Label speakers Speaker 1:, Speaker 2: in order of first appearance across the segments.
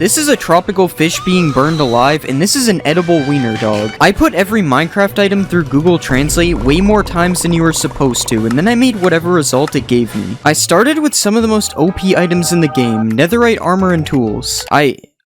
Speaker 1: This is a tropical fish being burned alive, and this is an edible wiener dog. I put every Minecraft item through Google Translate way more times than you were supposed to, and then I made whatever result it gave me. I started with some of the most OP items in the game, netherite armor and tools.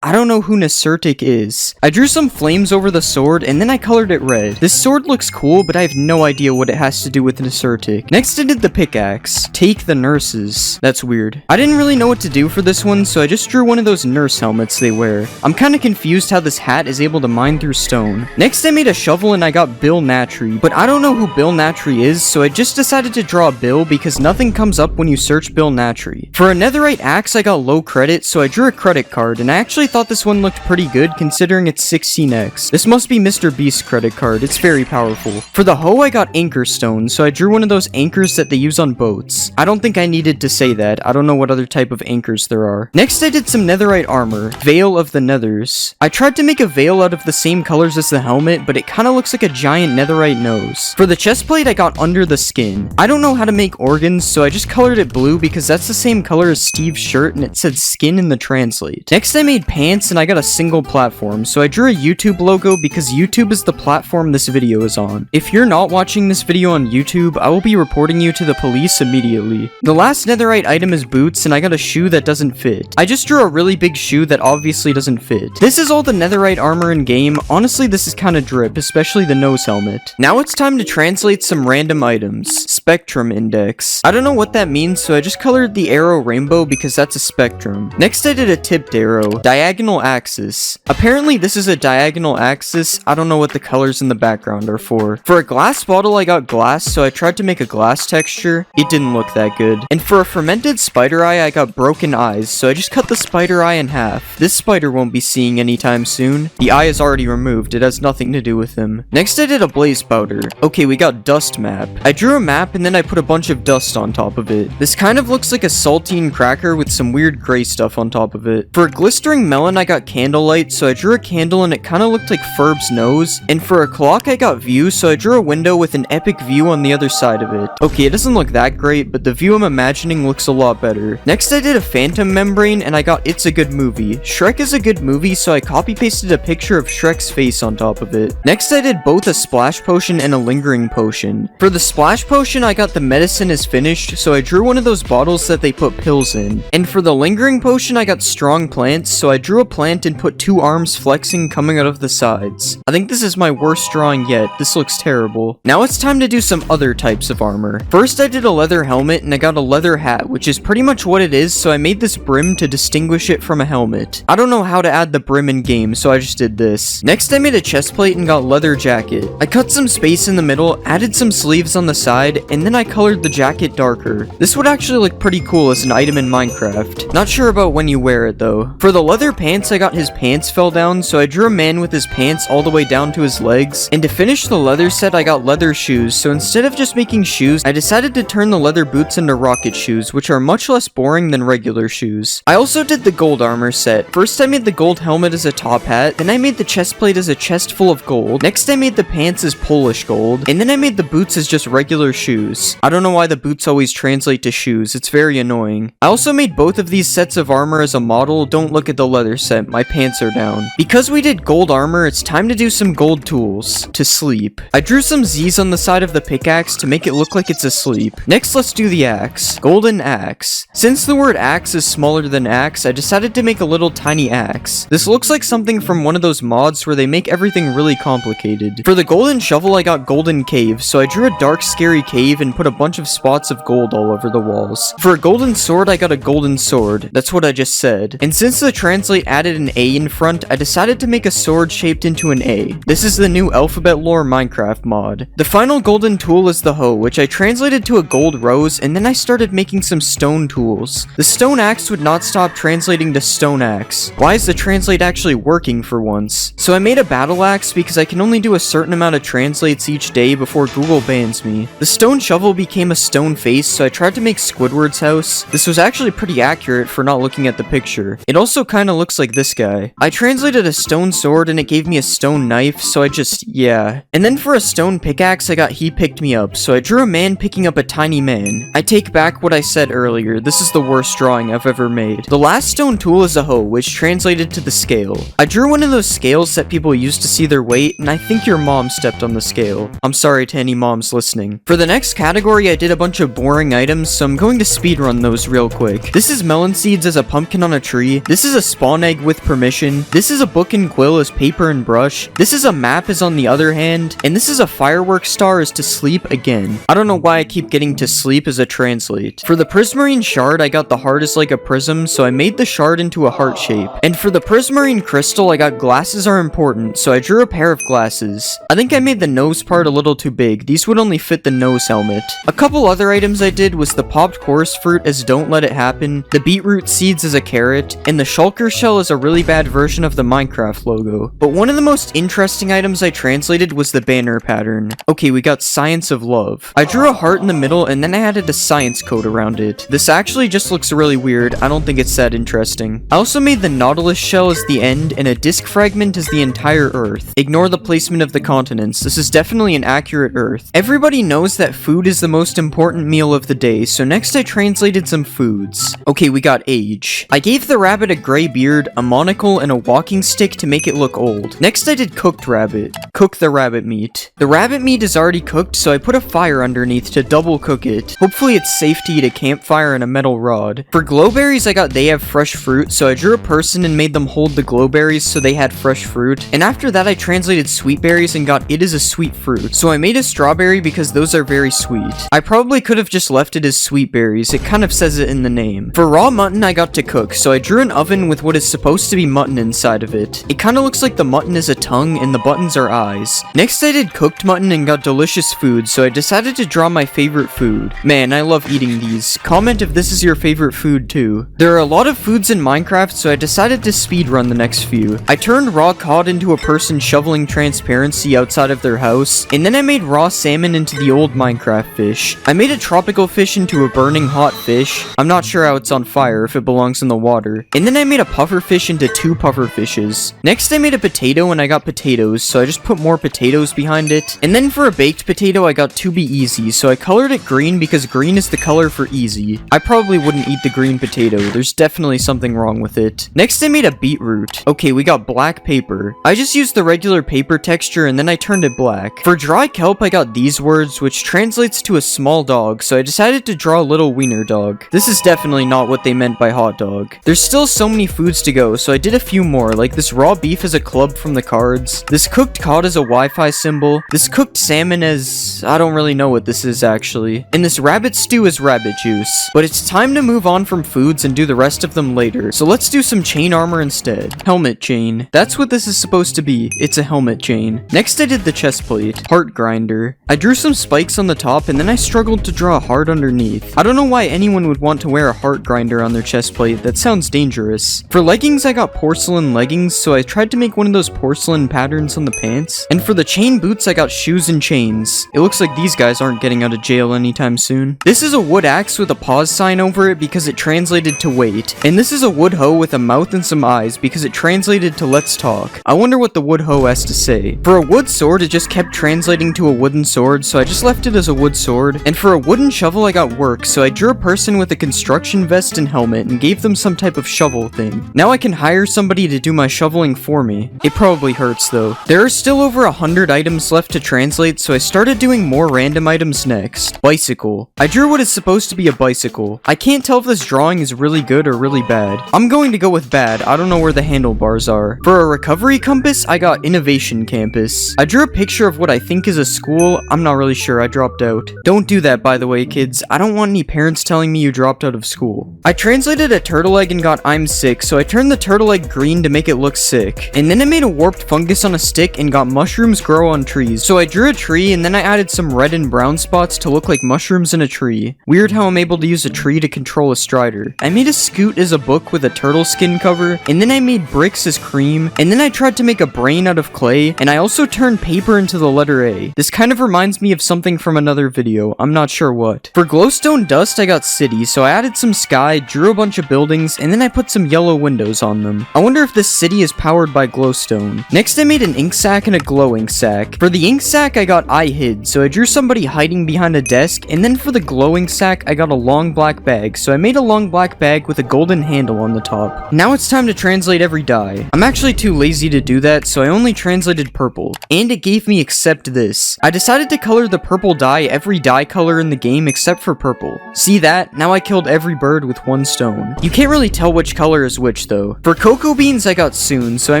Speaker 1: I don't know who Nesertic is. I drew some flames over the sword, and then I colored it red. This sword looks cool, but I have no idea what it has to do with Nesertic. Next I did the pickaxe. Take the nurses. That's weird. I didn't really know what to do for this one, so I just drew one of those nurse helmets they wear. I'm kinda confused how this hat is able to mine through stone. Next I made a shovel and I got Bill Natry, but I don't know who Bill Natry is, so I just decided to draw Bill because nothing comes up when you search Bill Natry. For a netherite axe I got low credit, so I drew a credit card, and I actually thought this one looked pretty good considering it's 16x. This must be Mr. Beast's credit card, it's very powerful. For the hoe I got anchor stone, so I drew one of those anchors that they use on boats. I don't think I needed to say that, I don't know what other type of anchors there are. Next I did some netherite armor, Veil of the Nethers. I tried to make a veil out of the same colors as the helmet, but it kinda looks like a giant netherite nose. For the chest plate I got under the skin. I don't know how to make organs, so I just colored it blue because that's the same color as Steve's shirt and it said skin in the translate. Next I made pants and I got a single platform, so I drew a YouTube logo because YouTube is the platform this video is on. If you're not watching this video on YouTube, I will be reporting you to the police immediately. The last netherite item is boots, and I got a shoe that doesn't fit. I just drew a really big shoe that obviously doesn't fit. This is all the netherite armor in game. Honestly, this is kinda drip, especially the nose helmet. Now it's time to translate some random items. Spectrum index. I don't know what that means, so I just colored the arrow rainbow because that's a spectrum. Next I did a tipped arrow. Diagonal axis. Apparently this is a diagonal axis. I don't know what the colors in the background are for. For a glass bottle I got glass, so I tried to make a glass texture. It didn't look that good. And for a fermented spider eye I got broken eyes, so I just cut the spider eye in half. This spider won't be seeing anytime soon. The eye is already removed, it has nothing to do with him. Next I did a blaze powder. Okay, we got dust map. I drew a map and then I put a bunch of dust on top of it. This kind of looks like a saltine cracker with some weird gray stuff on top of it. For a glistering melon I got candlelight, so I drew a candle and it kind of looked like Ferb's nose. And for a clock I got view, so I drew a window with an epic view on the other side of it. Okay, it doesn't look that great, but the view I'm imagining looks a lot better. Next I did a phantom membrane and I got It's a Good Movie. Shrek is a good movie, so I copy pasted a picture of Shrek's face on top of it. Next I did both a splash potion and a lingering potion. For the splash potion I got the medicine is finished, so I drew one of those bottles that they put pills in. And for the lingering potion I got strong plants, so I drew a plant and put two arms flexing coming out of the sides. I think this is my worst drawing yet. This looks terrible. Now it's time to do some other types of armor. First I did a leather helmet and I got a leather hat, which is pretty much what it is, so I made this brim to distinguish it from a helmet. I don't know how to add the brim in game, so I just did this. Next I made a chest plate and got leather jacket. I cut some space in the middle, added some sleeves on the side, and then I colored the jacket darker. This would actually look pretty cool as an item in Minecraft. Not sure about when you wear it though. For the leather pants I got his pants fell down, so I drew a man with his pants all the way down to his legs. And to finish the leather set I got leather shoes, so instead of just making shoes, I decided to turn the leather boots into rocket shoes, which are much less boring than regular shoes. I also did the gold armor set. First I made the gold helmet as a top hat, then I made the chest plate as a chest full of gold. Next I made the pants as Polish gold, and then I made the boots as just regular shoes. I don't know why the boots always translate to shoes, it's very annoying. I also made both of these sets of armor as a model. Don't look at the leather set, my pants are down. Because we did gold armor, it's time to do some gold tools. To sleep. I drew some Z's on the side of the pickaxe to make it look like it's asleep. Next let's do the axe. Golden axe. Since the word axe is smaller than axe, I decided to make a little tiny axe. This looks like something from one of those mods where they make everything really complicated. For the golden shovel I got golden cave, so I drew a dark scary cave and put a bunch of spots of gold all over the walls. For a golden sword I got a golden sword. That's what I just said. And since the translate added an A in front, I decided to make a sword shaped into an A. This is the new Alphabet Lore Minecraft mod. The final golden tool is the hoe, which I translated to a gold rose, and then I started making some stone tools. The stone axe would not stop translating to stone axe. Why is the translate actually working for once? So I made a battle axe because I can only do a certain amount of translates each day before Google bans me. The stone stone shovel became a stone face, so I tried to make Squidward's house. This was actually pretty accurate for not looking at the picture. It also kind of looks like this guy. I translated a stone sword and it gave me a stone knife, so I just, yeah. And then for a stone pickaxe, I got he picked me up, so I drew a man picking up a tiny man. I take back what I said earlier, this is the worst drawing I've ever made. The last stone tool is a hoe, which translated to the scale. I drew one of those scales that people use to see their weight, and I think your mom stepped on the scale. I'm sorry to any moms listening. For the next category, I did a bunch of boring items, so I'm going to speedrun those real quick. This is melon seeds as a pumpkin on a tree. This is a spawn egg with permission. This is a book and quill as paper and brush. This is a map as on the other hand. And this is a fireworks star as to sleep again. I don't know why I keep getting to sleep as a translate. For the prismarine shard, I got the heart as like a prism, so I made the shard into a heart shape. And for the prismarine crystal, I got glasses are important, so I drew a pair of glasses. I think I made the nose part a little too big. These would only fit the nose helmet. A couple other items I did was the popped chorus fruit as don't let it happen, the beetroot seeds as a carrot, and the shulker shell as a really bad version of the Minecraft logo. But one of the most interesting items I translated was the banner pattern. Okay, we got science of love. I drew a heart in the middle and then I added a science code around it. This actually just looks really weird. I don't think it's that interesting. I also made the nautilus shell as the end and a disc fragment as the entire earth. Ignore the placement of the continents. This is definitely an accurate earth. Everybody knows that food is the most important meal of the day, so next I translated some foods. Okay, we got age. I gave the rabbit a gray beard, a monocle, and a walking stick to make it look old. Next I did cooked rabbit. Cook the rabbit meat. The rabbit meat is already cooked, so I put a fire underneath to double cook it. Hopefully it's safe to eat a campfire and a metal rod. For glowberries, I got they have fresh fruit, so I drew a person and made them hold the glowberries so they had fresh fruit. And after that I translated sweet berries and got it is a sweet fruit. So I made a strawberry because those are very sweet. I probably could have just left it as sweet berries, it kind of says it in the name. For raw mutton I got to cook, so I drew an oven with what is supposed to be mutton inside of it. It kind of looks like the mutton is a tongue and the buttons are eyes. Next I did cooked mutton and got delicious food, so I decided to draw my favorite food. Man, I love eating these. Comment if this is your favorite food too. There are a lot of foods in Minecraft, so I decided to speedrun the next few. I turned raw cod into a person shoveling transparency outside of their house, and then I made raw salmon into the old Minecraft fish. I made a tropical fish into a burning hot fish. I'm not sure how it's on fire if it belongs in the water. And then I made a puffer fish into two puffer fishes. Next I made a potato and I got potatoes, so I just put more potatoes behind it. And then for a baked potato I got to be easy, so I colored it green because green is the color for easy. I probably wouldn't eat the green potato, there's definitely something wrong with it. Next I made a beetroot. Okay, we got black paper. I just used the regular paper texture and then I turned it black. For dry kelp I got these words, which translates to a small dog, so I decided to draw a little wiener dog. This is definitely not what they meant by hot dog. There's still so many foods to go, so I did a few more, like this raw beef as a club from the cards, this cooked cod as a Wi-Fi symbol, this cooked salmon as... I don't really know what this is actually, and this rabbit stew as rabbit juice. But it's time to move on from foods and do the rest of them later, so let's do some chain armor instead. Helmet chain. That's what this is supposed to be. It's a helmet chain. Next I did the chest plate. Heart grinder. I drew some spikes on the top and then I struggled to draw a heart underneath. I don't know why anyone would want to wear a heart grinder on their chest plate. That sounds dangerous. For leggings I got porcelain leggings, so I tried to make one of those porcelain patterns on the pants. And for the chain boots I got shoes and chains. It looks like these guys aren't getting out of jail anytime soon. This is a wood axe with a pause sign over it because it translated to wait. And this is a wood hoe with a mouth and some eyes because it translated to let's talk. I wonder what the wood hoe has to say. For a wood sword it just kept translating to a wooden sword, so I just left it as a wood sword. And for a wooden shovel I got work, so I drew a person with a construction vest and helmet and gave them some type of shovel thing. Now I can hire somebody to do my shoveling for me. It probably hurts though. There are still over 100 items left to translate, so I started doing more random items next. Bicycle. I drew what is supposed to be a bicycle. I can't tell if this drawing is really good or really bad. I'm going to go with bad. I don't know where the handlebars are. For a recovery compass, I got Innovation Campus. I drew a picture of what I think is a school. I'm not really sure. I dropped out. Don't do that, by the way, kids. I don't want any parents telling me you dropped out of school. I translated a turtle egg and got I'm sick, so I turned the turtle egg green to make it look sick. And then I made a warped fungus on a stick and got mushrooms grow on trees. So I drew a tree and then I added some red and brown spots to look like mushrooms in a tree. Weird how I'm able to use a tree to control a strider. I made a scoot as a book with a turtle skin cover, and then I made bricks as cream, and then I tried to make a brain out of clay, and I also turned paper into the letter A. This kind of reminds me of something from another video. I'm not sure what. For glowstone dust, I got city, so I added some sky, drew a bunch of buildings, and then I put some yellow windows on them. I wonder if this city is powered by glowstone. Next, I made an ink sac and a glow ink sac. For the ink sac, I got eye hid, so I drew somebody hiding behind a desk, and then for the glowing sac, I got a long black bag, so I made a long black bag with a golden handle on the top. Now it's time to translate every dye. I'm actually too lazy to do that, so I only translated purple, and it gave me except this. I decided to color the purple dye every dye color in the game except for purple. See that? Now I killed every bird with one stone. You can't really tell which color is which though. For cocoa beans, I got soon, so I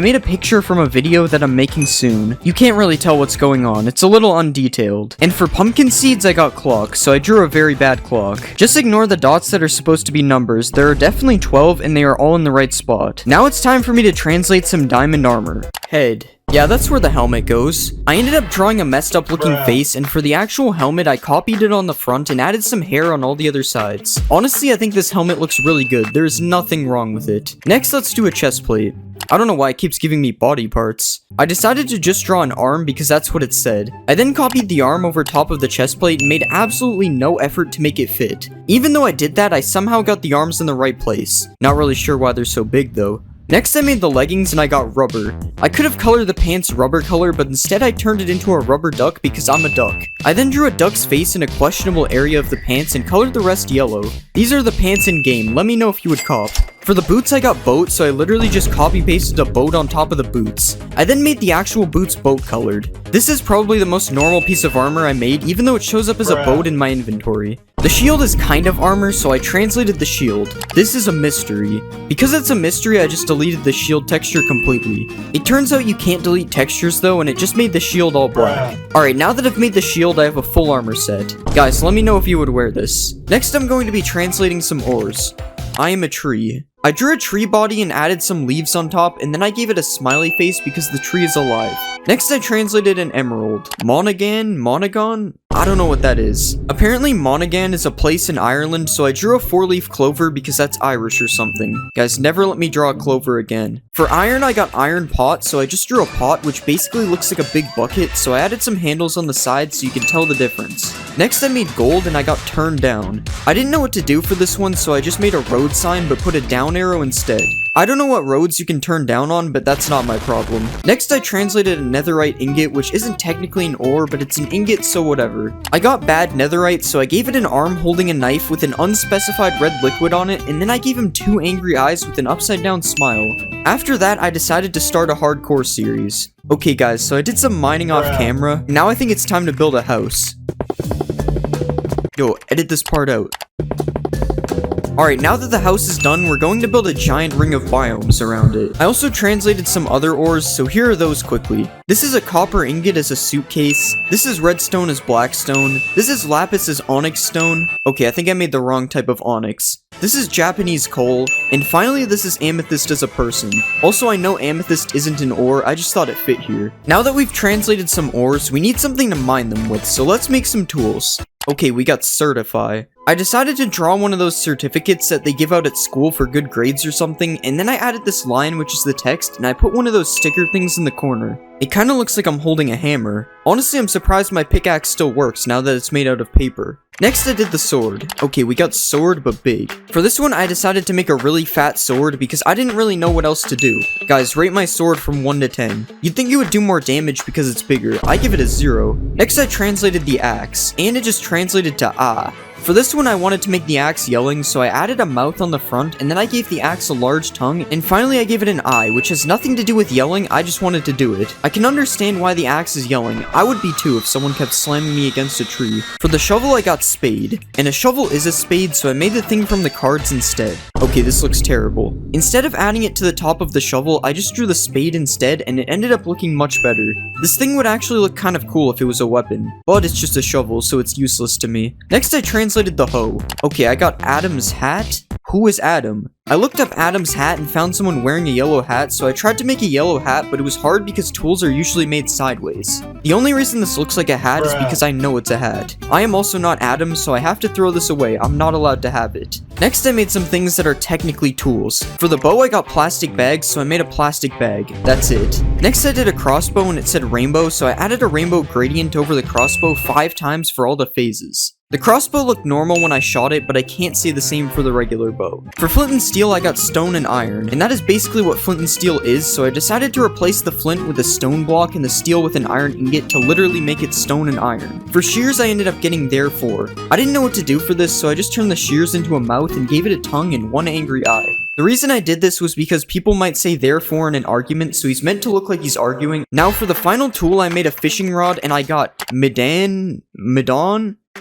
Speaker 1: made a picture from a video that I'm making soon. You can't really tell what's going on, it's a little undetailed. And for pumpkin seeds, I got clock, so I drew a very bad clock. Just ignore the dots that are supposed to be numbers. There are definitely 12 and they are all in the right spot. Now it's time for me to translate some diamond armor. Head. Yeah, that's where the helmet goes. I ended up drawing a messed up looking face, and for the actual helmet, I copied it on the front and added some hair on all the other sides. Honestly, I think this helmet looks really good. There is nothing wrong with it. Next, let's do a chest plate. I don't know why it keeps giving me body parts. I decided to just draw an arm because that's what it said. I then copied the arm over top of the chest plate and made absolutely no effort to make it fit. Even though I did that, I somehow got the arms in the right place. Not really sure why they're so big though. Next, I made the leggings and I got rubber. I could have colored the pants rubber color, but instead I turned it into a rubber duck because I'm a duck. I then drew a duck's face in a questionable area of the pants and colored the rest yellow. These are the pants in game, let me know if you would cop. For the boots, I got boat, so I literally just copy pasted a boat on top of the boots. I then made the actual boots boat colored. This is probably the most normal piece of armor I made, even though it shows up as a boat in my inventory. The shield is kind of armor, so I translated the shield. This is a mystery. Because it's a mystery, I just deleted the shield texture completely. It turns out you can't delete textures though, and it just made the shield all black. Alright, now that I've made the shield, I have a full armor set. Guys, let me know if you would wear this. Next, I'm going to be translating some ores. I am a tree. I drew a tree body and added some leaves on top, and then I gave it a smiley face because the tree is alive. Next, I translated an emerald. Monaghan? I don't know what that is. Apparently, Monaghan is a place in Ireland, so I drew a 4-leaf clover because that's Irish or something. Guys, never let me draw a clover again. For iron, I got iron pot, so I just drew a pot which basically looks like a big bucket, so I added some handles on the side so you can tell the difference. Next, I made gold and I got turned down. I didn't know what to do for this one, so I just made a road sign but put a down arrow instead. I don't know what roads you can turn down on, but that's not my problem. Next, I translated a netherite ingot, which isn't technically an ore, but it's an ingot, so whatever. I got bad netherite, so I gave it an arm holding a knife with an unspecified red liquid on it, and then I gave him 2 angry eyes with an upside down smile. After that, I decided to start a hardcore series. Okay guys, so I did some mining off camera. Now I think it's time to build a house. Yo, edit this part out. Alright, now that the house is done, we're going to build a giant ring of biomes around it. I also translated some other ores, so here are those quickly. This is a copper ingot as a suitcase. This is redstone as blackstone. This is lapis as onyx stone. Okay, I think I made the wrong type of onyx. This is Japanese coal. And finally, this is amethyst as a person. Also, I know amethyst isn't an ore, I just thought it fit here. Now that we've translated some ores, we need something to mine them with, so let's make some tools. Okay, we got certify. I decided to draw one of those certificates that they give out at school for good grades or something, and then I added this line, which is the text, and I put one of those sticker things in the corner. It kinda looks like I'm holding a hammer. Honestly, I'm surprised my pickaxe still works now that it's made out of paper. Next, I did the sword. Okay, we got sword, but big. For this one, I decided to make a really fat sword because I didn't really know what else to do. Guys, rate my sword from 1 to 10. You'd think it would do more damage because it's bigger. I give it a 0. Next, I translated the axe, and it just translated to ah. For this one, I wanted to make the axe yelling, so I added a mouth on the front, and then I gave the axe a large tongue, and finally I gave it an eye, which has nothing to do with yelling, I just wanted to do it. I can understand why the axe is yelling. I would be too if someone kept slamming me against a tree. For the shovel, I got spade. And a shovel is a spade, so I made the thing from the cards instead. Okay, this looks terrible. Instead of adding it to the top of the shovel, I just drew the spade instead, and it ended up looking much better. This thing would actually look kind of cool if it was a weapon, but it's just a shovel, so it's useless to me. Next, I translated the hoe. Okay, I got Adam's hat. who is Adam? I looked up Adam's hat and found someone wearing a yellow hat, so I tried to make a yellow hat, but it was hard because tools are usually made sideways. The only reason this looks like a hat is because I know it's a hat. I am also not Adam, so I have to throw this away. I'm not allowed to have it. Next, I made some things that are technically tools. For the bow, I got plastic bags, so I made a plastic bag. That's it. Next, I did a crossbow and it said rainbow, so I added a rainbow gradient over the crossbow 5 times for all the phases. The crossbow looked normal when I shot it, but I can't say the same for the regular bow. For flint and steel, I got stone and iron, and that is basically what flint and steel is, so I decided to replace the flint with a stone block and the steel with an iron ingot to literally make it stone and iron. For shears, I ended up getting therefore. I didn't know what to do for this, so I just turned the shears into a mouth and gave it a tongue and one angry eye. The reason I did this was because people might say therefore in an argument, so he's meant to look like he's arguing. Now for the final tool, I made a fishing rod and I got Midon?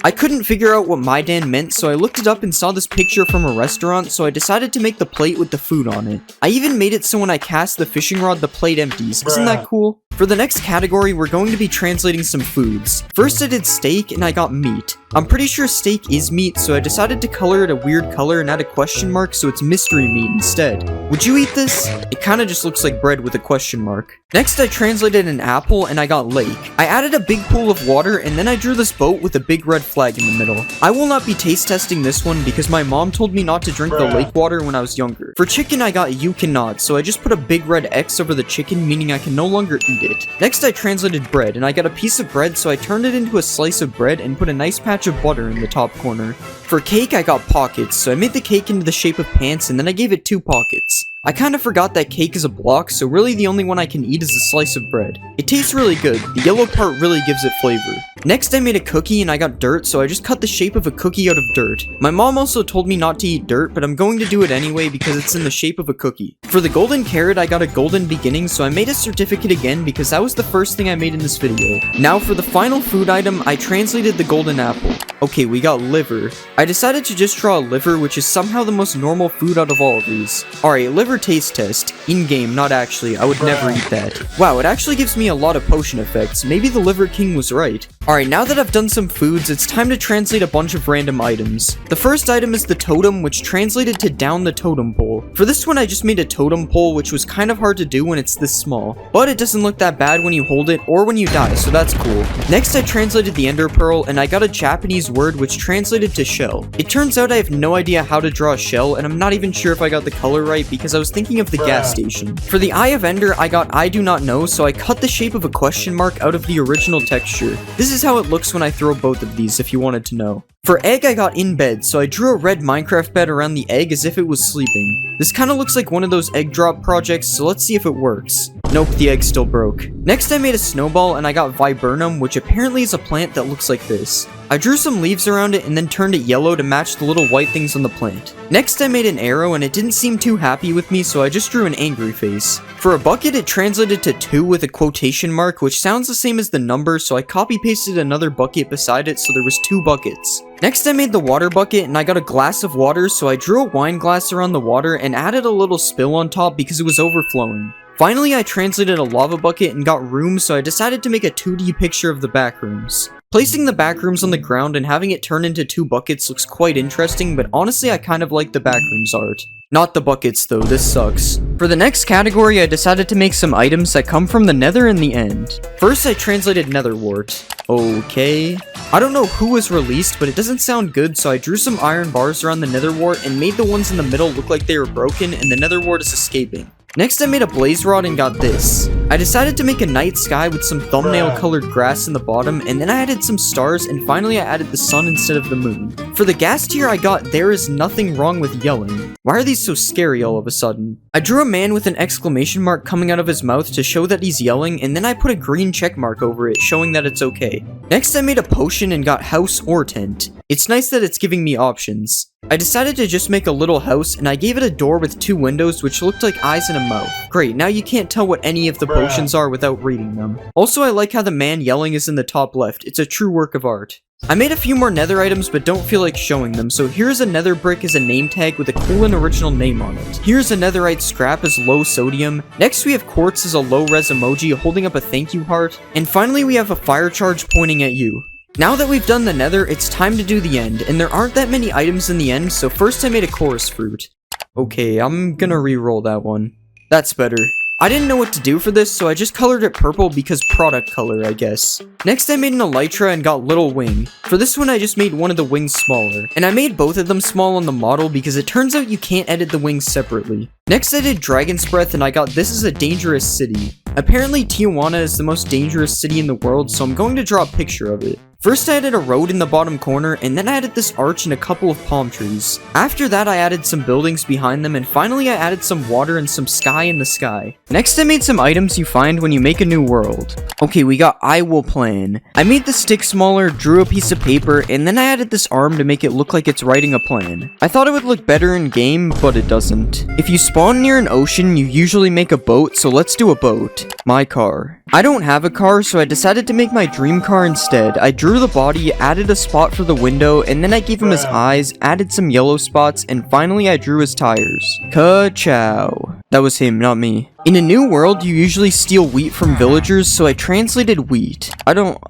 Speaker 1: I couldn't figure out what Midan meant, so I looked it up and saw this picture from a restaurant, so I decided to make the plate with the food on it. I even made it so when I cast the fishing rod, the plate empties. Isn't that cool? For the next category, we're going to be translating some foods. First, I did steak and I got meat. I'm pretty sure steak is meat, so I decided to color it a weird color and add a question mark so it's mystery meat instead. Would you eat this? It kinda just looks like bread with a question mark. Next, I translated an apple and I got lake. I added a big pool of water and then I drew this boat with a big red flag in the middle. I will not be taste testing this one because my mom told me not to drink the lake water when I was younger. For chicken, I got you cannot, so I just put a big red X over the chicken, meaning I can no longer eat it. Next, I translated bread, and I got a piece of bread, so I turned it into a slice of bread and put a nice patch of butter in the top corner. For cake, I got pockets, so I made the cake into the shape of pants, and then I gave it 2 pockets. I kinda forgot that cake is a block, so really the only one I can eat is a slice of bread. It tastes really good. The yellow part really gives it flavor. Next, I made a cookie and I got dirt, so I just cut the shape of a cookie out of dirt. My mom also told me not to eat dirt, but I'm going to do it anyway because it's in the shape of a cookie. For the golden carrot, I got a golden beginning, so I made a certificate again because that was the first thing I made in this video. Now for the final food item, I translated the golden apple. Okay, we got liver. I decided to just draw a liver, which is somehow the most normal food out of all of these. Alright, liver taste test. In-game, not actually. I would never eat that. Wow, it actually gives me a lot of potion effects. Maybe the Liver King was right. Alright, now that I've done some foods, it's time to translate a bunch of random items. The first item is the totem, which translated to down the totem pole. For this one, I just made a totem pole, which was kind of hard to do when it's this small. But it doesn't look that bad when you hold it or when you die, so that's cool. Next, I translated the ender pearl, and I got a Japanese word which translated to shell. It turns out I have no idea how to draw a shell, and I'm not even sure if I got the color right because I was thinking of the gas station. For the Eye of Ender, I got I do not know, so I cut the shape of a question mark out of the original texture. This is how it looks when I throw both of these, if you wanted to know. For egg, I got in bed, so I drew a red Minecraft bed around the egg as if it was sleeping. This kind of looks like one of those egg drop projects, so let's see if it works. Nope, the egg still broke. Next, I made a snowball, and I got viburnum, which apparently is a plant that looks like this. I drew some leaves around it and then turned it yellow to match the little white things on the plant. Next, I made an arrow, and it didn't seem too happy with me, so I just drew an angry face. For a bucket, it translated to 2 with a quotation mark, which sounds the same as the number, so I copy-pasted another bucket beside it so there was 2 buckets. Next, I made the water bucket, and I got a glass of water, so I drew a wine glass around the water and added a little spill on top because it was overflowing. Finally, I translated a lava bucket and got rooms, so I decided to make a 2D picture of the back rooms. Placing the back rooms on the ground and having it turn into 2 buckets looks quite interesting, but honestly I kind of like the back rooms art. Not the buckets though, this sucks. For the next category, I decided to make some items that come from the nether in the end. First, I translated nether wart. Okay. I don't know who was released, but it doesn't sound good, so I drew some iron bars around the nether wart and made the ones in the middle look like they were broken and the nether wart is escaping. Next, I made a blaze rod and got this. I decided to make a night sky with some thumbnail colored grass in the bottom, and then I added some stars, and finally I added the sun instead of the moon. For the gas tier, I got there is nothing wrong with yelling. Why are these so scary all of a sudden? I drew a man with an exclamation mark coming out of his mouth to show that he's yelling, and then I put a green check mark over it showing that it's okay. Next, I made a potion and got house or tent. It's nice that it's giving me options. I decided to just make a little house, and I gave it a door with 2 windows which looked like eyes and a mouth. Great, now you can't tell what any of the potions are without reading them. Also, I like how the man yelling is in the top left. It's a true work of art. I made a few more nether items but don't feel like showing them, so here's a nether brick as a name tag with a cool and original name on it. Here's a netherite scrap as low sodium. Next we have quartz as a low res emoji holding up a thank you heart. And finally we have a fire charge pointing at you. Now that we've done the nether, it's time to do the end, and there aren't that many items in the end, so first I made a chorus fruit. Okay, I'm gonna re-roll that one. That's better. I didn't know what to do for this, so I just colored it purple because product color, I guess. Next I made an elytra and got little wing. For this one I just made one of the wings smaller, and I made both of them small on the model because it turns out you can't edit the wings separately. Next I did dragon's breath and I got this is a dangerous city. Apparently Tijuana is the most dangerous city in the world, so I'm going to draw a picture of it. First I added a road in the bottom corner, and then I added this arch and a couple of palm trees. After that I added some buildings behind them, and finally I added some water and some sky in the sky. Next I made some items you find when you make a new world. Okay, we got I will plan. I made the stick smaller, drew a piece of paper, and then I added this arm to make it look like it's writing a plan. I thought it would look better in game, but it doesn't. If you spawn near an ocean, you usually make a boat, so let's do a boat. My car. I don't have a car, so I decided to make my dream car instead. I drew the body, added a spot for the window, and then I gave him his eyes, added some yellow spots, and finally I drew his tires. Ka-chow. That was him, not me. In a new world, you usually steal wheat from villagers, so I translated wheat. I don't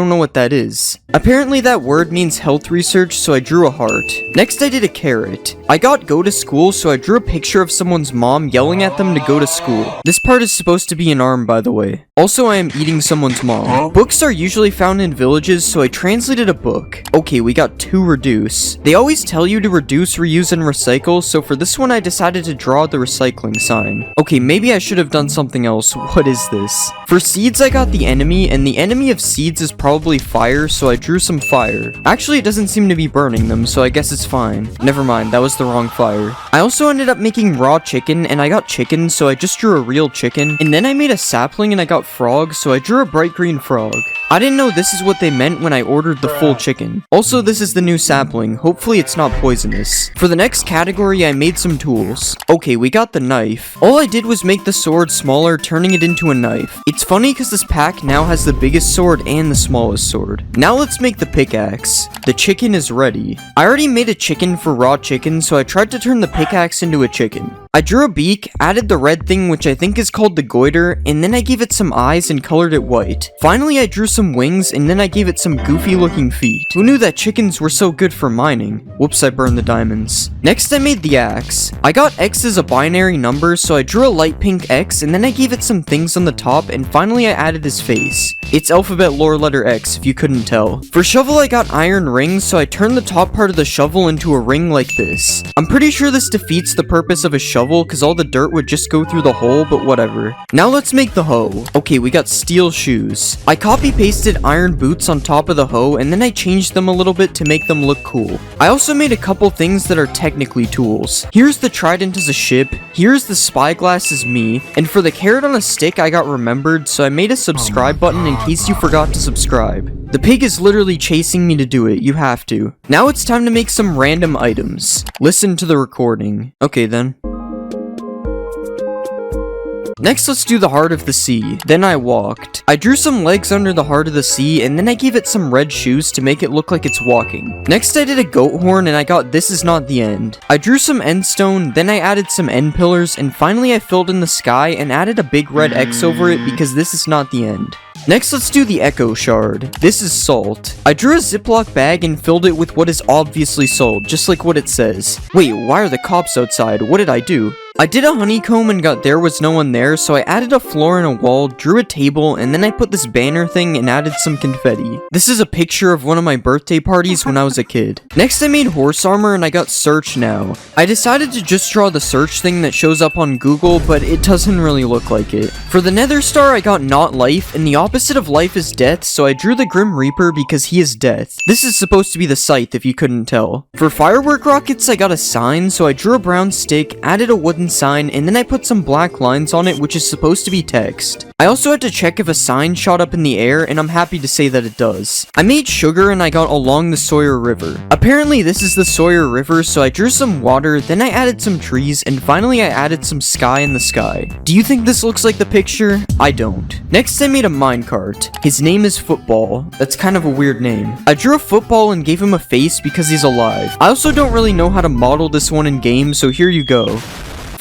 Speaker 1: know what that is. Apparently that word means health research, so I drew a heart. Next I did a carrot. I got go to school, so I drew a picture of someone's mom yelling at them to go to school. This part is supposed to be an arm, by the way. Also, I am eating someone's mom. Books are usually found in villages, so I translated a book. Okay, we got to reduce. They always tell you to reduce, reuse, and recycle, so for this one I decided to draw the recycling sign. Okay, maybe I should have done something else. What is this? For seeds, I got the enemy, and the enemy of seeds is probably fire, so I drew some fire. Actually, it doesn't seem to be burning them, so I guess it's fine. Never mind, that was the wrong fire. I also ended up making raw chicken, and I got chicken, so I just drew a real chicken. And then I made a sapling, and I got frog, so I drew a bright green frog. I didn't know this is what they meant when I ordered the full chicken. Also, this is the new sapling. Hopefully it's not poisonous. For the next category, I made some tools. Okay, we got the knife. All I did was make the sword smaller, turning it into a knife. It's funny because this pack now has the biggest sword and the smallest sword. Now let's make the pickaxe. The chicken is ready. I already made a chicken for raw chicken, so I tried to turn the pickaxe into a chicken. I drew a beak, added the red thing which I think is called the goiter, and then I gave it some eyes and colored it white. Finally I drew some wings, and then I gave it some goofy looking feet. Who knew that chickens were so good for mining? Whoops, I burned the diamonds. Next I made the axe. I got X as a binary number, so I drew a light pink X, and then I gave it some things on the top, and finally I added his face. It's alphabet lore letter X if you couldn't tell. For shovel I got iron rings, so I turned the top part of the shovel into a ring like this. I'm pretty sure this defeats the purpose of a shovel because all the dirt would just go through the hole, but whatever. Now let's make the hoe. Okay, we got steel shoes. I copy pasted iron boots on top of the hoe, and then I changed them a little bit to make them look cool. I also made a couple things that are technically tools. Here's the trident as a ship, here's the spyglass as me, and for the carrot on a stick I got remembered, so I made a subscribe button in case you forgot to subscribe. The pig is literally chasing me to do it, you have to. Now it's time to make some random items. Listen to the recording. Okay then. Next, let's do the heart of the sea. Then I walked. I drew some legs under the heart of the sea, and then I gave it some red shoes to make it look like it's walking. Next, I did a goat horn, and I got this is not the end. I drew some end stone, then I added some end pillars, and finally I filled in the sky and added a big red X over it because this is not the end. Next, let's do the echo shard. This is salt. I drew a Ziploc bag and filled it with what is obviously salt, just like what it says. Wait, why are the cops outside? What did I do? I did a honeycomb and got there was no one there, so I added a floor and a wall, drew a table, and then I put this banner thing and added some confetti. This is a picture of one of my birthday parties when I was a kid. Next I made horse armor and I got search now. I decided to just draw the search thing that shows up on Google, but it doesn't really look like it. For the nether star I got not life, and the opposite of life is death, so I drew the Grim Reaper because he is death. This is supposed to be the scythe if you couldn't tell. For firework rockets I got a sign, so I drew a brown stick, added a wooden sign, and then I put some black lines on it which is supposed to be text. I also had to check if a sign shot up in the air, and I'm happy to say that it does. I made sugar and I got along the Sawyer River. Apparently this is the Sawyer River, so I drew some water, then I added some trees, and finally I added some sky in the sky. Do you think this looks like the picture? I don't. Next I made a minecart. His name is Football. That's kind of a weird name. I drew a football and gave him a face because he's alive. I also don't really know how to model this one in game, so here you go.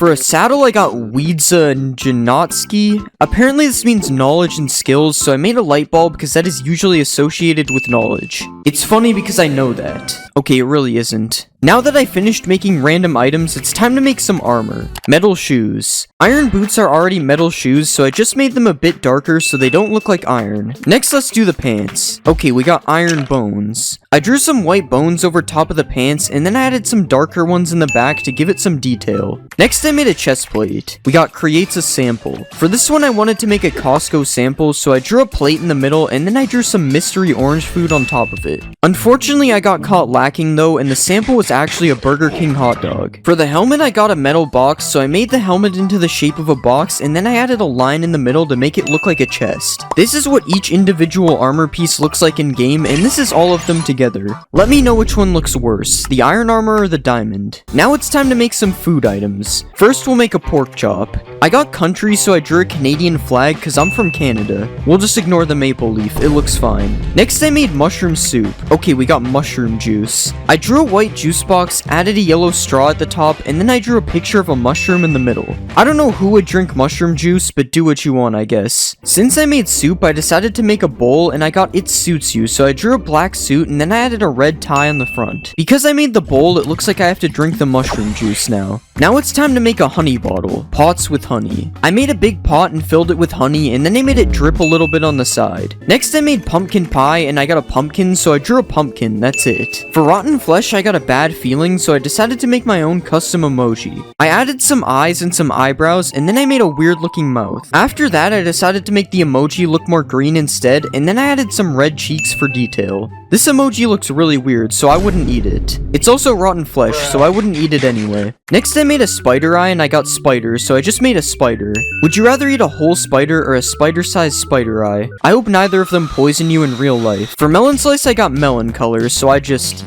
Speaker 1: For a saddle, I got Wiedza Janotsky. Apparently this means knowledge and skills, so I made a light bulb because that is usually associated with knowledge. It's funny because I know that. Okay, it really isn't. Now that I finished making random items, it's time to make some armor. Metal shoes. Iron boots are already metal shoes, so I just made them a bit darker so they don't look like iron. Next, let's do the pants. Okay, we got iron bones. I drew some white bones over top of the pants, and then I added some darker ones in the back to give it some detail. Next, I made a chest plate. We got creates a sample. For this one, I wanted to make a Costco sample, so I drew a plate in the middle, and then I drew some mystery orange food on top of it. Unfortunately, I got caught lacking though, and the sample was actually a Burger King hot dog. For the helmet, I got a metal box, so I made the helmet into the shape of a box, and then I added a line in the middle to make it look like a chest. This is what each individual armor piece looks like in game, and this is all of them together. Let me know which one looks worse, the iron armor or the diamond. Now it's time to make some food items. First, we'll make a pork chop. I got country, so I drew a Canadian flag because I'm from Canada. We'll just ignore the maple leaf, it looks fine. Next, I made mushroom soup. Okay, we got mushroom juice. I drew a white juice box, added a yellow straw at the top, and then I drew a picture of a mushroom in the middle. I don't know who would drink mushroom juice, but do what you want, I guess. Since I made soup, I decided to make a bowl, and I got it suits you, so I drew a black suit, and then I added a red tie on the front. Because I made the bowl, it looks like I have to drink the mushroom juice now. Now it's time to make a honey bottle. Pots with honey. I made a big pot and filled it with honey, and then I made it drip a little bit on the side. Next, I made pumpkin pie, and I got a pumpkin, so I drew a pumpkin, that's it. For rotten flesh, I got a bad feeling, so I decided to make my own custom emoji. I added some eyes and some eyebrows, and then I made a weird looking mouth. After that, I decided to make the emoji look more green instead, and then I added some red cheeks for detail. This emoji looks really weird, so I wouldn't eat it. It's also rotten flesh, so I wouldn't eat it anyway. Next, I made a spider eye, and I got spiders, so I just made a spider. Would you rather eat a whole spider or a spider-sized spider eye? I hope neither of them poison you in real life. For melon slice, I got melon colors, so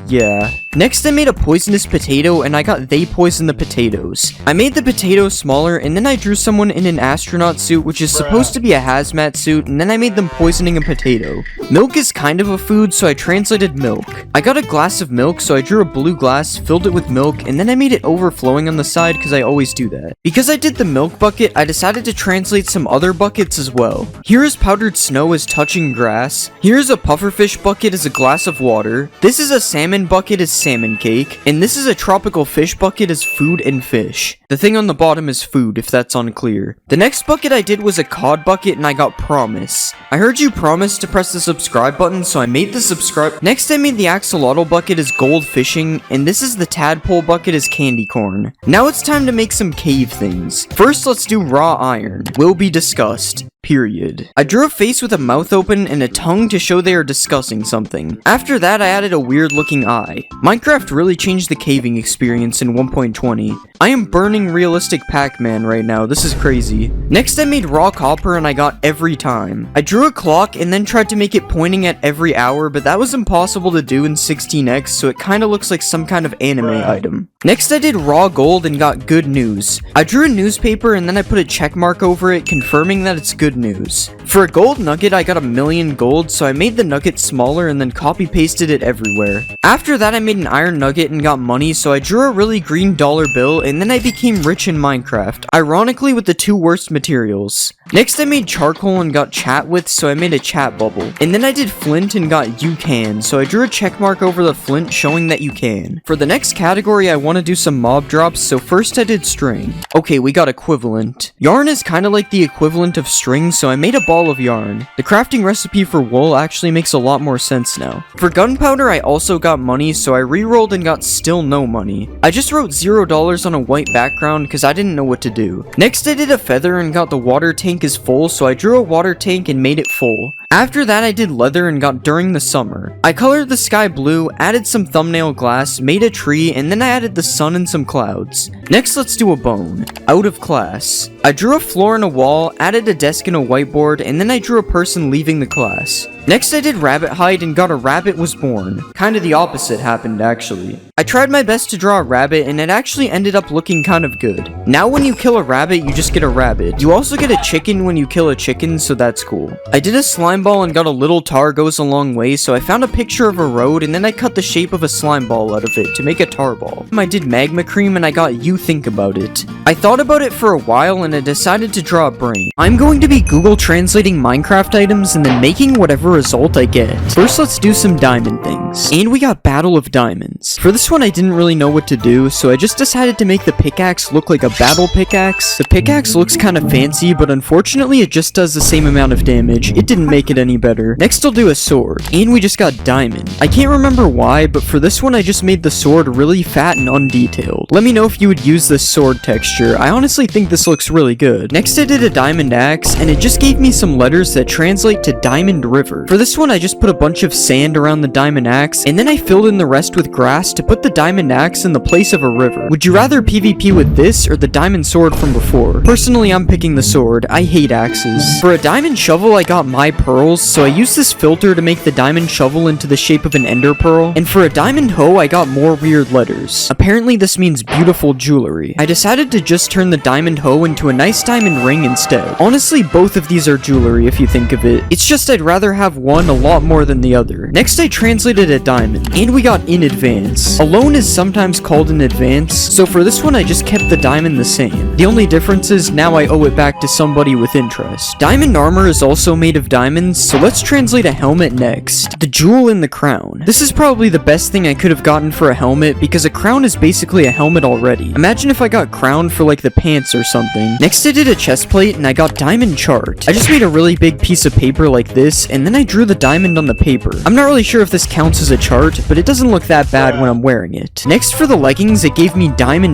Speaker 1: yeah. Next, I made a poisonous potato, and I got they poison the potatoes. I made the potatoes smaller, and then I drew someone in an astronaut suit, which is supposed to be a hazmat suit, and then I made them poisoning a potato. Milk is kind of a food, so I translated milk. I got a glass of milk, so I drew a blue glass, filled it with milk, and then I made it overflowing on the side because I always do that. Because I did the milk bucket, I decided to translate some other buckets as well. Here is powdered snow as touching grass. Here is a pufferfish bucket as a glass of water. This is a salmon bucket as salmon cake. And this is a tropical fish bucket as food and fish. The thing on the bottom is food, if that's unclear. The next bucket I did was a cod bucket, and I got promise. I heard you promise to press the subscribe button, so I made the subscribe. Next, I made the axolotl bucket as gold fishing, and this is the tadpole bucket as candy corn. Now it's time to make some cave things. First, let's do raw iron. Will be discussed. Period. I drew a face with a mouth open and a tongue to show they are discussing something. After that, I added a weird looking eye. Minecraft really changed the caving experience in 1.20. I am burning realistic Pac-Man right now, this is crazy. Next, I made raw copper and I got every time. I drew a clock and then tried to make it pointing at every hour, but that was impossible to do in 16x, so it kinda looks like some kind of anime item. Next, I did raw gold and got good news. I drew a newspaper and then I put a check mark over it, confirming that it's good news. For a gold nugget, I got 1,000,000 gold, so I made the nugget smaller and then copy pasted it everywhere. After that, I made an iron nugget and got money, so I drew a really green dollar bill, and then I became rich in Minecraft, ironically with the two worst materials. Next, I made charcoal and got chat with, so I made a chat bubble. And then I did flint and got you can, so I drew a check mark over the flint showing that you can. For the next category, I want to do some mob drops, so first I did string. Okay, we got equivalent. Yarn is kind of like the equivalent of string, so I made a ball of yarn. The crafting recipe for wool actually makes a lot more sense now. For gunpowder, I also got money, so I re-rolled and got still no money. I just wrote $0 on a white background because I didn't know what to do. Next, I did a feather and got the water tank is full, so I drew a water tank and made it full. After that, I did leather and got during the summer. I colored the sky blue, added some thumbnail glass, made a tree, and then I added the sun and some clouds. Next, let's do a bone. Out of class. I drew a floor and a wall, added a desk and a whiteboard, and then I drew a person leaving the class. Next I did rabbit hide and got a rabbit was born. Kinda the opposite happened actually. I tried my best to draw a rabbit and it actually ended up looking kind of good. Now when you kill a rabbit, you just get a rabbit. You also get a chicken when you kill a chicken, so that's cool. I did a slime ball and got a little tar goes a long way, so I found a picture of a road and then I cut the shape of a slime ball out of it to make a tar ball. I did magma cream and I got you think about it. I thought about it for a while and I decided to draw a brain. I'm going to be Google translating Minecraft items and then making whatever result I get. First let's do some diamond things. And we got Battle of Diamonds. For this one I didn't really know what to do, so I just decided to make the pickaxe look like a battle pickaxe. The pickaxe looks kind of fancy, but unfortunately it just does the same amount of damage. It didn't make it any better. Next I'll do a sword. And we just got diamond. I can't remember why, but for this one I just made the sword really fat and undetailed. Let me know if you would use this sword texture. I honestly think this looks really good. Next I did a diamond axe, and it just gave me some letters that translate to Diamond River. For this one I just put a bunch of sand around the diamond axe, and then I filled in the rest with grass to put the diamond axe in the place of a river. Would you rather PvP with this or the diamond sword from before? Personally, I'm picking the sword. I hate axes. For a diamond shovel, I got my pearls, so I used this filter to make the diamond shovel into the shape of an ender pearl. And for a diamond hoe, I got more weird letters. Apparently, this means beautiful jewelry. I decided to just turn the diamond hoe into a nice diamond ring instead. Honestly, both of these are jewelry if you think of it. It's just I'd rather have one a lot more than the other. Next, I translated a diamond, and we got in advance. Alone is sometimes called in advance, so for this one I just kept the diamond the same. The only difference is now I owe it back to somebody with interest. Diamond armor is also made of diamonds, so let's translate a helmet next. The jewel in the crown. This is probably the best thing I could have gotten for a helmet, because a crown is basically a helmet already. Imagine if I got crowned for like the pants or something. Next I did a chest plate and I got diamond chart. I just made a really big piece of paper like this, and then I drew the diamond on the paper. I'm not really sure if this counts as a chart, but it doesn't look that bad when I'm wearing it. Next for the leggings, it gave me diamond.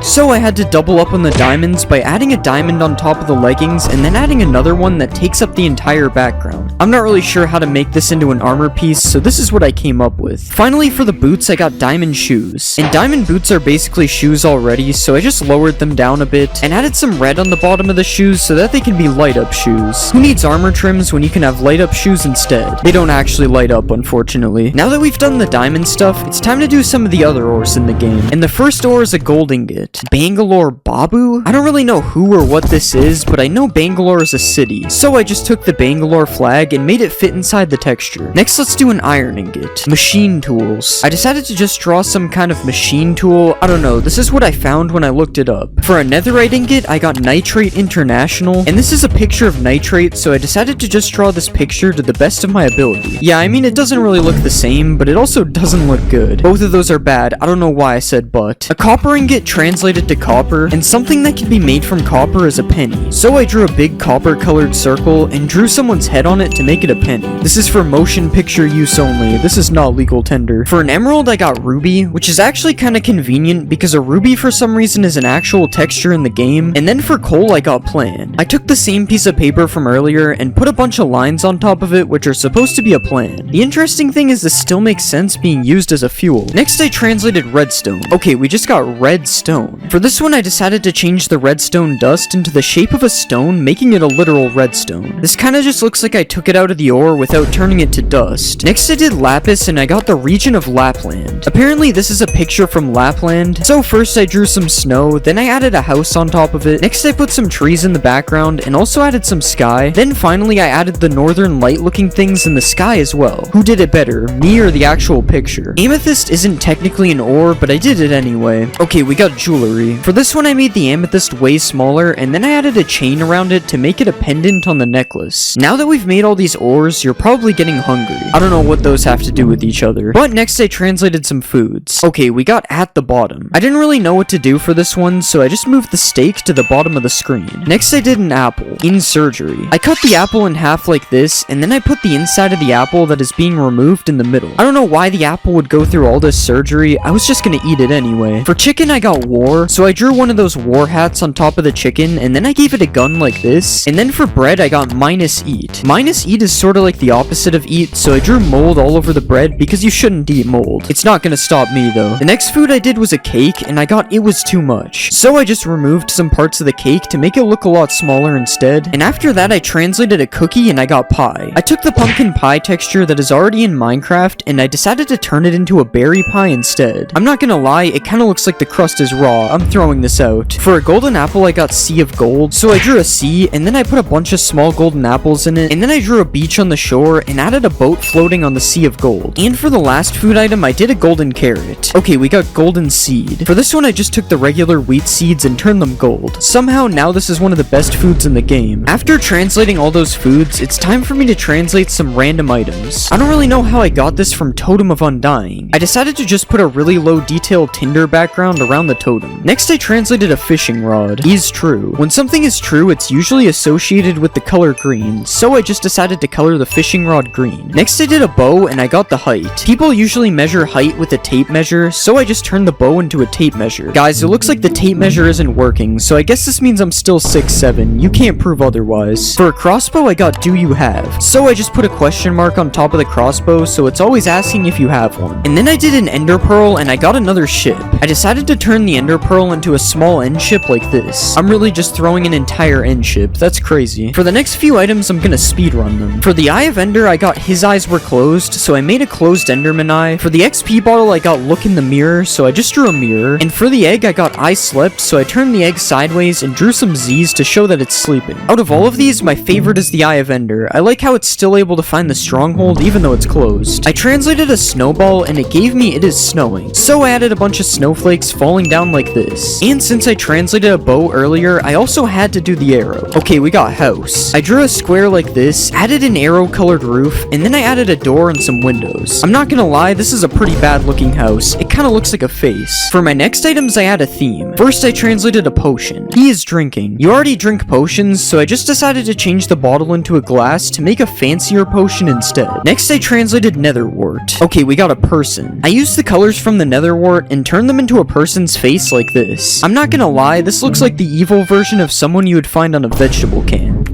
Speaker 1: So I had to double up on the diamonds by adding a diamond on top of the leggings and then adding another one that takes up the entire background. I'm not really sure how to make this into an armor piece, so this is what I came up with. Finally for the boots, I got diamond shoes. And diamond boots are basically shoes already, so I just lowered them down a bit and added some red on the bottom of the shoes so that they can be light up shoes. Who needs armor trims when you can have light up shoes instead? They don't actually light up, unfortunately. Now that we've done the diamond stuff, it's time to do some of the other ores in the game. And the first ore is a gold ingot. Bangalore Babu? I don't really know who or what this is, but I know Bangalore is a city. So I just took the Bangalore flag and made it fit inside the texture. Next, let's do an iron ingot. Machine tools. I decided to just draw some kind of machine tool. I don't know, this is what I found when I looked it up. For a netherite ingot, I got Nitrate International, and this is a picture of nitrate, so I decided to just draw this picture to the best of my ability. Yeah, I mean, it doesn't really look the same, but it also doesn't look good. Both of those are bad. I don't know why I said but. A copper ingot translated to copper, and something that can be made from copper is a penny. So I drew a big copper colored circle and drew someone's head on it to make it a penny. This is for motion picture use only. This is not legal tender. For an emerald, I got ruby, which is actually kind of convenient because a ruby for some reason is an actual texture in the game. And then for coal, I got plan. I took the same piece of paper from earlier and put a bunch of lines on top of it, which are supposed to be a plan. The interesting thing is this still makes sense being used as a fuel. Next, I translated redstone. Okay, we just got red stone. For this one, I decided to change the redstone dust into the shape of a stone, making it a literal redstone. This kind of just looks like I took it out of the ore without turning it to dust. Next, I did lapis and I got the region of Lapland. Apparently, this is a picture from Lapland. So first, I drew some snow, then I added a house on top of it. Next, I put some trees in the background and also added some sky. Then finally, I added the northern light looking things in the sky as well. Who did it better, me or the actual picture? Amethyst isn't technically an ore, but I did it anyway. Okay, we got jewelry. For this one, I made the amethyst way smaller, and then I added a chain around it to make it a pendant on the necklace. Now that we've made all these ores, you're probably getting hungry. I don't know what those have to do with each other. But next, I translated some foods. Okay, we got at the bottom. I didn't really know what to do for this one, so I just moved the steak to the bottom of the screen. Next, I did an apple. In surgery. I cut the apple in half like this, and then I put the inside of the apple that is being removed in the middle. I don't know why the apple would go through all this surgery. I was just gonna eat it anyway. For chicken, I got war, so I drew one of those war hats on top of the chicken, and then I gave it a gun like this. And then for bread, I got minus eat. Minus since eat is sorta like the opposite of eat, so I drew mold all over the bread because you shouldn't eat mold. It's not gonna stop me though. The next food I did was a cake, and I got it was too much. So I just removed some parts of the cake to make it look a lot smaller instead, and after that I translated a cookie and I got pie. I took the pumpkin pie texture that is already in Minecraft, and I decided to turn it into a berry pie instead. I'm not gonna lie, it kinda looks like the crust is raw. I'm throwing this out. For a golden apple I got sea of gold, so I drew a sea, and then I put a bunch of small golden apples in it, and then I drew a beach on the shore and added a boat floating on the sea of gold. And for the last food item I did a golden carrot. Okay, we got golden seed. For this one I just took the regular wheat seeds and turned them gold. Somehow now this is one of the best foods in the game. After translating all those foods, it's time for me to translate some random items. I don't really know how I got this from Totem of Undying. I decided to just put a really low detailed tinder background around the totem. Next I translated a fishing rod. Is true. When something is true, it's usually associated with the color green, so I just decided to color the fishing rod green. Next I did a bow and I got the height. People usually measure height with a tape measure, so I just turned the bow into a tape measure. Guys, it looks like the tape measure isn't working, so I guess this means I'm still 6'7". You can't prove otherwise. For a crossbow I got do you have, so I just put a question mark on top of the crossbow, so it's always asking if you have one. And then I did an ender pearl and I got another ship. I decided to turn the ender pearl into a small end ship like this. I'm really just throwing an entire end ship. That's crazy. For the next few items I'm gonna speedrun them. For the eye of ender I got his eyes were closed, so I made a closed enderman eye. For the XP bottle I got look in the mirror, so I just drew a mirror. And for the egg I got I slept, so I turned the egg sideways and drew some Z's to show that it's sleeping. Out of all of these, my favorite is the eye of ender. I like how it's still able to find the stronghold even though it's closed. I translated a snowball and it gave me it is snowing, so I added a bunch of snowflakes falling down like this. And since I translated a bow earlier, I also had to do the arrow. Okay, we got house. I drew a square like this, added an arrow colored roof, and then I added a door and some windows. I'm not gonna lie, this is a pretty bad looking house. It kinda looks like a face. For my next items I had a theme. First I translated a potion. He is drinking. You already drink potions, so I just decided to change the bottle into a glass to make a fancier potion instead. Next I translated netherwort. Okay, we got a person. I used the colors from the netherwort and turned them into a person's face like this. I'm not gonna lie, this looks like the evil version of someone you would find on a vegetable can.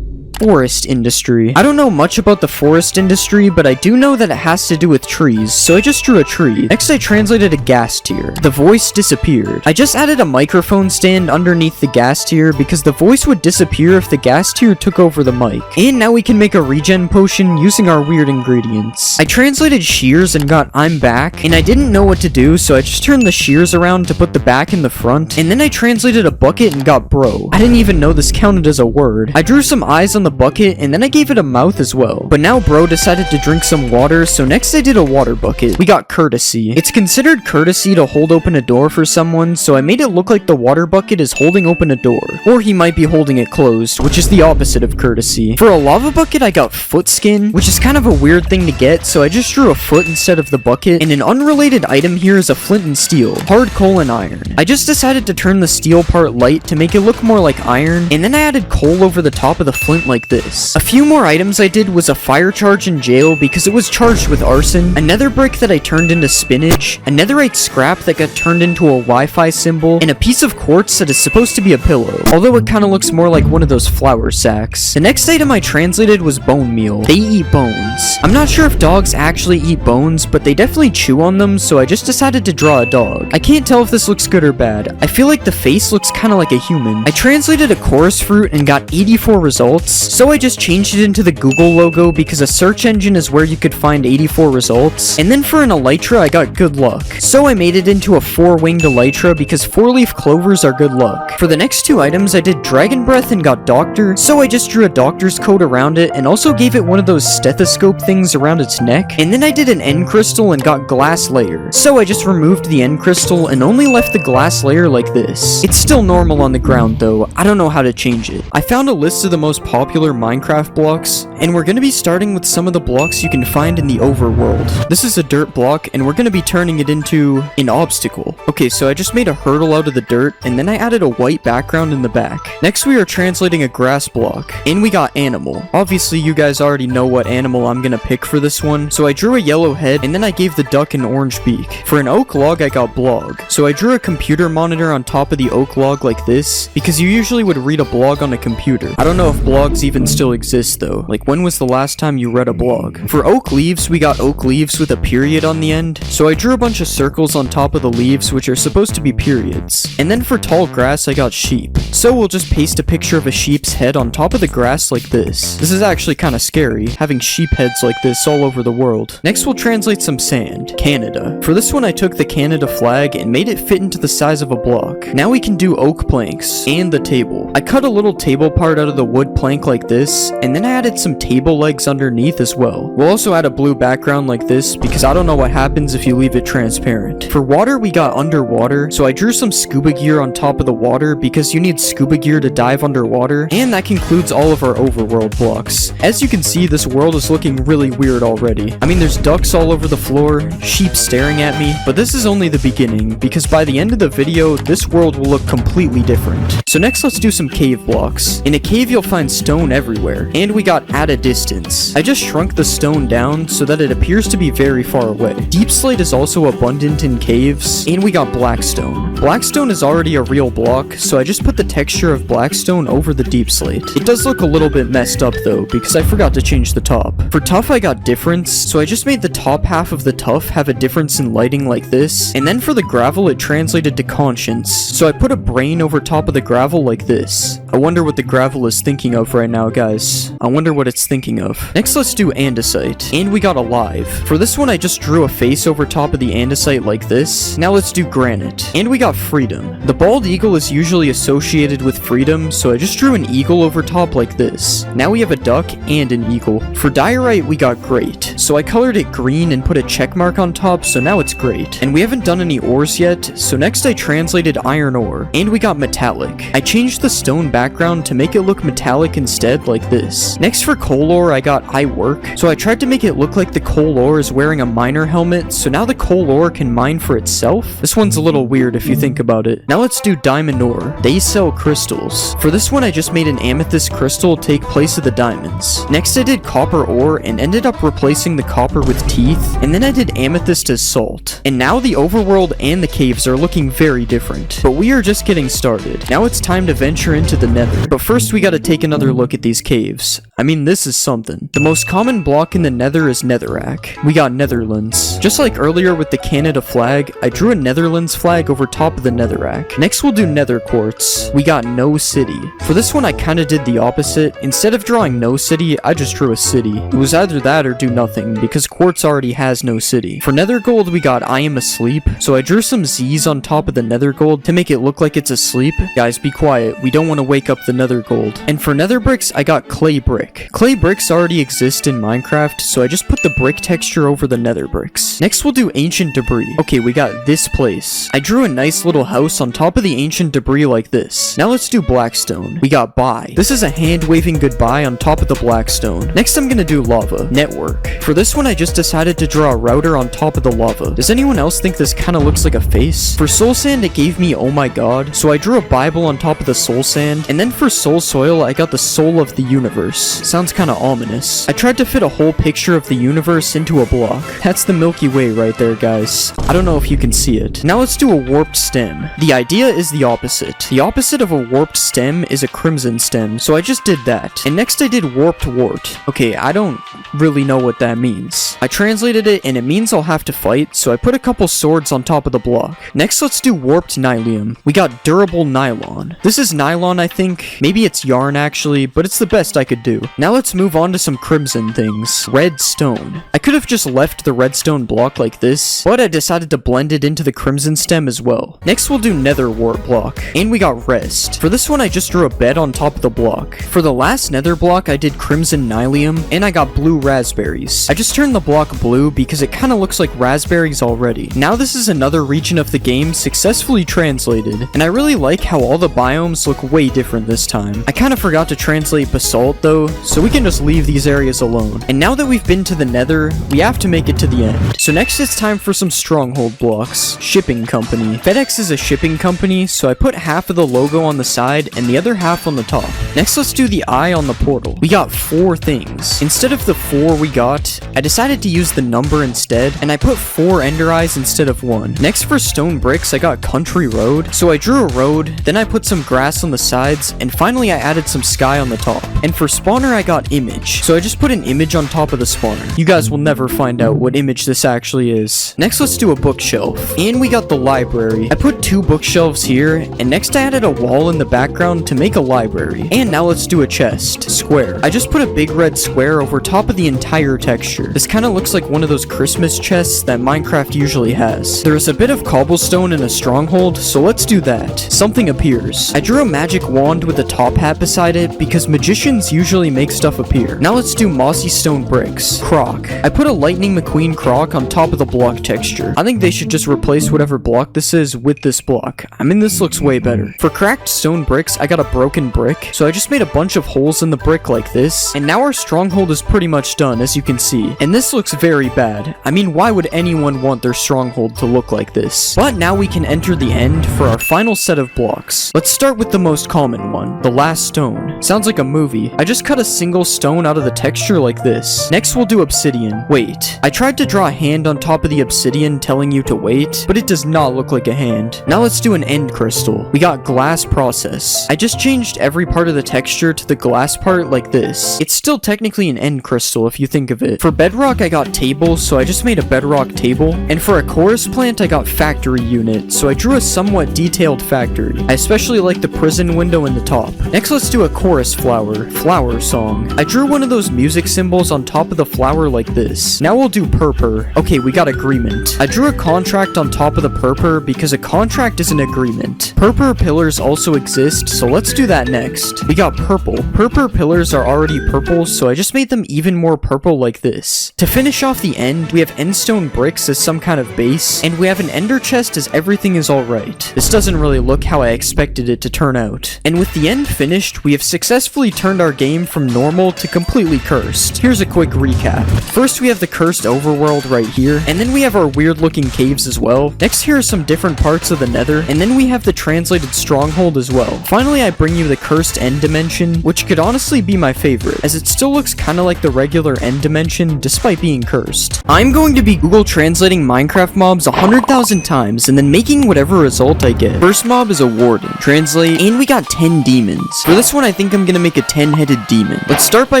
Speaker 1: Forest industry. I don't know much about the forest industry, but I do know that it has to do with trees, so I just drew a tree. Next I translated a gas tier. The voice disappeared. I just added a microphone stand underneath the gas tier because the voice would disappear if the gas tier took over the mic. And now we can make a regen potion using our weird ingredients. I translated shears and got I'm back, and I didn't know what to do, so I just turned the shears around to put the back in the front, and then I translated a bucket and got bro. I didn't even know this counted as a word. I drew some eyes on the bucket and then I gave it a mouth as well. But now bro decided to drink some water, so next I did a water bucket. We got courtesy. It's considered courtesy to hold open a door for someone, so I made it look like the water bucket is holding open a door. Or he might be holding it closed, which is the opposite of courtesy. For a lava bucket I got foot skin, which is kind of a weird thing to get, so I just drew a foot instead of the bucket. And an unrelated item here is a flint and steel, hard coal and iron. I just decided to turn the steel part light to make it look more like iron, and then I added coal over the top of the flint like this. A few more items I did was a fire charge in jail because it was charged with arson, a nether brick that I turned into spinach, a netherite scrap that got turned into a Wi-Fi symbol, and a piece of quartz that is supposed to be a pillow, although it kind of looks more like one of those flour sacks. The next item I translated was bone meal. They eat bones. I'm not sure if dogs actually eat bones, but they definitely chew on them, so I just decided to draw a dog. I can't tell if this looks good or bad. I feel like the face looks kind of like a human. I translated a chorus fruit and got 84 results, so I just changed it into the Google logo because a search engine is where you could find 84 results. And then for an elytra I got good luck, so I made it into a 4-winged elytra because 4-leaf clovers are good luck. For the next two items I did dragon breath and got doctor, so I just drew a doctor's coat around it and also gave it one of those stethoscope things around its neck. And then I did an end crystal and got glass layer, so I just removed the end crystal and only left the glass layer like this. It's still normal on the ground though. I don't know how to change it. I found a list of the most popular Minecraft blocks, and we're gonna be starting with some of the blocks you can find in the overworld. This is a dirt block, and we're gonna be turning it into an obstacle. Okay, so I just made a hurdle out of the dirt, and then I added a white background in the back. Next, we are translating a grass block, and we got animal. Obviously, you guys already know what animal I'm gonna pick for this one, so I drew a yellow head, and then I gave the duck an orange beak. For an oak log, I got blog, so I drew a computer monitor on top of the oak log like this, because you usually would read a blog on a computer. I don't know if blogs even still exist though. Like, when was the last time you read a blog? For oak leaves, we got oak leaves with a period on the end, so I drew a bunch of circles on top of the leaves which are supposed to be periods. And then for tall grass, I got sheep. So we'll just paste a picture of a sheep's head on top of the grass like this. This is actually kind of scary, having sheep heads like this all over the world. Next we'll translate some sand. Canada. For this one I took the Canada flag and made it fit into the size of a block. Now we can do oak planks and the table. I cut a little table part out of the wood plank like this, and then I added some table legs underneath as well. We'll also add a blue background like this because I don't know what happens if you leave it transparent. For water we got underwater, so I drew some scuba gear on top of the water because you need scuba gear to dive underwater, and that concludes all of our overworld blocks. As you can see, this world is looking really weird already. I mean, there's ducks all over the floor, sheep staring at me, but this is only the beginning because by the end of the video, this world will look completely different. So next let's do some cave blocks. In a cave you'll find stone everywhere, and we got at a distance. I just shrunk the stone down so that it appears to be very far away. Deep slate is also abundant in caves, and we got blackstone. Blackstone is already a real block, so I just put the texture of blackstone over the deep slate. It does look a little bit messed up though, because I forgot to change the top. For tuff I got difference, so I just made the top half of the tuff have a difference in lighting like this, and then for the gravel it translated to conscience, so I put a brain over top of the gravel like this. I wonder what the gravel is thinking of right now, guys. I wonder what it's thinking of. Next let's do andesite, and we got alive. For this one I just drew a face over top of the andesite like this. Now let's do granite, and we got freedom. The bald eagle is usually associated with freedom, so I just drew an eagle over top like this. Now we have a duck and an eagle. For diorite we got great, so I colored it green and put a check mark on top, so now it's great. And we haven't done any ores yet, so next I translated iron ore, and we got metallic. I changed the stone background to make it look metallic instead like this. Next for coal ore I got I work, so I tried to make it look like the coal ore is wearing a miner helmet, so now the coal ore can mine for itself. This one's a little weird if you think about it. Now let's do diamond ore. They sell crystals. For this one I just made an amethyst crystal take place of the diamonds. Next I did copper ore and ended up replacing the copper with teeth, and then I did amethyst as salt. And now the overworld and the caves are looking very different, but we are just getting started. Now it's time to venture into the nether, but first we gotta take another look at these caves. I mean, this is something. The most common block in the nether is netherrack. We got netherlands. Just like earlier with the Canada flag, I drew a Netherlands flag over top of the netherrack. Next we'll do nether quartz. We got no city. For this one I kinda did the opposite. Instead of drawing no city, I just drew a city. It was either that or do nothing, because quartz already has no city. For nether gold we got I am asleep, so I drew some Z's on top of the nether gold to make it look like it's asleep. Guys, be quiet, we don't want to wake up the nether gold. And for nether bricks I got clay brick. Clay bricks already exist in Minecraft, so I just put the brick texture over the nether bricks. Next we'll do ancient debris. Okay, we got this place. I drew a nice little house on top of the ancient debris like this. Now let's do blackstone. We got bye. This is a hand waving goodbye on top of the blackstone. Next I'm gonna do lava. Network. For this one I just decided to draw a router on top of the lava. Does anyone else think this kinda looks like a face? For soul sand it gave me oh my god, so I drew a Bible on top of the soul sand, and then for soul soil I got the soul of the universe. Sounds kinda ominous. I tried to fit a whole picture of the universe into a block. That's the Milky Way right there, guys. I don't know if you can see it. Now let's do a warped stem. The idea is the opposite. The opposite of a warped stem is a crimson stem, so I just did that. And next I did warped wart. Okay, I don't really know what that means. I translated it and it means I'll have to fight, so I put a couple swords on top of the block. Next let's do warped nylium. We got durable nylon. This is nylon, I think. Maybe it's yarn actually, but it's the best I could do. Now let's move on to some crimson things. Red stone. I could have just left the redstone block like this, but I decided to blend it into the crimson stem as well. Next we'll do nether wart block, and we got rest. For this one I just drew a bed on top of the block. For the last nether block I did crimson nylium, and I got blue raspberries. I just turned the block blue because it kinda looks like raspberries already. Now this is another region of the game successfully translated, and I really like how all the biomes look way different this time. I kinda forgot to translate basalt though, so we can just leave these areas alone. And now that we've been to the nether, we have to make it to the end. So next it's time for some stronghold blocks. Shipping company. FedEx is a shipping company, so I put half of the logo on the side and the other half on the top. Next let's do the eye on the portal. We got 4 things. Instead of the 4 we got, I decided to use the number instead, and I put 4 ender eyes instead of 1. Next for stone bricks, I got country road, so I drew a road, then I put some grass on the sides, and finally I added some sky on the top. And for spawner, I got image, so I just put an image on top of the spawner. You guys will never find out what image this actually is. Next, let's do a bookshelf. And we got the library. I put 2 bookshelves here, and next I added a wall in the background to make a library. And now let's do a chest. Square. I just put a big red square over top of the entire texture. This kind of looks like one of those Christmas chests that Minecraft usually has. There is a bit of cobblestone in a stronghold, so let's do that. Something appears. I drew a magic wand with a top hat beside it because magicians usually make stuff appear. Now let's do mossy stone bricks. Croc. I put a lightning McQueen croc on top of the block texture. I think they should just replace whatever block this is with this block. I mean, this looks way better. For cracked stone bricks, I got a broken brick, so I just made a bunch of holes in the brick like this, and now our stronghold is pretty much done, as you can see. And this looks very bad. I mean, why would anyone want their stronghold to look like this? But now we can enter the end for our final set of blocks. Let's start with the most common one, the last stone. Sounds like a movie. I just cut a single stone out of the texture like this. Next we'll do obsidian. Wait, I tried to draw a hand on top of the obsidian telling you to wait, but it does not look like a hand. Now let's do an end crystal. We got glass process. I just changed every part of the texture to the glass part like this. It's still technically an end crystal if you think of it. For bedrock I got table, so I just made a bedrock table. And for a chorus plant I got factory unit, so I drew a somewhat detailed factory. I especially like the prison window in the top. Next let's do a chorus flower. Flower song. I drew one of those music symbols on top of the flower like this. Now we'll do purpur. Okay, we got agreement. I drew a contract on top of the purpur because a contract is an agreement. Purpur pillars also exist, so let's do that next. We got purple. Purpur pillars are already purple, so I just made them even more purple like this. To finish off the end, we have endstone bricks as some kind of base, and we have an ender chest as everything is alright. This doesn't really look how I expected it to turn out. And with the end finished, we have successfully turned our game from normal to completely cursed. Here's a quick recap. First we have the cursed overworld right here, and then we have our weird looking caves as well. Next here are some different parts of the nether, and then we have the translated stronghold as well. Finally I bring you the cursed end dimension, which could honestly be my favorite, as it still looks kinda like the regular end dimension despite being cursed. I'm going to be Google translating Minecraft mobs 100,000 times and then making whatever result I get. First mob is a warden. Translate, and we got 10 demons. For this one I think I'm gonna make a 10-headed demon. Let's start by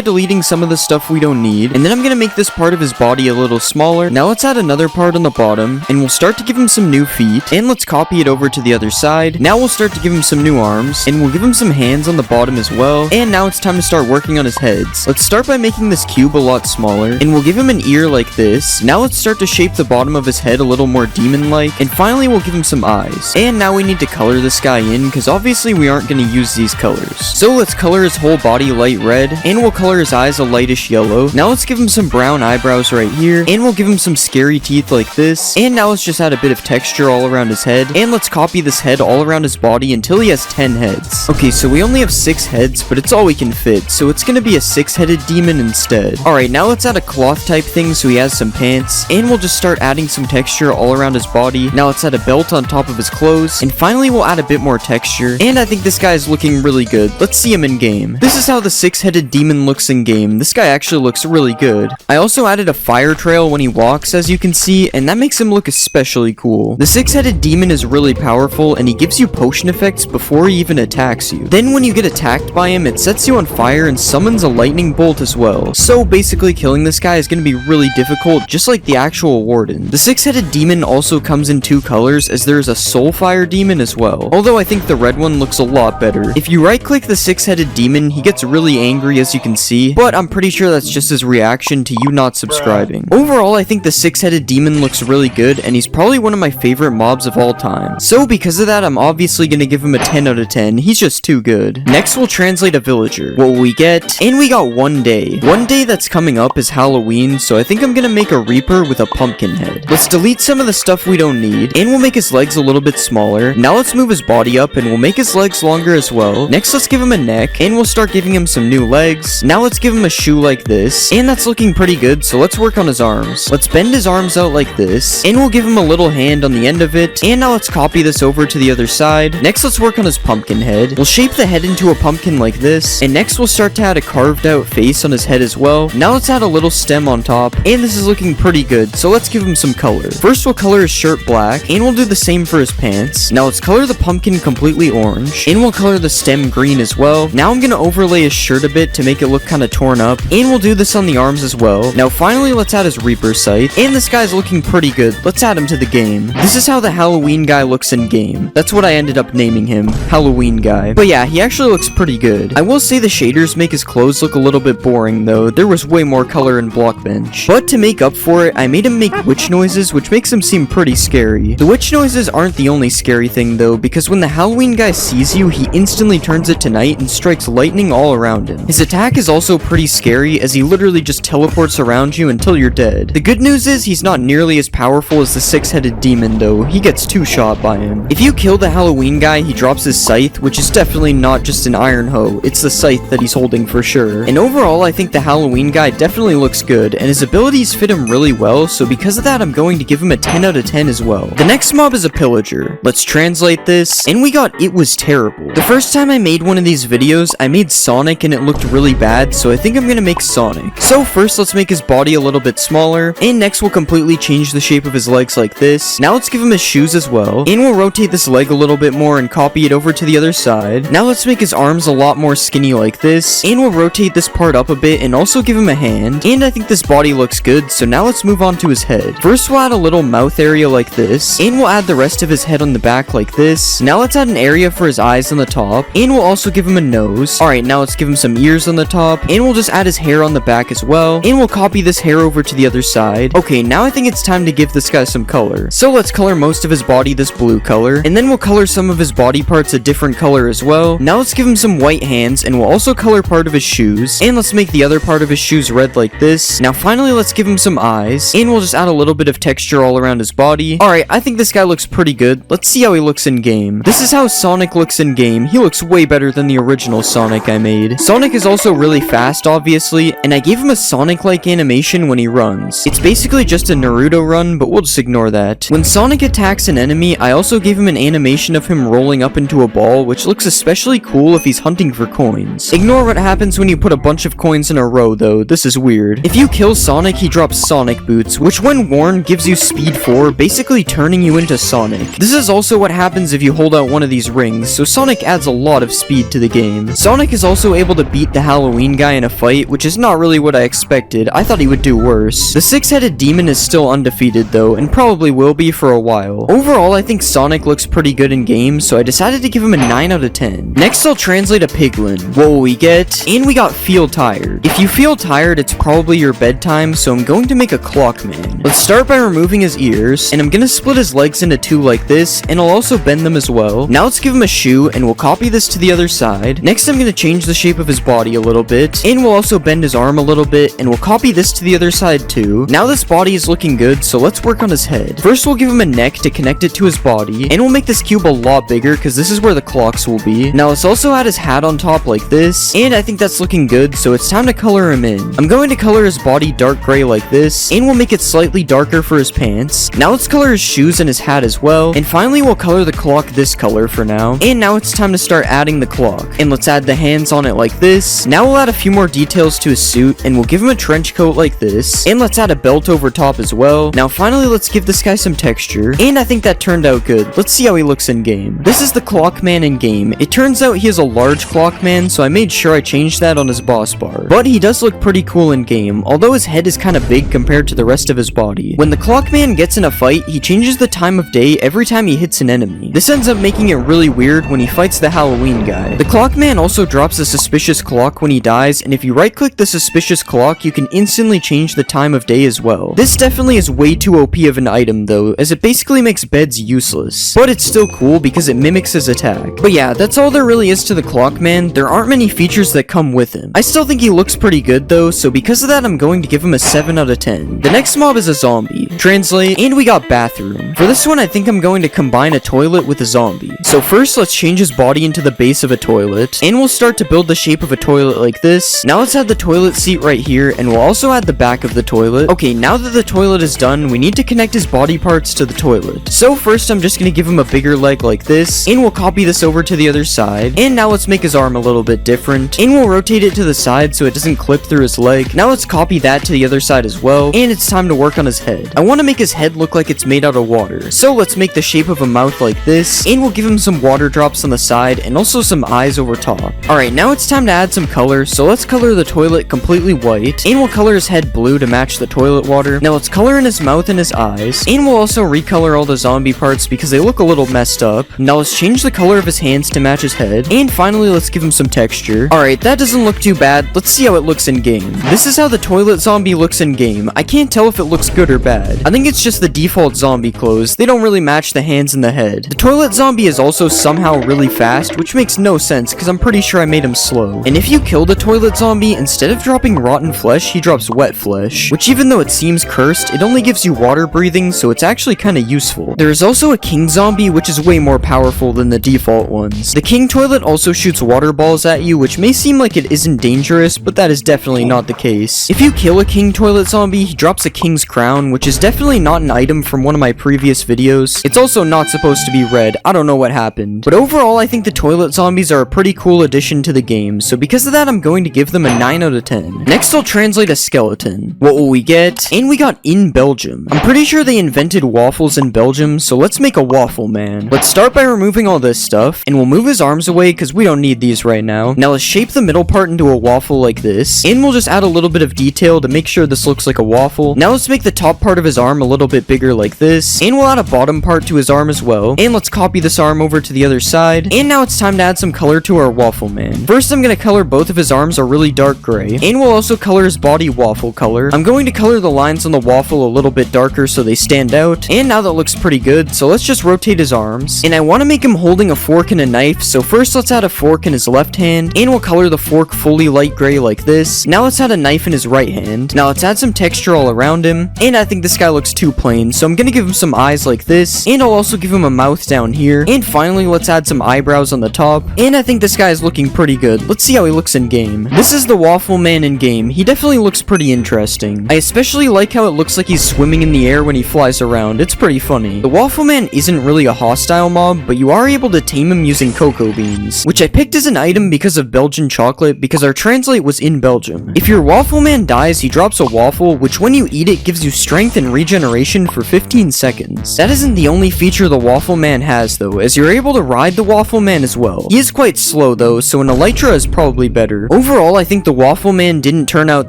Speaker 1: deleting some of the stuff we don't need, and then I'm gonna make this part of his body a little smaller. Now let's add another part on the bottom, and we'll start to give him some new feet, and let's copy it over to the other side. Now we'll start to give him some new arms, and we'll give him some hands on the bottom as well, and now it's time to start working on his heads. Let's start by making this cube a lot smaller, and we'll give him an ear like this. Now let's start to shape the bottom of his head a little more demon-like, and finally we'll give him some eyes. And now we need to color this guy in, because obviously we aren't going to use these colors. So let's color his whole body light red, and we'll color his eyes a lightish yellow. Now let's give him some brown eyebrows right here, and we'll give him some scary teeth like this. And now let's just add a bit of texture all around his head, and let's copy this head all around his body until he has 10 heads. Okay, so we only have 6 heads, but it's all we can fit, so it's gonna be a 6-headed demon instead. Alright, now let's add a cloth type thing so he has some pants, and we'll just start adding some texture all around his body. Now let's add a belt on top of his clothes, and finally we'll add a bit more texture, and I think this guy is looking really good. Let's see him in game. This is how the 6-headed demon looks in game. This guy actually looks really good. I also added a fire trail when he walks, as you can see, and that makes him look especially cool. The 6-headed demon is really powerful, and he gives you potion effects before he even attacks you. Then when you get attacked by him, it sets you on fire and summons a lightning bolt as well. So basically killing this guy is going to be really difficult, just like the actual warden. The 6-headed demon also comes in 2 colors, as there is a soulfire demon as well. Although I think the red one looks a lot better. If you right click the 6-headed demon, he gets really angry, as you can see, but I'm pretty sure that's just his reaction to you not subscribing. Overall, I think the 6-headed demon looks really good, and he's probably one of my favorite mobs of all time. So because of that, I'm obviously going to give him a 10 out of 10. He's just too good. Next, we'll translate a villager. What will we get? And we got one day. One day that's coming up is Halloween, so I think I'm going to make a reaper with a pumpkin head. Let's delete some of the stuff we don't need, and we'll make his legs a little bit smaller. Now let's move his body up, and we'll make his legs longer as well. Next, let's give him a neck, and we'll start giving him some new new legs. Now let's give him a shoe like this, and that's looking pretty good, so let's work on his arms. Let's bend his arms out like this, and we'll give him a little hand on the end of it, and now let's copy this over to the other side. Next, let's work on his pumpkin head. We'll shape the head into a pumpkin like this, and next we'll start to add a carved out face on his head as well. Now let's add a little stem on top, and this is looking pretty good, so let's give him some color. First, we'll color his shirt black, and we'll do the same for his pants. Now let's color the pumpkin completely orange, and we'll color the stem green as well. Now I'm gonna overlay his shirt a bit to make it look kind of torn up, and we'll do this on the arms as well. Now finally, let's add his Reaper scythe, and this guy's looking pretty good. Let's add him to the game. This is how the Halloween guy looks in game. That's what I ended up naming him, Halloween guy. But yeah, he actually looks pretty good. I will say the shaders make his clothes look a little bit boring though. There was way more color in Blockbench. But to make up for it, I made him make witch noises, which makes him seem pretty scary. The witch noises aren't the only scary thing though, because when the Halloween guy sees you, he instantly turns it to night and strikes lightning all around him. His attack is also pretty scary, as he literally just teleports around you until you're dead. The good news is he's not nearly as powerful as the six-headed demon though. He gets two-shot by him. If you kill the Halloween guy, he drops his scythe, which is definitely not just an iron hoe. It's the scythe that he's holding for sure. And overall, I think the Halloween guy definitely looks good, and his abilities fit him really well, so because of that, I'm going to give him a 10 out of 10 as well. The next mob is a pillager. Let's translate this, and we got it was terrible. The first time I made one of these videos, I made Sonic and it looked really bad, so I think I'm gonna make Sonic. So first, let's make his body a little bit smaller, and next we'll completely change the shape of his legs like this. Now let's give him his shoes as well, and we'll rotate this leg a little bit more and copy it over to the other side. Now let's make his arms a lot more skinny like this, and we'll rotate this part up a bit and also give him a hand. And I think this body looks good, so now let's move on to his head. First, we'll add a little mouth area like this, and we'll add the rest of his head on the back like this. Now let's add an area for his eyes on the top, and we'll also give him a nose. Alright, now let's give him some ears on the top, and we'll just add his hair on the back as well, and we'll copy this hair over to the other side. Okay, now I think it's time to give this guy some color. So let's color most of his body this blue color, and then we'll color some of his body parts a different color as well. Now let's give him some white hands, and we'll also color part of his shoes, and let's make the other part of his shoes red like this. Now finally, let's give him some eyes, and we'll just add a little bit of texture all around his body. Alright, I think this guy looks pretty good. Let's see how he looks in game. This is how Sonic looks in game. He looks way better than the original Sonic I made. Sonic is also really fast, obviously, and I gave him a Sonic-like animation when he runs. It's basically just a Naruto run, but we'll just ignore that. When Sonic attacks an enemy, I also gave him an animation of him rolling up into a ball, which looks especially cool if he's hunting for coins. Ignore what happens when you put a bunch of coins in a row though, this is weird. If you kill Sonic, he drops Sonic boots, which when worn gives you speed 4, basically turning you into Sonic. This is also what happens if you hold out one of these rings, so Sonic adds a lot of speed to the game. Sonic is also able to beat the Halloween guy in a fight, which is not really what I expected. I thought he would do worse. The six-headed demon is still undefeated though, and probably will be for a while. Overall, I think Sonic looks pretty good in game, so I decided to give him a 9 out of 10. Next, I'll translate a piglin. What will we get? And we got feel tired. If you feel tired, it's probably your bedtime, so I'm going to make a clock man. Let's start by removing his ears, and I'm gonna split his legs into two like this, and I'll also bend them as well. Now let's give him a shoe, and we'll copy this to the other side. Next, I'm gonna change the shape of his body a little bit, and we'll also bend his arm a little bit, and we'll copy this to the other side too. Now this body is looking good, so let's work on his head. First, we'll give him a neck to connect it to his body, and we'll make this cube a lot bigger, because this is where the clocks will be. Now let's also add his hat on top like this, and I think that's looking good, so it's time to color him in. I'm going to color his body dark gray like this, and we'll make it slightly darker for his pants. Now let's color his shoes and his hat as well, and finally we'll color the clock this color for now. And now it's time to start adding the clock, and let's add the hands on it like this. Now we'll add a few more details to his suit, and we'll give him a trench coat like this, and let's add a belt over top as well. Now finally, let's give this guy some texture, and I think that turned out good. Let's see how he looks in game. This is the clock man in game. It turns out he has a large clock man, so I made sure I changed that on his boss bar. But he does look pretty cool in game, although his head is kind of big compared to the rest of his body. When the clock man gets in a fight, he changes the time of day every time he hits an enemy. This ends up making it really weird when he fights the Halloween guy. The clock man also drops a suspicious clock when he dies, and if you right click the suspicious clock, you can instantly change the time of day as well. This definitely is way too OP of an item though, as it basically makes beds useless. But it's still cool because it mimics his attack. But yeah, that's all there really is to the clock man. There aren't many features that come with him. I still think he looks pretty good though, so because of that, I'm going to give him a 7 out of 10. The next mob is a zombie. Translate, and we got bathroom. For this one, I think I'm going to combine a toilet with a zombie. So first, let's change his body into the base of a toilet, and we'll start to build the shape of of a toilet like this. Now let's add the toilet seat right here, and we'll also add the back of the toilet. Okay, now that the toilet is done, we need to connect his body parts to the toilet. So first I'm just gonna give him a bigger leg like this, and we'll copy this over to the other side. And now let's make his arm a little bit different, and we'll rotate it to the side so it doesn't clip through his leg. Now let's copy that to the other side as well, and it's time to work on his head. I want to make his head look like it's made out of water, so let's make the shape of a mouth like this, and we'll give him some water drops on the side and also some eyes over top. Alright, now it's time to add some color, so let's color the toilet completely white, and we'll color his head blue to match the toilet water. Now let's color in his mouth and his eyes, and we'll also recolor all the zombie parts because they look a little messed up. Now let's change the color of his hands to match his head, and finally let's give him some texture. Alright, that doesn't look too bad. Let's see how it looks in game. This is how the toilet zombie looks in game. I can't tell if it looks good or bad. I think it's just the default zombie clothes. They don't really match the hands and the head. The toilet zombie is also somehow really fast, which makes no sense because I'm pretty sure I made him slow. And if you kill the toilet zombie, instead of dropping rotten flesh, he drops wet flesh, which even though it seems cursed, it only gives you water breathing, so it's actually kind of useful. There is also a king zombie, which is way more powerful than the default ones. The king toilet also shoots water balls at you, which may seem like it isn't dangerous, but that is definitely not the case. If you kill a king toilet zombie, he drops a king's crown, which is definitely not an item from one of my previous videos. It's also not supposed to be red. I don't know what happened. But overall, I think the toilet zombies are a pretty cool addition to the game, so because of that, I'm going to give them a 9 out of 10. Next, I'll translate a skeleton. What will we get? And we got in Belgium. I'm pretty sure they invented waffles in Belgium, so let's make a waffle man. Let's start by removing all this stuff, and we'll move his arms away because we don't need these right now. Now let's shape the middle part into a waffle like this, and we'll just add a little bit of detail to make sure this looks like a waffle. Now let's make the top part of his arm a little bit bigger like this, and we'll add a bottom part to his arm as well, and let's copy this arm over to the other side. And now it's time to add some color to our waffle man. First I'm going to color both of his arms a really dark gray, and we'll also color his body waffle color. I'm going to color the lines on the waffle a little bit darker so they stand out, and now that looks pretty good, so let's just rotate his arms. And I want to make him holding a fork and a knife, so first let's add a fork in his left hand, and we'll color the fork fully light gray like this. Now let's add a knife in his right hand. Now let's add some texture all around him, and I think this guy looks too plain, so I'm gonna give him some eyes like this, and I'll also give him a mouth down here, and finally let's add some eyebrows on the top, and I think this guy is looking pretty good. Let's see how he looks in game. This is the waffle man in game. He definitely looks pretty interesting. I especially like how it looks like he's swimming in the air when he flies around. It's pretty funny. The waffle man isn't really a hostile mob, but you are able to tame him using cocoa beans, which I picked as an item because of Belgian chocolate because our translate was in Belgium. If your waffle man dies, he drops a waffle, which when you eat it gives you strength and regeneration for 15 seconds. That isn't the only feature the waffle man has though, as you're able to ride the waffle man as well. He is quite slow though, so an elytra is probably better. Overall, I think the waffle man didn't turn out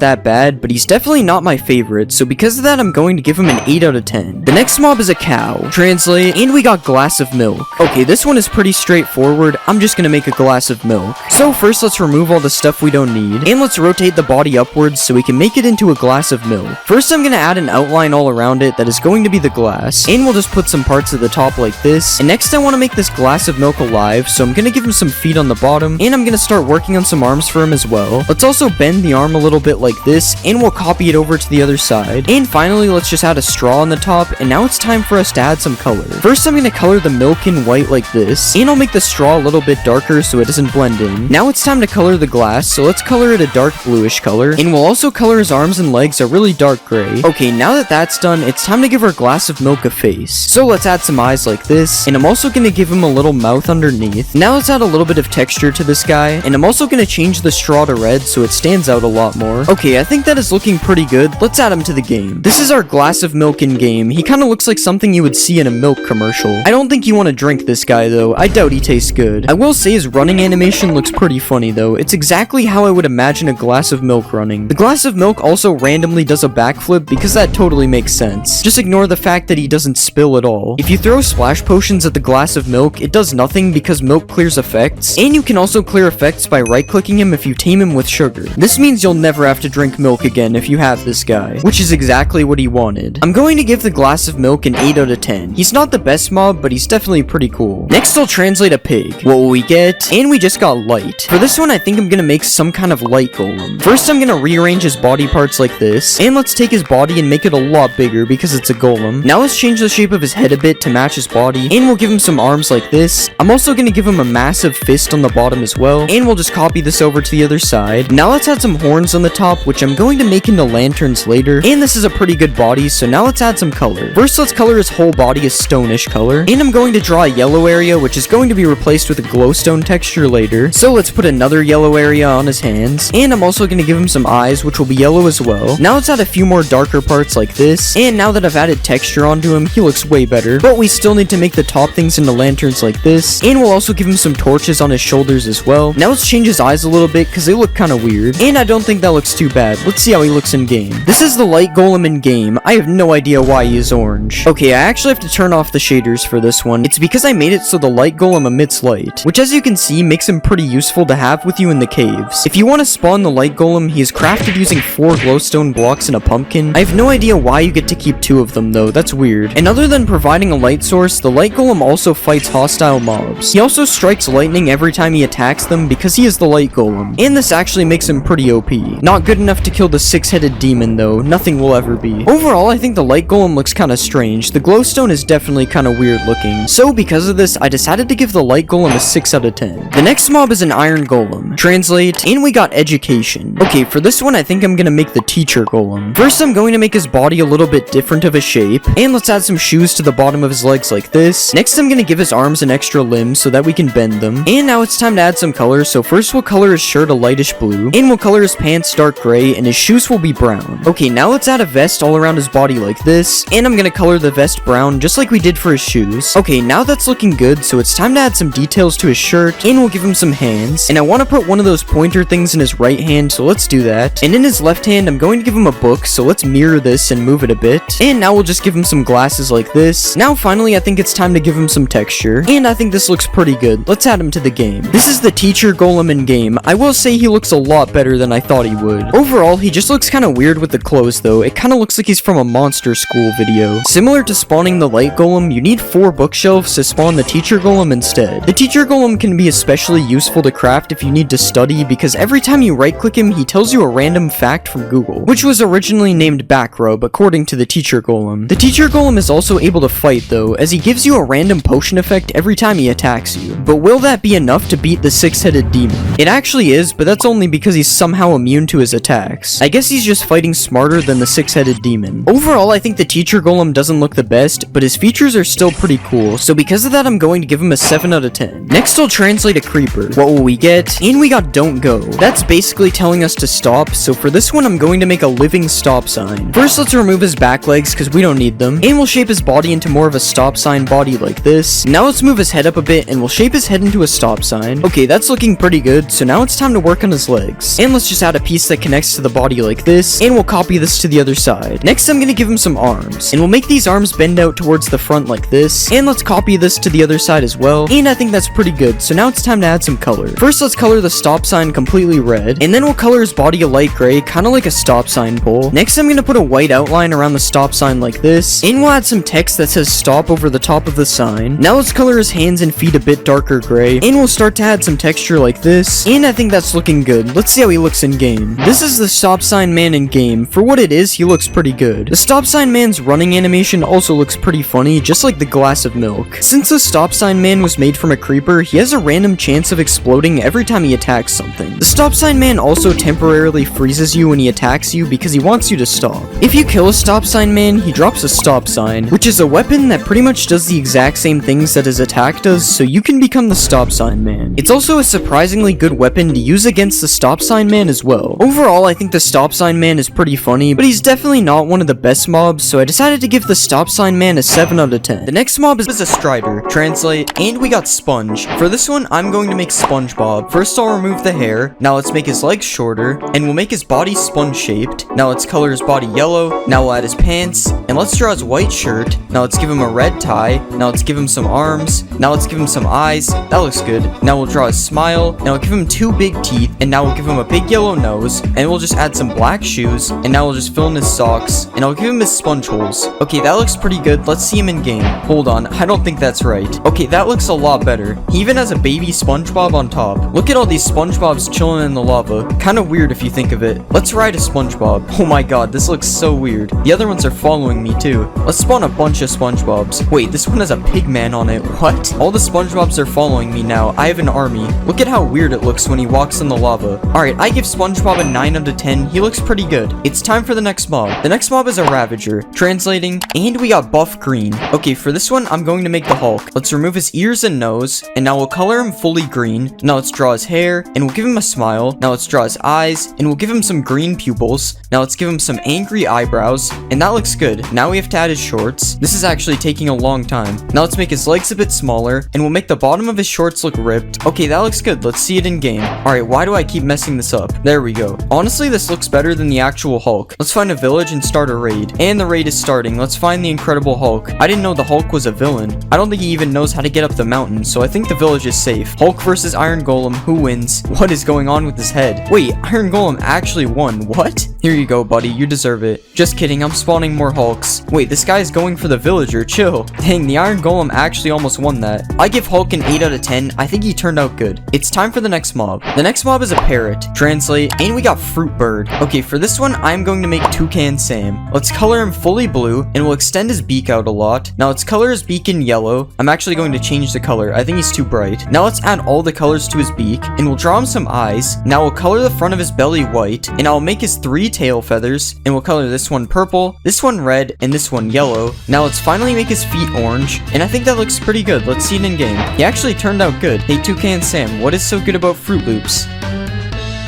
Speaker 1: that bad, but he's definitely not my favorite, so because of that I'm going to give him an 8 out of 10. The next mob is a cow. Translate, and we got glass of milk. Okay, this one is pretty straightforward. I'm just gonna make a glass of milk. So first let's remove all the stuff we don't need, and let's rotate the body upwards so we can make it into a glass of milk. First I'm gonna add an outline all around it that is going to be the glass, and we'll just put some parts at the top like this. And next I want to make this glass of milk alive, so I'm gonna give him some feet on the bottom, and I'm gonna start working on some arms for him as well. Let's also bend the arm a little bit like this, and we'll copy it over to the other side. And finally let's just add a straw on the top, and now it's time for us to add some color. First I'm gonna color the milk in white like this, and I'll make the straw a little bit darker so it doesn't blend in. Now it's time to color the glass, so let's color it a dark bluish color, and we'll also color his arms and legs a really dark gray. Okay, now that that's done, it's time to give our glass of milk a face. So let's add some eyes like this, and I'm also gonna give him a little mouth underneath. Now let's add a little bit of texture to this guy, and I'm also gonna change the straw to red so it stands out a lot more. Okay, I think that is looking pretty good. Let's add him to the game. This is our glass of milk in game. He kind of looks like something you would see in a milk commercial. I don't think you want to drink this guy though. I doubt he tastes good. I will say his running animation looks pretty funny though. It's exactly how I would imagine a glass of milk running. The glass of milk also randomly does a backflip because that totally makes sense. Just ignore the fact that he doesn't spill at all. If you throw splash potions at the glass of milk, it does nothing because milk clears effects, and you can also clear effects by right-clicking him if you tame him with sugar. This means you'll never have to drink milk again if you have this guy, which is exactly what he wanted. I'm going to give the glass of milk an 8 out of 10. He's not the best mob, but he's definitely pretty cool. Next, I'll translate a pig. What will we get? And we just got light. For this one, I think I'm gonna make some kind of light golem. First, I'm gonna rearrange his body parts like this, and let's take his body and make it a lot bigger because it's a golem. Now let's change the shape of his head a bit to match his body, and we'll give him some arms like this. I'm also gonna give him a massive fist on the bottom as well, and we'll just copy copy this over to the other side. Now let's add some horns on the top, which I'm going to make into lanterns later. And this is a pretty good body, so now let's add some color. First, let's color his whole body a stonish color. And I'm going to draw a yellow area, which is going to be replaced with a glowstone texture later. So let's put another yellow area on his hands. And I'm also going to give him some eyes, which will be yellow as well. Now let's add a few more darker parts like this. And now that I've added texture onto him, he looks way better. But we still need to make the top things into lanterns like this. And we'll also give him some torches on his shoulders as well. Now let's change his eyes a little bit because they look kind of weird. And I don't think that looks too bad. Let's see how he looks in game. This is the light golem in game. I have no idea why he is orange. Okay, I actually have to turn off the shaders for this one. It's because I made it so the light golem emits light, which as you can see makes him pretty useful to have with you in the caves. If you want to spawn the light golem, he is crafted using 4 glowstone blocks and a pumpkin. I have no idea why you get to keep 2 of them though, that's weird. And other than providing a light source, the light golem also fights hostile mobs. He also strikes lightning every time he attacks them because he is the light golem. And this actually makes him pretty OP. Not good enough to kill the 6-headed demon though, nothing will ever be. Overall, I think the light golem looks kinda strange. The glowstone is definitely kinda weird looking. So because of this, I decided to give the light golem a 6 out of 10. The next mob is an iron golem. Translate, and we got education. Okay, for this one I think I'm gonna make the teacher golem. First I'm going to make his body a little bit different of a shape, and let's add some shoes to the bottom of his legs like this. Next I'm gonna give his arms an extra limb so that we can bend them. And now it's time to add some color, so first we'll color his shirt a lightish blue, and we'll color his pants dark gray, and his shoes will be brown. Okay, now let's add a vest all around his body like this, and I'm gonna color the vest brown just like we did for his shoes. Okay, now that's looking good, so it's time to add some details to his shirt, and we'll give him some hands. And I want to put one of those pointer things in his right hand, so let's do that. And in his left hand, I'm going to give him a book, so let's mirror this and move it a bit. And now we'll just give him some glasses like this. Now finally, I think it's time to give him some texture, and I think this looks pretty good. Let's add him to the game. This is the teacher golem in game. I will say he looks a lot better than I thought he would. Overall, he just looks kind of weird with the clothes though. It kind of looks like he's from a monster school video. Similar to spawning the light golem, you need 4 bookshelves to spawn the teacher golem instead. The teacher golem can be especially useful to craft if you need to study, because every time you right click him, he tells you a random fact from Google, which was originally named Backrub according to the teacher golem. The teacher golem is also able to fight though, as he gives you a random potion effect every time he attacks you. But will that be enough to beat the 6-headed demon? It actually is, but that's only because he's somehow immune to his attacks. I guess he's just fighting smarter than the 6-headed demon. Overall, I think the teacher golem doesn't look the best, but his features are still pretty cool, so because of that I'm going to give him a 7 out of 10. Next I'll translate a creeper. What will we get? And we got don't go. That's basically telling us to stop, so for this one I'm going to make a living stop sign. First let's remove his back legs because we don't need them, and we'll shape his body into more of a stop sign body like this. Now let's move his head up a bit and we'll shape his head into a stop sign. Okay, that's looking pretty good, so now it's time to work on his legs. And let's just add a piece that connects to the body like this, and we'll copy this to the other side. Next I'm gonna give him some arms, and we'll make these arms bend out towards the front like this, and let's copy this to the other side as well, and I think that's pretty good, so now it's time to add some color. First let's color the stop sign completely red, and then we'll color his body a light gray, kinda like a stop sign pole. Next I'm gonna put a white outline around the stop sign like this, and we'll add some text that says stop over the top of the sign. Now let's color his hands and feet a bit darker gray, and we'll start to add some texture like this, and I think that's looking good. Let's see how he looks in game. This is the stop sign man in game. For what it is, he looks pretty good. The stop sign man's running animation also looks pretty funny, just like the glass of milk. Since the stop sign man was made from a creeper, he has a random chance of exploding every time he attacks something. The stop sign man also temporarily freezes you when he attacks you because he wants you to stop. If you kill a stop sign man, he drops a stop sign, which is a weapon that pretty much does the exact same things that his attack does, so you can become the stop sign man. It's also a surprisingly good weapon to use against the stop sign man as well. Overall, I think the stop sign man is pretty funny, but he's definitely not one of the best mobs, so I decided to give the stop sign man a 7 out of 10. The next mob is a strider. Translate, and we got sponge. For this one, I'm going to make SpongeBob. First I'll remove the hair. Now let's make his legs shorter, and we'll make his body sponge shaped. Now let's color his body yellow. Now we'll add his pants, and let's draw his white shirt. Now let's give him a red tie. Now let's give him some arms. Now let's give him some eyes. That looks good. Now we'll draw his smile. Now we'll give him 2 big teeth, and now we'll give him a big yellow nose, and we'll just add some black shoes, and now we'll just fill in his socks, and I'll give him his sponge holes. Okay, that looks pretty good. Let's see him in game. Hold on, I don't think that's right. Okay, that looks a lot better. He even has a baby SpongeBob on top. Look at all these SpongeBobs chilling in the lava. Kinda weird if you think of it. Let's ride a SpongeBob. Oh my god, this looks so weird. The other ones are following me too. Let's spawn a bunch of SpongeBobs. Wait, this one has a pig man on it. What? All the SpongeBobs are following me now. I have an army. Look at how weird it it looks when he walks on the lava. Alright, I give SpongeBob a 9 out of 10. He looks pretty good. It's time for the next mob. The next mob is a Ravager. Translating, and we got buff green. Okay, for this one, I'm going to make the Hulk. Let's remove his ears and nose, and now we'll color him fully green. Now let's draw his hair, and we'll give him a smile. Now let's draw his eyes, and we'll give him some green pupils. Now let's give him some angry eyebrows, and that looks good. Now we have to add his shorts. This is actually taking a long time. Now let's make his legs a bit smaller, and we'll make the bottom of his shorts look ripped. Okay, that looks good. Let's see it in game. Alright, why do I keep messing this up? There we go. Honestly, this looks better than the actual Hulk. Let's find a village and start a raid. And the raid is starting. Let's find the Incredible Hulk. I didn't know the Hulk was a villain. I don't think he even knows how to get up the mountain, so I think the village is safe. Hulk versus Iron Golem. Who wins? What is going on with his head? Wait, Iron Golem actually won. What? Here you go, buddy. You deserve it. Just kidding. I'm spawning more Hulks. Wait, this guy is going for the villager. Chill. Dang, the Iron Golem actually almost won that. I give Hulk an 8 out of 10. I think he turned out good. It's time for the next mob. The next mob is a parrot. Translate, and we got Fruit Bird. Okay, for this one, I'm going to make Toucan Sam. Let's color him fully blue, and we'll extend his beak out a lot. Now let's color his beak in yellow. I'm actually going to change the color. I think he's too bright. Now let's add all the colors to his beak, and we'll draw him some eyes. Now we'll color the front of his belly white, and I'll make his 3 tail feathers, and we'll color this one purple, this one red, and this one yellow. Now let's finally make his feet orange, and I think that looks pretty good. Let's see it in game. He actually turned out good. Hey, Toucan Sam, what is so good about Fruit Loops?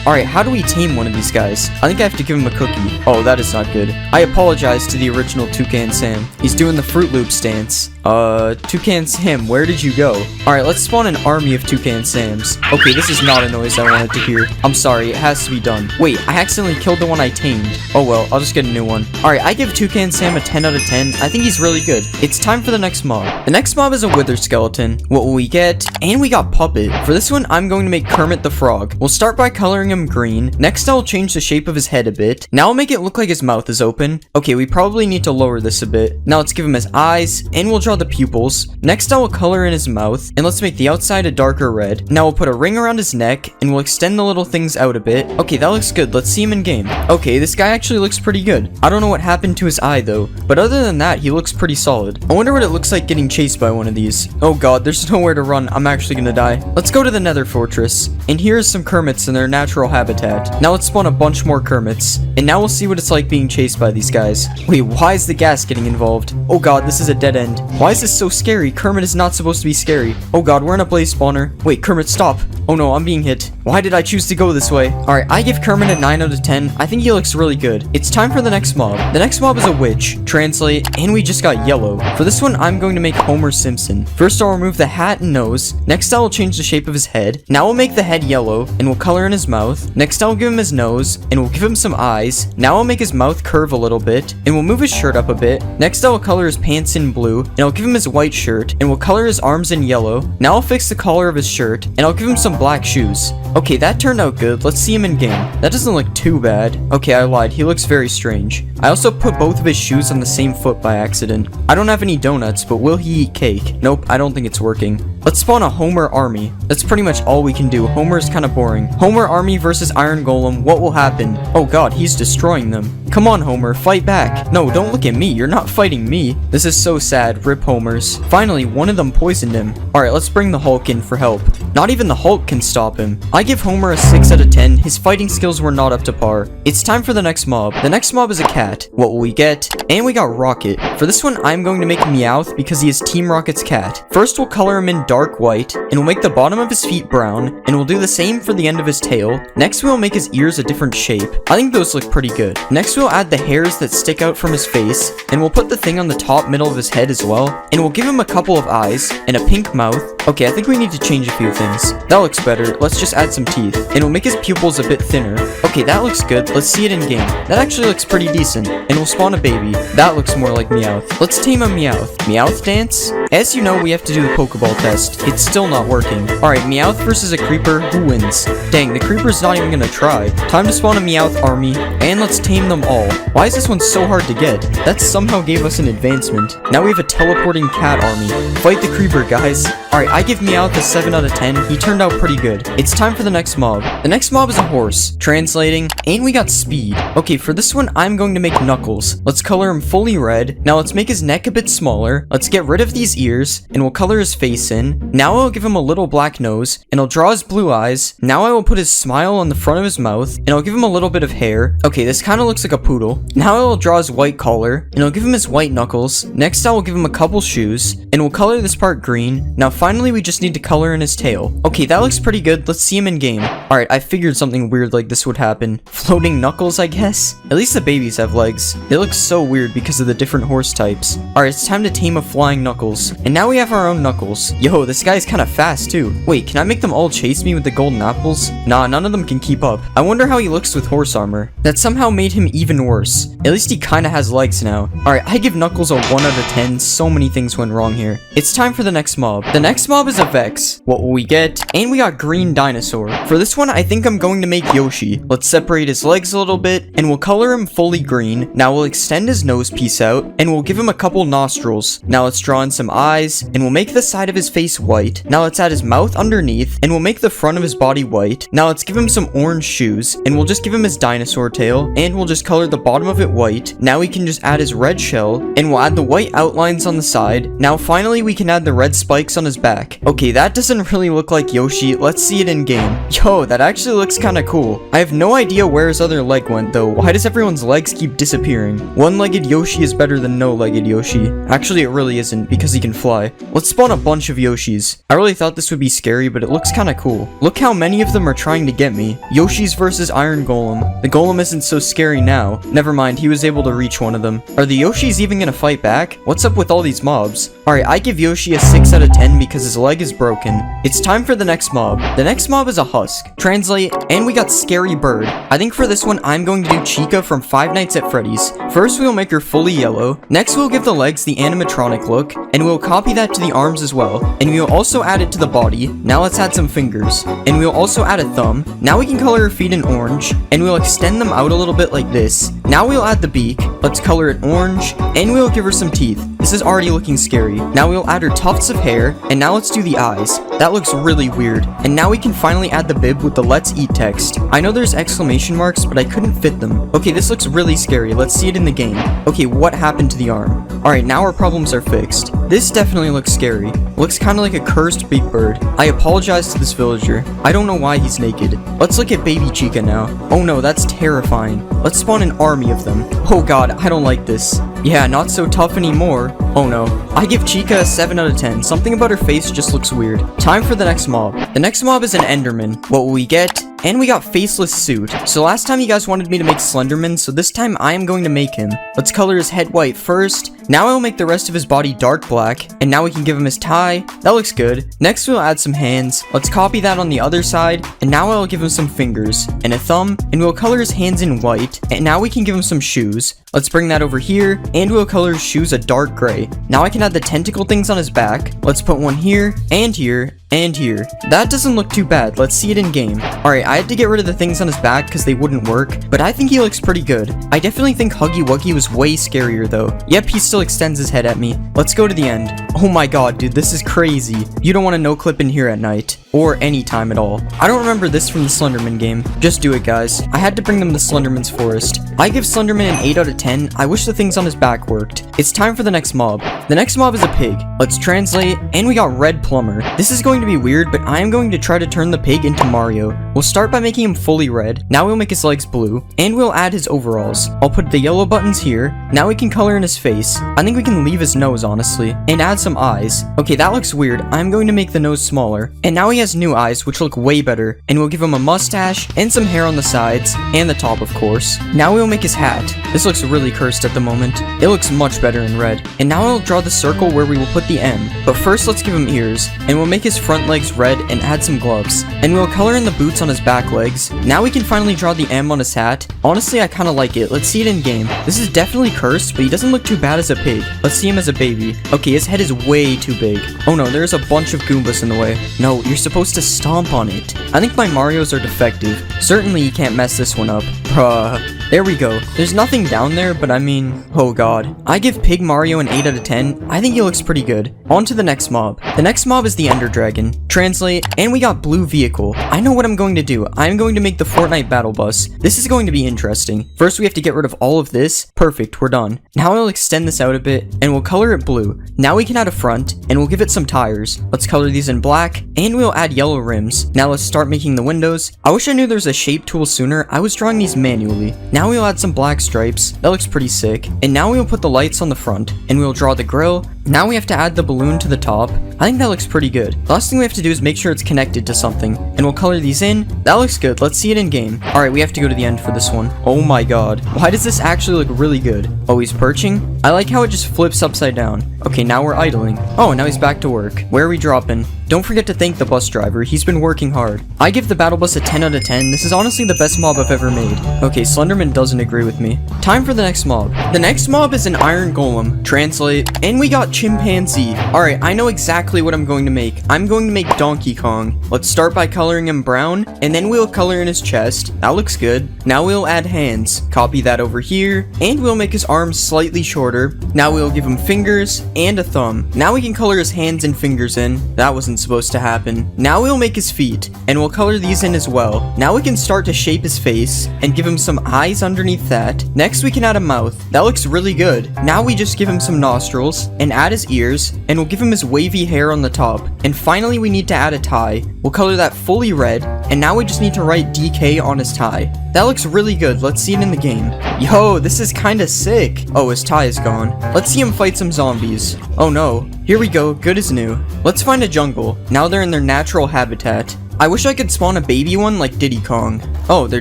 Speaker 1: Alright, how do we tame one of these guys? I think I have to give him a cookie. Oh, that is not good. I apologize to the original Toucan Sam. He's doing the Fruit Loops dance. Toucan Sam, where did you go? Alright, let's spawn an army of Toucan Sams. Okay, this is not a noise I wanted to hear. I'm sorry, it has to be done. Wait, I accidentally killed the one I tamed. Oh well, I'll just get a new one. Alright, I give Toucan Sam a 10 out of 10. I think he's really good. It's time for the next mob. The next mob is a Wither Skeleton. What will we get? And we got Puppet. For this one, I'm going to make Kermit the Frog. We'll start by coloring him green. Next, I'll change the shape of his head a bit. Now I'll make it look like his mouth is open. Okay, we probably need to lower this a bit. Now let's give him his eyes, and we'll draw the pupils. Next, I will color in his mouth, and let's make the outside a darker red. Now we'll put a ring around his neck, and we'll extend the little things out a bit. Okay, that looks good. Let's see him in game. Okay, this guy actually looks pretty good. I don't know what happened to his eye though, but other than that, he looks pretty solid. I wonder what it looks like getting chased by one of these. Oh god, there's nowhere to run. I'm actually gonna die. Let's go to the Nether Fortress, and here's some Kermits in their natural habitat. Now let's spawn a bunch more Kermits, and now we'll see what it's like being chased by these guys. Wait, why is the gas getting involved? Oh god, this is a dead end. Why is this so scary? Kermit is not supposed to be scary. Oh god, we're in a blaze spawner. Wait, Kermit, stop. Oh no, I'm being hit. Why did I choose to go this way? Alright, I give Kermit a 9 out of 10. I think he looks really good. It's time for the next mob. The next mob is a witch. Translate, and we just got yellow. For this one, I'm going to make Homer Simpson. First, I'll remove the hat and nose. Next, I will change the shape of his head. Now we'll make the head yellow, and we'll color in his mouth. Next, I'll give him his nose, and we'll give him some eyes. Now I'll make his mouth curve a little bit, and we'll move his shirt up a bit. Next, I'll color his pants in blue, and I'll give him his white shirt, and we'll color his arms in yellow. Now I'll fix the collar of his shirt, and I'll give him some black shoes. Okay, that turned out good. Let's see him in game. That doesn't look too bad. Okay, I lied. He looks very strange. I also put both of his shoes on the same foot by accident. I don't have any donuts, but will he eat cake? Nope, I don't think it's working. Let's spawn a Homer army. That's pretty much all we can do. Homer is kind of boring. Homer army versus Iron Golem. What will happen? Oh god, he's destroying them. Come on, Homer, fight back. No, don't look at me. You're not fighting me. This is so sad. Rip Homers. Finally, one of them poisoned him. Alright, let's bring the Hulk in for help. Not even the Hulk can stop him. I give Homer a 6 out of 10. His fighting skills were not up to par. It's time for the next mob. The next mob is a cat. What will we get? And we got Rocket. For this one, I'm going to make Meowth because he is Team Rocket's cat. First, we'll color him in dark white, and we'll make the bottom of his feet brown, and we'll do the same for the end of his tail. Next, we'll make his ears a different shape. I think those look pretty good. Next, we'll add the hairs that stick out from his face, and we'll put the thing on the top middle of his head as well, and we'll give him a couple of eyes, and a pink mouth. Okay, I think we need to change a few things. That looks better. Let's just add some teeth, and we'll make his pupils a bit thinner. Okay, that looks good. Let's see it in game. That actually looks pretty decent, and we'll spawn a baby. That looks more like Meowth. Let's tame a Meowth. Meowth dance? As you know, we have to do the Pokeball test. It's still not working. Alright, Meowth versus a Creeper. Who wins? Dang, the Creeper's not even gonna try. Time to spawn a Meowth army, and let's tame them all. Why is this one so hard to get? That somehow gave us an advancement. Now we have a teleporting cat army. Fight the Creeper, guys. Alright, I give Meowth a 7 out of 10. He turned out pretty good. It's time for the next mob. The next mob is a horse. Translating, and we got speed. Okay, for this one, I'm going to make Knuckles. Let's color him fully red. Now let's make his neck a bit smaller. Let's get rid of these ears, and we'll color his face in. skin. Now I will give him a little black nose, and I'll draw his blue eyes. Now I will put his smile on the front of his mouth, and I'll give him a little bit of hair. Okay, this kind of looks like a poodle. Now I will draw his white collar, and I'll give him his white knuckles. Next I will give him a couple shoes, and we'll color this part green. Now finally we just need to color in his tail. Okay, that looks pretty good. Let's see him in game. Alright, I figured something weird like this would happen. Floating knuckles, I guess? At least the babies have legs. They look so weird because of the different horse types. Alright, it's time to tame a flying Knuckles. And now we have our own Knuckles. Yo, this guy's kind of fast too. Wait, can I make them all chase me with the golden apples? Nah, none of them can keep up. I wonder how he looks with horse armor. That somehow made him even worse. At least he kind of has legs now. Alright, I give Knuckles a 1 out of 10. So many things went wrong here. It's time for the next mob. The next mob is a Vex. What will we get? And we got green dinosaur. For this one, I think I'm going to make Yoshi. Let's separate his legs a little bit, and we'll color him fully green. Now we'll extend his nose piece out, and we'll give him a couple nostrils. Now let's draw in some eyes, and we'll make the side of his face white. Now let's add his mouth underneath, and we'll make the front of his body white. Now let's give him some orange shoes, and we'll just give him his dinosaur tail, and we'll just color the bottom of it white. Now we can just add his red shell, and we'll add the white outlines on the side. Now finally we can add the red spikes on his back. Okay, that doesn't really look like Yoshi. Let's see it in game. Yo, that actually looks kind of cool. I have no idea where his other leg went though. Why does everyone's legs keep disappearing? One-legged Yoshi is better than no-legged Yoshi. Actually, it really isn't because he can fly. Let's spawn a bunch of Yoshis. I really thought this would be scary, but it looks kind of cool. Look how many of them are trying to get me. Yoshi's versus Iron Golem. The Golem isn't so scary now. Never mind, he was able to reach one of them. Are the Yoshis even gonna fight back? What's up with all these mobs? Alright, I give Yoshi a 6 out of 10 because his leg is broken. It's time for the next mob. The next mob is a husk. Translate, and we got Scary Bird. I think for this one, I'm going to do Chica from Five Nights at Freddy's. First, we'll make her fully yellow. Next, we'll give the legs the animatronic look, and we'll copy that to the arms as well. And we'll also add it to the body. Now let's add some fingers. And we'll also add a thumb. Now we can color her feet in orange, and we'll extend them out a little bit like this. Now we'll add the beak. Let's color it orange, and we'll give her some teeth. This is already looking scary. Now we'll add her tufts of hair, and now let's do the eyes. That looks really weird. And now we can finally add the bib with the let's eat text. I know there's exclamation marks, but I couldn't fit them. Okay, this looks really scary. Let's see it in the game. Okay, what happened to the arm? Alright, now our problems are fixed. This definitely looks scary. Looks kind of like a cursed big bird. I apologize to this villager. I don't know why he's naked. Let's look at baby Chica now. Oh no, that's terrifying. Let's spawn an army of them. Oh god, I don't like this. Yeah, not so tough anymore. Oh no. I give Chica a 7 out of 10. Something about her face just looks weird. Time for the next mob. The next mob is an Enderman. What will we get? And we got faceless suit. So last time you guys wanted me to make Slenderman, so this time I am going to make him. Let's color his head white first. Now I will make the rest of his body dark black. And now we can give him his tie. That looks good. Next we'll add some hands. Let's copy that on the other side. And now I will give him some fingers and a thumb. And we'll color his hands in white. And now we can give him some shoes. Let's bring that over here. And we'll color his shoes a dark gray. Now I can add the tentacle things on his back. Let's put one here and here. And here. That doesn't look too bad. Let's see it in game. Alright, I had to get rid of the things on his back because they wouldn't work, but I think he looks pretty good. I definitely think Huggy Wuggy was way scarier though. Yep, he still extends his head at me. Let's go to the end. Oh my god, dude, this is crazy. You don't want to no clip in here at night. Or any time at all. I don't remember this from the Slenderman game. Just do it, guys. I had to bring them to Slenderman's forest. I give Slenderman an 8 out of 10. I wish the things on his back worked. It's time for the next mob. The next mob is a pig. Let's translate, and we got Red Plumber. This is going to be weird, but I am going to try to turn the pig into Mario. We'll start by making him fully red. Now we'll make his legs blue, and we'll add his overalls. I'll put the yellow buttons here. Now we can color in his face. I think we can leave his nose, honestly, and add some eyes. Okay, that looks weird. I'm going to make the nose smaller, and now he has new eyes, which look way better, and we'll give him a mustache and some hair on the sides and the top, of course. Now we'll make his hat. This looks really cursed at the moment. It looks much better in red. And now I'll draw the circle where we will put the M. But first let's give him ears, and we'll make his front legs red and add some gloves. And we'll color in the boots on his back legs. Now we can finally draw the M on his hat. Honestly, I kind of like it. Let's see it in game. This is definitely cursed, but he doesn't look too bad as a pig. Let's see him as a baby. Okay, his head is way too big. Oh no, there's a bunch of Goombas in the way. No, you're supposed to stomp on it. I think my Marios are defective. Certainly you can't mess this one up. Bruh. There we go. There's nothing down there, but I mean, oh god. I give Pig Mario an 8 out of 10. I think he looks pretty good. On to the next mob. The next mob is the Ender Dragon. Translate, and we got blue vehicle. I know what I'm going to do. I'm going to make the Fortnite battle bus. This is going to be interesting. First, we have to get rid of all of this. Perfect, we're done. Now I'll extend this out a bit, and we'll color it blue. Now we can add a front, and we'll give it some tires. Let's color these in black, and we'll add yellow rims. Now let's start making the windows. I wish I knew there's a shape tool sooner. I was drawing these manually. Now we'll add some black stripes. That looks pretty sick. And now we'll put the lights on the front, and we'll draw the grill. Now we have to add the balloon to the top. I think that looks pretty good. The last thing we have to do is make sure it's connected to something, and we'll color these in. That looks good. Let's see it in game. Alright, we have to go to the end for this one. Oh my god. Why does this actually look really good? Oh, he's perching? I like how it just flips upside down. Okay, now we're idling. Oh, now he's back to work. Where are we dropping? Don't forget to thank the bus driver. He's been working hard. I give the battle bus a 10 out of 10. This is honestly the best mob I've ever made. Okay, Slenderman doesn't agree with me. Time for the next mob. The next mob is an iron golem. Translate, and we got chimpanzee. Alright, I know exactly what I'm going to make. I'm going to make Donkey Kong. Let's start by coloring him brown, and then we'll color in his chest. That looks good. Now we'll add hands. Copy that over here, and we'll make his arms slightly shorter. Now we'll give him fingers and a thumb. Now we can color his hands and fingers in. That wasn't supposed to happen. Now we'll make his feet, and we'll color these in as well. Now we can start to shape his face, and give him some eyes underneath that. Next we can add a mouth. That looks really good. Now we just give him some nostrils, and add his ears, and we'll give him his wavy hair on the top. And finally we need to add a tie. We'll color that fully red, and now we just need to write DK on his tie. That looks really good. Let's see it in the game. Yo, this is kinda sick. Oh, his tie is gone. Let's see him fight some zombies. Oh no. Here we go, good as new. Let's find a jungle. Now they're in their natural habitat. I wish I could spawn a baby one like Diddy Kong. Oh, they're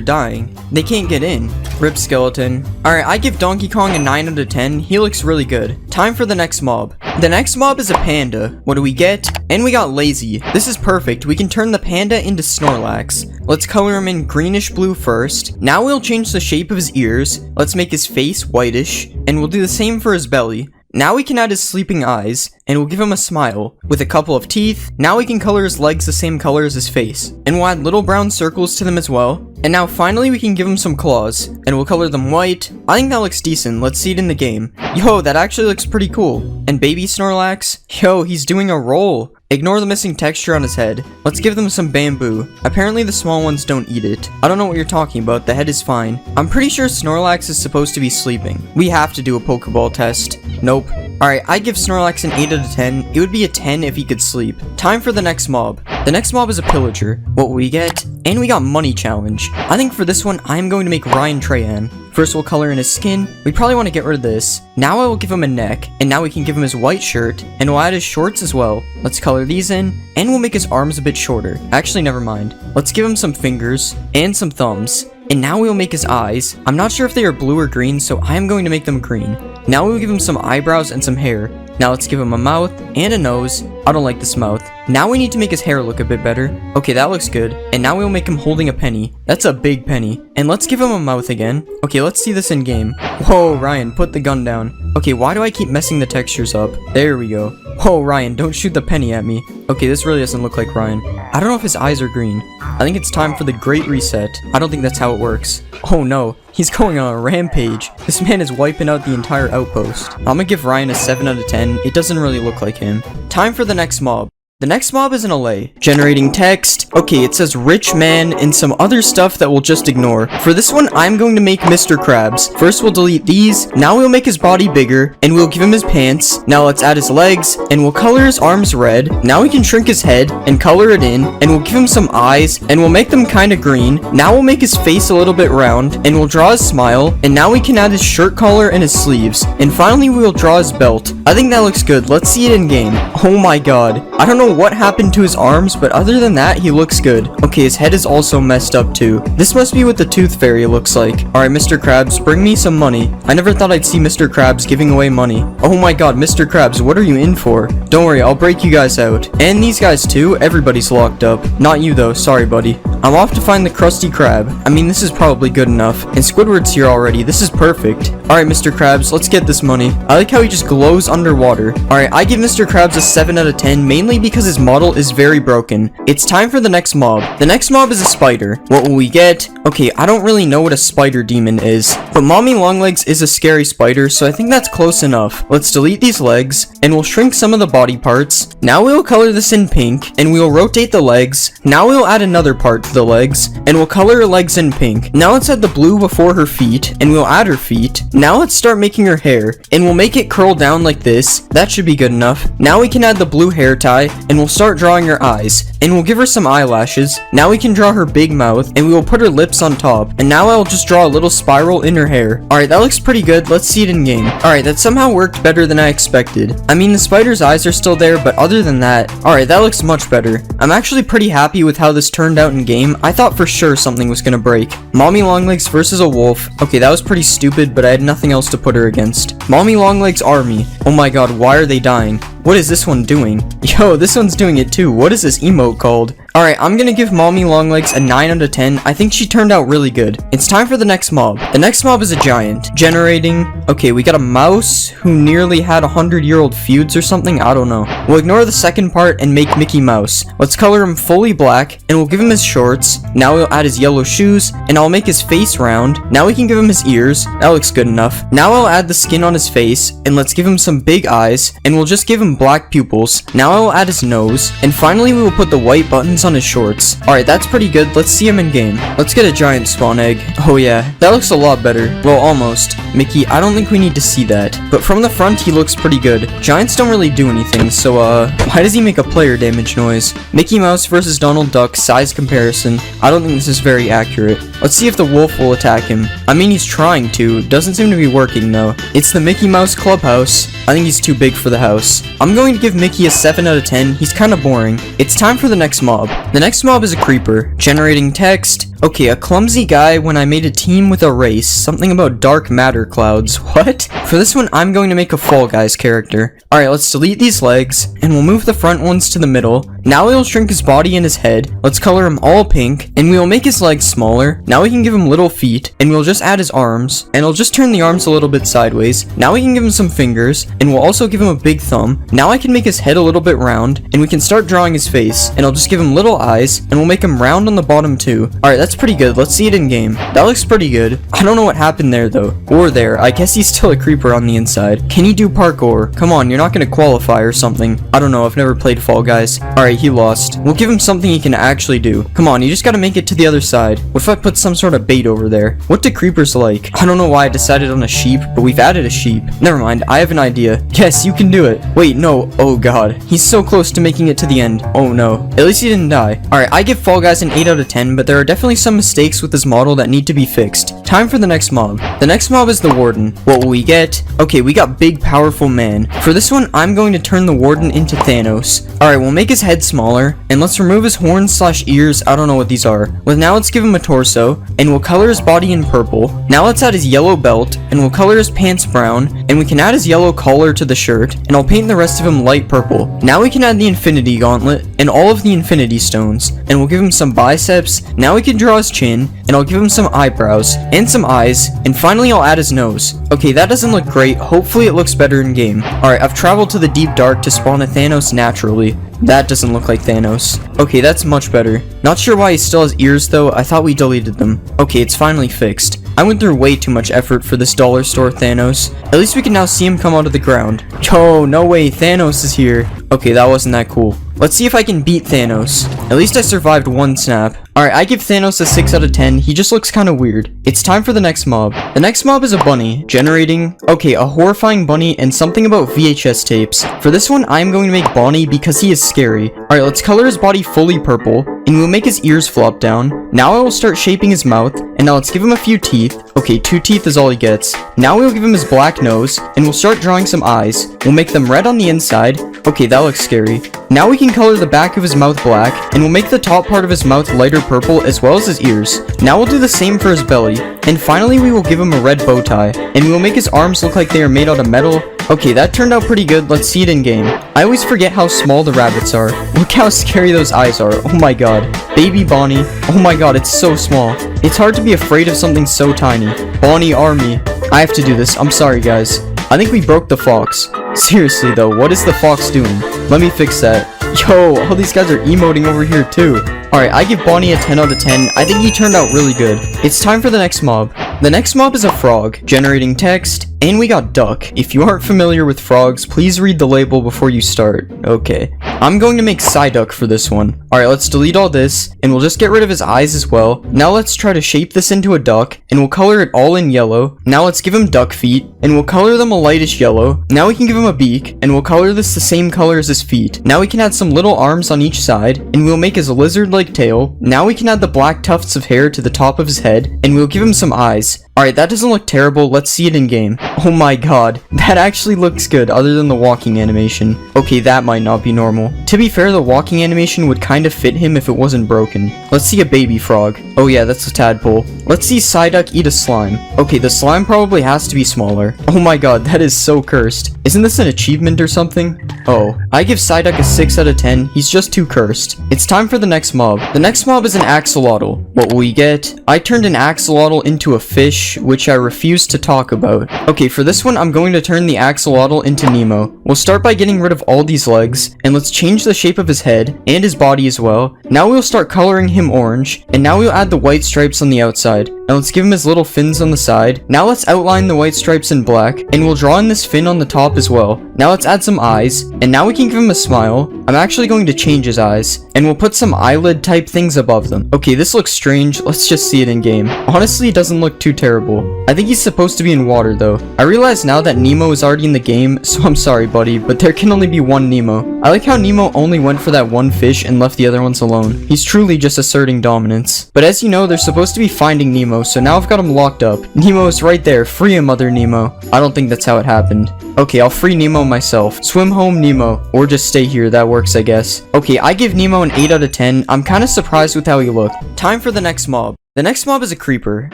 Speaker 1: dying. They can't get in. Rip skeleton. Alright, I give Donkey Kong a 9 out of 10. He looks really good. Time for the next mob. The next mob is a panda. What do we get? And we got lazy. This is perfect. We can turn the panda into Snorlax. Let's color him in greenish blue first. Now we'll change the shape of his ears. Let's make his face whitish. And we'll do the same for his belly. Now we can add his sleeping eyes, and we'll give him a smile. With a couple of teeth, now we can color his legs the same color as his face. And we'll add little brown circles to them as well. And now finally we can give him some claws, and we'll color them white. I think that looks decent. Let's see it in the game. Yo, that actually looks pretty cool. And baby Snorlax? Yo, he's doing a roll. Ignore the missing texture on his head. Let's give them some bamboo. Apparently the small ones don't eat it. I don't know what you're talking about. The head is fine. I'm pretty sure Snorlax is supposed to be sleeping. We have to do a Pokeball test. Nope. Alright, I give Snorlax an 8 out of 10. It would be a 10 if he could sleep. Time for the next mob. The next mob is a pillager. What will we get? And we got money challenge. I think for this one, I'm going to make Ryan Trahan. First we'll color in his skin. We probably want to get rid of this. Now I will give him a neck, and now we can give him his white shirt, and we'll add his shorts as well. Let's color these in, and we'll make his arms a bit shorter. Actually, never mind. Let's give him some fingers, and some thumbs. And now we'll make his eyes. I'm not sure if they are blue or green, so I am going to make them green. Now we'll give him some eyebrows and some hair. Now let's give him a mouth and a nose. I don't like this mouth. Now we need to make his hair look a bit better. Okay, that looks good. And now we'll make him holding a penny. That's a big penny. And let's give him a mouth again. Okay, let's see this in game. Whoa, Ryan, put the gun down. Okay, why do I keep messing the textures up? There we go. Whoa, Ryan, don't shoot the penny at me. Okay, this really doesn't look like Ryan. I don't know if his eyes are green. I think it's time for the Great Reset. I don't think that's how it works. Oh no, he's going on a rampage. This man is wiping out the entire outpost. I'm gonna give Ryan a 7 out of 10. It doesn't really look like him. Time for the next mob. The next mob is an LA. Generating text. Okay, it says rich man and some other stuff that we'll just ignore. For this one, I'm going to make Mr. Krabs. First, we'll delete these. Now we'll make his body bigger, and we'll give him his pants. Now let's add his legs, and we'll color his arms red. Now we can shrink his head and color it in, and we'll give him some eyes, and we'll make them kind of green. Now we'll make his face a little bit round, and we'll draw his smile, and now we can add his shirt collar and his sleeves. And finally, we'll draw his belt. I think that looks good. Let's see it in game. Oh my god. I don't know what happened to his arms, but other than that, he looks good. Okay, his head is also messed up too. This must be what the Tooth Fairy looks like. Alright, Mr. Krabs, bring me some money. I never thought I'd see Mr. Krabs giving away money. Oh my god, Mr. Krabs, what are you in for? Don't worry, I'll break you guys out. And these guys too, everybody's locked up. Not you though, sorry buddy. I'm off to find the Krusty Krab. I mean, this is probably good enough. And Squidward's here already, this is perfect. Alright, Mr. Krabs, let's get this money. I like how he just glows underwater. Alright, I give Mr. Krabs a 7 out of 10, mainly mainly because his model is very broken. It's time for the next mob. The next mob is a spider. What will we get? Okay, I don't really know what a spider demon is, but Mommy Longlegs is a scary spider, so I think that's close enough. Let's delete these legs, and we'll shrink some of the body parts. Now we'll color this in pink, and we'll rotate the legs. Now we'll add another part to the legs, and we'll color her legs in pink. Now let's add the blue before her feet, and we'll add her feet. Now let's start making her hair, and we'll make it curl down like this. That should be good enough. Now we can add the blue hair tie, and we'll start drawing her eyes, and we'll give her some eyelashes. Now we can draw her big mouth, and we will put her lips on top, and now I'll just draw a little spiral in her hair. Alright, that looks pretty good. Let's see it in game. Alright, that somehow worked better than I expected. I mean, the spider's eyes are still there, but other than that, alright, that looks much better. I'm actually pretty happy with how this turned out in game. I thought for sure something was gonna break. Mommy Longlegs versus a wolf. Okay, that was pretty stupid, but I had nothing else to put her against. Mommy Longlegs army. Oh my god, why are they dying? What is this one doing? Yo, this one's doing it too. What is this emote called? Alright, I'm gonna give Mommy Longlegs a 9 out of 10. I think she turned out really good. It's time for the next mob. The next mob is a giant. Generating. Okay, we got a mouse who nearly had 100-year-old feuds or something. I don't know. We'll ignore the second part and make Mickey Mouse. Let's color him fully black, and we'll give him his shorts. Now we'll add his yellow shoes, and I'll make his face round. Now we can give him his ears. That looks good enough. Now I'll add the skin on his face, and let's give him some big eyes, and we'll just give him black pupils. Now I will add his nose, and finally we will put the white buttons on his shorts. Alright, that's pretty good. Let's see him in game. Let's get a giant spawn egg. Oh yeah, that looks a lot better. Well, almost. Mickey, I don't think we need to see that. But from the front, he looks pretty good. Giants don't really do anything, so why does he make a player damage noise? Mickey Mouse versus Donald Duck, size comparison. I don't think this is very accurate. Let's see if the wolf will attack him. I mean, he's trying to. Doesn't seem to be working though. It's the Mickey Mouse Clubhouse. I think he's too big for the house. I'm going to give Mickey a 7 out of 10. He's kind of boring. It's time for the next mob. The next mob is a creeper. Generating text. Okay, a clumsy guy when I made a team with a race. Something about dark matter clouds. What? For this one, I'm going to make a Fall Guys character. Alright, let's delete these legs, and we'll move the front ones to the middle. Now we'll shrink his body and his head. Let's color him all pink, and we'll make his legs smaller. Now we can give him little feet, and we'll just add his arms, and I'll just turn the arms a little bit sideways. Now we can give him some fingers, and we'll also give him a big thumb. Now I can make his head a little bit round, and we can start drawing his face, and I'll just give him little eyes, and we'll make him round on the bottom too. Alright, that's pretty good. Let's see it in game. That looks pretty good. I don't know what happened there though. Or there. I guess he's still a creeper on the inside. Can he do parkour? Come on, you're not gonna qualify or something. I don't know. I've never played Fall Guys. Alright, he lost. We'll give him something he can actually do. Come on, you just gotta make it to the other side. What if I put some sort of bait over there? What do creepers like? I don't know why I decided on a sheep, but we've added a sheep. Never mind. I have an idea. Yes, you can do it. Wait, no. Oh god. He's so close to making it to the end. Oh no. At least he didn't die. Alright, I give Fall Guys an 8 out of 10, but there are definitely some mistakes with this model that need to be fixed. Time for the next mob. The next mob is the Warden. What will we get? Okay, we got big, powerful man. For this one, I'm going to turn the Warden into Thanos. Alright, we'll make his head smaller, and let's remove his horns / ears. I don't know what these are. Well, now let's give him a torso, and we'll color his body in purple. Now let's add his yellow belt, and we'll color his pants brown, and we can add his yellow collar to the shirt, and I'll paint the rest of him light purple. Now we can add the Infinity Gauntlet, and all of the Infinity Stones, and we'll give him some biceps. Now we can draw his chin, and I'll give him some eyebrows, and some eyes, and finally I'll add his nose. Okay, that doesn't look great. Hopefully it looks better in game. Alright, I've traveled to the deep dark to spawn a Thanos naturally. That doesn't look like Thanos. Okay, that's much better. Not sure why he still has ears though. I thought we deleted them. Okay, it's finally fixed. I went through way too much effort for this dollar store Thanos. At least we can now see him come out of the ground. Yo, no way, Thanos is here. Okay, that wasn't that cool. Let's see if I can beat Thanos. At least I survived one snap. Alright, I give Thanos a 6 out of 10. He just looks kind of weird. It's time for the next mob. The next mob is a bunny. Generating. Okay, a horrifying bunny and something about VHS tapes. For this one, I'm going to make Bonnie because he is scary. Alright, let's color his body fully purple, and we'll make his ears flop down. Now I will start shaping his mouth, and now let's give him a few teeth. Okay, 2 teeth is all he gets. Now we'll give him his black nose, and we'll start drawing some eyes. We'll make them red on the inside. Okay, that looks scary. Now we can color the back of his mouth black, and we'll make the top part of his mouth lighter purple as well as his ears. Now we'll do the same for his belly, and finally we will give him a red bow tie, and we will make his arms look like they are made out of metal. Okay, that turned out pretty good. Let's see it in game. I always forget how small the rabbits are. Look how scary those eyes are. Oh my god. Baby Bonnie. Oh my god, it's so small. It's hard to be afraid of something so tiny. Bonnie Army. I have to do this. I'm sorry, guys. I think we broke the fox. Seriously though, what is the fox doing? Let me fix that. Yo, all these guys are emoting over here too. Alright, I give Bonnie a 10 out of 10. I think he turned out really good. It's time for the next mob. The next mob is a frog, generating text, and we got duck. If you aren't familiar with frogs, please read the label before you start. Okay. I'm going to make Psyduck for this one. Alright, let's delete all this, and we'll just get rid of his eyes as well. Now let's try to shape this into a duck, and we'll color it all in yellow. Now let's give him duck feet, and we'll color them a lightish yellow. Now we can give him a beak, and we'll color this the same color as his feet. Now we can add some little arms on each side, and we'll make his lizard-like tail. Now we can add the black tufts of hair to the top of his head, and we'll give him some eyes. Alright, that doesn't look terrible. Let's see it in game. Oh my god, that actually looks good other than the walking animation. Okay, that might not be normal. To be fair, the walking animation would kind of fit him if it wasn't broken. Let's see a baby frog. Oh yeah, that's a tadpole. Let's see Psyduck eat a slime. Okay, the slime probably has to be smaller. Oh my god, that is so cursed. Isn't this an achievement or something? Oh, I give Psyduck a 6 out of 10. He's just too cursed. It's time for the next mob. The next mob is an axolotl. What will we get? I turned an axolotl into a fish, which I refuse to talk about. Okay, for this one, I'm going to turn the axolotl into Nemo. We'll start by getting rid of all these legs, and let's change the shape of his head, and his body as well. Now we'll start coloring him orange, and now we'll add the white stripes on the outside. Now let's give him his little fins on the side. Now let's outline the white stripes in black, and we'll draw in this fin on the top as well. Now let's add some eyes, and now we can give him a smile. I'm actually going to change his eyes, and we'll put some eyelid type things above them. Okay, this looks strange. Let's just see it in game. Honestly, it doesn't look too terrible. I think he's supposed to be in water though. I realize now that Nemo is already in the game, so I'm sorry buddy, but there can only be one Nemo. I like how Nemo only went for that one fish and left the other ones alone. He's truly just asserting dominance. But as you know, they're supposed to be finding Nemo, so now I've got him locked up. Nemo is right there. Free him, other Nemo. I don't think that's how it happened. Okay, I'll free Nemo myself. Swim home, Nemo. Or just stay here. That works, I guess. Okay, I give Nemo an 8 out of 10. I'm kind of surprised with how he looked. Time for the next mob. The next mob is a creeper.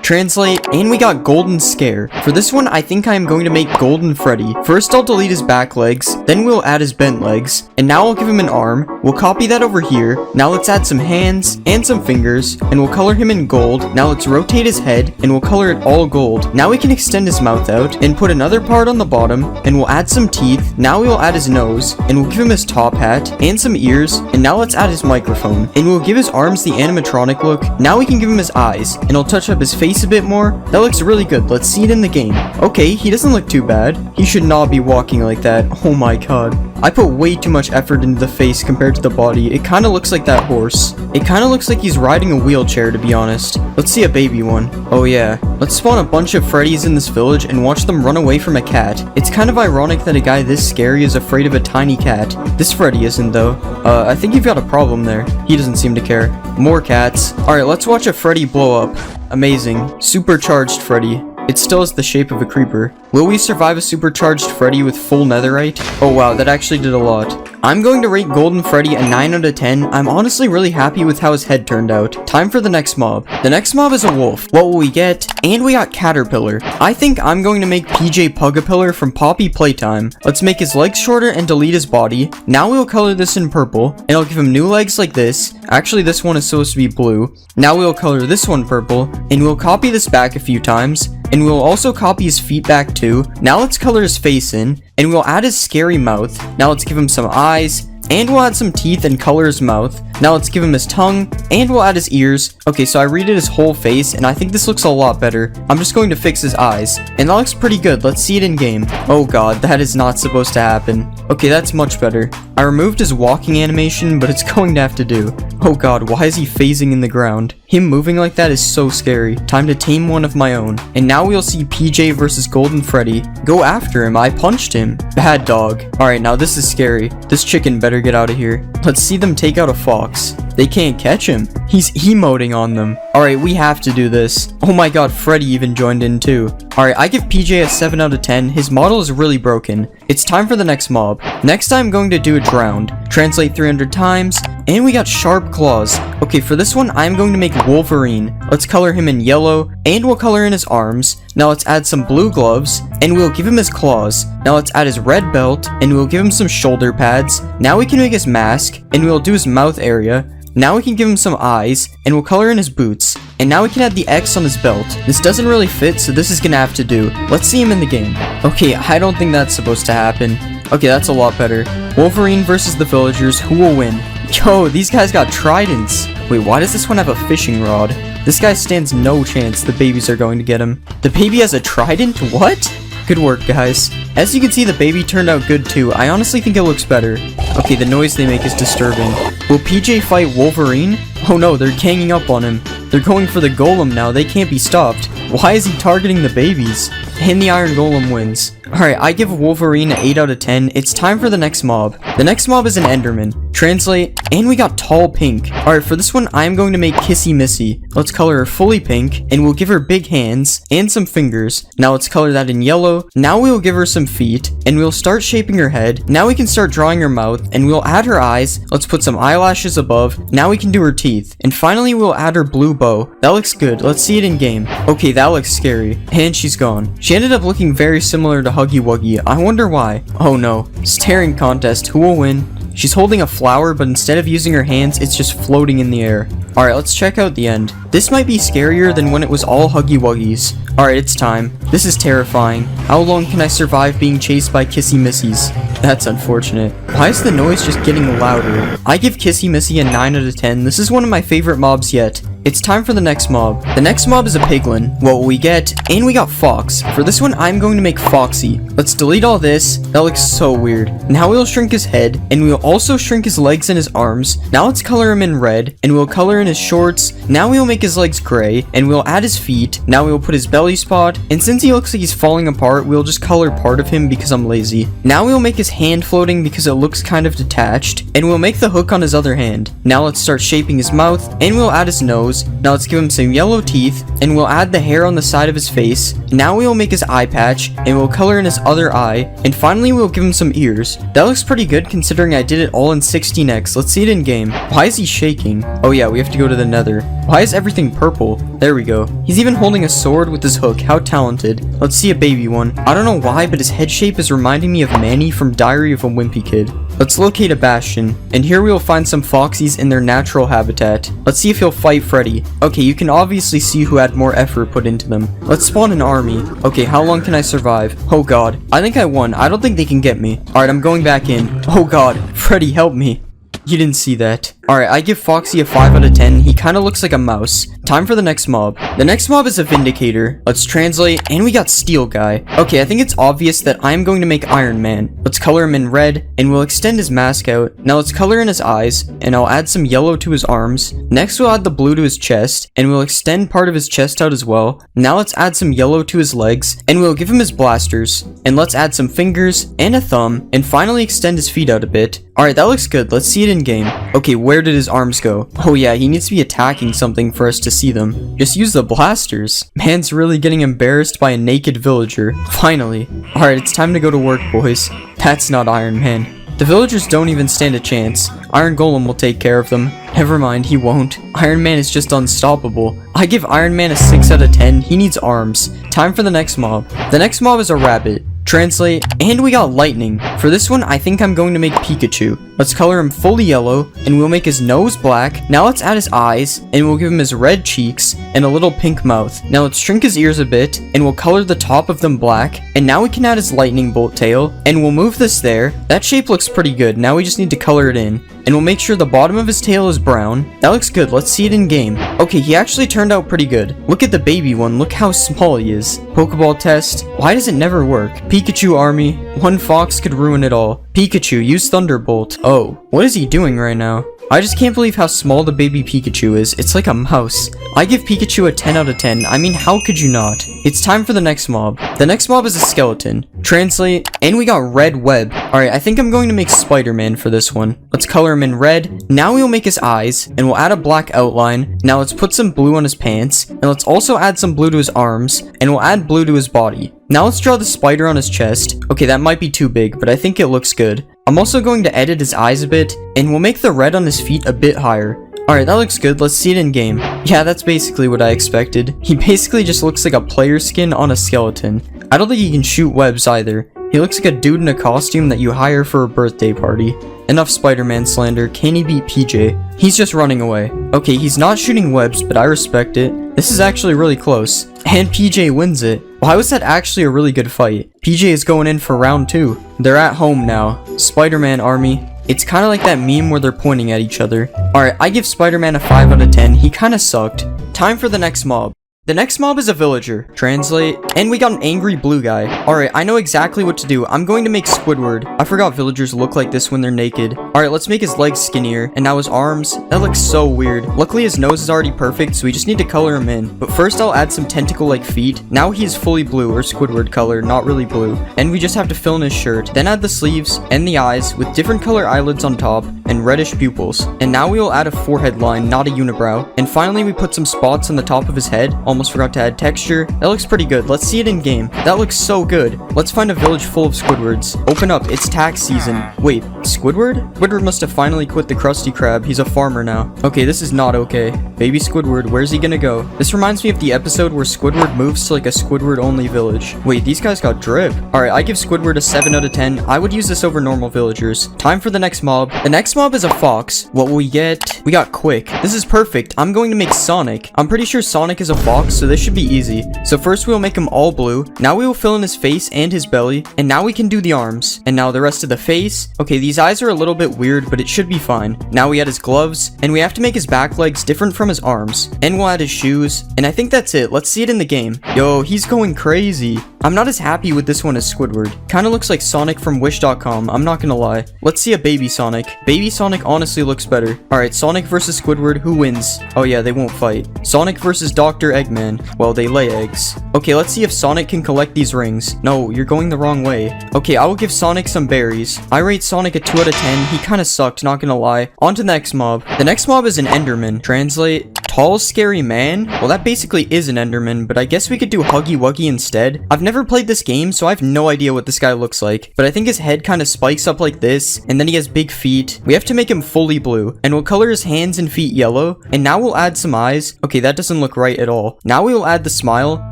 Speaker 1: Translate, and we got Golden Scare. For this one, I think I am going to make Golden Freddy. First, I'll delete his back legs, then we'll add his bent legs, and now I'll give him an arm. We'll copy that over here. Now let's add some hands and some fingers, and we'll color him in gold. Now let's rotate his head, and we'll color it all gold. Now we can extend his mouth out, and put another part on the bottom, and we'll add some teeth. Now we'll add his nose, and we'll give him his top hat, and some ears, and now let's add his microphone. And we'll give his arms the animatronic look. Now we can give him his eyes, and I'll touch up his face a bit more. That looks really good. Let's see it in the game. Okay, he doesn't look too bad. He should not be walking like that. Oh my god. I put way too much effort into the face compared to the body. It kind of looks like that horse. It kind of looks like he's riding a wheelchair, to be honest. Let's see a baby one. Oh yeah. Let's spawn a bunch of Freddys in this village and watch them run away from a cat. It's kind of ironic that a guy this scary is afraid of a tiny cat. This Freddy isn't though. I think you've got a problem there. He doesn't seem to care. More cats. Alright, let's watch a Freddy blow up. Amazing. Supercharged Freddy. It still has the shape of a creeper. Will we survive a supercharged Freddy with full netherite? Oh wow, that actually did a lot. I'm going to rate Golden Freddy a 9 out of 10. I'm honestly really happy with how his head turned out. Time for the next mob. The next mob is a wolf. What will we get? And we got Caterpillar. I think I'm going to make PJ Pugapillar from Poppy Playtime. Let's make his legs shorter and delete his body. Now we'll color this in purple, and I'll give him new legs like this. Actually, this one is supposed to be blue. Now we'll color this one purple, and we'll copy this back a few times. And we'll also copy his feet back too. Now let's color his face in, and we'll add his scary mouth. Now let's give him some eyes, and we'll add some teeth and color his mouth. Now let's give him his tongue, and we'll add his ears. Okay, so I redid his whole face, and I think this looks a lot better. I'm just going to fix his eyes, and that looks pretty good. Let's see it in game. Oh god, that is not supposed to happen. Okay, that's much better. I removed his walking animation, but it's going to have to do. Oh god, why is he phasing in the ground? Him moving like that is so scary. Time to tame one of my own. And now we'll see PJ versus Golden Freddy. Go after him, I punched him. Bad dog. Alright, now this is scary. This chicken better get out of here. Let's see them take out a fox. They can't catch him. He's emoting on them. Alright, we have to do this. Oh my god, Freddy even joined in too. Alright, I give PJ a 7 out of 10. His model is really broken. It's time for the next mob. Next I'm going to do a drowned. Translate 300 times. And we got sharp claws. Okay, for this one, I'm going to make Wolverine. Let's color him in yellow, and we'll color in his arms. Now let's add some blue gloves, and we'll give him his claws. Now let's add his red belt, and we'll give him some shoulder pads. Now we can make his mask, and we'll do his mouth area. Now we can give him some eyes, and we'll color in his boots. And now we can add the X on his belt. This doesn't really fit, so this is gonna have to do. Let's see him in the game. Okay, I don't think that's supposed to happen. Okay, that's a lot better. Wolverine versus the villagers. Who will win? Yo, these guys got tridents. Wait, why does this one have a fishing rod? This guy stands no chance the babies are going to get him. The baby has a trident? What? Good work, guys. As you can see, the baby turned out good too. I honestly think it looks better. Okay, the noise they make is disturbing. Will PJ fight Wolverine? Oh no, they're ganging up on him. They're going for the golem now. They can't be stopped. Why is he targeting the babies? And the Iron Golem wins. Alright, I give Wolverine an 8 out of 10. It's time for the next mob. The next mob is an Enderman. Translate, and we got Tall Pink. Alright, for this one, I'm going to make Kissy Missy. Let's color her fully pink, and we'll give her big hands and some fingers. Now let's color that in yellow. Now we'll give her some feet, and we'll start shaping her head. Now we can start drawing her mouth, and we'll add her eyes. Let's put some eyelashes above. Now we can do her teeth. And finally, we'll add her blue bow. That looks good. Let's see it in game. Okay, that looks scary. And she's gone. She ended up looking very similar to Huggy Wuggy. I wonder why. Oh no. Staring contest. Who will win? She's holding a flower, but instead of using her hands, it's just floating in the air. Alright, let's check out the end. This might be scarier than when it was all Huggy Wuggies. Alright, it's time. This is terrifying. How long can I survive being chased by Kissy Missies? That's unfortunate. Why is the noise just getting louder? I give Kissy Missy a 9 out of 10. This is one of my favorite mobs yet. It's time for the next mob. The next mob is a piglin. What will we get? And we got Fox. For this one, I'm going to make Foxy. Let's delete all this. That looks so weird. Now we'll shrink his head, and we'll also shrink his legs and his arms. Now let's color him in red, and we'll color in his shorts. Now we'll make his legs gray, and we'll add his feet. Now we'll put his belly spot, and since he looks like he's falling apart, we'll just color part of him because I'm lazy. Now we'll make his hand floating because it looks kind of detached, and we'll make the hook on his other hand. Now let's start shaping his mouth, and we'll add his nose. Now let's give him some yellow teeth, and we'll add the hair on the side of his face. Now we will make his eye patch, and we'll color in his other eye, and finally we'll give him some ears. That looks pretty good considering I did it all in 16x. Let's see it in game. Why is he shaking? Oh yeah, we have to go to the nether. Why is everything purple? There we go. He's even holding a sword with his hook. How talented. Let's see a baby one. I don't know why, but his head shape is reminding me of Manny from Diary of a Wimpy Kid. Let's locate a bastion, and here we will find some foxies in their natural habitat. Let's see if he'll fight Freddy. Okay, you can obviously see who had more effort put into them. Let's spawn an army. Okay, how long can I survive? Oh god, I think I won. I don't think they can get me. Alright, I'm going back in. Oh god, Freddy, help me. You didn't see that. Alright, I give Foxy a 5 out of 10. He kinda looks like a mouse. Time for the next mob. The next mob is a Vindicator. Let's translate, and we got Steel Guy. Okay, I think it's obvious that I'm going to make Iron Man. Let's color him in red, and we'll extend his mask out. Now let's color in his eyes, and I'll add some yellow to his arms. Next we'll add the blue to his chest, and we'll extend part of his chest out as well. Now let's add some yellow to his legs, and we'll give him his blasters. And let's add some fingers, and a thumb, and finally extend his feet out a bit. Alright, that looks good. Let's see it in game. Okay, where did his arms go? Oh yeah, he needs to be attacking something for us to see them. Just use the blasters. Man's really getting embarrassed by a naked villager. Finally. Alright, it's time to go to work, boys. That's not Iron Man. The villagers don't even stand a chance. Iron Golem will take care of them. Never mind, he won't. Iron Man is just unstoppable. I give Iron Man a 6 out of 10. He needs arms. Time for the next mob. The next mob is a rabbit. Translate, and we got lightning. For this one, I think I'm going to make Pikachu. Let's color him fully yellow, and we'll make his nose black. Now let's add his eyes, and we'll give him his red cheeks, and a little pink mouth. Now let's shrink his ears a bit, and we'll color the top of them black. And now we can add his lightning bolt tail, and we'll move this there. That shape looks pretty good. Now we just need to color it in. And we'll make sure the bottom of his tail is brown. That looks good. Let's see it in game. Okay, he actually turned out pretty good. Look at the baby one. Look how small he is. Pokeball test. Why does it never work? Pikachu army. One fox could ruin it all. Pikachu, use Thunderbolt. Oh, what is he doing right now? I just can't believe how small the baby Pikachu is. It's like a mouse. I give Pikachu a 10 out of 10. I mean, how could you not? It's time for the next mob. The next mob is a skeleton. Translate, and we got red web. Alright, I think I'm going to make Spider-Man for this one. Let's color him in red. Now we'll make his eyes, and we'll add a black outline. Now let's put some blue on his pants, and let's also add some blue to his arms, and we'll add blue to his body. Now let's draw the spider on his chest. Okay, that might be too big, but I think it looks good. I'm also going to edit his eyes a bit, and we'll make the red on his feet a bit higher. Alright, that looks good. Let's see it in game. Yeah, that's basically what I expected. He basically just looks like a player skin on a skeleton. I don't think he can shoot webs either. He looks like a dude in a costume that you hire for a birthday party. Enough Spider-Man slander. Can he beat PJ? He's just running away. Okay, he's not shooting webs, but I respect it. This is actually really close. And PJ wins it. Why was that actually a really good fight? PJ is going in for round 2. They're at home now. Spider-Man army. It's kind of like that meme where they're pointing at each other. Alright, I give Spider-Man a 5 out of 10. He kind of sucked. Time for the next mob. The next mob is a villager. Translate. And we got an angry blue guy. Alright, I know exactly what to do. I'm going to make Squidward. I forgot villagers look like this when they're naked. Alright, let's make his legs skinnier. And now his arms. That looks so weird. Luckily his nose is already perfect, so we just need to color him in. But first I'll add some tentacle-like feet. Now he is fully blue, or Squidward color, not really blue. And we just have to fill in his shirt. Then add the sleeves and the eyes with different color eyelids on top and reddish pupils. And now we will add a forehead line, not a unibrow. And finally we put some spots on the top of his head. Almost forgot to add texture. That looks pretty good. Let's see it in game. That looks so good. Let's find a village full of Squidwards. Open up. It's tax season. Wait, Squidward? Squidward must have finally quit the Krusty Krab. He's a farmer now. Okay, this is not okay. Baby Squidward, where's he gonna go? This reminds me of the episode where Squidward moves to like a Squidward only village. Wait, these guys got drip. Alright, I give Squidward a 7 out of 10. I would use this over normal villagers. Time for the next mob. The next mob is a fox. What will we get? We got Quick. This is perfect. I'm going to make Sonic. I'm pretty sure Sonic is a fox, so this should be easy. So first we'll make him all blue. Now we will fill in his face and his belly. And now we can do the arms. And now the rest of the face. Okay, these eyes are a little bit weird, but it should be fine. Now we add his gloves. And we have to make his back legs different from his arms. And we'll add his shoes. And I think that's it. Let's see it in the game. Yo, he's going crazy. I'm not as happy with this one as Squidward. Kinda looks like Sonic from Wish.com, I'm not gonna lie. Let's see a baby Sonic. Baby Sonic honestly looks better. Alright, Sonic versus Squidward, who wins? Oh yeah, they won't fight. Sonic versus Dr. Eggman. Well, they lay eggs. Okay, let's see if Sonic can collect these rings. No, you're going the wrong way. Okay, I will give Sonic some berries. I rate Sonic a 2 out of 10. He kinda sucked, not gonna lie. On to the next mob. The next mob is an Enderman. Translate. Tall, scary man? Well, that basically is an Enderman, but I guess we could do Huggy Wuggy instead. I've never played this game, so I have no idea what this guy looks like. But I think his head kind of spikes up like this, and then he has big feet. We have to make him fully blue, and we'll color his hands and feet yellow, and now we'll add some eyes. Okay, that doesn't look right at all. Now we will add the smile.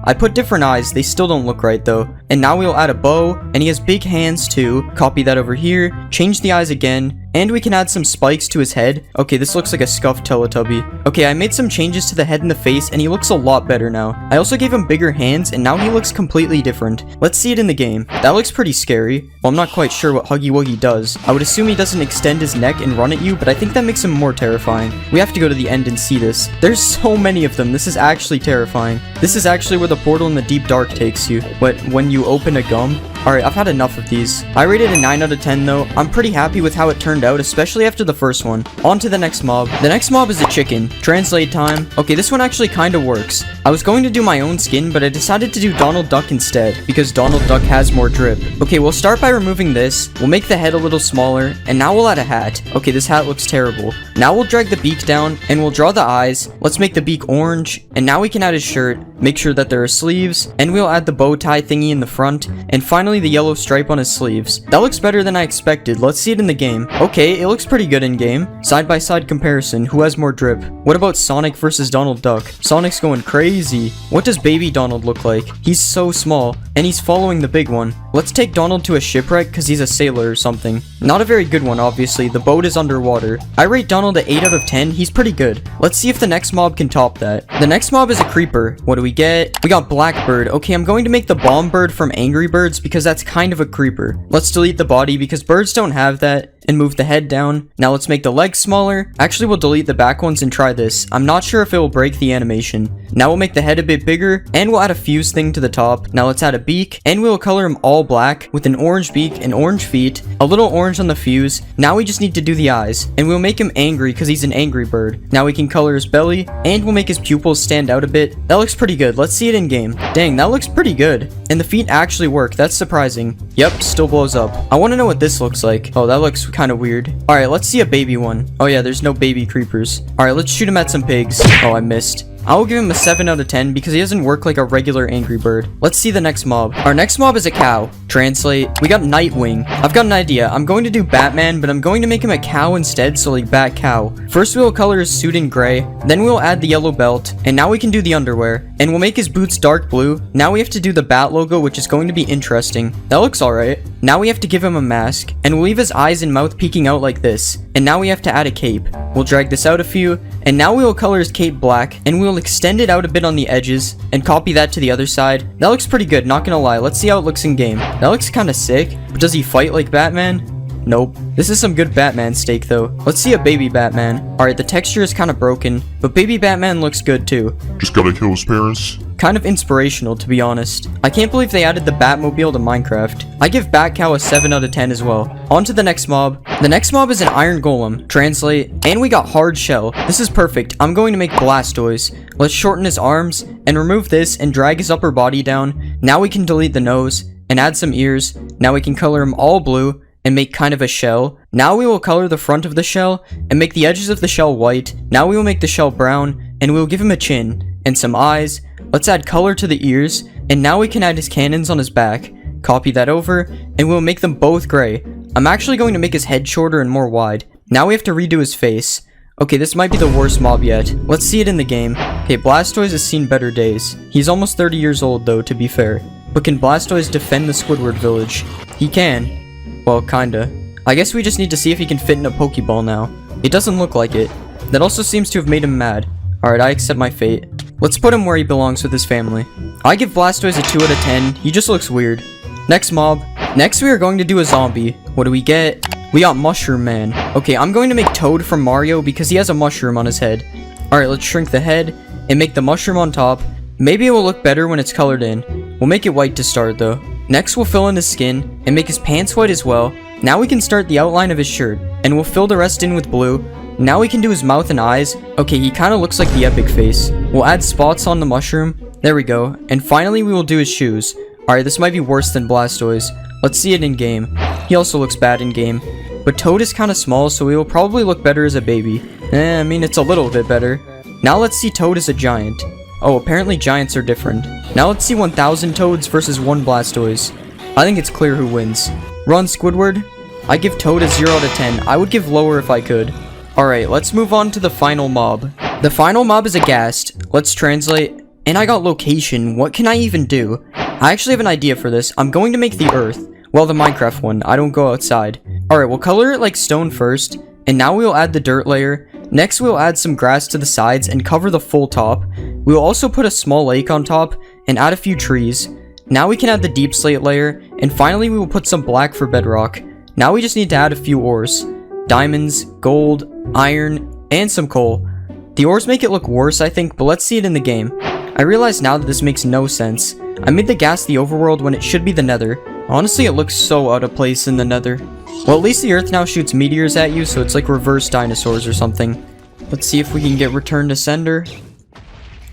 Speaker 1: I put different eyes, they still don't look right though. And now we'll add a bow, and he has big hands too. Copy that over here, change the eyes again, and we can add some spikes to his head. Okay, this looks like a scuffed Teletubby. Okay, I made some changes to the head and the face, and he looks a lot better now. I also gave him bigger hands, and now he looks completely different. Let's see it in the game. That looks pretty scary. Well, I'm not quite sure what Huggy Wuggy does. I would assume he doesn't extend his neck and run at you, but I think that makes him more terrifying. We have to go to the end and see this. There's so many of them. This is actually terrifying. This is actually where the portal in the deep dark takes you. But when you open a gum... Alright, I've had enough of these. I rated a 9 out of 10 though. I'm pretty happy with how it turned out, especially after the first one. On to the next mob. The next mob is a chicken. Translate time. Okay, this one actually kinda works. I was going to do my own skin, but I decided to do Donald Duck instead, because Donald Duck has more drip. Okay, we'll start by removing this. We'll make the head a little smaller, and now we'll add a hat. Okay, this hat looks terrible. Now we'll drag the beak down, and we'll draw the eyes. Let's make the beak orange, and now we can add his shirt. Make sure that there are sleeves, and we'll add the bow tie thingy in the front, and finally the yellow stripe on his sleeves. That looks better than I expected. Let's see it in the game. Okay, it looks pretty good in game. Side by side comparison, who has more drip? What about Sonic versus Donald Duck? Sonic's going crazy. What does baby Donald look like? He's so small, and he's following the big one. Let's take Donald to a shipwreck because he's a sailor or something. Not a very good one, obviously. The boat is underwater. I rate Donald a 8 out of 10. He's pretty good. Let's see if the next mob can top that. The next mob is a creeper. What do we get? We got Blackbird. Okay, I'm going to make the bomb bird from Angry Birds because that's kind of a creeper. Let's delete the body because birds don't have that, and move the head down. Now let's make the legs smaller. Actually, we'll delete the back ones and try this. I'm not sure if it will break the animation. Now we'll make the head a bit bigger, and we'll add a fuse thing to the top. Now let's add a beak, and we'll color him all black with an orange beak and orange feet, a little orange on the fuse. Now we just need to do the eyes, and we'll make him angry because he's an angry bird. Now we can color his belly, and we'll make his pupils stand out a bit. That looks pretty good. Let's see it in game. Dang, that looks pretty good. And the feet actually work. That's surprising. Yep, still blows up. I want to know what this looks like. Oh, that looks kind of weird. Alright, let's see a baby one. Oh yeah, there's no baby creepers. Alright, let's shoot him at some pigs. Oh, I missed. I will give him a 7 out of 10 because he doesn't work like a regular Angry Bird. Let's see the next mob. Our next mob is a cow. Translate. We got Nightwing. I've got an idea. I'm going to do Batman, but I'm going to make him a cow instead, so like Bat Cow. First we'll color his suit in gray, then we'll add the yellow belt, and now we can do the underwear. And we'll make his boots dark blue. Now we have to do the bat logo, which is going to be interesting. That looks alright. Now we have to give him a mask, and we'll leave his eyes and mouth peeking out like this. And now we have to add a cape. We'll drag this out a few, and now we will color his cape black, and we'll extend it out a bit on the edges, and copy that to the other side. That looks pretty good, not gonna lie. Let's see how it looks in game. That looks kinda sick, but does he fight like Batman? Nope. This is some good Batman steak though. Let's see a baby Batman. Alright, the texture is kinda broken, but baby Batman looks good too.
Speaker 2: Just gotta kill his parents.
Speaker 1: Kind of inspirational, to be honest. I can't believe they added the Batmobile to Minecraft. I give Bat Cow a 7 out of 10 as well. On to the next mob. The next mob is an iron golem. Translate. And we got hard shell. This is perfect. I'm going to make Blastoise. Let's shorten his arms and remove this and drag his upper body down. Now we can delete the nose and add some ears. Now we can color him all blue and make kind of a shell. Now we will color the front of the shell and make the edges of the shell white. Now we will make the shell brown and we will give him a chin and some eyes. Let's add color to the ears, and now we can add his cannons on his back. Copy that over, and we'll make them both gray. I'm actually going to make his head shorter and more wide. Now we have to redo his face. Okay, this might be the worst mob yet. Let's see it in the game. Okay, Blastoise has seen better days. He's almost 30 years old though, to be fair. But can Blastoise defend the Squidward village? He can. Well, kinda. I guess we just need to see if he can fit in a Pokeball now. It doesn't look like it. That also seems to have made him mad. Alright, I accept my fate. Let's put him where he belongs with his family. I give Blastoise a 2 out of 10. He just looks weird. Next mob. Next we are going to do a zombie. What do we get? We got Mushroom Man. Okay, I'm going to make Toad from Mario because he has a mushroom on his head. Alright, let's shrink the head and make the mushroom on top. Maybe it will look better when it's colored in. We'll make it white to start though. Next we'll fill in his skin and make his pants white as well. Now we can start the outline of his shirt and we'll fill the rest in with blue. Now we can do his mouth and eyes. Okay, he kind of looks like the epic face. We'll add spots on the mushroom. There we go. And finally, we will do his shoes. Alright, this might be worse than Blastoise. Let's see it in game. He also looks bad in game. But Toad is kind of small, so he will probably look better as a baby. I mean, it's a little bit better. Now let's see Toad as a giant. Oh, apparently giants are different. Now let's see 1,000 Toads versus 1 Blastoise. I think it's clear who wins. Run, Squidward. I give Toad a 0 out of 10. I would give lower if I could. Alright, let's move on to the final mob. The final mob is a ghast. Let's translate. And I got location. What can I even do? I actually have an idea for this. I'm going to make the earth. Well, the Minecraft one. I don't go outside. Alright, we'll color it like stone first. And now we'll add the dirt layer. Next, we'll add some grass to the sides and cover the full top. We'll also put a small lake on top and add a few trees. Now we can add the deep slate layer. And finally, we will put some black for bedrock. Now we just need to add a few ores. Diamonds, gold, iron, and some coal. The ores make it look worse, I think, but let's see it in the game. I realize now that this makes no sense. I made the ghast the overworld when it should be the nether. Honestly, it looks so out of place in the nether. Well, at least the earth now shoots meteors at you, so it's like reverse dinosaurs or something. Let's see if we can get return to sender.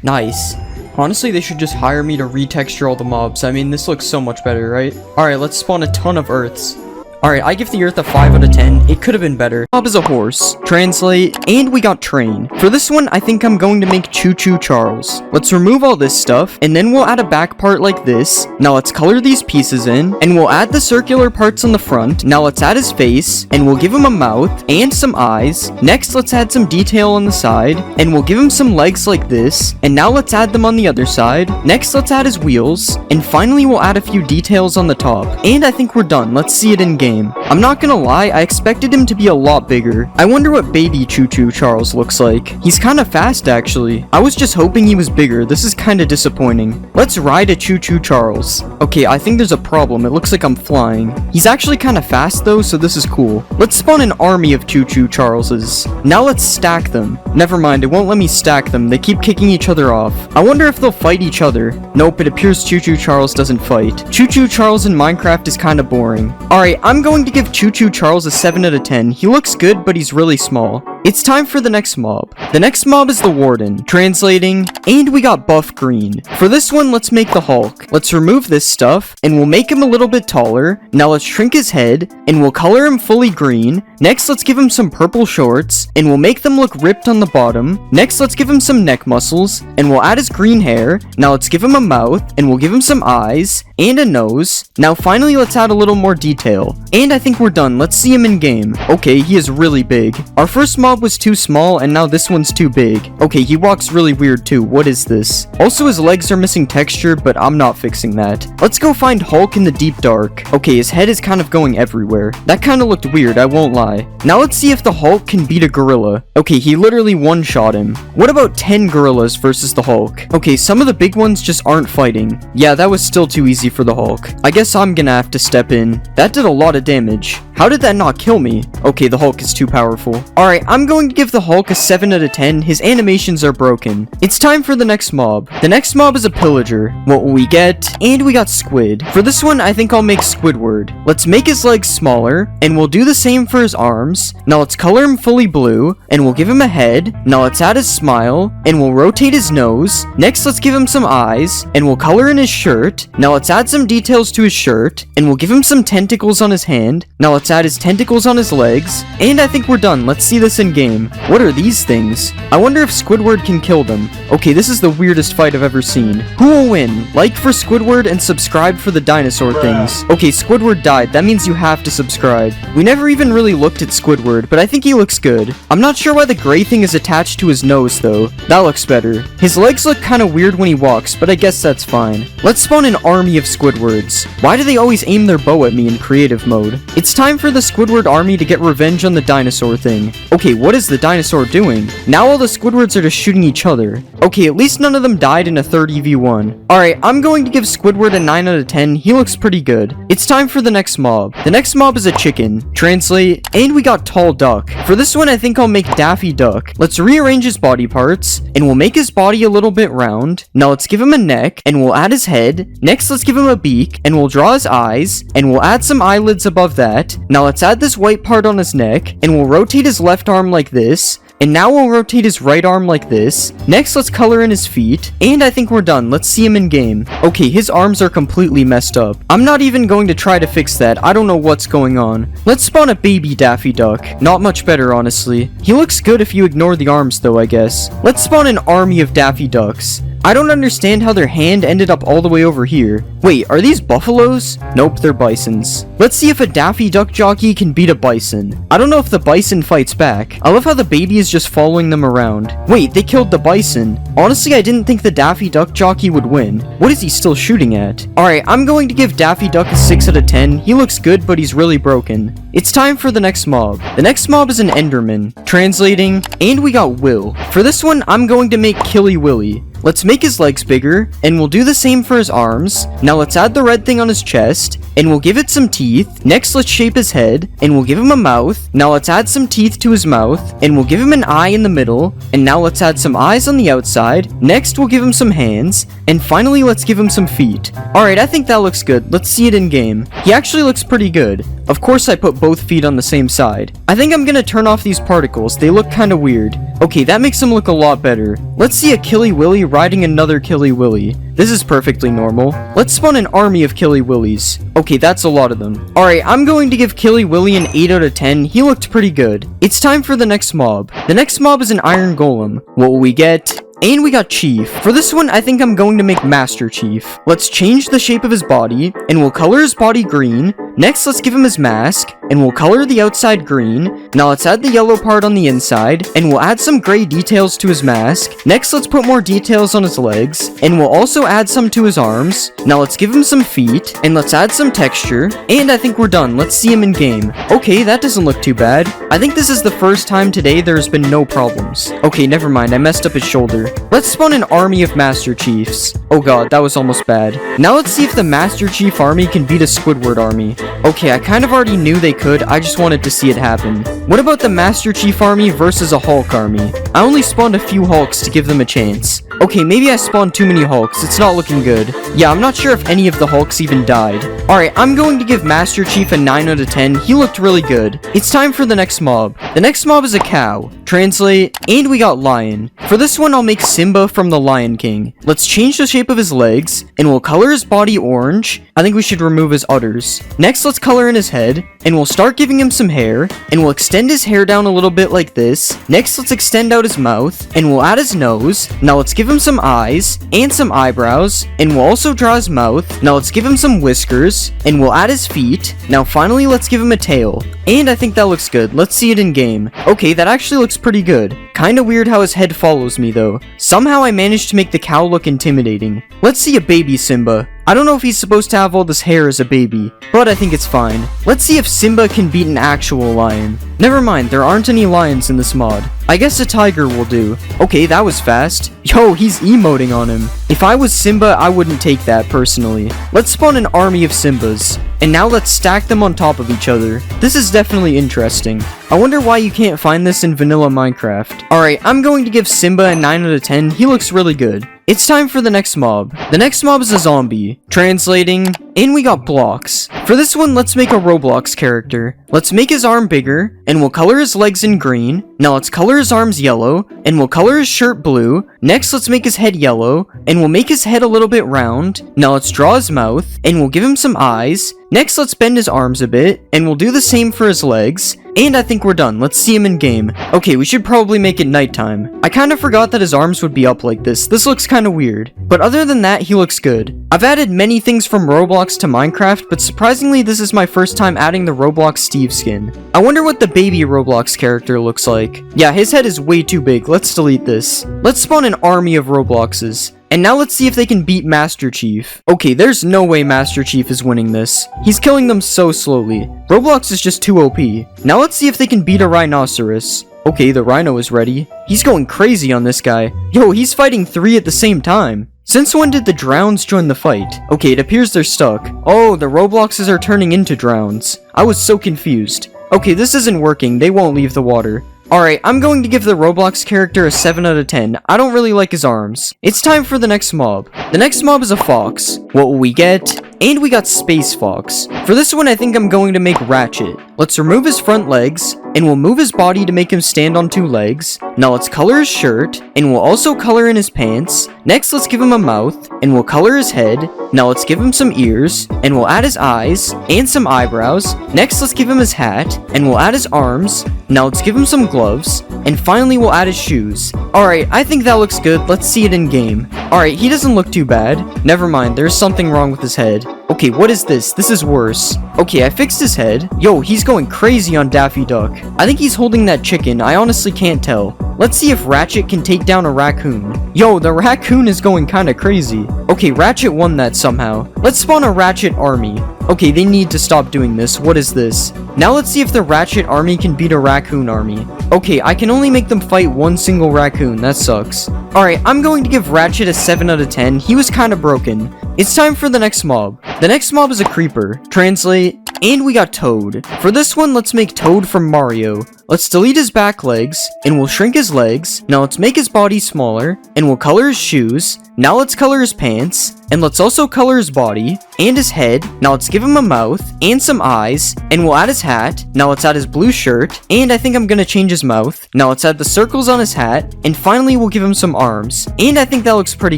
Speaker 1: Nice. Honestly, they should just hire me to retexture all the mobs. I mean, this looks so much better, right? Alright, let's spawn a ton of earths. Alright, I give the earth a 5 out of 10. It could have been better. Mob is a horse. Translate. And we got train. For this one, I think I'm going to make Choo Choo Charles. Let's remove all this stuff, and then we'll add a back part like this. Now let's color these pieces in, and we'll add the circular parts on the front. Now let's add his face, and we'll give him a mouth, and some eyes. Next, let's add some detail on the side, and we'll give him some legs like this. And now let's add them on the other side. Next, let's add his wheels, and finally we'll add a few details on the top. And I think we're done. Let's see it in game. I'm not gonna lie, I expected him to be a lot bigger. I wonder what baby Choo Choo Charles looks like. He's kinda fast actually. I was just hoping he was bigger. This is kinda disappointing. Let's ride a Choo Choo Charles. Okay, I think there's a problem. It looks like I'm flying. He's actually kinda fast though, so this is cool. Let's spawn an army of Choo Choo Charleses. Now let's stack them. Never mind, it won't let me stack them. They keep kicking each other off. I wonder if they'll fight each other. Nope, it appears Choo Choo Charles doesn't fight. Choo Choo Charles in Minecraft is kinda boring. Alright, I'm going to give Choo Choo Charles a 7 out of 10. He looks good, but he's really small. It's time for the next mob. The next mob is the Warden. Translating, and we got buff green. For this one, let's make the Hulk. Let's remove this stuff, and we'll make him a little bit taller. Now let's shrink his head, and we'll color him fully green. Next, let's give him some purple shorts, and we'll make them look ripped on the bottom. Next, let's give him some neck muscles, and we'll add his green hair. Now let's give him a mouth, and we'll give him some eyes, and a nose. Now finally, let's add a little more detail. And I think we're done. Let's see him in game. Okay, he is really big. Our first mob was too small, and now this one's too big. Okay, he walks really weird too. What is this? Also, his legs are missing texture, but I'm not fixing that. Let's go find Hulk in the deep dark. Okay, his head is kind of going everywhere. That kind of looked weird, I won't lie. Now let's see if the Hulk can beat a gorilla. Okay, he literally one-shot him. What about 10 gorillas versus the Hulk? Okay, some of the big ones just aren't fighting. Yeah, that was still too easy for the Hulk. I guess I'm gonna have to step in. That did a lot of damage. How did that not kill me? Okay, the Hulk is too powerful. Alright, I'm going to give the Hulk a 7 out of 10. His animations are broken. It's time for the next mob. The next mob is a pillager. What will we get? And we got Squid. For this one, I think I'll make Squidward. Let's make his legs smaller, and we'll do the same for his arms. Now let's color him fully blue, and we'll give him a head. Now let's add his smile, and we'll rotate his nose. Next, let's give him some eyes, and we'll color in his shirt. Now let's add some details to his shirt, and we'll give him some tentacles on his hand. Now let's add his tentacles on his legs, and I think we're done. Let's see this in game. What are these things? I wonder if Squidward can kill them. Okay, this is the weirdest fight I've ever seen. Who will win? Like for Squidward and subscribe for the dinosaur things. Okay, Squidward died. That means you have to subscribe. We never even really looked at Squidward, but I think he looks good. I'm not sure why the gray thing is attached to his nose though. That looks better. His legs look kind of weird when he walks, but I guess that's fine. Let's spawn an army of Squidwards. Why do they always aim their bow at me in creative mode? It's time for the Squidward army to get revenge on the dinosaur thing. Okay, what is the dinosaur doing? Now all the Squidwards are just shooting each other. Okay, at least none of them died in a 30v1. Alright, I'm going to give Squidward a 9 out of 10. He looks pretty good. It's time for the next mob. The next mob is a chicken. Translate, and we got Tall Duck. For this one, I think I'll make Daffy Duck. Let's rearrange his body parts, and we'll make his body a little bit round. Now let's give him a neck, and we'll add his head. Next, let's give him a beak, and we'll draw his eyes, and we'll add some eyelids above that. Now let's add this white part on his neck, and we'll rotate his left arm like this. And now we'll rotate his right arm like this. Next, let's color in his feet. And I think we're done. Let's see him in game. Okay, his arms are completely messed up. I'm not even going to try to fix that. I don't know what's going on. Let's spawn a baby Daffy Duck. Not much better, honestly. He looks good if you ignore the arms, though, I guess. Let's spawn an army of Daffy Ducks. I don't understand how their hand ended up all the way over here. Wait, are these buffaloes? Nope, they're bisons. Let's see if a Daffy Duck jockey can beat a bison. I don't know if the bison fights back. I love how the baby is just following them around. Wait, they killed the bison. Honestly, I didn't think the Daffy Duck jockey would win. What is he still shooting at? Alright, I'm going to give Daffy Duck a 6 out of 10. He looks good, but he's really broken. It's time for the next mob. The next mob is an Enderman. Translating, and we got Will. For this one, I'm going to make Killy Willy. Let's make his legs bigger, and we'll do the same for his arms. Now let's add the red thing on his chest, and we'll give it some teeth. Next, let's shape his head, and we'll give him a mouth. Now let's add some teeth to his mouth, and we'll give him an eye in the middle. And now let's add some eyes on the outside. Next, we'll give him some hands, and finally, let's give him some feet. Alright, I think that looks good. Let's see it in game. He actually looks pretty good. Of course, I put both feet on the same side. I think I'm gonna turn off these particles. They look kinda weird. Okay, that makes him look a lot better. Let's see a Killy Willy riding another Killy Willy. This is perfectly normal. Let's spawn an army of Killy Willys. Okay, that's a lot of them. Alright, I'm going to give Killy Willy an 8 out of 10. He looked pretty good. It's time for the next mob. The next mob is an Iron Golem. What will we get? And we got Chief. For this one, I think I'm going to make Master Chief. Let's change the shape of his body, and we'll color his body green. Next, let's give him his mask, and we'll color the outside green. Now let's add the yellow part on the inside, and we'll add some gray details to his mask. Next, let's put more details on his legs, and we'll also add some to his arms. Now let's give him some feet, and let's add some texture, and I think we're done. Let's see him in game. Okay, that doesn't look too bad. I think this is the first time today there's been no problems. Okay, never mind, I messed up his shoulder. Let's spawn an army of Master Chiefs. Oh god, that was almost bad. Now let's see if the Master Chief army can beat a Squidward army. Okay, I kind of already knew they could, I just wanted to see it happen. What about the Master Chief army versus a Hulk army? I only spawned a few Hulks to give them a chance. Okay, maybe I spawned too many Hulks, it's not looking good. Yeah, I'm not sure if any of the Hulks even died. Alright, I'm going to give Master Chief a 9 out of 10, he looked really good. It's time for the next mob. The next mob is a cow. Translate, and we got lion. For this one, I'll make Simba from the Lion King. Let's change the shape of his legs, and we'll color his body orange. I think we should remove his udders. Next, let's color in his head, and we'll start giving him some hair, and we'll extend his hair down a little bit like this. Next, let's extend out his mouth, and we'll add his nose. Now let's give him some eyes, and some eyebrows, and we'll also draw his mouth. Now let's give him some whiskers, and we'll add his feet. Now finally, let's give him a tail. And I think that looks good. Let's see it in game. Okay, that actually looks pretty good. Kinda weird how his head follows me though. Somehow I managed to make the cow look intimidating. Let's see a baby Simba. I don't know if he's supposed to have all this hair as a baby, but I think it's fine. Let's see if Simba can beat an actual lion. Never mind, there aren't any lions in this mod. I guess a tiger will do. Okay, that was fast. Yo, he's emoting on him. If I was Simba, I wouldn't take that personally. Let's spawn an army of Simbas. And now let's stack them on top of each other. This is definitely interesting. I wonder why you can't find this in vanilla Minecraft. Alright, I'm going to give Simba a 9 out of 10. He looks really good. It's time for the next mob. The next mob is a zombie. Translating, and we got blocks. For this one, let's make a Roblox character. Let's make his arm bigger, and we'll color his legs in green. Now let's color his arms yellow, and we'll color his shirt blue. Next, let's make his head yellow, and we'll make his head a little bit round. Now let's draw his mouth, and we'll give him some eyes. Next, let's bend his arms a bit, and we'll do the same for his legs. And I think we're done. Let's see him in game. Okay, we should probably make it nighttime. I kind of forgot that his arms would be up like this. This looks kind of weird. But other than that, he looks good. I've added many things from Roblox to Minecraft, but surprisingly, this is my first time adding the Roblox Steve skin. I wonder what the baby Roblox character looks like. Yeah, his head is way too big. Let's delete this. Let's spawn an army of Robloxes. And now let's see if they can beat Master Chief. Okay, there's no way Master Chief is winning this. He's killing them so slowly. Roblox is just too OP. Now let's see if they can beat a rhinoceros. Okay, the rhino is ready. He's going crazy on this guy. Yo, he's fighting 3 at the same time. Since when did the drowns join the fight? Okay, it appears they're stuck. Oh, the Robloxes are turning into drowns. I was so confused. Okay, this isn't working. They won't leave the water. Alright, I'm going to give the Roblox character a 7 out of 10. I don't really like his arms. It's time for the next mob. The next mob is a fox. What will we get? And we got Space Fox. For this one, I think I'm going to make Ratchet. Let's remove his front legs, and we'll move his body to make him stand on 2 legs. Now let's color his shirt, and we'll also color in his pants. Next, let's give him a mouth, and we'll color his head. Now let's give him some ears, and we'll add his eyes, and some eyebrows. Next, let's give him his hat, and we'll add his arms. Now let's give him some gloves, and finally we'll add his shoes. Alright, I think that looks good. Let's see it in game. Alright, he doesn't look too bad. Never mind, there's something wrong with his head. Okay, what is this? This is worse. Okay, I fixed his head. Yo, he's going crazy on Daffy Duck. I think he's holding that chicken. I honestly can't tell. Let's see if Ratchet can take down a raccoon. Yo, the raccoon is going kinda crazy. Okay, Ratchet won that somehow. Let's spawn a Ratchet army. Okay, they need to stop doing this. What is this? Now let's see if the Ratchet army can beat a raccoon army. Okay, I can only make them fight one single raccoon. That sucks. Alright, I'm going to give Ratchet a 7 out of 10. He was kinda broken. It's time for the next mob. The next mob is a creeper. Translate, and we got Toad. For this one, let's make Toad from Mario. Let's delete his back legs, and we'll shrink his legs. Now let's make his body smaller, and we'll color his shoes. Now let's color his pants, and let's also color his body, and his head. Now let's give him a mouth, and some eyes, and we'll add his hat. Now let's add his blue shirt, and I think I'm gonna change his mouth. Now let's add the circles on his hat, and finally we'll give him some arms. And I think that looks pretty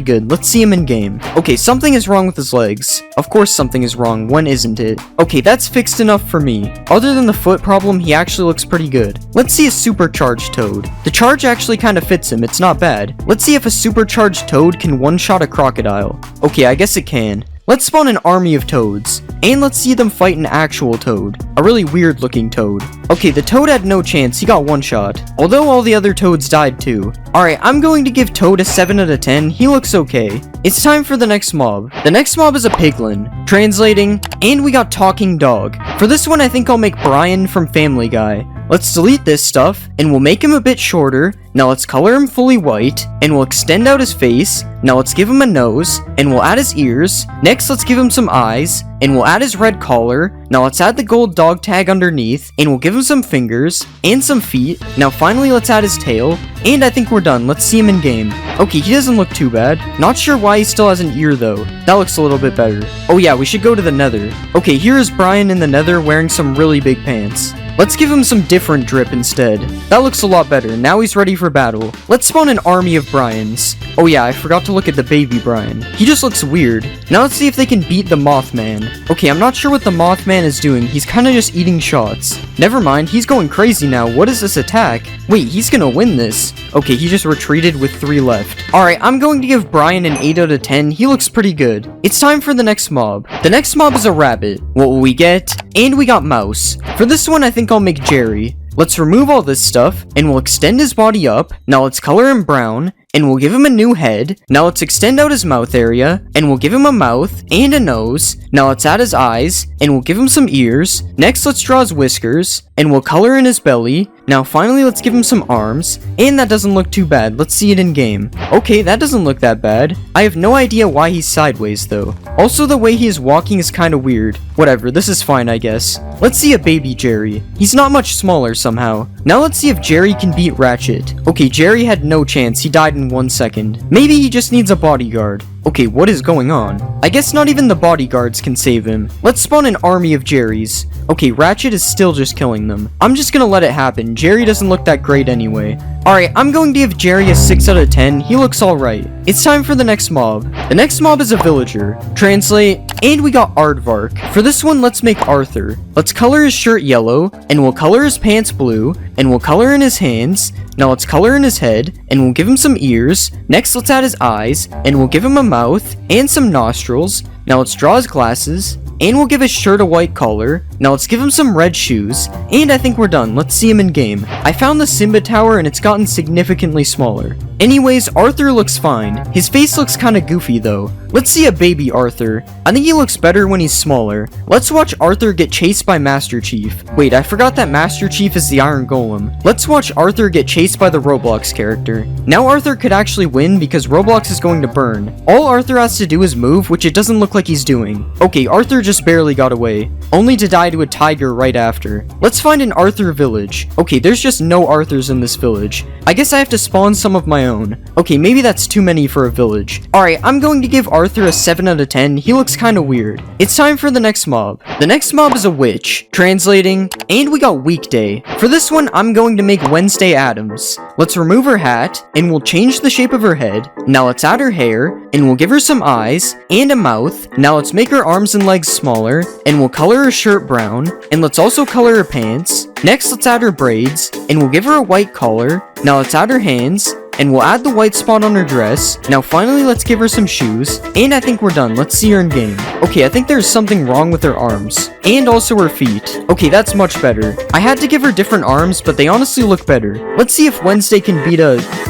Speaker 1: good. Let's see him in game. Okay, something is wrong with his legs. Of course something is wrong, when isn't it? Okay, that's fixed enough for me. Other than the foot problem, he actually looks pretty good. Let's see a supercharged Toad. The charge actually kind of fits him, it's not bad. Let's see if a supercharged Toad can one-shot a crocodile. Okay, I guess it can. Let's spawn an army of toads, and let's see them fight an actual toad. A really weird looking toad. Okay, the toad had no chance, he got one shot. Although all the other toads died too. Alright, I'm going to give Toad a 7 out of 10, he looks okay. It's time for the next mob. The next mob is a piglin. Translating, and we got Talking Dog. For this one, I think I'll make Brian from Family Guy. Let's delete this stuff, and we'll make him a bit shorter. Now let's color him fully white, and we'll extend out his face. Now let's give him a nose, and we'll add his ears. Next, let's give him some eyes, and we'll add his red collar. Now let's add the gold dog tag underneath, and we'll give him some fingers, and some feet. Now finally, let's add his tail, and I think we're done. Let's see him in game. Okay, he doesn't look too bad. Not sure why he still has an ear though. That looks a little bit better. Oh yeah, we should go to the nether. Okay, here is Brian in the nether wearing some really big pants. Let's give him some different drip instead. That looks a lot better. Now he's ready for battle. Let's spawn an army of Brians. Oh yeah, I forgot to look at the baby Brian. He just looks weird. Now let's see if they can beat the Mothman. Okay, I'm not sure what the Mothman is doing. He's kind of just eating shots. Never mind, he's going crazy now. What is this attack? Wait, he's gonna win this. Okay, he just retreated with 3 left. Alright, I'm going to give Brian an 8 out of 10. He looks pretty good. It's time for the next mob. The next mob is a rabbit. What will we get? And we got mouse. For this one, I think I'll make Jerry. Let's remove all this stuff, and we'll extend his body up. Now let's color him brown, and we'll give him a new head. Now let's extend out his mouth area, and we'll give him a mouth and a nose. Now let's add his eyes, and we'll give him some ears. Next, let's draw his whiskers, and we'll color in his belly. Now finally, let's give him some arms, and that doesn't look too bad. Let's see it in game. Okay, that doesn't look that bad. I have no idea why he's sideways though. Also, the way he is walking is kind of weird. Whatever, this is fine, I guess. Let's see a baby Jerry. He's not much smaller somehow. Now let's see if Jerry can beat Ratchet. Okay, Jerry had no chance. He died in 1 second. Maybe he just needs a bodyguard. Okay, what is going on? I guess not even the bodyguards can save him. Let's spawn an army of Jerrys. Okay, Ratchet is still just killing them. I'm just gonna let it happen. Jerry doesn't look that great anyway. Alright, I'm going to give Jerry a 6 out of 10. He looks alright. It's time for the next mob. The next mob is a villager. Translate, and we got Aardvark. For this one, let's make Arthur. Let's color his shirt yellow, and we'll color his pants blue, and we'll color in his hands. Now let's color in his head, and we'll give him some ears. Next, let's add his eyes, and we'll give him a mouth, and some nostrils. Now let's draw his glasses, and we'll give his shirt a white collar. Now let's give him some red shoes, and I think we're done. Let's see him in game. I found the Simba Tower, and it's gotten significantly smaller. Anyways, Arthur looks fine. His face looks kinda goofy though. Let's see a baby Arthur. I think he looks better when he's smaller. Let's watch Arthur get chased by Master Chief. Wait, I forgot that Master Chief is the Iron Golem. Let's watch Arthur get chased by the Roblox character. Now Arthur could actually win because Roblox is going to burn. All Arthur has to do is move, which it doesn't look like he's doing. Okay, Arthur just barely got away, only to die to a tiger right after. Let's find an Arthur village. Okay, there's just no Arthurs in this village. I guess I have to spawn some of my own. Okay, maybe that's too many for a village. Alright, I'm going to give Arthur a 7 out of 10. He looks kinda weird. It's time for the next mob. The next mob is a witch. Translating, and we got Weekday. For this one, I'm going to make Wednesday Addams. Let's remove her hat, and we'll change the shape of her head. Now let's add her hair, and we'll give her some eyes, and a mouth. Now let's make her arms and legs smaller, and we'll color her shirt brown, and let's also color her pants. Next, let's add her braids, and we'll give her a white collar. Now let's add her hands, and we'll add the white spot on her dress. Now finally, let's give her some shoes, and I think we're done. Let's see her in game. Okay, I think there's something wrong with her arms, and also her feet. Okay, that's much better. I had to give her different arms, but they honestly look better. Let's see if Wednesday can beat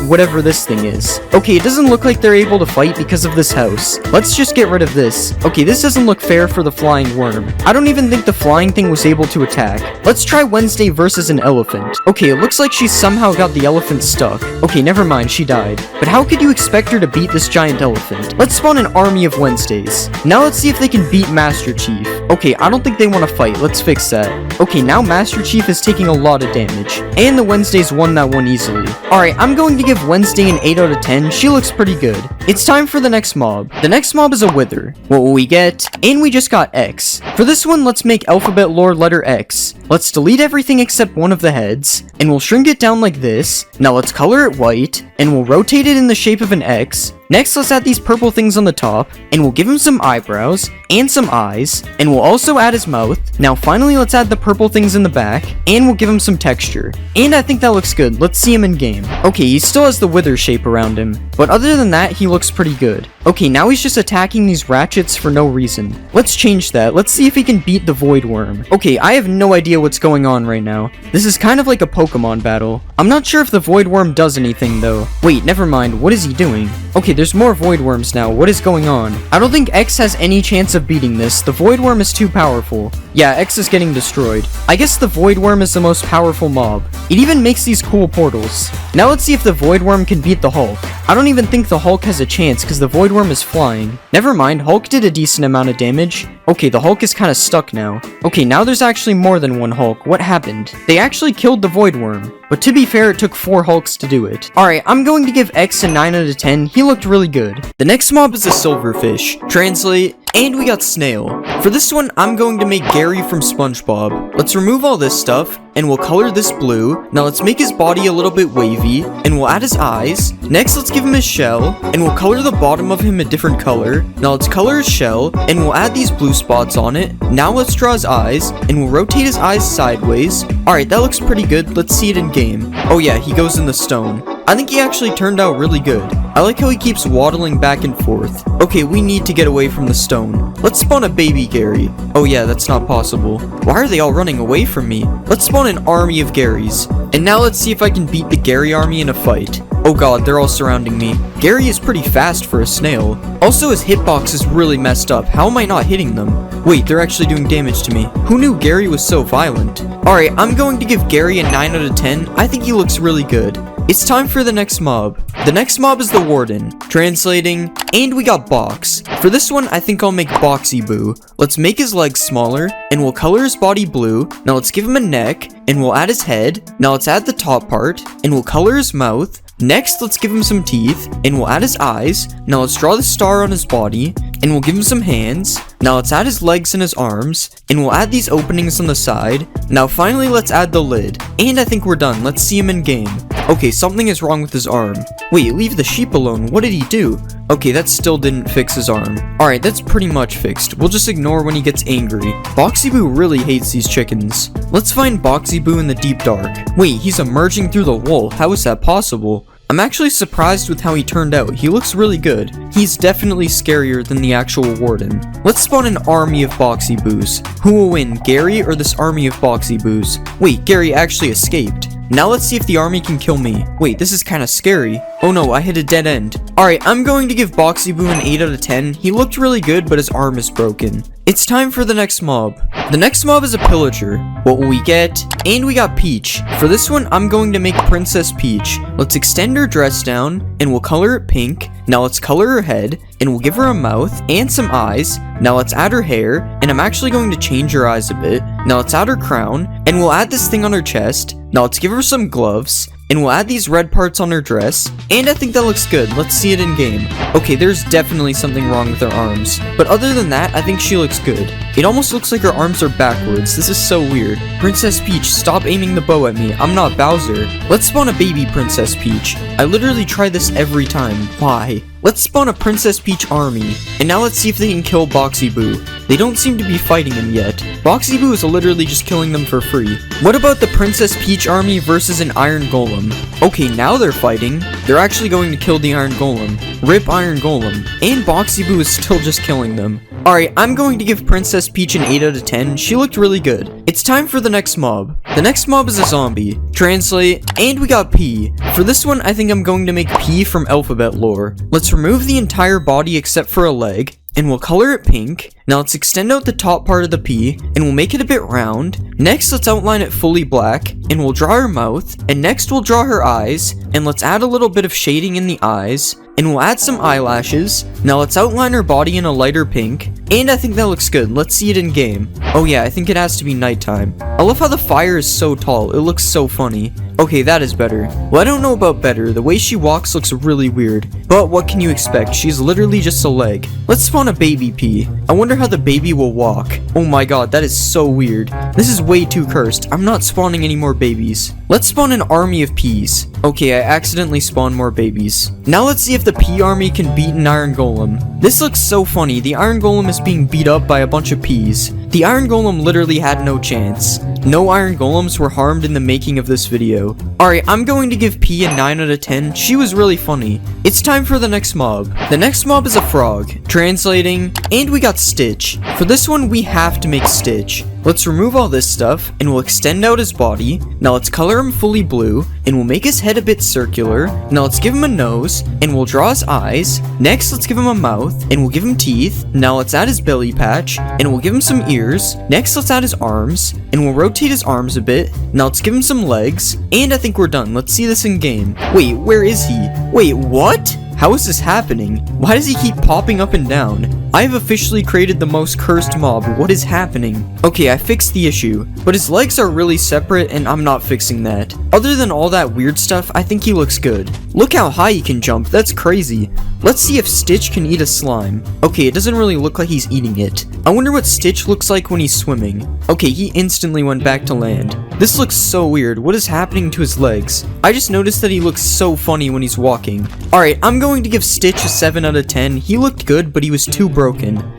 Speaker 1: whatever this thing is. Okay, it doesn't look like they're able to fight because of this house. Let's just get rid of this. Okay, this doesn't look fair for the flying worm. I don't even think the flying thing was able to attack. Let's try Wednesday versus an elephant. Okay, it looks like she somehow got the elephant stuck. Okay, never mind. She died. But how could you expect her to beat this giant elephant? Let's spawn an army of Wednesdays. Now let's see if they can beat Master Chief. Okay, I don't think they want to fight. Let's fix that. Okay, now Master Chief is taking a lot of damage. And the Wednesdays won that one easily. Alright, I'm going to give Wednesday an 8 out of 10. She looks pretty good. It's time for the next mob. The next mob is a Wither. What will we get? And we just got X. For this one, let's make alphabet lore letter X. Let's delete everything except one of the heads. And we'll shrink it down like this. Now let's color it white. And we'll rotate it in the shape of an X. Next, let's add these purple things on the top, and we'll give him some eyebrows, and some eyes, and we'll also add his mouth. Now finally, let's add the purple things in the back, and we'll give him some texture. And I think that looks good. Let's see him in game. Okay, he still has the wither shape around him, but other than that, he looks pretty good. Okay, now he's just attacking these ratchets for no reason. Let's change that. Let's see if he can beat the Void Worm. Okay, I have no idea what's going on right now. This is kind of like a Pokemon battle. I'm not sure if the Void Worm does anything though. Wait, never mind. What is he doing? Okay, there's more Void Worms now. What is going on? I don't think X has any chance of beating this. The Void Worm is too powerful. Yeah, X is getting destroyed. I guess the Void Worm is the most powerful mob. It even makes these cool portals. Now let's see if the Void Worm can beat the Hulk. I don't even think the Hulk has a chance because the Void Worm is flying. Never mind, Hulk did a decent amount of damage. Okay, the Hulk is kind of stuck now. Okay, now there's actually more than one Hulk. What happened? They actually killed the Void Worm. But to be fair, it took 4 Hulks to do it. Alright, I'm going to give X a 9 out of 10. He looked really good. The next mob is a silverfish. Translate, and we got Snail. For this one, I'm going to make Gary from SpongeBob. Let's remove all this stuff, and we'll color this blue. Now let's make his body a little bit wavy, and we'll add his eyes. Next, let's give him his shell, and we'll color the bottom of him a different color. Now let's color his shell, and we'll add these blue spots on it. Now let's draw his eyes, and we'll rotate his eyes sideways. Alright, that looks pretty good. Let's see it in game. Oh yeah, he goes in the stone. I think he actually turned out really good. I like how he keeps waddling back and forth. Okay, we need to get away from the stone. Let's spawn a baby Gary. Oh yeah, that's not possible. Why are they all running away from me? Let's spawn an army of Garys. And now let's see if I can beat the Gary army in a fight. Oh god, they're all surrounding me. Gary is pretty fast for a snail. Also, his hitbox is really messed up. How am I not hitting them? Wait, they're actually doing damage to me. Who knew Gary was so violent? Alright, I'm going to give Gary a 9 out of 10. I think he looks really good. It's time for the next mob. The next mob is the Warden. Translating, and we got Box. For this one, I think I'll make Boxy Boo. Let's make his legs smaller, and we'll color his body blue. Now let's give him a neck, and we'll add his head. Now let's add the top part, and we'll color his mouth. Next, let's give him some teeth, and we'll add his eyes. Now let's draw the star on his body, and we'll give him some hands. Now let's add his legs and his arms, and we'll add these openings on the side. Now finally, let's add the lid. And I think we're done. Let's see him in game. Okay, something is wrong with his arm. Wait, leave the sheep alone. What did he do? Okay, that still didn't fix his arm. Alright, that's pretty much fixed. We'll just ignore when he gets angry. Boxy Boo really hates these chickens. Let's find Boxy Boo in the deep dark. Wait, he's emerging through the wall. How is that possible? I'm actually surprised with how he turned out. He looks really good. He's definitely scarier than the actual Warden. Let's spawn an army of Boxy Boos. Who will win, Gary or this army of Boxy Boos? Wait, Gary actually escaped. Now let's see if the army can kill me. Wait, this is kind of scary. Oh no, I hit a dead end. Alright, I'm going to give Boxy Boo an 8 out of 10. He looked really good, but his arm is broken. It's time for the next mob. The next mob is a pillager. What will we get? And we got Peach. For this one, I'm going to make Princess Peach. Let's extend her dress down, and we'll color it pink. Now let's color her head, and we'll give her a mouth and some eyes. Now let's add her hair, and I'm actually going to change her eyes a bit. Now let's add her crown, and we'll add this thing on her chest. Now let's give her some gloves, and we'll add these red parts on her dress, and I think that looks good. Let's see it in game. Okay, there's definitely something wrong with her arms, but other than that, I think she looks good. It almost looks like her arms are backwards. This is so weird. Princess Peach, stop aiming the bow at me. I'm not Bowser. Let's spawn a baby Princess Peach. I literally try this every time. Why? Let's spawn a Princess Peach army, and now let's see if they can kill Boxy Boo. They don't seem to be fighting him yet. Boxy Boo is literally just killing them for free. What about the Princess Peach army versus an Iron Golem? Okay, now they're fighting. They're actually going to kill the Iron Golem. Rip Iron Golem. And Boxy Boo is still just killing them. Alright, I'm going to give Princess Peach an 8 out of 10. She looked really good. It's time for the next mob. The next mob is a zombie. Translate, and we got P. For this one, I think I'm going to make P from alphabet lore. Let's remove the entire body except for a leg, and we'll color it pink. Now let's extend out the top part of the P, and we'll make it a bit round. Next, let's outline it fully black, and we'll draw her mouth, and next we'll draw her eyes, and let's add a little bit of shading in the eyes, and we'll add some eyelashes. Now let's outline her body in a lighter pink, and I think that looks good. Let's see it in game. Oh yeah, I think it has to be nighttime. I love how the fire is so tall. It looks so funny. Okay, that is better. Well, I don't know about better. The way she walks looks really weird. But what can you expect? She's literally just a leg. Let's spawn a baby P. I wonder how the baby will walk. Oh my god, that is so weird. This is way too cursed. I'm not spawning any more babies. Let's spawn an army of Ps. Okay, I accidentally spawned more babies. Now let's see if the P army can beat an Iron Golem. This looks so funny. The Iron Golem is being beat up by a bunch of Ps. The iron golem literally had no chance. No iron golems were harmed in the making of this video. Alright, I'm going to give P a 9 out of 10. She was really funny. It's time for the next mob. The next mob is a frog. Translating, and we got Stitch. For this one, we have to make Stitch. Let's remove all this stuff, and we'll extend out his body. Now let's color him fully blue, and we'll make his head a bit circular. Now let's give him a nose, and we'll draw his eyes. Next, let's give him a mouth, and we'll give him teeth. Now let's add his belly patch, and we'll give him some ears. Next, let's add his arms, and we'll rotate his arms a bit. Now let's give him some legs, and I think we're done. Let's see this in game. Wait, where is he? Wait, what? How is this happening? Why does he keep popping up and down? I have officially created the most cursed mob. What is happening? Okay, I fixed the issue, but his legs are really separate and I'm not fixing that. Other than all that weird stuff, I think he looks good. Look how high he can jump, that's crazy. Let's see if Stitch can eat a slime. Okay, it doesn't really look like he's eating it. I wonder what Stitch looks like when he's swimming. Okay, he instantly went back to land. This looks so weird. What is happening to his legs? I just noticed that he looks so funny when he's walking. Alright, I'm going to give Stitch a 7 out of 10. He looked good, but he was too broken.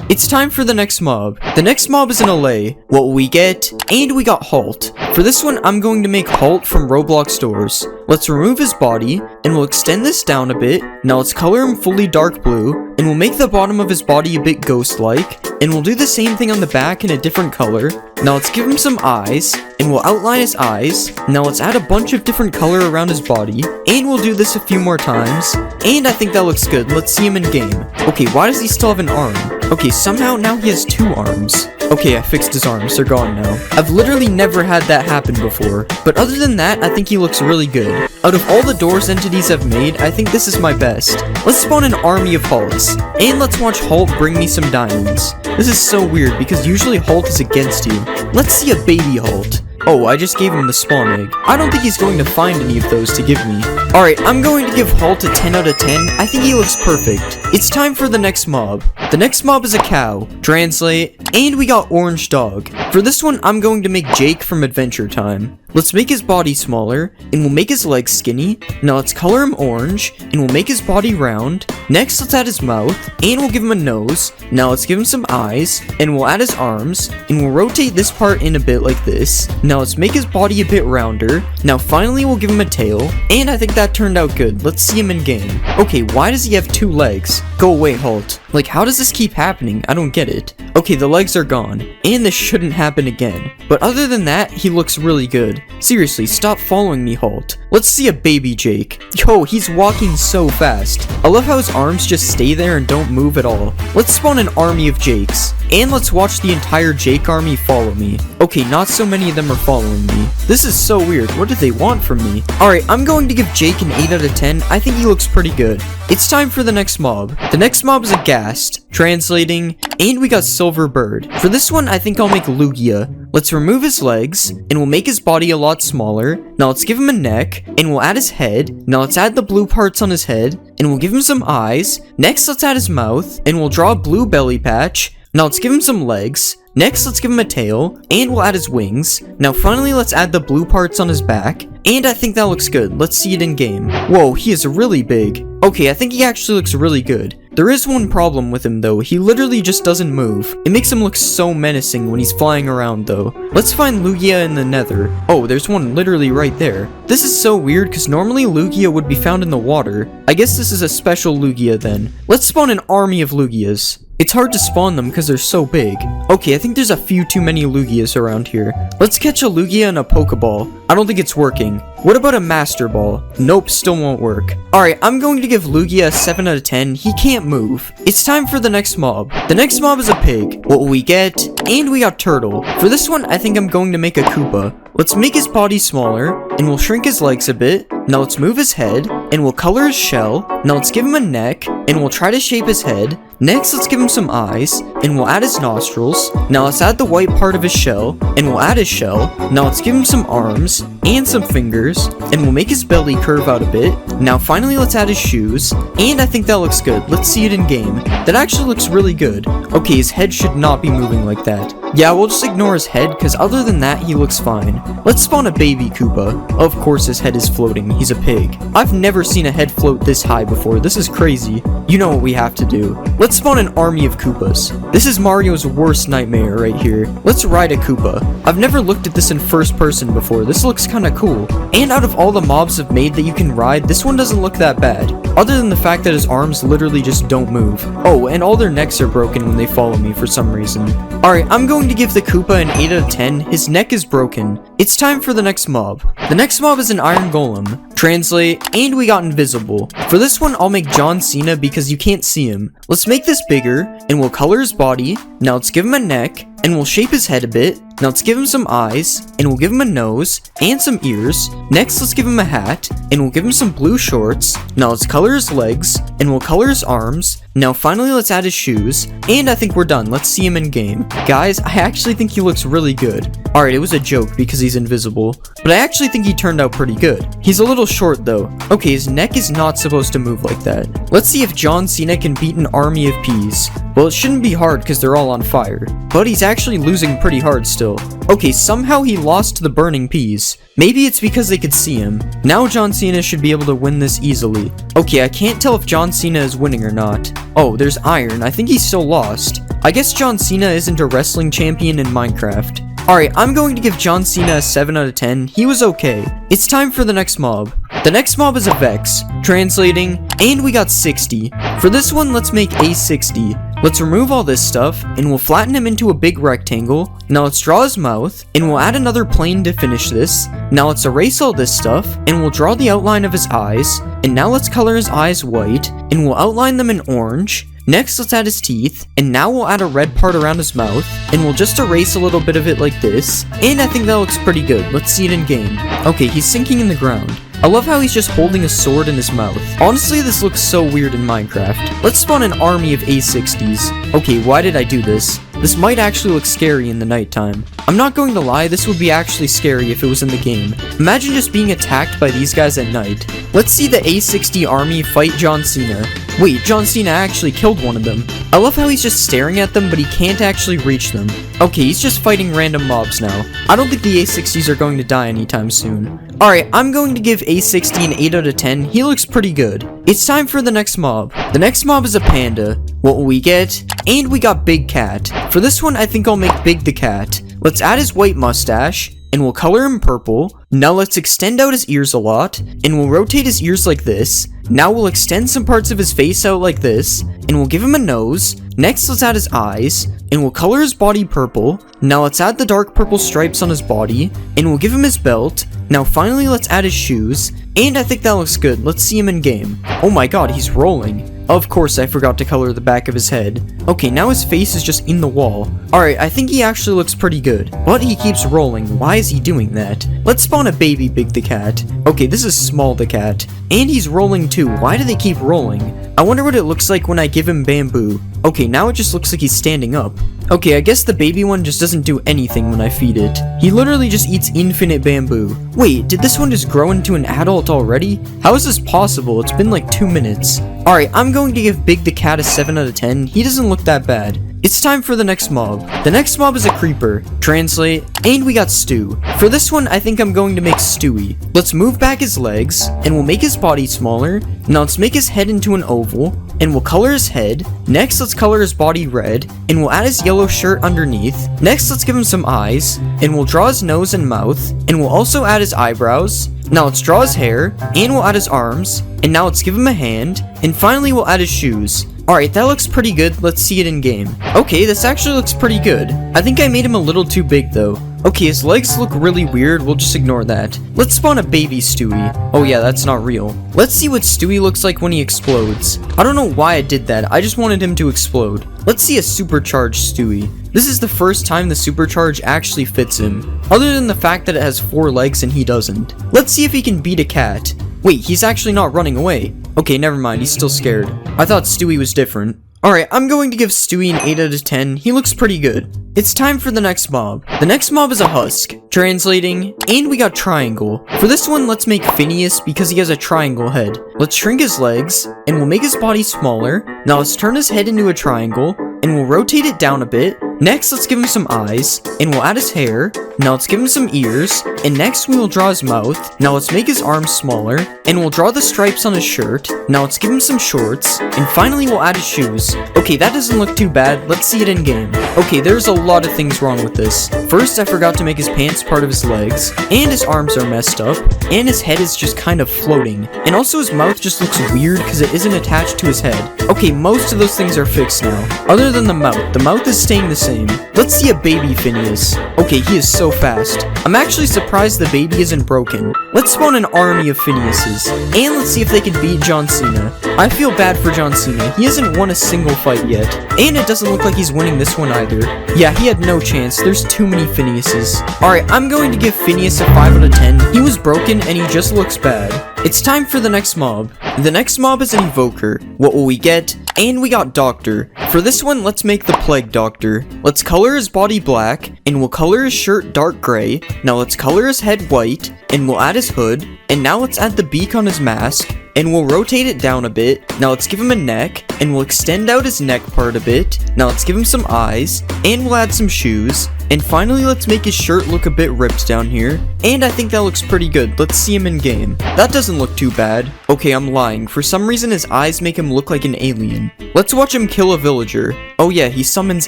Speaker 1: It's time for the next mob. The next mob is an allay. What will we get? And we got Halt. For this one, I'm going to make Halt from Roblox doors. Let's remove his body, and we'll extend this down a bit. Now let's color him fully dark blue, and we'll make the bottom of his body a bit ghost-like, and we'll do the same thing on the back in a different color. Now let's give him some eyes, and we'll outline his eyes. Now let's add a bunch of different color around his body, and we'll do this a few more times, and I think that looks good. Let's see him in game. Okay, why does he still have an arm? Okay, somehow now he has 2 arms. Okay, I fixed his arms, they're gone now. I've literally never had that happen before, but other than that, I think he looks really good. Out of all the doors entities I've made, I think this is my best. Let's spawn an army of Halts, and let's watch Halt bring me some diamonds. This is so weird, because usually Halt is against you. Let's see a baby Halt. Oh, I just gave him the spawn egg. I don't think he's going to find any of those to give me. Alright, I'm going to give Halt a 10 out of 10. I think he looks perfect. It's time for the next mob. The next mob is a cow. Translate. And we got Orange Dog. For this one, I'm going to make Jake from Adventure Time. Let's make his body smaller, and we'll make his legs skinny. Now let's color him orange, and we'll make his body round. Next, let's add his mouth, and we'll give him a nose. Now let's give him some eyes, and we'll add his arms, and we'll rotate this part in a bit like this. Now let's make his body a bit rounder. Now finally, we'll give him a tail, and I think that turned out good. Let's see him in game. Okay, why does he have 2 legs? Go away, Halt. Like, how does this keep happening? I don't get it. Okay, the legs are gone, and this shouldn't happen again. But other than that, he looks really good. Seriously, stop following me, Halt. Let's see a baby Jake. Yo, he's walking so fast. I love how his arms just stay there and don't move at all. Let's spawn an army of Jakes. And let's watch the entire Jake army follow me. Okay, not so many of them are following me. This is so weird. What do they want from me? Alright, I'm going to give Jake an 8 out of 10. I think he looks pretty good. It's time for the next mob. The next mob is a Ghast. Translating. And we got Silver Bird. For this one, I think I'll make Lugia. Let's remove his legs, and we'll make his body a lot smaller. Now let's give him a neck, and we'll add his head. Now let's add the blue parts on his head, and we'll give him some eyes. Next, let's add his mouth, and we'll draw a blue belly patch. Now let's give him some legs. Next, let's give him a tail, and we'll add his wings. Now finally, let's add the blue parts on his back, and I think that looks good. Let's see it in game. Whoa, he is really big. Okay, I think he actually looks really good. There is one problem with him though, he literally just doesn't move. It makes him look so menacing when he's flying around though. Let's find Lugia in the nether. Oh, there's one literally right there. This is so weird because normally Lugia would be found in the water. I guess this is a special Lugia then. Let's spawn an army of Lugias. It's hard to spawn them because they're so big. Okay, I think there's a few too many Lugias around here. Let's catch a Lugia in a Pokeball. I don't think it's working. What about a Master Ball? Nope, still won't work. Alright, I'm going to give Lugia a 7 out of 10. He can't move. It's time for the next mob. The next mob is a pig. What will we get? And we got Turtle. For this one, I think I'm going to make a Koopa. Let's make his body smaller, and we'll shrink his legs a bit. Now let's move his head, and we'll color his shell. Now let's give him a neck, and we'll try to shape his head. Next, let's give him some eyes, and we'll add his nostrils. Now let's add the white part of his shell, and we'll add his shell. Now let's give him some arms, and some fingers, and we'll make his belly curve out a bit. Now finally, let's add his shoes, and I think that looks good. Let's see it in game. That actually looks really good. Okay, his head should not be moving like that. Yeah, we'll just ignore his head, because other than that, he looks fine. Let's spawn a baby Koopa. Of course his head is floating, he's a pig. I've never seen a head float this high before, this is crazy. You know what we have to do. Let's spawn an army of Koopas. This is Mario's worst nightmare right here. Let's ride a Koopa. I've never looked at this in first person before, this looks kinda cool. And out of all the mobs I've made that you can ride, this one doesn't look that bad. Other than the fact that his arms literally just don't move. Oh, and all their necks are broken when they follow me for some reason. Alright, I'm going to give the Koopa an 8 out of 10. His neck is broken. It's time for the next mob. The next mob is an Iron Golem. Translate, and we got invisible. For this one, I'll make John Cena because you can't see him. Let's make this bigger, and we'll color his body. Now let's give him a neck, and we'll shape his head a bit. Now let's give him some eyes, and we'll give him a nose, and some ears. Next, let's give him a hat, and we'll give him some blue shorts. Now let's color his legs, and we'll color his arms. Now finally, let's add his shoes, and I think we're done. Let's see him in game. Guys, I actually think he looks really good. Alright, it was a joke because he's invisible, but I actually think he turned out pretty good. He's a little short though. Okay, his neck is not supposed to move like that. Let's see if John Cena can beat an army of peas. Well, it shouldn't be hard because they're all on fire, but he's actually losing pretty hard still. Okay, somehow he lost to the burning peas. Maybe it's because they could see him. Now John Cena should be able to win this easily. Okay, I can't tell if John Cena is winning or not. Oh, there's iron. I think he's still lost. I guess John Cena isn't a wrestling champion in Minecraft. Alright, I'm going to give John Cena a 7 out of 10. He was okay. It's time for the next mob. The next mob is a Vex. Translating, and we got 60. For this one, let's make a 60. Let's remove all this stuff, and we'll flatten him into a big rectangle. Now let's draw his mouth, and we'll add another plane to finish this. Now let's erase all this stuff, and we'll draw the outline of his eyes. And now let's color his eyes white, and we'll outline them in orange. Next, let's add his teeth, and now we'll add a red part around his mouth, and we'll just erase a little bit of it like this, and I think that looks pretty good. Let's see it in game. Okay, he's sinking in the ground. I love how he's just holding a sword in his mouth. Honestly, this looks so weird in Minecraft. Let's spawn an army of A60s. Okay, why did I do this? This might actually look scary in the nighttime. I'm not going to lie, this would be actually scary if it was in the game. Imagine just being attacked by these guys at night. Let's see the A60 army fight John Cena. Wait, John Cena actually killed one of them. I love how he's just staring at them, but he can't actually reach them. Okay, he's just fighting random mobs now. I don't think the A60s are going to die anytime soon. Alright, I'm going to give A60 an 8 out of 10. He looks pretty good. It's time for the next mob. The next mob is a panda. What will we get? And we got Big Cat. For this one, I think I'll make Big the Cat. Let's add his white mustache, and we'll color him purple. Now let's extend out his ears a lot, and we'll rotate his ears like this. Now we'll extend some parts of his face out like this, and we'll give him a nose. Next, let's add his eyes, and we'll color his body purple. Now let's add the dark purple stripes on his body, and we'll give him his belt. Now finally, let's add his shoes, and I think that looks good. Let's see him in game. Oh my god, he's rolling. Of course, I forgot to color the back of his head. Okay, now his face is just in the wall. Alright, I think he actually looks pretty good. But he keeps rolling. Why is he doing that? Let's spawn a baby Big the Cat. Okay, this is Small the Cat. And he's rolling too. Why do they keep rolling? I wonder what it looks like when I give him bamboo. Okay, now it just looks like he's standing up. Okay, I guess the baby one just doesn't do anything when I feed it. He literally just eats infinite bamboo. Wait, did this one just grow into an adult already? How is this possible? It's been like 2 minutes. Alright, I'm going to give Big the Cat a 7 out of 10. He doesn't look that bad. It's time for the next mob. The next mob is a creeper. Translate, and we got Stu. For this one, I think I'm going to make Stewie. Let's move back his legs, and we'll make his body smaller. Now let's make his head into an oval, and we'll color his head. Next, let's color his body red, and we'll add his yellow shirt underneath. Next, let's give him some eyes, and we'll draw his nose and mouth, and we'll also add his eyebrows. Now let's draw his hair, and we'll add his arms, and now let's give him a hand, and finally we'll add his shoes. Alright, that looks pretty good. Let's see it in game. Okay, this actually looks pretty good. I think I made him a little too big though. Okay, his legs look really weird. We'll just ignore that. Let's spawn a baby Stewie. Oh yeah, that's not real. Let's see what Stewie looks like when he explodes. I don't know why I did that. I just wanted him to explode. Let's see a supercharged Stewie. This is the first time the supercharge actually fits him, other than the fact that it has 4 legs and he doesn't. Let's see if he can beat a cat. Wait, he's actually not running away. Okay, never mind, he's still scared. I thought Stewie was different. Alright, I'm going to give Stewie an 8 out of 10. He looks pretty good. It's time for the next mob. The next mob is a husk. Translating, and we got triangle. For this one, let's make Phineas because he has a triangle head. Let's shrink his legs, and we'll make his body smaller. Now let's turn his head into a triangle, and we'll rotate it down a bit. Next, let's give him some eyes, and we'll add his hair. Now let's give him some ears, and next we will draw his mouth. Now let's make his arms smaller, and we'll draw the stripes on his shirt. Now let's give him some shorts, and finally we'll add his shoes. Okay, that doesn't look too bad. Let's see it in game. Okay, there's a lot of things wrong with this. First, I forgot to make his pants part of his legs, and his arms are messed up, and his head is just kind of floating. And also his mouth just looks weird because it isn't attached to his head. Okay, most of those things are fixed now. Other than the mouth is staying the same. Let's see a baby Phineas. Okay, he is so fast. I'm actually surprised the baby isn't broken. Let's spawn an army of Phineases, and let's see if they can beat John Cena. I feel bad for John Cena. He hasn't won a single fight yet, and it doesn't look like he's winning this one either. Yeah, he had no chance. There's too many Phineases. Alright, I'm going to give Phineas a 5 out of 10. He was broken, and he just looks bad. It's time for the next mob. The next mob is an evoker. What will we get? And we got Doctor. For this one, let's make the Plague Doctor. Let's color his body black, and we'll color his shirt dark gray. Now let's color his head white, and we'll add his hood. And now let's add the beak on his mask, and we'll rotate it down a bit. Now let's give him a neck, and we'll extend out his neck part a bit. Now let's give him some eyes, and we'll add some shoes. And finally, let's make his shirt look a bit ripped down here. And I think that looks pretty good. Let's see him in game. That doesn't look too bad. Okay, I'm lying. For some reason, his eyes make him look like an alien. Let's watch him kill a villager. Oh yeah, he summons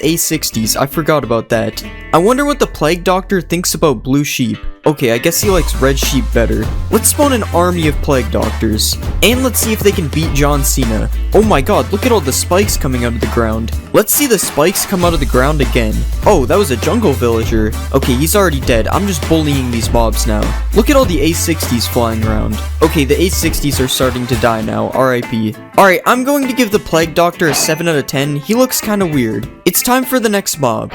Speaker 1: A60s. I forgot about that. I wonder what the Plague Doctor thinks about blue sheep. Okay, I guess he likes red sheep better. Let's spawn an army of Plague Doctors. And let's see if they can beat John Cena. Oh my god, look at all the spikes coming out of the ground. Let's see the spikes come out of the ground again. Oh, that was a jungle villager. Okay, he's already dead. I'm just bullying these mobs now. Look at all the A60s flying around. Okay, the A60s are starting to die now. RIP. Alright, I'm going to give the Plague Doctor a 7 out of 10. He looks kinda weird. It's time for the next mob.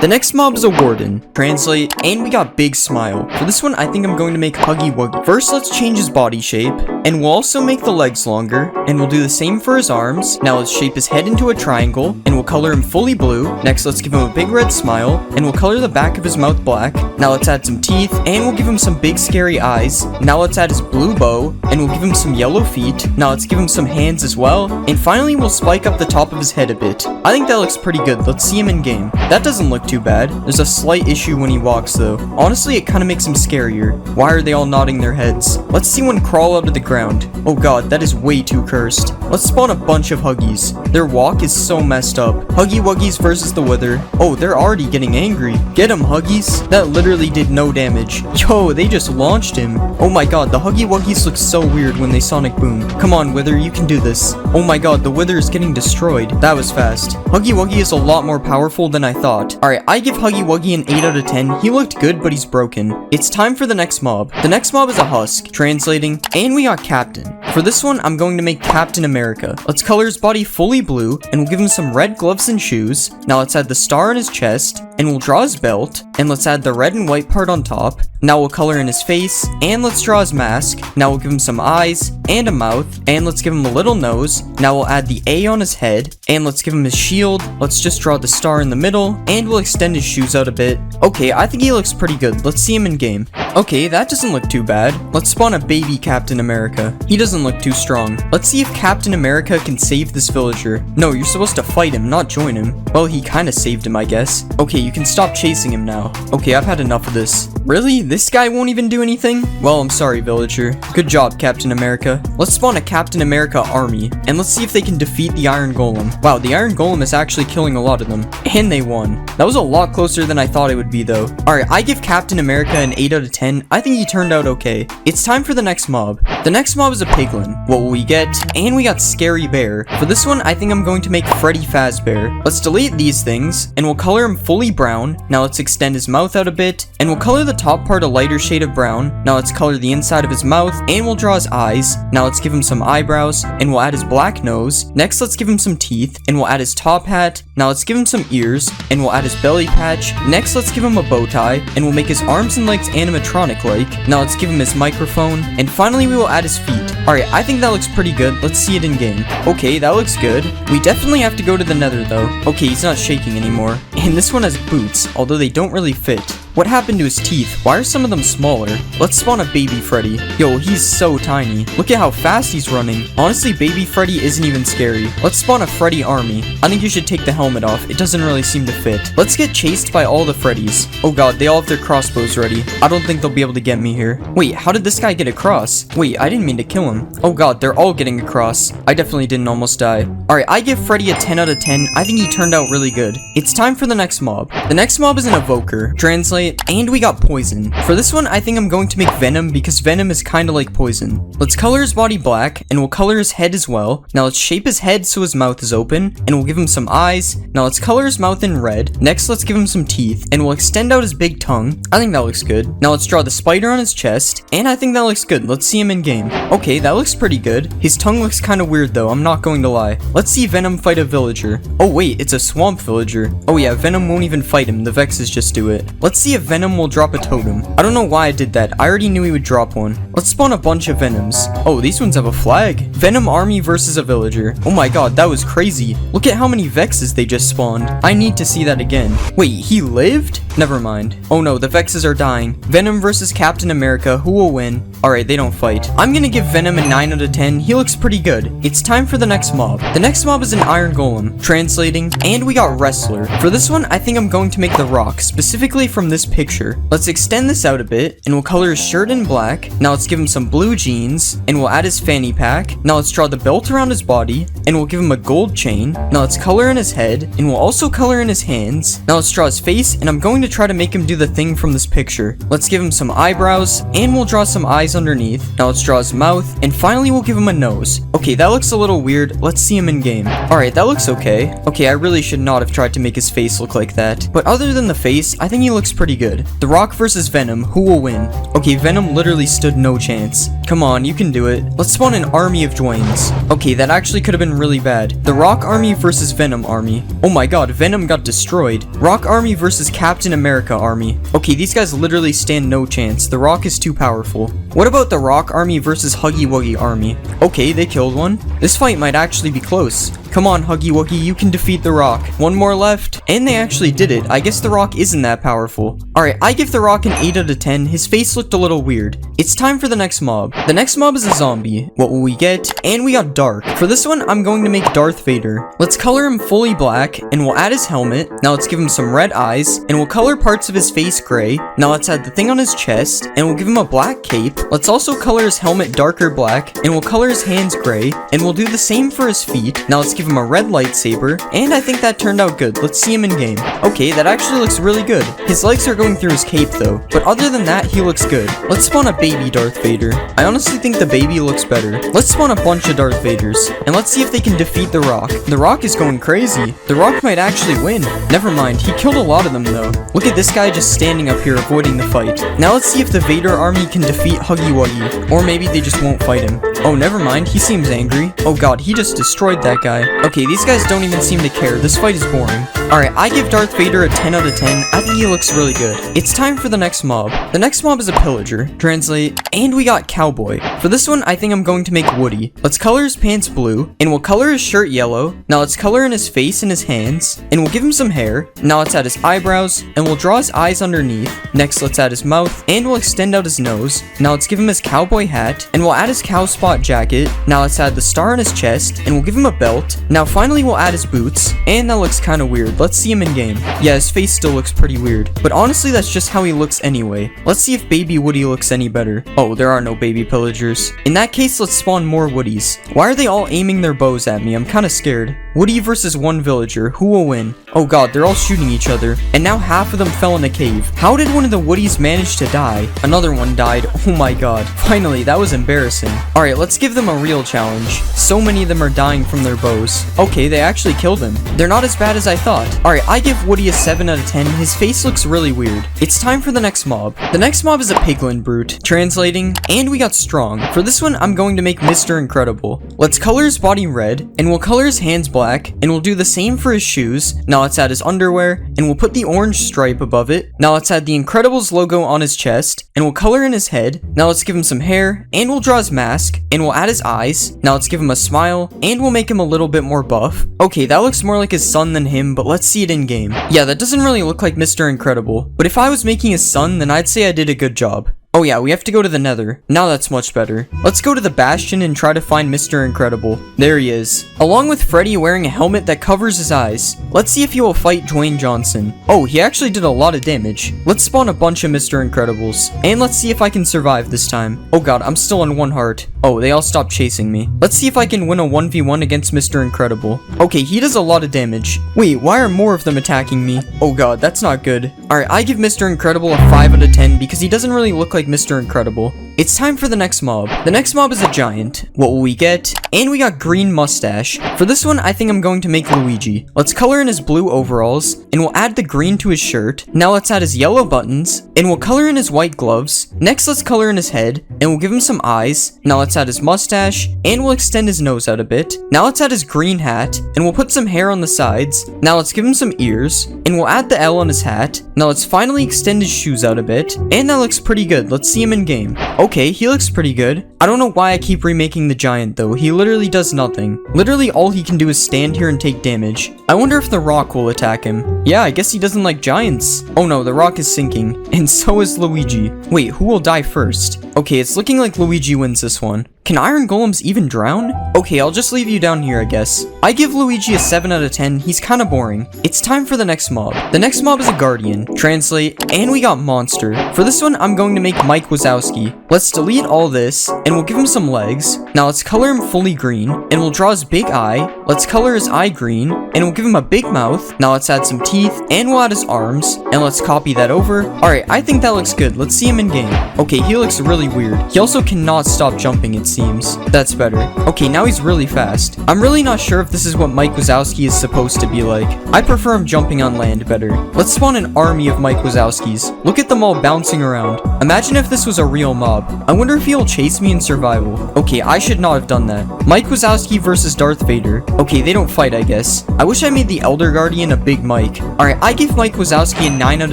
Speaker 1: The next mob is a warden. Translate, and we got Big Smile. For this one, I think I'm going to make Huggy Wuggy. First, let's change his body shape, and we'll also make the legs longer, and we'll do the same for his arms. Now let's shape his head into a triangle, and we'll color him fully blue. Next, let's give him a big red smile, and we'll color the back of his mouth black. Now let's add some teeth, and we'll give him some big scary eyes. Now let's add his blue bow, and we'll give him some yellow feet. Now let's give him some hands as well, and finally we'll spike up the top of his head a bit. I think that looks pretty good. Let's see him in game. That doesn't look too bad. There's a slight issue when he walks though. Honestly, it kind of makes him scarier. Why are they all nodding their heads? Let's see one crawl out of the ground. Oh god, that is way too cursed. Let's spawn a bunch of Huggies. Their walk is so messed up. Huggy Wuggies versus the Wither. Oh, they're already getting angry. Get him, Huggies. That literally did no damage. Yo, they just launched him. Oh my god, the Huggy Wuggies look so weird when they Sonic Boom. Come on, Wither, you can do this. Oh my god, the Wither is getting destroyed. That was fast. Huggy Wuggy is a lot more powerful than I thought. Alright, I give Huggy Wuggy an 8 out of 10. He looked good, but he's broken. It's time for the next mob. The next mob is a husk. Translating, and we got Captain. For this one, I'm going to make Captain America. Let's color his body fully blue, and we'll give him some red gloves and shoes. Now let's add the star on his chest, and we'll draw his belt, and let's add the red and white part on top. Now we'll color in his face, and let's draw his mask. Now we'll give him some eyes, and a mouth, and let's give him a little nose. Now we'll add the A on his head, and let's give him his shield. Let's just draw the star in the middle, and we'll extend his shoes out a bit. Okay, I think he looks pretty good. Let's see him in game. Okay, that doesn't look too bad. Let's spawn a baby Captain America. He doesn't look too strong. Let's see if Captain America can save this villager. No, you're supposed to fight him, not join him. Well, he kinda saved him, I guess. Okay, you can stop chasing him now. Okay, I've had enough of this. Really? This guy won't even do anything? Well, I'm sorry, villager. Good job, Captain America. Let's spawn a Captain America army, and let's see if they can defeat the Iron Golem. Wow, the Iron Golem is actually killing a lot of them. And they won. That was a lot closer than I thought it would be, though. Alright, I give Captain America an 8 out of 10. I think he turned out okay. It's time for the next mob. The next mob is a piglin. What will we get? And we got Scary Bear. For this one, I think I'm going to make Freddy Fazbear. Let's delete these things, and we'll color him fully brown. Now let's extend his mouth out a bit, and we'll color the top part a lighter shade of brown. Now let's color the inside of his mouth, and we'll draw his eyes. Now let's give him some eyebrows, and we'll add his black nose. Next, let's give him some teeth, and we'll add his top hat. Now let's give him some ears, and we'll add his belly patch. Next, let's give him a bow tie, and we'll make his arms and legs animatronic-like. Now let's give him his microphone, and finally we will add his feet. Alright, I think that looks pretty good. Let's see it in game. Okay, that looks good. We definitely have to go to the nether though. Okay, he's not shaking anymore. And this one has boots, although they don't really fit. What happened to his teeth? Why are some of them smaller? Let's spawn a baby Freddy. Yo, he's so tiny. Look at how fast he's running. Honestly, baby Freddy isn't even scary. Let's spawn a Freddy army. I think you should take the helmet off. It doesn't really seem to fit. Let's get chased by all the Freddys. Oh god, they all have their crossbows ready. I don't think they'll be able to get me here. Wait, how did this guy get across? Wait, I didn't mean to kill him. Oh god, they're all getting across. I definitely didn't almost die. Alright, I give Freddy a 10 out of 10. I think he turned out really good. It's time for the next mob. The next mob is an evoker. Translate, and we got poison. For this one, I think I'm going to make Venom because Venom is kind of like poison. Let's color his body black, and we'll color his head as well. Now let's shape his head so his mouth is open, and we'll give him some eyes. Now let's color his mouth in red. Next, let's give him some teeth, and we'll extend out his big tongue. I think that looks good. Now let's draw the spider on his chest, and I think that looks good. Let's see him in game. Okay, that looks pretty good. His tongue looks kind of weird though, I'm not going to lie. Let's see Venom fight a villager. Oh wait, it's a swamp villager. Oh yeah, Venom won't even fight him. The Vexes just do it. Let's see if Venom will drop a totem. I don't know why I did that. I already knew he would drop one. Let's spawn a bunch of Venoms. Oh, these ones have a flag. Venom army versus a villager. Oh my god, that was crazy. Look at how many Vexes they just spawned. I need to see that again. Wait, he lived? Never mind. Oh no, the Vexes are dying. Venom versus Captain America. Who will win? Alright, they don't fight. I'm gonna give Venom a 9 out of 10. He looks pretty good. It's time for the next mob. The next mob is an Iron Golem. Translating, and we got Wrestler. For this one, I think I'm going to make The Rock, specifically from this picture. Let's extend this out a bit, and we'll color his shirt in black. Now let's give him some blue jeans, and we'll add his fanny pack. Now let's draw the belt around his body, and we'll give him a gold chain. Now let's color in his head, and we'll also color in his hands. Now let's draw his face, and I'm going to try to make him do the thing from this picture. Let's give him some eyebrows, and we'll draw some eyes underneath. Now let's draw his mouth, and finally we'll give him a nose. Okay, that looks a little weird. Let's see him in game. Alright, that looks okay. Okay, I really should not have tried to make his face look like that. But other than the face, I think he looks pretty good. The Rock versus Venom, who will win? Okay, Venom literally stood no chance. Come on, you can do it. Let's spawn an army of Dwaynes. Okay, that actually could have been really bad. The Rock army versus Venom army. Oh my god, Venom got destroyed. Rock army versus Captain America army. Okay, these guys literally stand no chance. The Rock is too powerful. What about the Rock army versus Huggy Wuggy army? Okay, they killed one. This fight might actually be close. Come on, Huggy Wuggy, you can defeat The Rock. One more left. And they actually did it. I guess The Rock isn't that powerful. Alright, I give The Rock an 8 out of 10. His face looked a little weird. It's time for the next mob. The next mob is a zombie. What will we get? And we got Dark. For this one, I'm going to make Darth Vader. Let's color him fully black, and we'll add his helmet. Now let's give him some red eyes, and we'll color parts of his face gray. Now let's add the thing on his chest, and we'll give him a black cape. Let's also color his helmet darker black, and we'll color his hands gray, and we'll do the same for his feet. Now let's give him a red lightsaber, and I think that turned out good. Let's see him in game. Okay, that actually looks really good. His legs are going through his cape though, but other than that, he looks good. Let's spawn a baby Darth Vader. I honestly think the baby looks better. Let's spawn a bunch of Darth Vaders, and let's see if they can defeat The Rock. The Rock is going crazy. The Rock might actually win. Never mind, he killed a lot of them though. Look at this guy just standing up here avoiding the fight. Now let's see if the Vader army can defeat Huggy Wuggy, or maybe they just won't fight him. Oh, never mind, he seems angry. Oh god, he just destroyed that guy. Okay, these guys don't even seem to care. This fight is boring. Alright, I give Darth Vader a 10 out of 10. I think he looks really good. It's time for the next mob. The next mob is a pillager. Translate, and we got Cowboy. For this one, I think I'm going to make Woody. Let's color his pants blue, and we'll color his shirt yellow. Now let's color in his face and his hands, and we'll give him some hair. Now let's add his eyebrows, and we'll draw his eyes underneath. Next, let's add his mouth, and we'll extend out his nose. Now let's give him his cowboy hat, and we'll add his cow spot jacket. Now let's add the star on his chest, and we'll give him a belt. Now finally we'll add his boots, and that looks kind of weird. Let's see him in game. Yeah, his face still looks pretty weird, but honestly that's just how he looks anyway. Let's see if baby Woody looks any better. Oh, there are no baby pillagers. In that case, let's spawn more Woodies. Why are they all aiming their bows at me? I'm kind of scared. Woody versus one villager. Who will win? Oh god, they're all shooting each other, and now half of them fell in a cave. How did one of the Woodies manage to die? Another one died. Oh my god. Finally, that was embarrassing. Alright, let's give them a real challenge. So many of them are dying from their bows. Okay, they actually killed him. They're not as bad as I thought. Alright, I give Woody a 7 out of 10. His face looks really weird. It's time for the next mob. The next mob is a piglin brute. Translating, and we got Strong. For this one, I'm going to make Mr. Incredible. Let's color his body red, and we'll color his hands black. black, and we'll do the same for his shoes. Now let's add his underwear, and we'll put the orange stripe above it. Now let's add the Incredibles logo on his chest, and we'll color in his head. Now let's give him some hair, and we'll draw his mask, and we'll add his eyes. Now let's give him a smile, and we'll make him a little bit more buff. Okay, that looks more like his son than him, but let's see it in game. Yeah, that doesn't really look like Mr. Incredible, but if I was making his son, then I'd say I did a good job. Oh yeah, we have to go to the Nether. Now that's much better. Let's go to the Bastion and try to find Mr. Incredible. There he is. Along with Freddy wearing a helmet that covers his eyes. Let's see if he will fight Dwayne Johnson. Oh, he actually did a lot of damage. Let's spawn a bunch of Mr. Incredibles. And let's see if I can survive this time. Oh god, I'm still on 1 heart. Oh, they all stopped chasing me. Let's see if I can win a 1v1 against Mr. Incredible. Okay, he does a lot of damage. Wait, why are more of them attacking me? Oh god, that's not good. Alright, I give Mr. Incredible a 5 out of 10 because he doesn't really look like Mr. Incredible. It's time for the next mob. The next mob is a giant. What will we get? And we got green mustache. For this one, I think I'm going to make Luigi. Let's color in his blue overalls, and we'll add the green to his shirt. Now let's add his yellow buttons, and we'll color in his white gloves. Next, let's color in his head, and we'll give him some eyes. Now let's add his mustache, and we'll extend his nose out a bit. Now let's add his green hat, and we'll put some hair on the sides. Now let's give him some ears, and we'll add the L on his hat. Now let's finally extend his shoes out a bit, and that looks pretty good. Let's see him in game. Okay, he looks pretty good. I don't know why I keep remaking the giant though. He literally does nothing. Literally all he can do is stand here and take damage. I wonder if the rock will attack him. Yeah, I guess he doesn't like giants. Oh no, the rock is sinking. And so is Luigi. Wait, who will die first? Okay, it's looking like Luigi wins this one. Can iron golems even drown? Okay, I'll just leave you down here, I guess. I give Luigi a 7 out of 10. He's kinda boring. It's time for the next mob. The next mob is a guardian. Translate, and we got monster. For this one, I'm going to make Mike Wazowski. Let's delete all this, and we'll give him some legs. Now let's color him fully green, and we'll draw his big eye. Let's color his eye green, and we'll give him a big mouth. Now let's add some teeth, and we'll add his arms, and let's copy that over. Alright, I think that looks good. Let's see him in game. Okay, he looks really weird. He also cannot stop jumping, it seems. That's better. Okay, now he's really fast. I'm really not sure if this is what Mike Wazowski is supposed to be like. I prefer him jumping on land better. Let's spawn an army of Mike Wazowskis. Look at them all bouncing around. Imagine if this was a real mob. I wonder if he'll chase me in survival. Okay, I should not have done that. Mike Wazowski versus Darth Vader. Okay, they don't fight, I guess. I wish I made the Elder Guardian a big Mike. Alright, I give Mike Wazowski a 9 out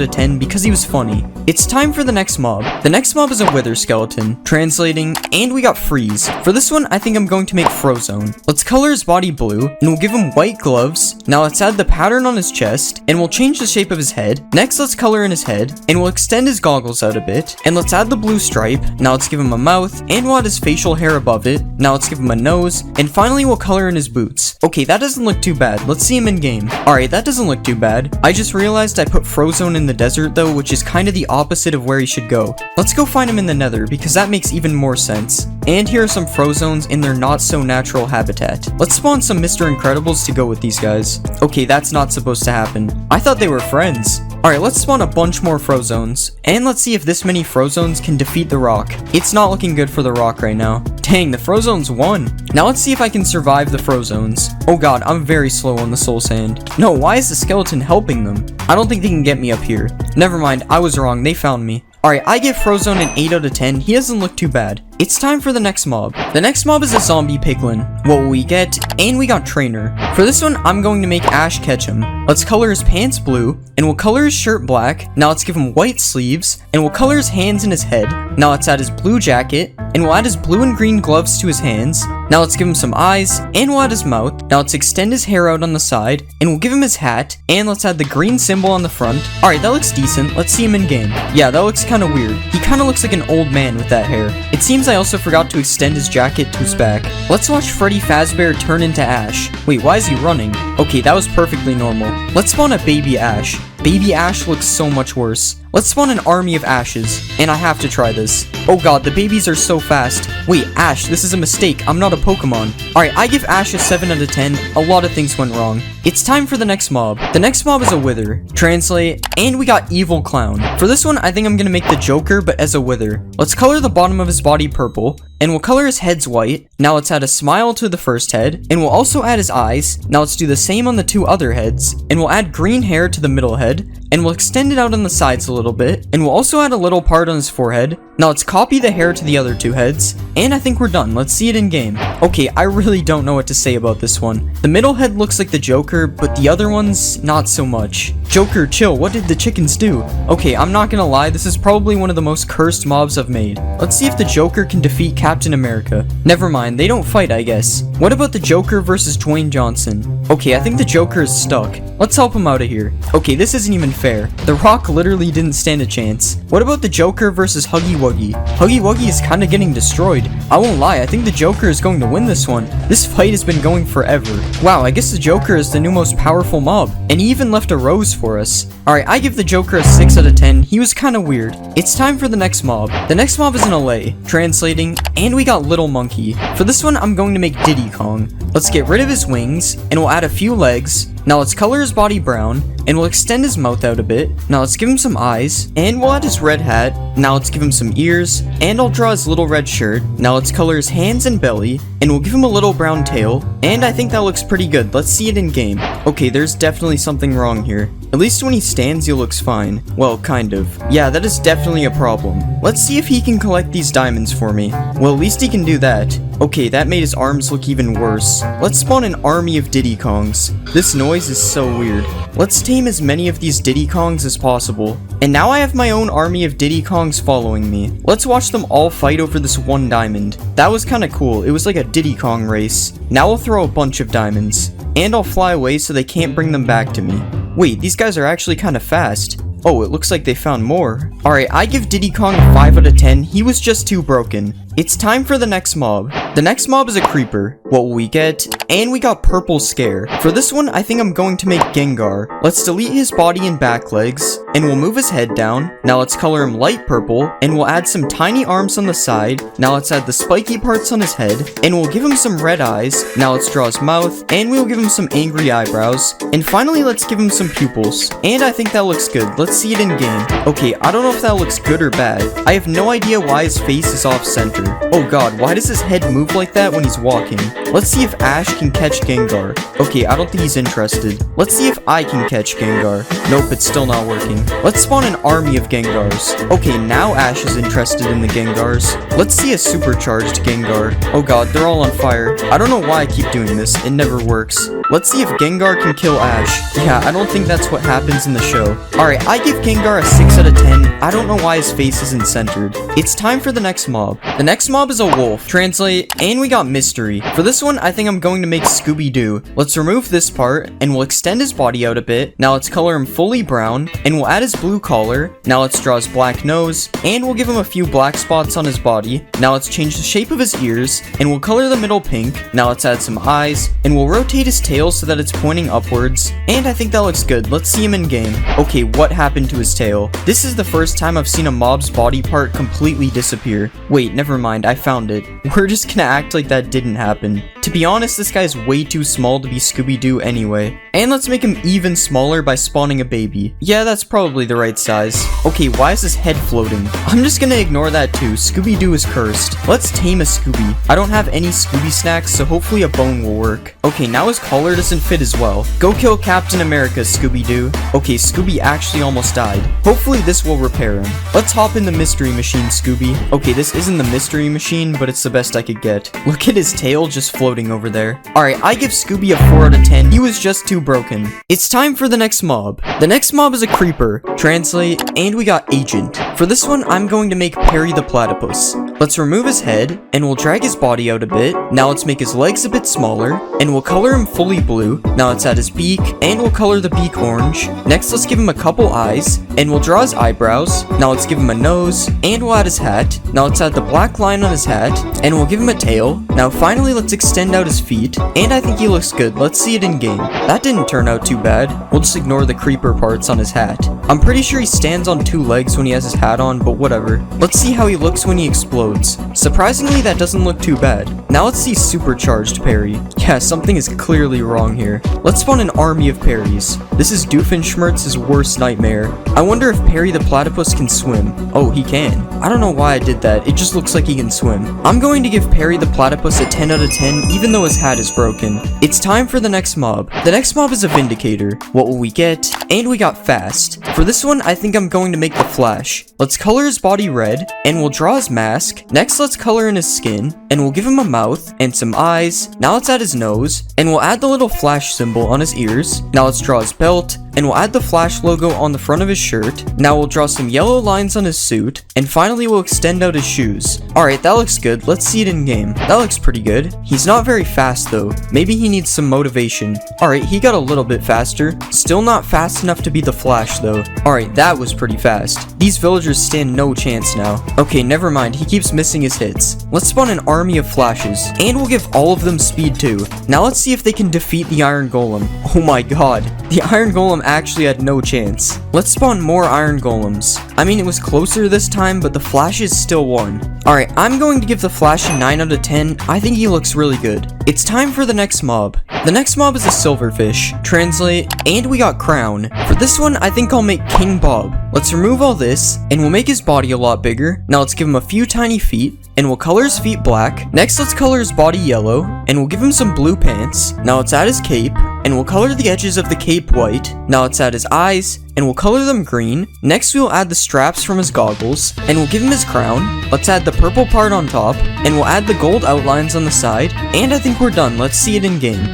Speaker 1: of 10 because he was funny. It's time for the next mob. The next mob is a wither skeleton. Translating, and we got freeze. For this one, I think I'm going to make Frozone. Let's color his body blue, and we'll give him white gloves. Now let's add the pattern on his chest, and we'll change the shape of his head. Next, let's color in his head, and we'll extend his goggles out a bit. And let's add the blue stripe. Now let's give him a mouth, and we'll add his facial hair above it. Now let's give him a nose, and finally we'll color in his boots. Okay, that doesn't look too bad. Let's see him in game. Alright, that doesn't look too bad. I just realized I put Frozone in the desert though, which is kind of the opposite of where he should go. Let's go find him in the Nether, because that makes even more sense. And here are some Frozones in their not so natural habitat. Let's spawn some Mr. Incredibles to go with these guys. Okay, that's not supposed to happen. I thought they were friends. Alright, let's spawn a bunch more Frozones. And let's see if this many Frozones can defeat the rock. It's not looking good for the rock right now. Dang, the Frozones won. Now let's see if I can survive the Frozones. Oh god, I'm very slow on the soul sand. No, why is the skeleton helping them? I don't think they can get me up here. Never mind, I was wrong, they found me. Alright, I give Frozone an 8 out of 10. He doesn't look too bad. It's time for the next mob. The next mob is a zombie piglin. What will we get? And we got trainer. For this one, I'm going to make Ash Ketchum. Let's color his pants blue, and we'll color his shirt black. Now let's give him white sleeves, and we'll color his hands and his head. Now let's add his blue jacket, and we'll add his blue and green gloves to his hands. Now let's give him some eyes, and we'll add his mouth. Now let's extend his hair out on the side, and we'll give him his hat, and let's add the green symbol on the front. Alright, that looks decent. Let's see him in game. Yeah, that looks kind of weird. He kind of looks like an old man with that hair. It seems I also forgot to extend his jacket to his back. Let's watch Freddy Fazbear turn into Ash. Wait, why is he running? Okay, that was perfectly normal. Let's spawn a baby Ash. Baby Ash looks so much worse. Let's spawn an army of Ashes, and I have to try this. Oh god, the babies are so fast. Wait, Ash, this is a mistake. I'm not a Pokemon. Alright, I give Ash a 7 out of 10. A lot of things went wrong. It's time for the next mob. The next mob is a Wither. Translate, and we got Evil Clown. For this one, I think I'm gonna make the Joker, but as a Wither. Let's color the bottom of his body purple, and we'll color his heads white. Now let's add a smile to the first head, and we'll also add his eyes. Now let's do the same on the two other heads, and we'll add green hair to the middle head. and we'll extend it out on the sides a little bit, and we'll also add a little part on his forehead. Now let's copy the hair to the other two heads, and I think we're done. Let's see it in game. Okay, I really don't know what to say about this one. The middle head looks like the Joker, but the other ones, not so much. Joker, chill, what did the chickens do? Okay, I'm not gonna lie, this is probably one of the most cursed mobs I've made. Let's see if the Joker can defeat Captain America. Never mind, they don't fight, I guess. What about the Joker versus Dwayne Johnson? Okay, I think the Joker is stuck. Let's help him out of here. Okay, this isn't even fair. The Rock literally didn't stand a chance. What about the Joker versus Huggy Wuggy? Huggy Wuggy is kinda getting destroyed. I won't lie, I think the Joker is going to win this one. This fight has been going forever. Wow, I guess the Joker is the new most powerful mob. And he even left a rose for us. Alright, I give the Joker a 6 out of 10. He was kinda weird. It's time for the next mob. The next mob is in LA. Translating, and we got Little Monkey. For this one, I'm going to make Diddy Kong. Let's get rid of his wings, and we'll add a few legs. Now let's color his body brown, and we'll extend his mouth out a bit. Now let's give him some eyes, and we'll add his red hat. Now let's give him some ears, and I'll draw his little red shirt. Now let's color his hands and belly, and we'll give him a little brown tail, and I think that looks pretty good. Let's see it in game. Okay, there's definitely something wrong here. At least when he stands, he looks fine. Well, kind of. Yeah, that is definitely a problem. Let's see if he can collect these diamonds for me. Well, at least he can do that. Okay, that made his arms look even worse. Let's spawn an army of Diddy Kongs. This noise is so weird. Let's tame as many of these Diddy Kongs as possible. And now I have my own army of Diddy Kongs following me. Let's watch them all fight over this one diamond. That was kinda cool. It was like a Diddy Kong race. Now I'll throw a bunch of diamonds. And I'll fly away so they can't bring them back to me. Wait, these guys are actually kinda fast. Oh, it looks like they found more. Alright, I give Diddy Kong a 5 out of 10. He was just too broken. It's time for the next mob. The next mob is a creeper. What will we get? And we got Purple Scare. For this one, I think I'm going to make Gengar. Let's delete his body and back legs, and we'll move his head down. Now let's color him light purple, and we'll add some tiny arms on the side. Now let's add the spiky parts on his head, and we'll give him some red eyes. Now let's draw his mouth, and we'll give him some angry eyebrows. And finally, let's give him some pupils. And I think that looks good. Let's see it in game. Okay, I don't know if that looks good or bad. I have no idea why his face is off center. Oh god, why does his head move like that when he's walking? Let's see if Ash can catch Gengar. Okay, I don't think he's interested. Let's see if I can catch Gengar. Nope, it's still not working. Let's spawn an army of Gengars. Okay, now Ash is interested in the Gengars. Let's see a supercharged Gengar. Oh god, they're all on fire. I don't know why I keep doing this. It never works. Let's see if Gengar can kill Ash. Yeah, I don't think that's what happens in the show. Alright, I give Gengar a 6 out of 10. I don't know why his face isn't centered. It's time for the next mob. The next mob is a wolf. Translate, and we got Mystery. For this one, I think I'm going to make Scooby-Doo. Let's remove this part, and we'll extend his body out a bit. Now let's color him fully brown, and we'll add his blue collar. Now let's draw his black nose, and we'll give him a few black spots on his body. Now let's change the shape of his ears, and we'll color the middle pink. Now let's add some eyes, and we'll rotate his tail so that it's pointing upwards. And I think that looks good. Let's see him in game. Okay, what happened to his tail? This is the first time I've seen a mob's body part completely disappear. Wait, never mind, I found it. We're just gonna act like that didn't happen. To be honest, this guy's way too small to be Scooby-Doo anyway. And let's make him even smaller by spawning a baby. Yeah, that's probably the right size. Okay, why is his head floating? I'm just gonna ignore that too. Scooby-Doo is cursed. Let's tame a Scooby. I don't have any Scooby snacks, so hopefully a bone will work. Okay, now his collar doesn't fit as well. Go kill Captain America, Scooby-Doo. Okay, Scooby actually almost died. Hopefully this will repair him. Let's hop in the mystery machine, Scooby. Okay, this isn't the mystery machine, but it's the best I could get. Look at his tail just floating over there. Alright, I give Scooby a 4 out of 10. He was just too broken. It's time for the next mob. The next mob is a creeper. Translate, and we got Agent. For this one, I'm going to make Perry the Platypus. Let's remove his head, and we'll drag his body out a bit. Now let's make his legs a bit smaller, and we'll color him fully blue. Now let's add his beak, and we'll color the beak orange. Next, let's give him a couple eyes, and we'll draw his eyebrows. Now let's give him a nose, and we'll add his hat. Now let's add the black line on his hat, and we'll give him a tail. Now finally, let's extend out his feet, and I think he looks good. Let's see it in game. That didn't turn out too bad. We'll just ignore the creeper parts on his hat. I'm pretty sure he stands on 2 legs when he has his hat on, but whatever. Let's see how he looks when he explodes. Surprisingly, that doesn't look too bad. Now let's see supercharged Perry. Yeah, something is clearly wrong here. Let's spawn an army of Perrys. This is Doofenshmirtz's worst nightmare. I wonder if Perry the Platypus can swim. Oh, he can. I don't know why I did that. It just looks like he can swim. I'm going to give Perry the Platypus a 10 out of 10, even though his hat is broken. It's time for the next mob. The next mob is a Vindicator. What will we get? And we got Fast. For this one, I think I'm going to make the Flash. Let's color his body red, and we'll draw his mask. Next, let's color in his skin, and we'll give him a mouth and some eyes. Now let's add his nose, and we'll add the little Flash symbol on his ears. Now let's draw his belt, and we'll add the Flash logo on the front of his shirt. Now we'll draw some yellow lines on his suit, and finally we'll extend out his shoes. Alright, that looks good. Let's see it in game. That looks pretty good. He's not very fast though. Maybe he needs some motivation. Alright, he got a little bit faster. Still not fast enough to be the Flash though. Alright, that was pretty fast. These villagers stand no chance now. Okay, never mind. He keeps missing his hits. Let's spawn an army of Flashes, and we'll give all of them speed too. Now let's see if they can defeat the Iron Golem. Oh my god. The Iron Golem actually had no chance. Let's spawn more Iron Golems. I mean, it was closer this time, but the Flashes still won. Alright, I'm going to give the Flash a 9 out of 10. I think he looks really good. It's time for the next mob. The next mob is a Silverfish. Translate, and we got Crown. For this one, I think I'll make King Bob. Let's remove all this, and we'll make his body a lot bigger. Now let's give him a few tiny feet, and we'll color his feet black. Next, let's color his body yellow, and we'll give him some blue pants. Now let's add his cape, and we'll color the edges of the cape white. Now let's add his eyes, and we'll color them green. Next, we'll add the straps from his goggles, and we'll give him his crown. Let's add the purple part on top, and we'll add the gold outlines on the side, and I think we're done. Let's see it in game.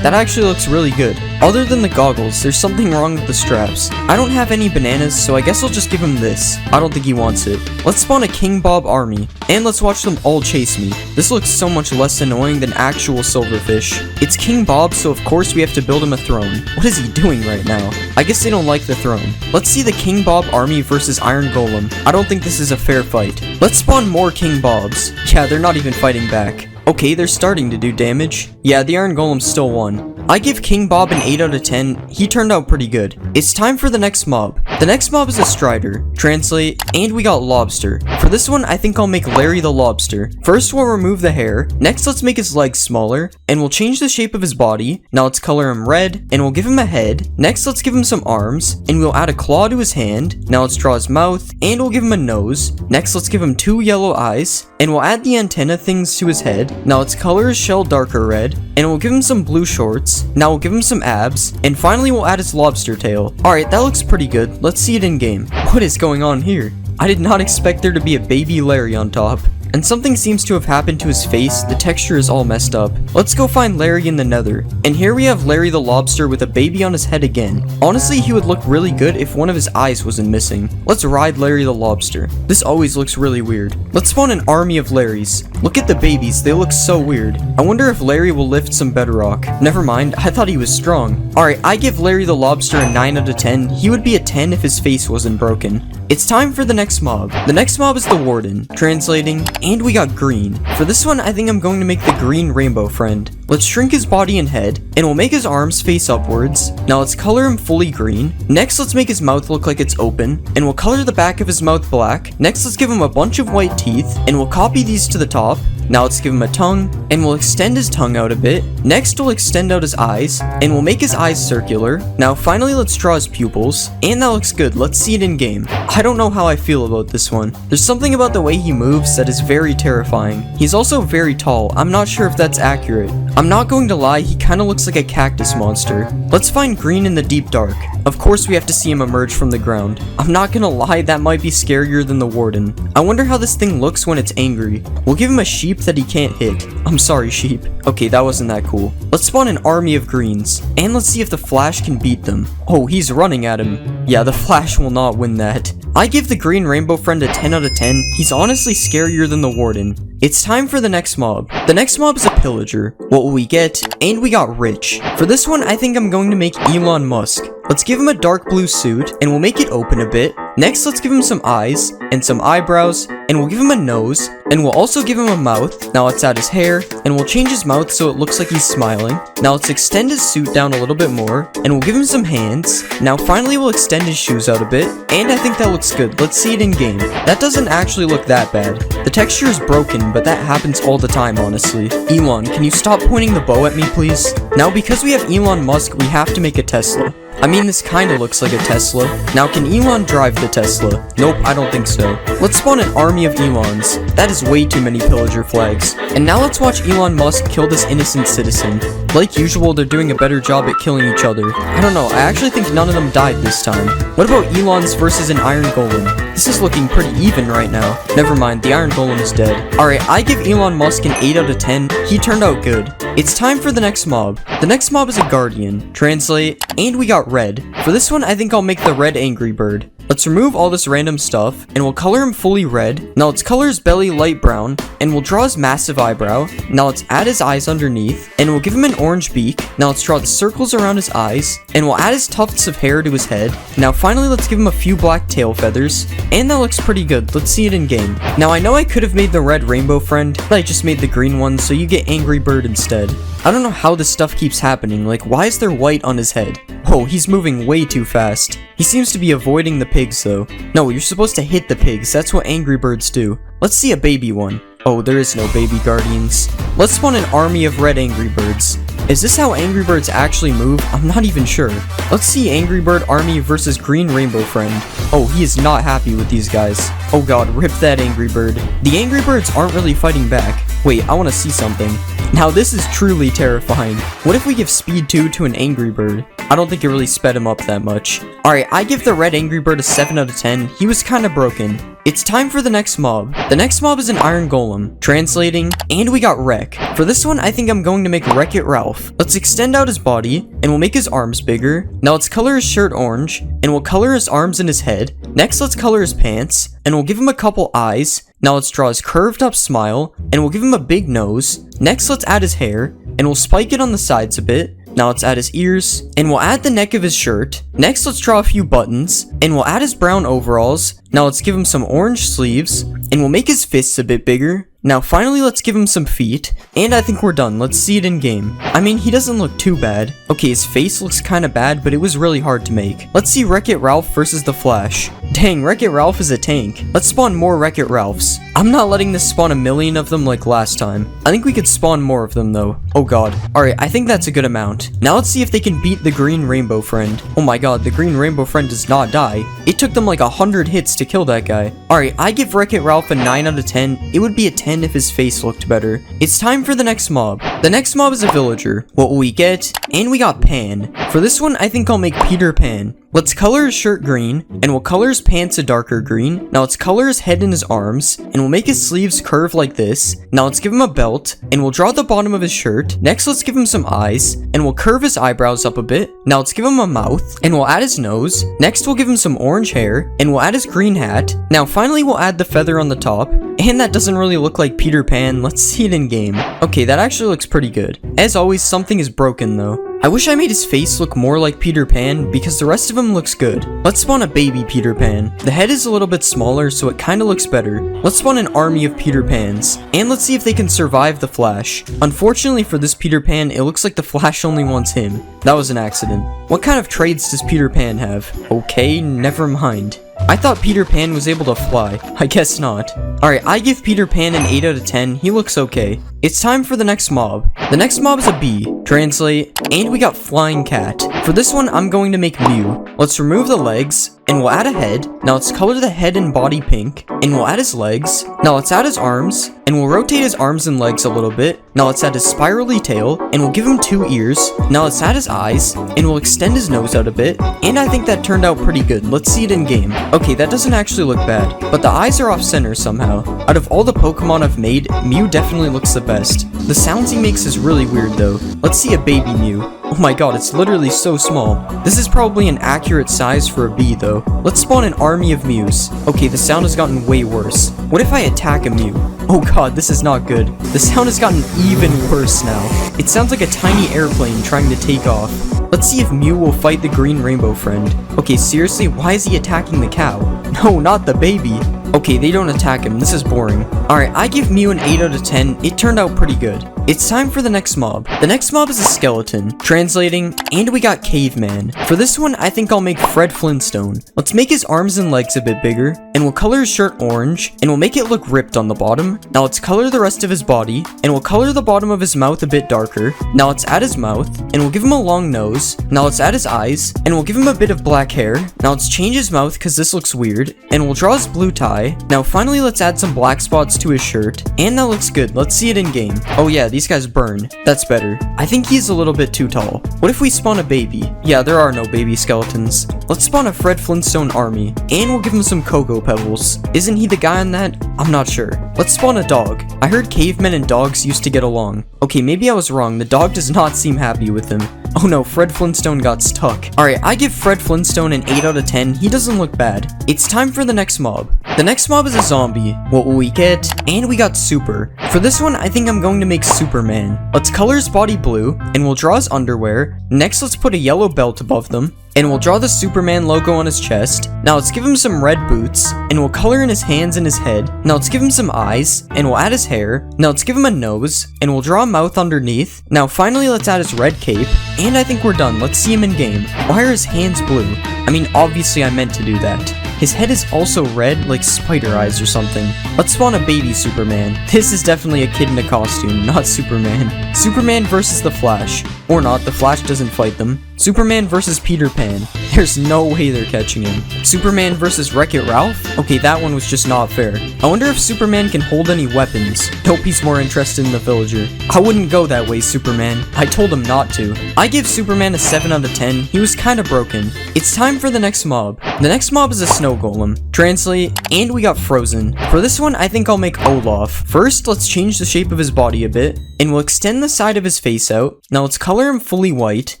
Speaker 1: That actually looks really good. Other than the goggles, there's something wrong with the straps. I don't have any bananas, so I guess I'll just give him this. I don't think he wants it. Let's spawn a King Bob army, and let's watch them all chase me. This looks so much less annoying than actual Silverfish. It's King Bob, so of course we have to build him a throne. What is he doing right now? I guess they don't like the throne. Let's see the King Bob army versus Iron Golem. I don't think this is a fair fight. Let's spawn more King Bobs. Yeah, they're not even fighting back. Okay, they're starting to do damage. Yeah, the Iron Golem still won. I give King Bob an 8 out of 10. He turned out pretty good. It's time for the next mob. The next mob is a Strider. Translate, and we got Lobster. For this one, I think I'll make Larry the Lobster. First, we'll remove the hair. Next, let's make his legs smaller, and we'll change the shape of his body. Now let's color him red, and we'll give him a head. Next, let's give him some arms, and we'll add a claw to his hand. Now let's draw his mouth, and we'll give him a nose. Next, let's give him 2 yellow eyes, and we'll add the antenna things to his head. Now let's color his shell darker red, and we'll give him some blue shorts. Now we'll give him some abs, and finally we'll add his lobster tail. Alright, that looks pretty good. Let's see it in game. What is going on here? I did not expect there to be a baby Larry on top. And something seems to have happened to his face. The texture is all messed up. Let's go find Larry in the nether. And here we have Larry the Lobster with a baby on his head again. Honestly, he would look really good if one of his eyes wasn't missing. Let's ride Larry the Lobster. This always looks really weird. Let's spawn an army of Larrys. Look at the babies, they look so weird. I wonder if Larry will lift some bedrock. Never mind, I thought he was strong. Alright, I give Larry the Lobster a 9 out of 10. He would be a 10 if his face wasn't broken. It's time for the next mob. The next mob is the Warden. Translating, and we got Green. For this one, I think I'm going to make the Green Rainbow Friend. Let's shrink his body and head, and we'll make his arms face upwards. Now let's color him fully green. Next, let's make his mouth look like it's open, and we'll color the back of his mouth black. Next, let's give him a bunch of white teeth, and we'll copy these to the top. Now let's give him a tongue, and we'll extend his tongue out a bit. Next, we'll extend out his eyes, and we'll make his eyes circular. Now finally, let's draw his pupils, and that looks good. Let's see it in game. I don't know how I feel about this one. There's something about the way he moves that is very terrifying. He's also very tall. I'm not sure if that's accurate. I'm not going to lie, he kinda looks like a cactus monster. Let's find Green in the deep dark. Of course we have to see him emerge from the ground. I'm not gonna lie, that might be scarier than the Warden. I wonder how this thing looks when it's angry. We'll give him a sheep that he can't hit. I'm sorry, sheep. Okay, that wasn't that cool. Let's spawn an army of greens, and let's see if the Flash can beat them. Oh, he's running at him. Yeah, the Flash will not win that. I give the Green Rainbow Friend a 10 out of 10. He's honestly scarier than the Warden. It's time for the next mob. The next mob is a pillager. What will we get? And we got Rich. For this one, I think I'm going to make Elon Musk. Let's give him a dark blue suit, and we'll make it open a bit. Next, let's give him some eyes, and some eyebrows, and we'll give him a nose, and we'll also give him a mouth. Now let's add his hair, and we'll change his mouth so it looks like he's smiling. Now let's extend his suit down a little bit more, and we'll give him some hands. Now finally we'll extend his shoes out a bit, and I think that looks good. Let's see it in game. That doesn't actually look that bad. The texture is broken, but that happens all the time, honestly. Elon, can you stop pointing the bow at me, please? Now, because we have Elon Musk, we have to make a Tesla. I mean, this kinda looks like a Tesla. Now, can Elon drive the Tesla? Nope, I don't think so. Let's spawn an army of Elons. That is way too many pillager flags. And now let's watch Elon Musk kill this innocent citizen. Like usual, they're doing a better job at killing each other. I don't know, I actually think none of them died this time. What about Elon's versus an Iron Golem? This is looking pretty even right now. Never mind, the Iron Golem is dead. Alright, I give Elon Musk an 8 out of 10. He turned out good. It's time for the next mob. The next mob is a Guardian. Translate, and we got red. For this one, I think I'll make the red Angry Bird. Let's remove all this random stuff, and we'll color him fully red. Now let's color his belly light brown, and we'll draw his massive eyebrow. Now let's add his eyes underneath, and we'll give him an orange beak. Now let's draw the circles around his eyes, and we'll add his tufts of hair to his head. Now finally, let's give him a few black tail feathers, and that looks pretty good. Let's see it in game. Now I know I could have made the red rainbow friend, but I just made the green one, so you get Angry Bird instead. I don't know how this stuff keeps happening, like why is there white on his head? Oh, he's moving way too fast. He seems to be avoiding the pigs though. No, you're supposed to hit the pigs, that's what Angry Birds do. Let's see a baby one. Oh, there is no baby Guardians. Let's spawn an army of red Angry Birds. Is this how Angry Birds actually move? I'm not even sure. Let's see Angry Bird army versus green rainbow friend. Oh, he is not happy with these guys. Oh god, rip that Angry Bird. The Angry Birds aren't really fighting back. Wait, I want to see something. Now this is truly terrifying. What if we give speed 2 to an Angry Bird? I don't think it really sped him up that much. Alright, I give the red Angry Bird a 7 out of 10. He was kinda broken. It's time for the next mob. The next mob is an Iron Golem. Translating, and we got Wreck. For this one, I think I'm going to make Wreck-It Ralph. Let's extend out his body, and we'll make his arms bigger. Now let's color his shirt orange, and we'll color his arms and his head. Next, let's color his pants, and we'll give him a couple eyes. Now let's draw his curved up smile, and we'll give him a big nose. Next, let's add his hair, and we'll spike it on the sides a bit. Now let's add his ears, and we'll add the neck of his shirt. Next, let's draw a few buttons, and we'll add his brown overalls. Now let's give him some orange sleeves, and we'll make his fists a bit bigger. Now finally, let's give him some feet, and I think we're done. Let's see it in game. I mean, he doesn't look too bad. Okay, his face looks kinda bad, but it was really hard to make. Let's see Wreck-It Ralph versus the Flash. Dang, Wreck-It Ralph is a tank. Let's spawn more Wreck-It Ralphs. I'm not letting this spawn a million of them like last time. I think we could spawn more of them though. Oh god. Alright, I think that's a good amount. Now let's see if they can beat the green rainbow friend. Oh my god, the green rainbow friend does not die. It took them like 100 hits to kill that guy. Alright, I give Wreck-It Ralph a 9 out of 10. It would be a 10 if his face looked better. It's time for the next mob. The next mob is a villager. What will we get? And we got Pan. For this one, I think I'll make Peter Pan. Let's color his shirt green, and we'll color his pants a darker green. Now let's color his head and his arms, and we'll make his sleeves curve like this. Now let's give him a belt, and we'll draw the bottom of his shirt. Next, let's give him some eyes, and we'll curve his eyebrows up a bit. Now let's give him a mouth, and we'll add his nose. Next, we'll give him some orange hair, and we'll add his green hat. Now finally, we'll add the feather on the top. And that doesn't really look like Peter Pan. Let's see it in game. Okay, that actually looks pretty good. As always, something is broken though. I wish I made his face look more like Peter Pan because the rest of him looks good. Let's spawn a baby Peter Pan. The head is a little bit smaller, so it kinda looks better. Let's spawn an army of Peter Pans. And let's see if they can survive the Flash. Unfortunately for this Peter Pan, it looks like the Flash only wants him. That was an accident. What kind of traits does Peter Pan have? Okay, never mind. I thought Peter Pan was able to fly. I guess not. Alright, I give Peter Pan an 8 out of 10. He looks okay. It's time for the next mob. The next mob is a bee. Translate, and we got Flying Cat. For this one, I'm going to make Mew. Let's remove the legs, and we'll add a head. Now let's color the head and body pink, and we'll add his legs. Now let's add his arms, and we'll rotate his arms and legs a little bit. Now let's add his spirally tail, and we'll give him 2 ears. Now let's add his eyes, and we'll extend his nose out a bit. And I think that turned out pretty good. Let's see it in game. Okay, that doesn't actually look bad, but the eyes are off center somehow. Out of all the Pokemon I've made, Mew definitely looks the best. The sounds he makes is really weird though. Let's see a baby Mew. Oh my god, it's literally so small. This is probably an accurate size for a bee though. Let's spawn an army of Mews. Okay, the sound has gotten way worse. What if I attack a Mew? Oh god, this is not good. The sound has gotten even worse now. It sounds like a tiny airplane trying to take off. Let's see if Mew will fight the green rainbow friend. Okay, seriously, why is he attacking the cow? No, not the baby. Okay, they don't attack him. This is boring. Alright, I give Mew an 8 out of 10. It turned out pretty good. It's time for the next mob. The next mob is a skeleton. Translating, and we got caveman. For this one, I think I'll make Fred Flintstone. Let's make his arms and legs a bit bigger, and we'll color his shirt orange, and we'll make it look ripped on the bottom. Now let's color the rest of his body, and we'll color the bottom of his mouth a bit darker. Now let's add his mouth, and we'll give him a long nose. Now let's add his eyes, and we'll give him a bit of black hair. Now let's change his mouth because this looks weird, and we'll draw his blue tie. Now finally let's add some black spots to his shirt, and that looks good. Let's see it in game. Oh yeah, these guys burn. That's better. I think he's a little bit too tall. What if we spawn a baby? Yeah, there are no baby skeletons. Let's spawn a Fred Flintstone army, and we'll give him some cocoa pebbles. Isn't he the guy on that? I'm not sure. Let's spawn a dog. I heard cavemen and dogs used to get along. Okay, maybe I was wrong. The dog does not seem happy with him. Oh no, Fred Flintstone got stuck. Alright, I give Fred Flintstone an 8 out of 10. He doesn't look bad. It's time for the next mob. The next mob is a zombie. What will we get? And we got Super. For this one, I think I'm going to make Superman. Let's color his body blue, and we'll draw his underwear. Next, let's put a yellow belt above them, and we'll draw the Superman logo on his chest. Now let's give him some red boots, and we'll color in his hands and his head. Now let's give him some eyes, and we'll add his hair. Now let's give him a nose, and we'll draw a mouth underneath. Now finally let's add his red cape, and I think we're done. Let's see him in game. Why are his hands blue? I mean, obviously I meant to do that. His head is also red, like spider eyes or something. Let's spawn a baby Superman. This is definitely a kid in a costume, not Superman. Superman versus the Flash. Or not, the Flash doesn't fight them. Superman versus Peter Pan. There's no way they're catching him. Superman versus Wreck-It Ralph? Okay, that one was just not fair. I wonder if Superman can hold any weapons. Nope, he's more interested in the villager. I wouldn't go that way, Superman. I told him not to. I give Superman a 7 out of 10. He was kinda broken. It's time for the next mob. The next mob is a snow golem. Translate, and we got Frozen. For this one, I think I'll make Olaf. First, let's change the shape of his body a bit, and we'll extend the side of his face out. Now let's color him fully white,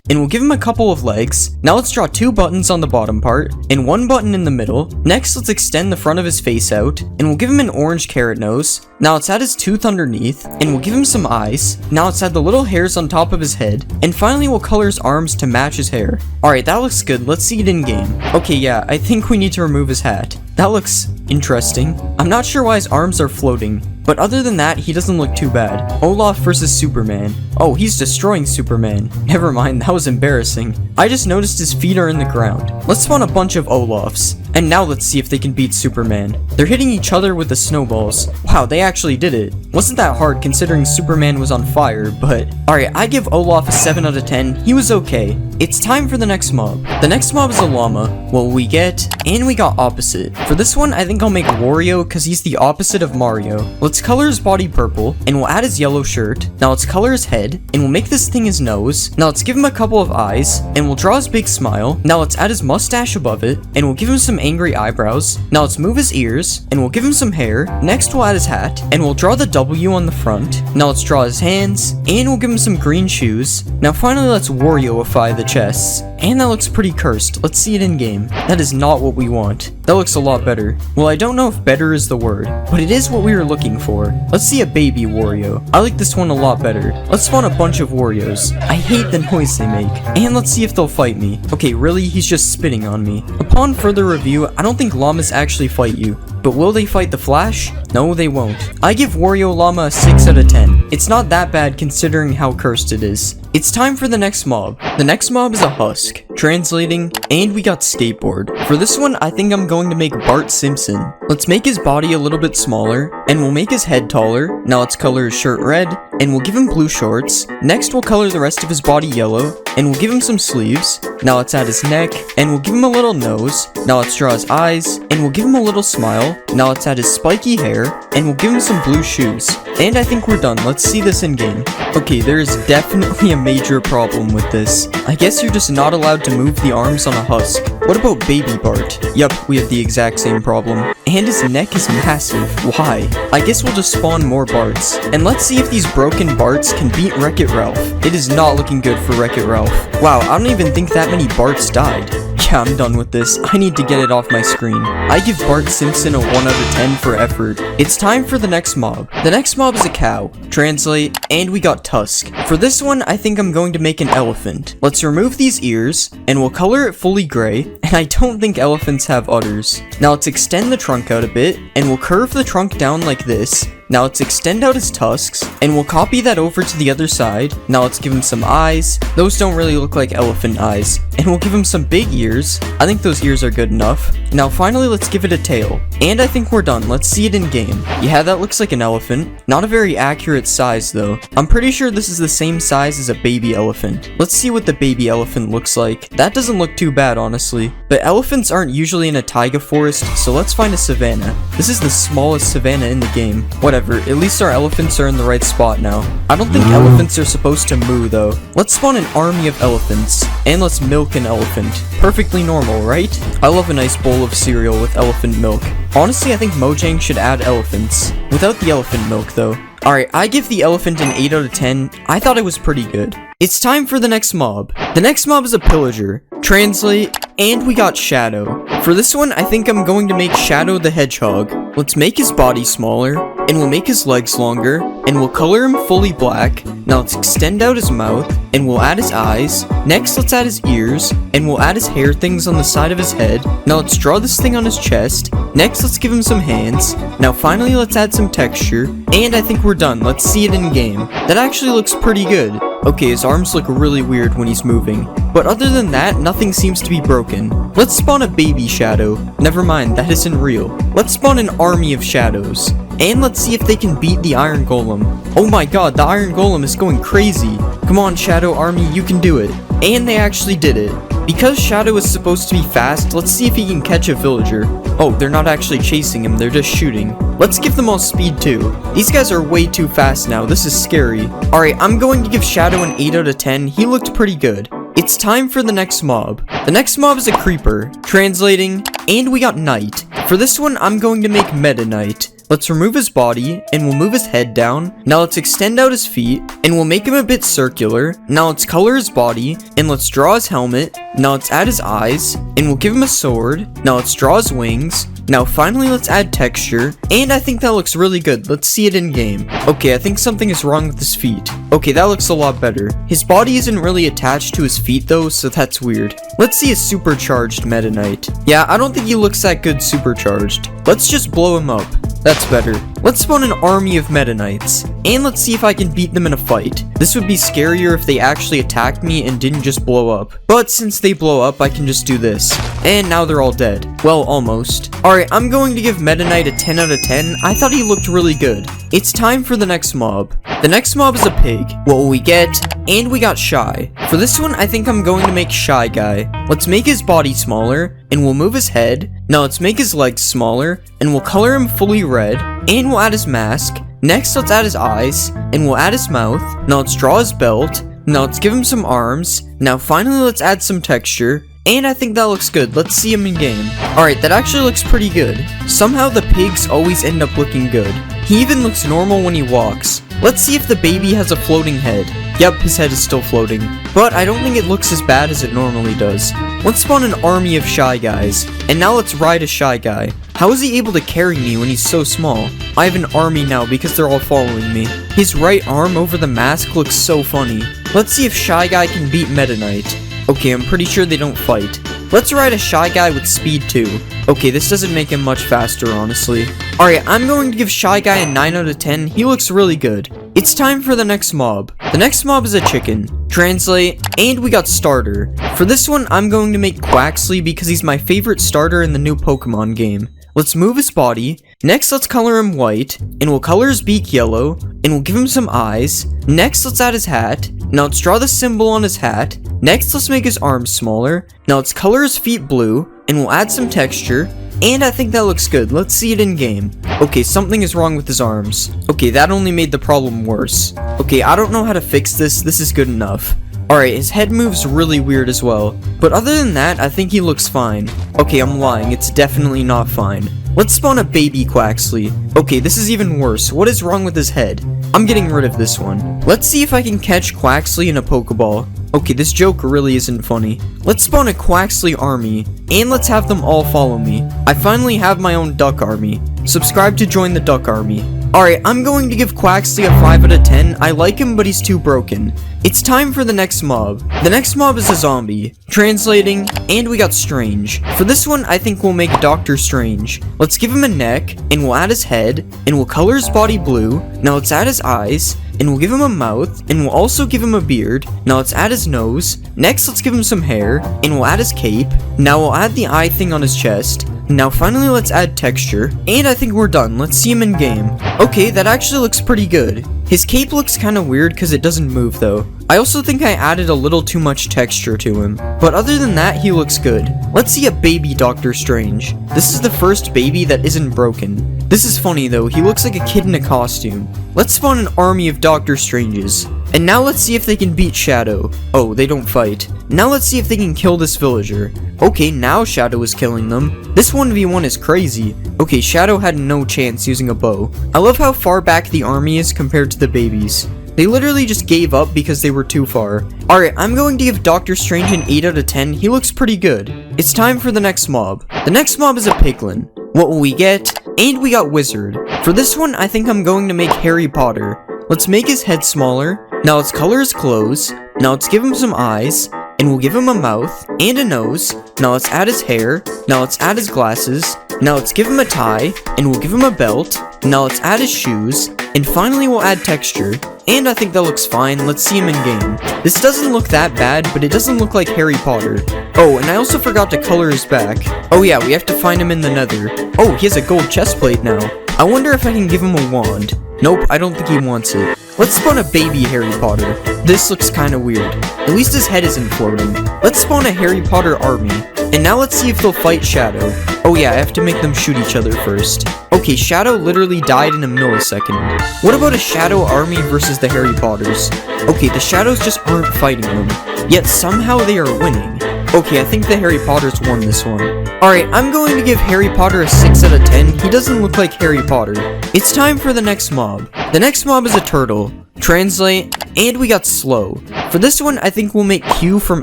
Speaker 1: and we'll give him a couple of legs. Now let's draw 2 buttons on the bottom part, and 1 button in the middle. Next, let's extend the front of his face out, and we'll give him an orange carrot nose. Now let's add his tooth underneath, and we'll give him some eyes. Now let's add the little hairs on top of his head, and finally we'll color his arms to match his hair. Alright, that looks good. Let's see it in game. Okay, yeah, I think we need to remove his hat. That looks interesting. I'm not sure why his arms are floating, but other than that, he doesn't look too bad. Olaf versus Superman. Oh, he's destroying Superman. Never mind, that was embarrassing. I just noticed his feet are in the ground. Let's spawn a bunch of Olafs. And now let's see if they can beat Superman. They're hitting each other with the snowballs. Wow, they actually did it. Wasn't that hard considering Superman was on fire, but... Alright, I give Olaf a 7 out of 10. He was okay. It's time for the next mob. The next mob is a llama. What we get? And we got opposite. For this one, I think I'll make Wario because he's the opposite of Mario. Let's color his body purple, and we'll add his yellow shirt. Now let's color his head, and we'll make this thing his nose. Now let's give him a couple of eyes, and we'll draw his big smile. Now let's add his mustache above it, and we'll give him some angry eyebrows. Now let's move his ears, and we'll give him some hair. Next we'll add his hat, and we'll draw the W on the front. Now let's draw his hands, and we'll give him some green shoes. Now finally let's Wario-ify the chests. And that looks pretty cursed. Let's see it in game. That is not what we want. That looks a lot better. Well, I don't know if better is the word, but it is what we were looking for. Let's see a baby Wario. I like this one a lot better. Let's spawn a bunch of Warios. I hate the noise they make. And let's see if they'll fight me. Okay, really? He's just spitting on me. Upon further review, I don't think llamas actually fight you. But will they fight the Flash? No, they won't. I give Wario Llama a 6 out of 10. It's not that bad considering how cursed it is. It's time for the next mob. The next mob is a husk. Translating, and we got skateboard. For this one, I think I'm going to make Bart Simpson. Let's make his body a little bit smaller, and we'll make his head taller. Now let's color his shirt red, and we'll give him blue shorts. Next, we'll color the rest of his body yellow, and we'll give him some sleeves. Now let's add his neck, and we'll give him a little nose. Now let's draw his eyes, and we'll give him a little smile. Now let's add his spiky hair, and we'll give him some blue shoes. And I think we're done. Let's see this in game. Okay, there is definitely a major problem with this. I guess you're just not allowed to move the arms on a husk. What about Baby Bart? Yup, we have the exact same problem. and his neck is massive. Why? I guess we'll just spawn more Barts. And let's see if these broken Barts can beat Wreck-It Ralph. It is not looking good for Wreck-It Ralph. Wow, I don't even think that many Barts died. Yeah, I'm done with this. I need to get it off my screen. I give Bart Simpson a 1 out of 10 for effort. It's time for the next mob. The next mob is a cow. Translate, and we got Tusk. For this one, I think I'm going to make an elephant. Let's remove these ears, and we'll color it fully gray, and I don't think elephants have udders. Now let's extend the trunk out a bit, and we'll curve the trunk down like this. Now let's extend out his tusks, and we'll copy that over to the other side. Now let's give him some eyes. Those don't really look like elephant eyes. And we'll give him some big ears. I think those ears are good enough. Now finally, let's give it a tail. And I think we're done. Let's see it in game. Yeah, that looks like an elephant. Not a very accurate size though. I'm pretty sure this is the same size as a baby elephant. Let's see what the baby elephant looks like. That doesn't look too bad, honestly. But elephants aren't usually in a taiga forest, so let's find a savanna. This is the smallest savanna in the game. Whatever, at least our elephants are in the right spot now. I don't think elephants are supposed to moo though. Let's spawn an army of elephants, and let's milk an elephant. Perfectly normal, right? I love a nice bowl of cereal with elephant milk. Honestly, I think Mojang should add elephants. Without the elephant milk though. Alright, I give the elephant an 8 out of 10. I thought it was pretty good. It's time for the next mob. The next mob is a pillager. Translate, and we got Shadow. For this one, I think I'm going to make Shadow the Hedgehog. Let's make his body smaller, and we'll make his legs longer, and we'll color him fully black. Now let's extend out his mouth, and we'll add his eyes. Next, let's add his ears, and we'll add his hair things on the side of his head. Now let's draw this thing on his chest. Next, let's give him some hands. Now finally, let's add some texture, and I think we're done. Let's see it in game. That actually looks pretty good. Okay, his arms look really weird when he's moving, but other than that, nothing seems to be broken. Let's spawn a baby Shadow. Never mind, that isn't real. Let's spawn an army of shadows, and let's see if they can beat the Iron Golem. Oh my god, the Iron Golem is going crazy. Come on, Shadow Army, you can do it. And they actually did it. Because Shadow is supposed to be fast, let's see if he can catch a villager. Oh, they're not actually chasing him, they're just shooting. Let's give them all speed too. These guys are way too fast now, this is scary. Alright, I'm going to give Shadow an 8 out of 10, he looked pretty good. It's time for the next mob. The next mob is a creeper. Translating, and we got Knight. For this one, I'm going to make Meta Knight. Let's remove his body, and we'll move his head down. Now let's extend out his feet, and we'll make him a bit circular. Now let's color his body, and let's draw his helmet. Now let's add his eyes, and we'll give him a sword. Now let's draw his wings. Now finally, let's add texture, and I think that looks really good. Let's see it in game. Okay, I think something is wrong with his feet. Okay, that looks a lot better. His body isn't really attached to his feet though, so that's weird. Let's see a supercharged Meta Knight. Yeah, I don't think he looks that good supercharged. Let's just blow him up. That's better. Let's spawn an army of Meta Knights, and let's see if I can beat them in a fight. This would be scarier if they actually attacked me and didn't just blow up. But since they blow up, I can just do this. And now they're all dead. Well, almost. Alright, I'm going to give Meta Knight a 10 out of 10. I thought he looked really good. It's time for the next mob. The next mob is a pig. What will we get? And we got Shy. For this one, I think I'm going to make Shy Guy. Let's make his body smaller, and we'll move his head. Now let's make his legs smaller, and we'll color him fully red, and we'll add his mask. Next, let's add his eyes, and we'll add his mouth. Now let's draw his belt. Now let's give him some arms. Now finally, let's add some texture. And I think that looks good. Let's see him in game. Alright, that actually looks pretty good. Somehow the pigs always end up looking good. He even looks normal when he walks. Let's see if the baby has a floating head. Yep, his head is still floating. But I don't think it looks as bad as it normally does. Let's spawn an army of Shy Guys. And now let's ride a Shy Guy. How is he able to carry me when he's so small? I have an army now because they're all following me. His right arm over the mask looks so funny. Let's see if Shy Guy can beat Meta Knight. Okay, I'm pretty sure they don't fight. Let's ride a Shy Guy with speed too. Okay, this doesn't make him much faster, honestly. Alright, I'm going to give Shy Guy a 9 out of 10. He looks really good. It's time for the next mob. The next mob is a chicken. Translate, and we got Starter. For this one, I'm going to make Quaxley because he's my favorite starter in the new Pokemon game. Let's move his body. Next, let's color him white, and we'll color his beak yellow, and we'll give him some eyes. Next, let's add his hat. Now let's draw the symbol on his hat. Next, let's make his arms smaller. Now let's color his feet blue, and we'll add some texture. And I think that looks good. Let's see it in game. Okay, something is wrong with his arms. Okay, that only made the problem worse. Okay, I don't know how to fix this. This is good enough. Alright, his head moves really weird as well. But other than that, I think he looks fine. Okay, I'm lying. It's definitely not fine. Let's spawn a baby Quaxley. Okay, this is even worse. What is wrong with his head? I'm getting rid of this one. Let's see if I can catch Quaxley in a Pokeball. Okay, this joke really isn't funny. Let's spawn a Quaxley army, and let's have them all follow me. I finally have my own duck army. Subscribe to join the duck army. Alright, I'm going to give Quaxley a 5 out of 10. I like him, but he's too broken. It's time for the next mob. The next mob is a zombie. Translating, and we got Strange. For this one, I think we'll make Dr. Strange. Let's give him a neck, and we'll add his head, and we'll color his body blue. Now let's add his eyes, and we'll give him a mouth, and we'll also give him a beard. Now let's add his nose. Next, let's give him some hair, and we'll add his cape. Now we'll add the eye thing on his chest. Now finally let's add texture, and I think we're done. Let's see him in game. Okay, that actually looks pretty good. His cape looks kinda weird because it doesn't move though. I also think I added a little too much texture to him, but other than that, he looks good. Let's see a baby Doctor Strange. This is the first baby that isn't broken. This is funny though, he looks like a kid in a costume. Let's spawn an army of Doctor Stranges. And now let's see if they can beat Shadow. Oh, they don't fight. Now let's see if they can kill this villager. Okay, now Shadow is killing them. This 1v1 is crazy. Okay, Shadow had no chance using a bow. I love how far back the army is compared to the babies. They literally just gave up because they were too far. Alright, I'm going to give Doctor Strange an 8 out of 10. He looks pretty good. It's time for the next mob. The next mob is a piglin. What will we get? And we got Wizard. For this one, I think I'm going to make Harry Potter. Let's make his head smaller. Now let's color his clothes. Now let's give him some eyes. And we'll give him a mouth and a nose. Now let's add his hair. Now let's add his glasses. Now let's give him a tie. And we'll give him a belt. Now let's add his shoes. And finally we'll add texture. And I think that looks fine. Let's see him in game. This doesn't look that bad, but it doesn't look like Harry Potter. Oh, and I also forgot to color his back. Oh yeah, we have to find him in the Nether. Oh, he has a gold chest plate now. I wonder if I can give him a wand. Nope, I don't think he wants it. Let's spawn a baby Harry Potter. This looks kinda weird. At least his head isn't floating. Let's spawn a Harry Potter army. And now let's see if they'll fight Shadow. Oh yeah, I have to make them shoot each other first. Okay, Shadow literally died in a millisecond. What about a Shadow army versus the Harry Potters? Okay, the Shadows just aren't fighting them. Yet somehow they are winning. Okay, I think the Harry Potters won this one. Alright, I'm going to give Harry Potter a 6 out of 10. He doesn't look like Harry Potter. It's time for the next mob. The next mob is a turtle. Translate, and we got slow. For this one, I think we'll make Q from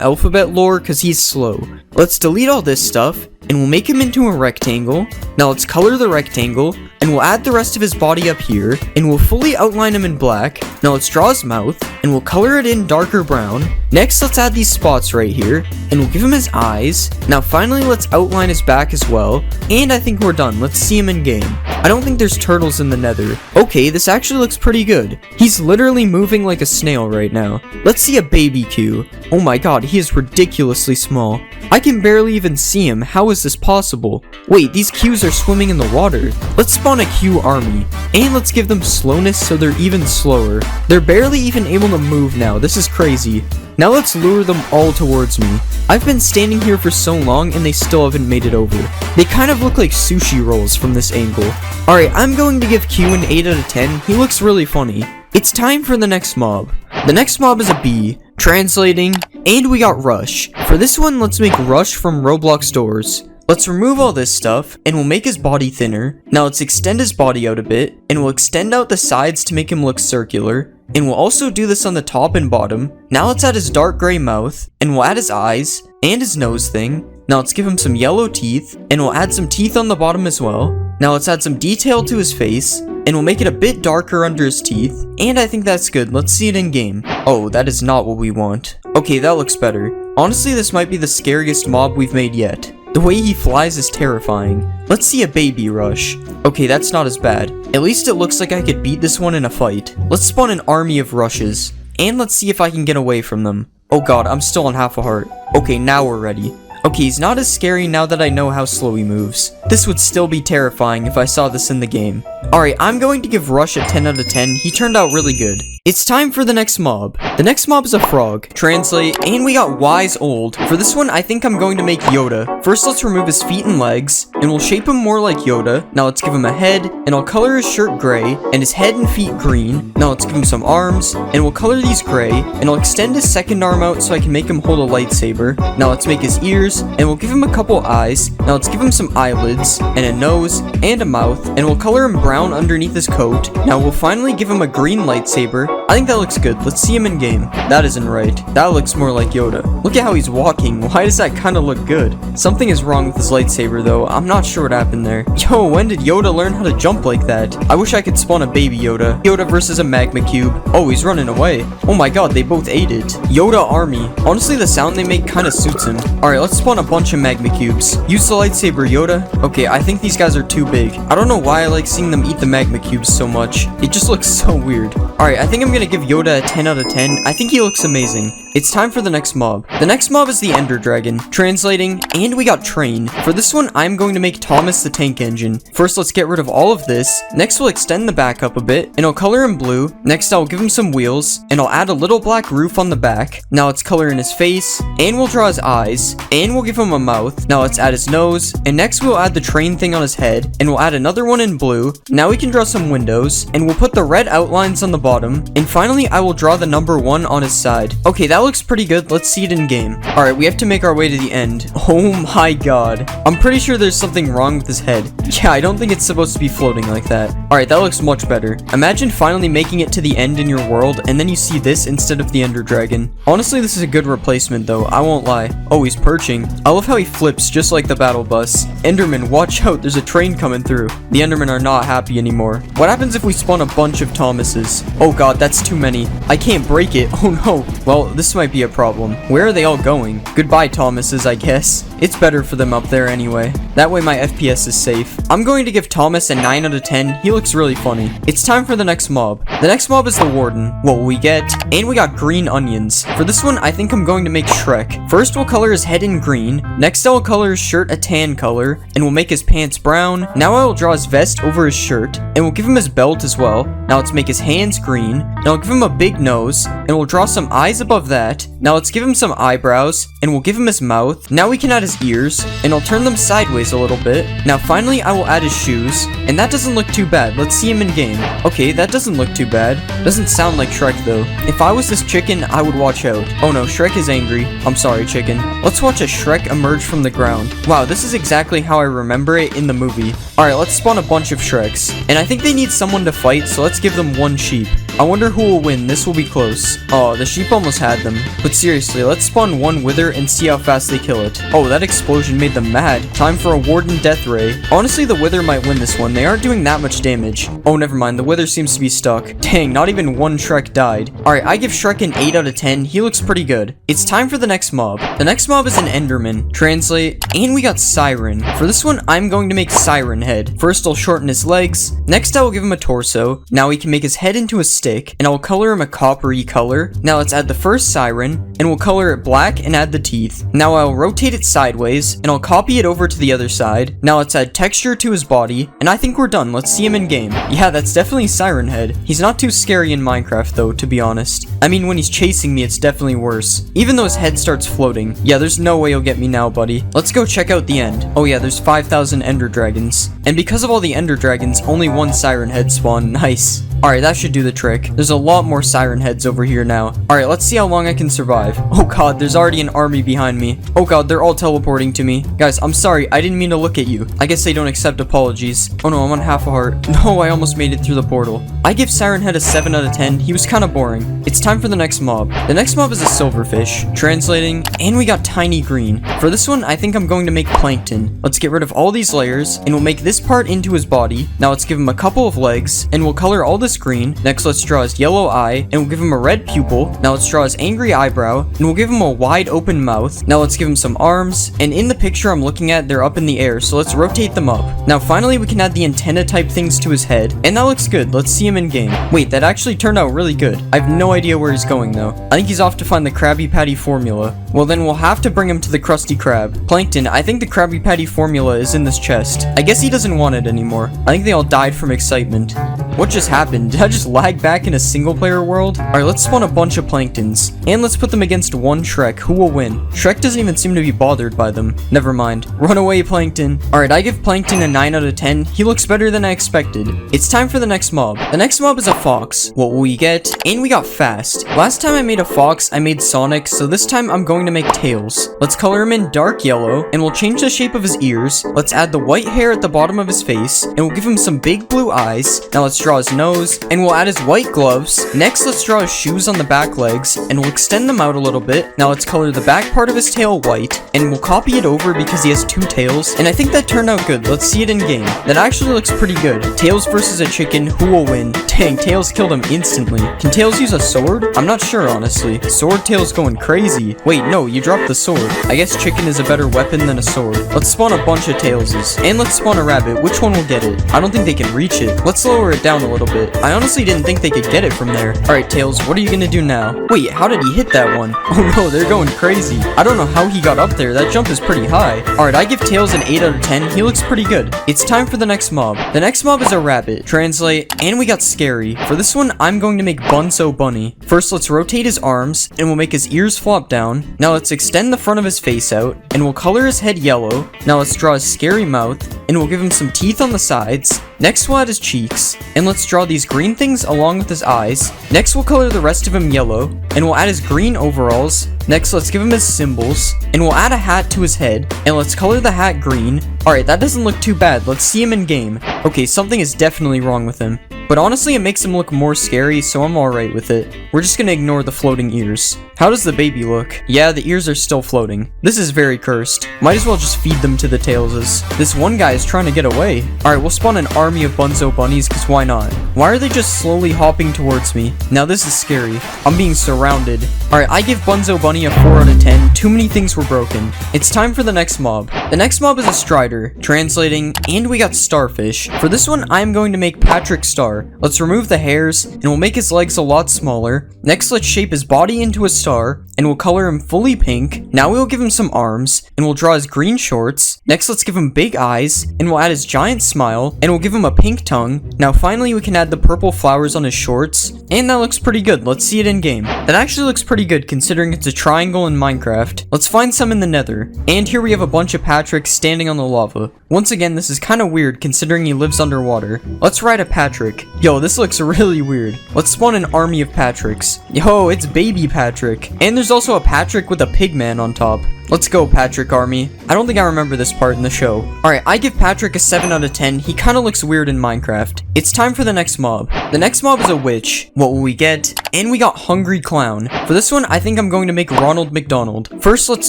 Speaker 1: alphabet lore because he's slow. Let's delete all this stuff, and we'll make him into a rectangle. Now let's color the rectangle, and we'll add the rest of his body up here, and we'll fully outline him in black. Now let's draw his mouth, and we'll color it in darker brown. Next, let's add these spots right here, and we'll give him his eyes. Now finally, let's outline his back as well, and I think we're done. Let's see him in game. I don't think there's turtles in the Nether. Okay, this actually looks pretty good. He's literally moving like a snail right now. Let's see a baby Q. Oh my god, he is ridiculously small. I can barely even see him. How is this possible? Wait, these Qs are swimming in the water. Let's spawn a Q army, and let's give them slowness so they're even slower. They're barely even able to move now. This is crazy. Now let's lure them all towards me. I've been standing here for so long and they still haven't made it over. They kind of look like sushi rolls from this angle. Alright, I'm going to give Q an 8 out of 10. He looks really funny. It's time for the next mob. The next mob is a bee. Translating, and we got Rush. For this one, let's make Rush from Roblox doors. Let's remove all this stuff, and we'll make his body thinner. Now let's extend his body out a bit, and we'll extend out the sides to make him look circular. And we'll also do this on the top and bottom. Now let's add his dark gray mouth, and we'll add his eyes, and his nose thing. Now let's give him some yellow teeth, and we'll add some teeth on the bottom as well. Now let's add some detail to his face, and we'll make it a bit darker under his teeth. And I think that's good. Let's see it in game. Oh, that is not what we want. Okay, that looks better. Honestly, this might be the scariest mob we've made yet. The way he flies is terrifying. Let's see a baby Rush. Okay, that's not as bad. At least it looks like I could beat this one in a fight. Let's spawn an army of Rushes. And let's see if I can get away from them. Oh god, I'm still on half a heart. Okay, now we're ready. Okay, he's not as scary now that I know how slow he moves. This would still be terrifying if I saw this in the game. Alright, I'm going to give Rush a 10 out of 10. He turned out really good. It's time for the next mob. The next mob is a frog. Translate, and we got Wise Old. For this one, I think I'm going to make Yoda. First, let's remove his feet and legs, and we'll shape him more like Yoda. Now let's give him a head, and I'll color his shirt gray, and his head and feet green. Now let's give him some arms, and we'll color these gray, and I'll extend his second arm out so I can make him hold a lightsaber. Now let's make his ears, and we'll give him a couple eyes. Now let's give him some eyelids, eyelids, and a nose, and a mouth, and we'll color him brown underneath his coat. Now we'll finally give him a green lightsaber. I think that looks good. Let's see him in game. That isn't right. That looks more like Yoda. Look at how he's walking. Why does that kind of look good? Something is wrong with his lightsaber though. I'm not sure what happened there. Yo, when did Yoda learn how to jump like that? I wish I could spawn a baby Yoda. Yoda versus a magma cube. Oh, he's running away. Oh my god, they both ate it. Yoda army. Honestly, the sound they make kind of suits him. Alright, let's spawn a bunch of magma cubes. Use the lightsaber, Yoda. Okay, I think these guys are too big. I don't know why I like seeing them eat the magma cubes so much. It just looks so weird. Alright, I think I'm gonna give Yoda a 10 out of 10. I think he looks amazing. It's time for the next mob. The next mob is the Ender Dragon. Translating, and we got Train. For this one, I'm going to make Thomas the tank engine. First, let's get rid of all of this. Next, we'll extend the back up a bit, and I'll color him blue. Next, I'll give him some wheels, and I'll add a little black roof on the back. Now let's color in his face, and we'll draw his eyes, and we'll give him a mouth. Now let's add his nose, and next we'll add the train thing on his head, and we'll add another one in blue. Now we can draw some windows, and we'll put the red outlines on the bottom, and finally I will draw the number 1 on his side. Okay, that looks pretty good. Let's see it in game. Alright, we have to make our way to the end. Oh my god. I'm pretty sure there's something wrong with his head. Yeah, I don't think it's supposed to be floating like that. Alright, that looks much better. Imagine finally making it to the end in your world, and then you see this instead of the Ender Dragon. Honestly, this is a good replacement though, I won't lie. Oh, he's perching. I love how he flips just like the battle bus. Enderman, watch out, there's a train coming through. The Endermen are not happy anymore. What happens if we spawn a bunch of Thomases? Oh god, that's too many. I can't break it. Oh no. Well, this might be a problem. Where are they all going? Goodbye, Thomases, I guess. It's better for them up there anyway. That way my FPS is safe. I'm going to give Thomas a 9 out of 10. He looks really funny. It's time for the next mob. The next mob is the Warden. What will we get? And we got green onions. For this one, I think I'm going to make Shrek. First, we'll color his head in green. Next, I'll color his shirt a tan color, and we'll make his pants brown. Now I will draw his vest over his shirt, and we'll give him his belt as well. Now let's make his hands green. Now I'll give him a big nose, and we'll draw some eyes above that. Now let's give him some eyebrows, and we'll give him his mouth. Now we can add his ears, and I'll turn them sideways a little bit. Now finally, I will add his shoes, and that doesn't look too bad. Let's see him in game. Okay, that doesn't look too bad. Doesn't sound like Shrek though. If I was this chicken, I would watch out. Oh no, Shrek is angry. I'm sorry, chicken. Let's watch a Shrek emerge from the ground. Wow, this is exactly how I remember it in the movie. Alright, let's spawn a bunch of Shreks. And I think they need someone to fight, so let's give them one sheep. I wonder who will win. This will be close. Oh, the sheep almost had them. But seriously, let's spawn one wither and see how fast they kill it. Oh, that explosion made them mad. Time for a Warden Death Ray. Honestly, the wither might win this one. They aren't doing that much damage. Oh, never mind. The wither seems to be stuck. Dang, not even one Shrek died. Alright, I give Shrek an 8 out of 10. He looks pretty good. It's time for the next mob. The next mob is an Enderman. Translate, and we got Siren. For this one, I'm going to make Siren Head. First, I'll shorten his legs. Next, I will give him a torso. Now we can make his head into a stick, and I will color him a coppery color. Now let's add the first Siren, and we'll color it black and add the teeth. Now I'll rotate it sideways, and I'll copy it over to the other side. Now let's add texture to his body, and I think we're done. Let's see him in game. Yeah, that's definitely Siren Head. He's not too scary in Minecraft though, to be honest. I mean, when he's chasing me, it's definitely worse. Even though his head starts floating. Yeah, there's no way you'll get me now, buddy. Let's go check out the end. Oh yeah, there's 5,000 Ender Dragons. And because of all the Ender Dragons, only one Siren Head spawned. Nice. Alright, that should do the trick. There's a lot more Siren Heads over here now. Alright, let's see how long I can survive. Oh god, there's already an army behind me. Oh god, they're all teleporting to me. Guys, I'm sorry, I didn't mean to look at you. I guess they don't accept apologies. Oh no, I'm on half a heart. No, I almost made it through the portal. I give Siren Head a 7 out of 10. He was kind of boring. It's time for the next mob. The next mob is a silverfish. Translating, and we got Tiny Green. For this one, I think I'm going to make Plankton. Let's get rid of all these layers, and we'll make this part into his body. Now let's give him a couple of legs, and we'll color all this green. Next, let's draw his yellow eye, and we'll give him a red pupil. Now let's draw his angry eyebrow, and we'll give him a wide open mouth. Now let's give him some arms, and in the picture I'm looking at, they're up in the air, so let's rotate them up. Now finally, we can add the antenna type things to his head, and that looks good. Let's see him in game. Wait, that actually turned out really good. I have no idea where he's going though. I think he's off to find the Krabby Patty formula. Well then, we'll have to bring him to the Krusty Krab. Plankton, I think the Krabby Patty formula is in this chest. I guess he doesn't want it anymore. I think they all died from excitement. What just happened? Did I just lag back in a single player world? Alright, let's spawn a bunch of Planktons. And let's put them against one Shrek. Who will win? Shrek doesn't even seem to be bothered by them. Never mind. Run away, Plankton. Alright, I give Plankton a 9 out of 10. He looks better than I expected. It's time for the next mob. The next mob is a fox. What will we get? And we got fast. Last time I made a fox, I made Sonic, so this time I'm going to make Tails. Let's color him in dark yellow, and we'll change the shape of his ears. Let's add the white hair at the bottom of his face, and we'll give him some big blue eyes. Now let's draw his nose, and we'll add his white gloves. Next, let's draw his shoes on the back legs, and we'll extend them out a little bit. Now let's color the back part of his tail white, and we'll copy it over because he has two tails, and I think that turned out good. Let's see it in game. That actually looks pretty good. Tails versus a chicken, who will win? Dang, Tails killed him instantly. Can Tails use a sword? I'm not sure, honestly. Sword Tails going crazy. Wait, no, you dropped the sword. I guess chicken is a better weapon than a sword. Let's spawn a bunch of Tailses. And let's spawn a rabbit. Which one will get it? I don't think they can reach it. Let's lower it down a little bit. I honestly didn't think they could get it from there. Alright, Tails, what are you gonna do now? Wait, how did he hit that one? Oh no, they're going crazy. I don't know how he got up there. That jump is pretty high. Alright, I give Tails an 8 out of 10. He looks pretty good. It's time for the next mob. The next mob is a rabbit. Translate, and we got scary. For this one, I'm going to make Bunso Bunny. First, let's rotate his arms, and we'll make his ears flop down. Now let's extend the front of his face out, and we'll color his head yellow. Now let's draw his scary mouth, and we'll give him some teeth on the sides. Next, we'll add his cheeks, and let's draw these green things along with his eyes. Next, we'll color the rest of him yellow, and we'll add his green overalls. Next, let's give him his symbols, and we'll add a hat to his head, and let's color the hat green. Alright, that doesn't look too bad. Let's see him in game. Okay, something is definitely wrong with him. But honestly, it makes him look more scary, so I'm alright with it. We're just gonna ignore the floating ears. How does the baby look? Yeah, the ears are still floating. This is very cursed. Might as well just feed them to the Tailses. This one guy is trying to get away. Alright, we'll spawn an army of Bunzo bunnies, because why not? Why are they just slowly hopping towards me? Now this is scary. I'm being surrounded. Alright, I give Bunzo Bunny a 4 out of 10. Too many things were broken. It's time for the next mob. The next mob is a Strider. Translating, and we got Starfish. For this one, I'm going to make Patrick Star. Let's remove the hairs, and we'll make his legs a lot smaller. Next, let's shape his body into a star, and we'll color him fully pink. Now we'll give him some arms, and we'll draw his green shorts. Next, let's give him big eyes, and we'll add his giant smile, and we'll give him a pink tongue. Now finally, we can add the purple flowers on his shorts, and that looks pretty good. Let's see it in game. That actually looks pretty good considering it's a triangle in Minecraft. Let's find some in the nether. And here we have a bunch of Patricks standing on the lava. Once again, this is kind of weird considering he lives underwater. Let's ride a Patrick. Yo, this looks really weird. Let's spawn an army of Patricks. Yo, it's baby Patrick. And there's also a Patrick with a pigman on top. Let's go, Patrick Army. I don't think I remember this part in the show. Alright, I give Patrick a 7 out of 10. He kind of looks weird in Minecraft. It's time for the next mob. The next mob is a witch. What will we get? And we got Hungry Clown. For this one, I think I'm going to make Ronald McDonald. First, let's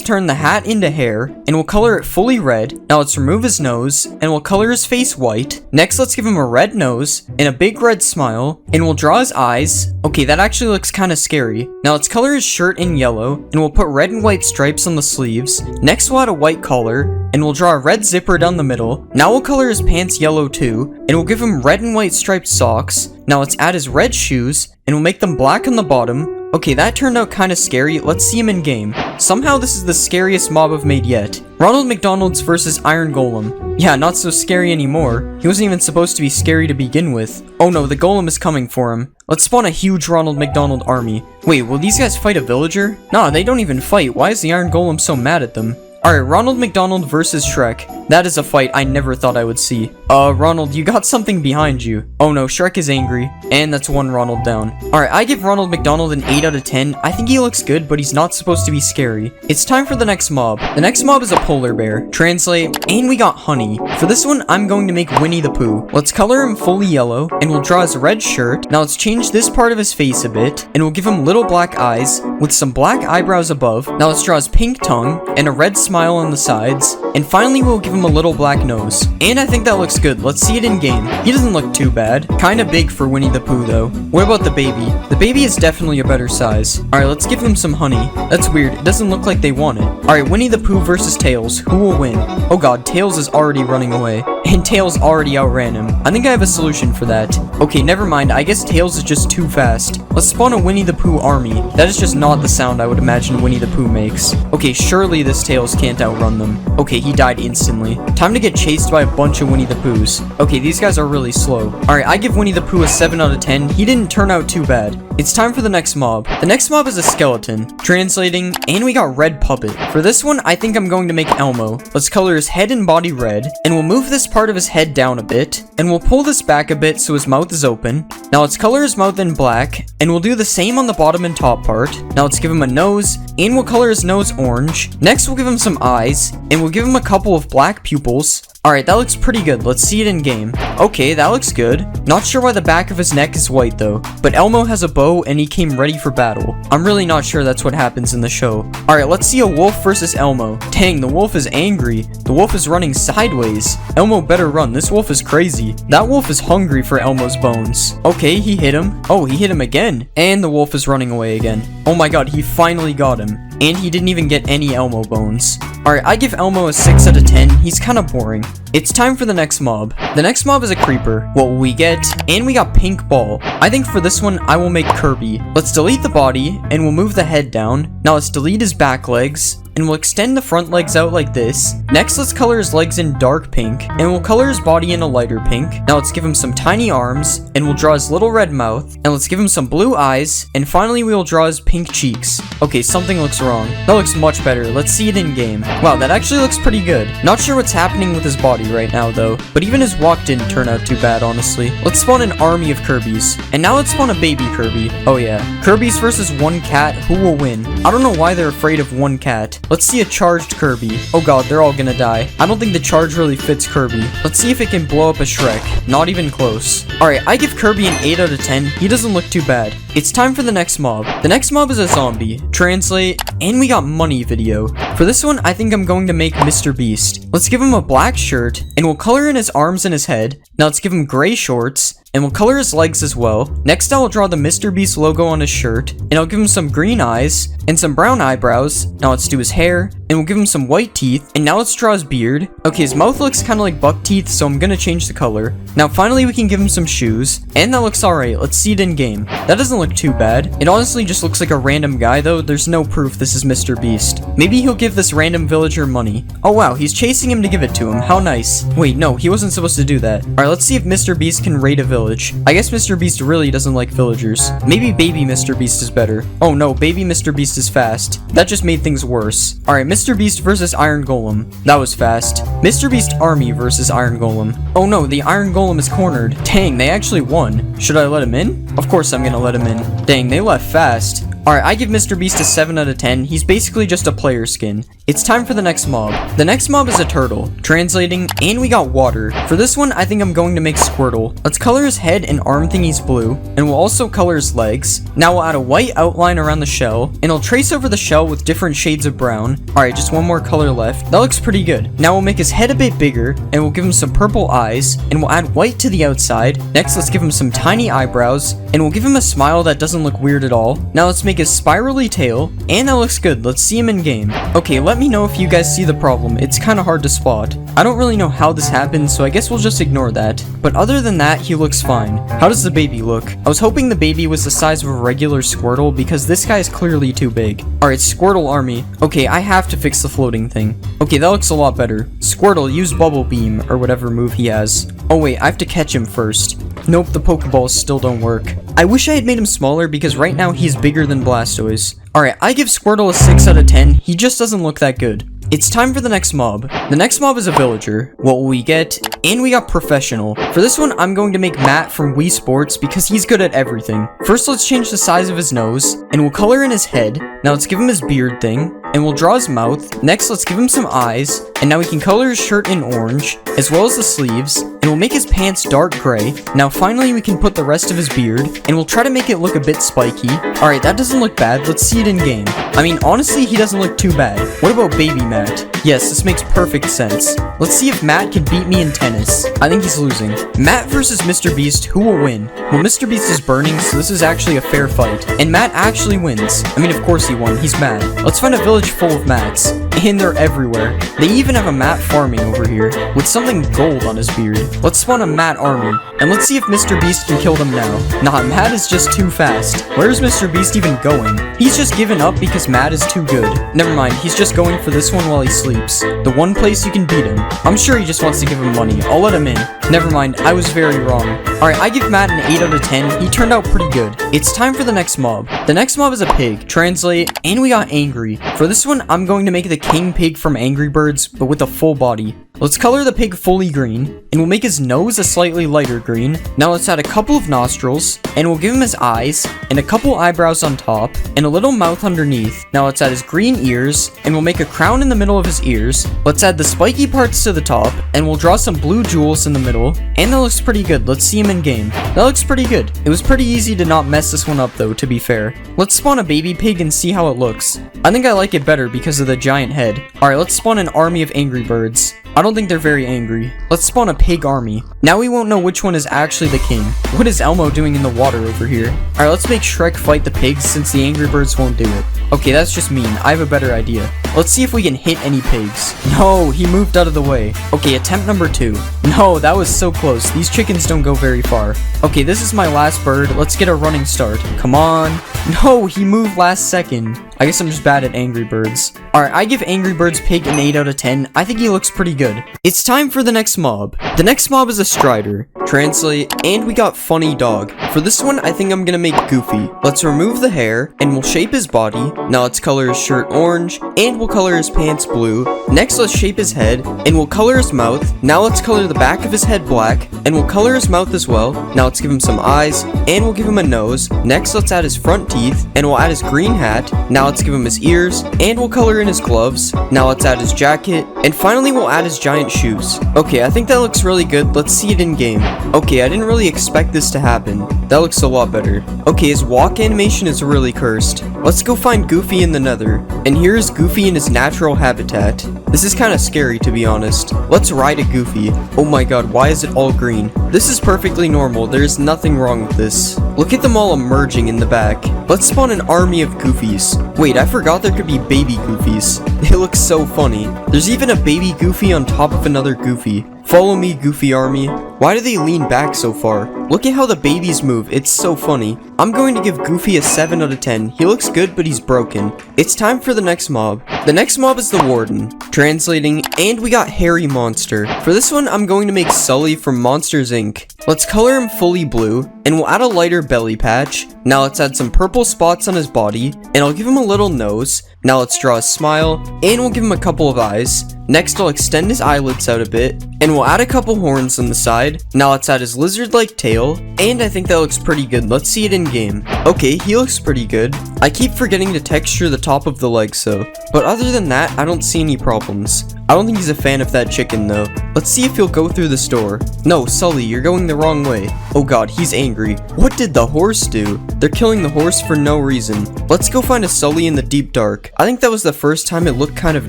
Speaker 1: turn the hat into hair, and we'll color it fully red. Now let's remove his nose, and we'll color his face white. Next, let's give him a red nose, and a big red smile, and we'll draw his eyes. Okay, that actually looks kind of scary. Now let's color his shirt in yellow, and we'll put red and white stripes on the sleeves. Next, we'll add a white collar, and we'll draw a red zipper down the middle. Now we'll color his pants yellow too, and we'll give him red and white striped socks. Now let's add his red shoes, and we'll make them black on the bottom. Okay, that turned out kind of scary. Let's see him in game. Somehow this is the scariest mob I've made yet. Ronald McDonald's versus Iron Golem. Yeah, not so scary anymore. He wasn't even supposed to be scary to begin with. Oh no, the golem is coming for him. Let's spawn a huge Ronald McDonald army. Wait, will these guys fight a villager? Nah, they don't even fight. Why is the Iron Golem so mad at them? Alright, Ronald McDonald versus Shrek. That is a fight I never thought I would see. Ronald, you got something behind you. Oh no, Shrek is angry. And that's one Ronald down. Alright, I give Ronald McDonald an 8 out of 10. I think he looks good, but he's not supposed to be scary. It's time for the next mob. The next mob is a polar bear. Translate, and we got Honey. For this one, I'm going to make Winnie the Pooh. Let's color him fully yellow, and we'll draw his red shirt. Now let's change this part of his face a bit, and we'll give him little black eyes with some black eyebrows above. Now let's draw his pink tongue, and a red smile on the sides. And finally, we'll give him a little black nose. And I think that looks good. Let's see it in game. He doesn't look too bad. Kinda big for Winnie the Pooh though. What about the baby? The baby is definitely a better size. Alright, let's give him some honey. That's weird. It doesn't look like they want it. Alright, Winnie the Pooh versus Tails. Who will win? Oh god, Tails is already running away. And Tails already outran him. I think I have a solution for that. Okay, never mind. I guess Tails is just too fast. Let's spawn a Winnie the Pooh army. That is just not the sound I would imagine Winnie the Pooh makes. Okay, surely this Tails can't outrun them. Okay, he died instantly. Time to get chased by a bunch of Winnie the Poohs. Okay, these guys are really slow. Alright, I give Winnie the Pooh a 7 out of 10. He didn't turn out too bad. It's time for the next mob. The next mob is a skeleton. Translating, and we got red puppet. For this one, I think I'm going to make Elmo. Let's color his head and body red, and we'll move this part of his head down a bit, and we'll pull this back a bit so his mouth is open. Now let's color his mouth in black, and we'll do the same on the bottom and top part. Now let's give him a nose, and we'll color his nose orange. Next, we'll give him some eyes, and we'll give him a couple of black pupils. Alright, that looks pretty good. Let's see it in game. Okay, that looks good. Not sure why the back of his neck is white though, but Elmo has a bow and he came ready for battle. I'm really not sure that's what happens in the show. Alright, let's see a wolf versus Elmo. Dang, the wolf is angry. The wolf is running sideways. Elmo better run. This wolf is crazy. That wolf is hungry for Elmo's bones. Okay, he hit him. Oh, he hit him again. And the wolf is running away again. Oh my god, he finally got him. And he didn't even get any Elmo bones. Alright, I give Elmo a 6 out of 10. He's kinda boring. It's time for the next mob. The next mob is a creeper. What will we get? And we got pink ball. I think for this one, I will make Kirby. Let's delete the body, and we'll move the head down. Now let's delete his back legs, and we'll extend the front legs out like this. Next, let's color his legs in dark pink, and we'll color his body in a lighter pink. Now let's give him some tiny arms, and we'll draw his little red mouth, and let's give him some blue eyes, and finally we will draw his pink cheeks. Okay, something looks wrong. That looks much better. Let's see it in game. Wow, that actually looks pretty good. Not sure what's happening with his body right now though, but even his walk didn't turn out too bad, honestly. Let's spawn an army of Kirbys, and now let's spawn a baby Kirby. Oh yeah, Kirbys versus one cat. Who will win? I don't know why they're afraid of one cat. Let's see a charged Kirby. Oh god, they're all gonna die. I don't think the charge really fits Kirby. Let's see if it can blow up a Shrek. Not even close. Alright, I give Kirby an 8 out of 10. He doesn't look too bad. It's time for the next mob. The next mob is a zombie. Translate, and we got money video. For this one, I think I'm going to make Mr. Beast. Let's give him a black shirt, and we'll color in his arms and his head. Now let's give him gray shorts, and we'll color his legs as well. Next, I will draw the Mr. Beast logo on his shirt, and I'll give him some green eyes and some brown eyebrows. Now let's do his hair, and we'll give him some white teeth, and now let's draw his beard. Okay, his mouth looks kind of like buck teeth, so I'm gonna change the color. Now finally we can give him some shoes, and that looks alright. Let's see it in game. That doesn't look too bad. It honestly just looks like a random guy though. There's no proof this is Mr. Beast. Maybe he'll give this random villager money. Oh wow, he's chasing him to give it to him. How nice. Wait, no, he wasn't supposed to do that. Alright, let's see if Mr. Beast can raid a village. I guess Mr. Beast really doesn't like villagers. Maybe baby Mr. Beast is better. Oh no, baby Mr. Beast is fast. That just made things worse. Alright, Mr. Beast versus Iron Golem. That was fast. Mr. Beast army versus Iron Golem. Oh no, the Iron Golem is cornered. Dang, they actually won. Should I let him in? Of course I'm gonna let him in. Dang, they left fast. Alright, I give Mr. Beast a 7 out of 10. He's basically just a player skin. It's time for the next mob. The next mob is a turtle. Translating, and we got water. For this one, I think I'm going to make Squirtle. Let's color his head and arm thingies blue, and we'll also color his legs. Now we'll add a white outline around the shell, and I'll trace over the shell with different shades of brown. Alright, just one more color left. That looks pretty good. Now we'll make his head a bit bigger, and we'll give him some purple eyes, and we'll add white to the outside. Next, let's give him some tiny eyebrows, and we'll give him a smile that doesn't look weird at all. Now let's make his spirally tail, and that looks good. Let's see him in game. Okay, let me know if you guys see the problem. It's kind of hard to spot. I don't really know how this happened, so I guess we'll just ignore that. But other than that, he looks fine. How does the baby look? I was hoping the baby was the size of a regular Squirtle because this guy is clearly too big. Alright, Squirtle army. Okay, I have to fix the floating thing. Okay, that looks a lot better. Squirtle, use Bubble Beam, or whatever move he has. Oh wait, I have to catch him first. Nope, the Pokeballs still don't work. I wish I had made him smaller because right now he's bigger than Blastoise. Alright, I give Squirtle a 6 out of 10. He just doesn't look that good. It's time for the next mob. The next mob is a villager. What will we get? And we got professional. For this one, I'm going to make Matt from Wii Sports because he's good at everything. First, let's change the size of his nose, and we'll color in his head. Now let's give him his beard thing, and we'll draw his mouth. Next, let's give him some eyes, and now we can color his shirt in orange, as well as the sleeves, and we'll make his pants dark gray. Now finally, we can put the rest of his beard, and we'll try to make it look a bit spiky. Alright, that doesn't look bad. Let's see it in game. I mean, honestly, he doesn't look too bad. What about baby Matt? Yes, this makes perfect sense. Let's see if Matt can beat me in tennis. I think he's losing. Matt versus Mr. Beast, who will win? Well, Mr. Beast is burning, so this is actually a fair fight. And Matt actually wins. I mean, of course he won. He's mad. Let's find a village full of Matts. And they're everywhere. They even even have a Matt farming over here, with something gold on his beard. Let's spawn a Matt army, and let's see if Mr. Beast can kill them now. Nah, Matt is just too fast. Where's Mr. Beast even going? He's just given up because Matt is too good. Never mind, he's just going for this one while he sleeps. The one place you can beat him. I'm sure he just wants to give him money. I'll let him in. Never mind, I was very wrong. Alright, I give Matt an 8 out of 10. He turned out pretty good. It's time for the next mob. The next mob is a pig. Translate, and we got angry. For this one, I'm going to make the king pig from Angry Birds, but with a full body. Let's color the pig fully green, and we'll make his nose a slightly lighter green. Now let's add a couple of nostrils, and we'll give him his eyes, and a couple eyebrows on top, and a little mouth underneath. Now let's add his green ears, and we'll make a crown in the middle of his ears. Let's add the spiky parts to the top, and we'll draw some blue jewels in the middle, and that looks pretty good. Let's see him in game. That looks pretty good. It was pretty easy to not mess this one up though, to be fair. Let's spawn a baby pig and see how it looks. I think I like it better because of the giant head. Alright, let's spawn an army of Angry Birds. I don't think they're very angry. Let's spawn a pig army. Now we won't know which one is actually the king. What is Elmo doing in the water over here? Alright, let's make Shrek fight the pigs since the Angry Birds won't do it. Okay, that's just mean. I have a better idea. Let's see if we can hit any pigs. No, he moved out of the way. Okay, attempt number 2. No, that was so close. These chickens don't go very far. Okay, this is my last bird. Let's get a running start. Come on. No, he moved last second. I guess I'm just bad at Angry Birds. Alright, I give Angry Birds Pig an 8 out of 10. I think he looks pretty good. It's time for the next mob. The next mob is a Strider. Translate, and we got Funny Dog. For this one, I think I'm gonna make Goofy. Let's remove the hair, and we'll shape his body. Now let's color his shirt orange, and we'll color his pants blue. Next, let's shape his head, and we'll color his mouth. Now let's color the back of his head black, and we'll color his mouth as well. Now let's give him some eyes, and we'll give him a nose. Next, let's add his front teeth, and we'll add his green hat. Now let's give him his ears, and we'll color in his gloves. Now let's add his jacket, and finally we'll add his giant shoes. Okay, I think that looks really good. Let's see it in game. Okay, I didn't really expect this to happen. That looks a lot better. Okay, his walk animation is really cursed. Let's go find Goofy in the Nether. And here is Goofy in his natural habitat. This is kind of scary, to be honest. Let's ride a Goofy. Oh my god, why is it all green? This is perfectly normal. There is nothing wrong with this. Look at them all emerging in the back. Let's spawn an army of Goofies. Wait, I forgot there could be baby Goofies. They look so funny. There's even a baby Goofy on top of another Goofy. Follow me, Goofy Army. Why do they lean back so far? Look at how the babies move. It's so funny. I'm going to give Goofy a 7 out of 10. He looks good, but he's broken. It's time for the next mob. The next mob is the Warden. Translating, and we got Hairy Monster. For this one, I'm going to make Sully from Monsters Inc. Let's color him fully blue, and we'll add a lighter belly patch. Now let's add some purple spots on his body, and I'll give him a little nose. Now let's draw a smile, and we'll give him a couple of eyes. Next, I'll extend his eyelids out a bit, and we'll add a couple horns on the side. Now let's add his lizard-like tail, and I think that looks pretty good. Let's see it in game. Okay, he looks pretty good. I keep forgetting to texture the top of the legs though, but other than that, I don't see any problems. I don't think he's a fan of that chicken though. Let's see if he'll go through this door. No, Sully, you're going the wrong way. Oh god, he's angry. What did the horse do? They're killing the horse for no reason. Let's go find a Sully in the deep dark. I think that was the first time it looked kind of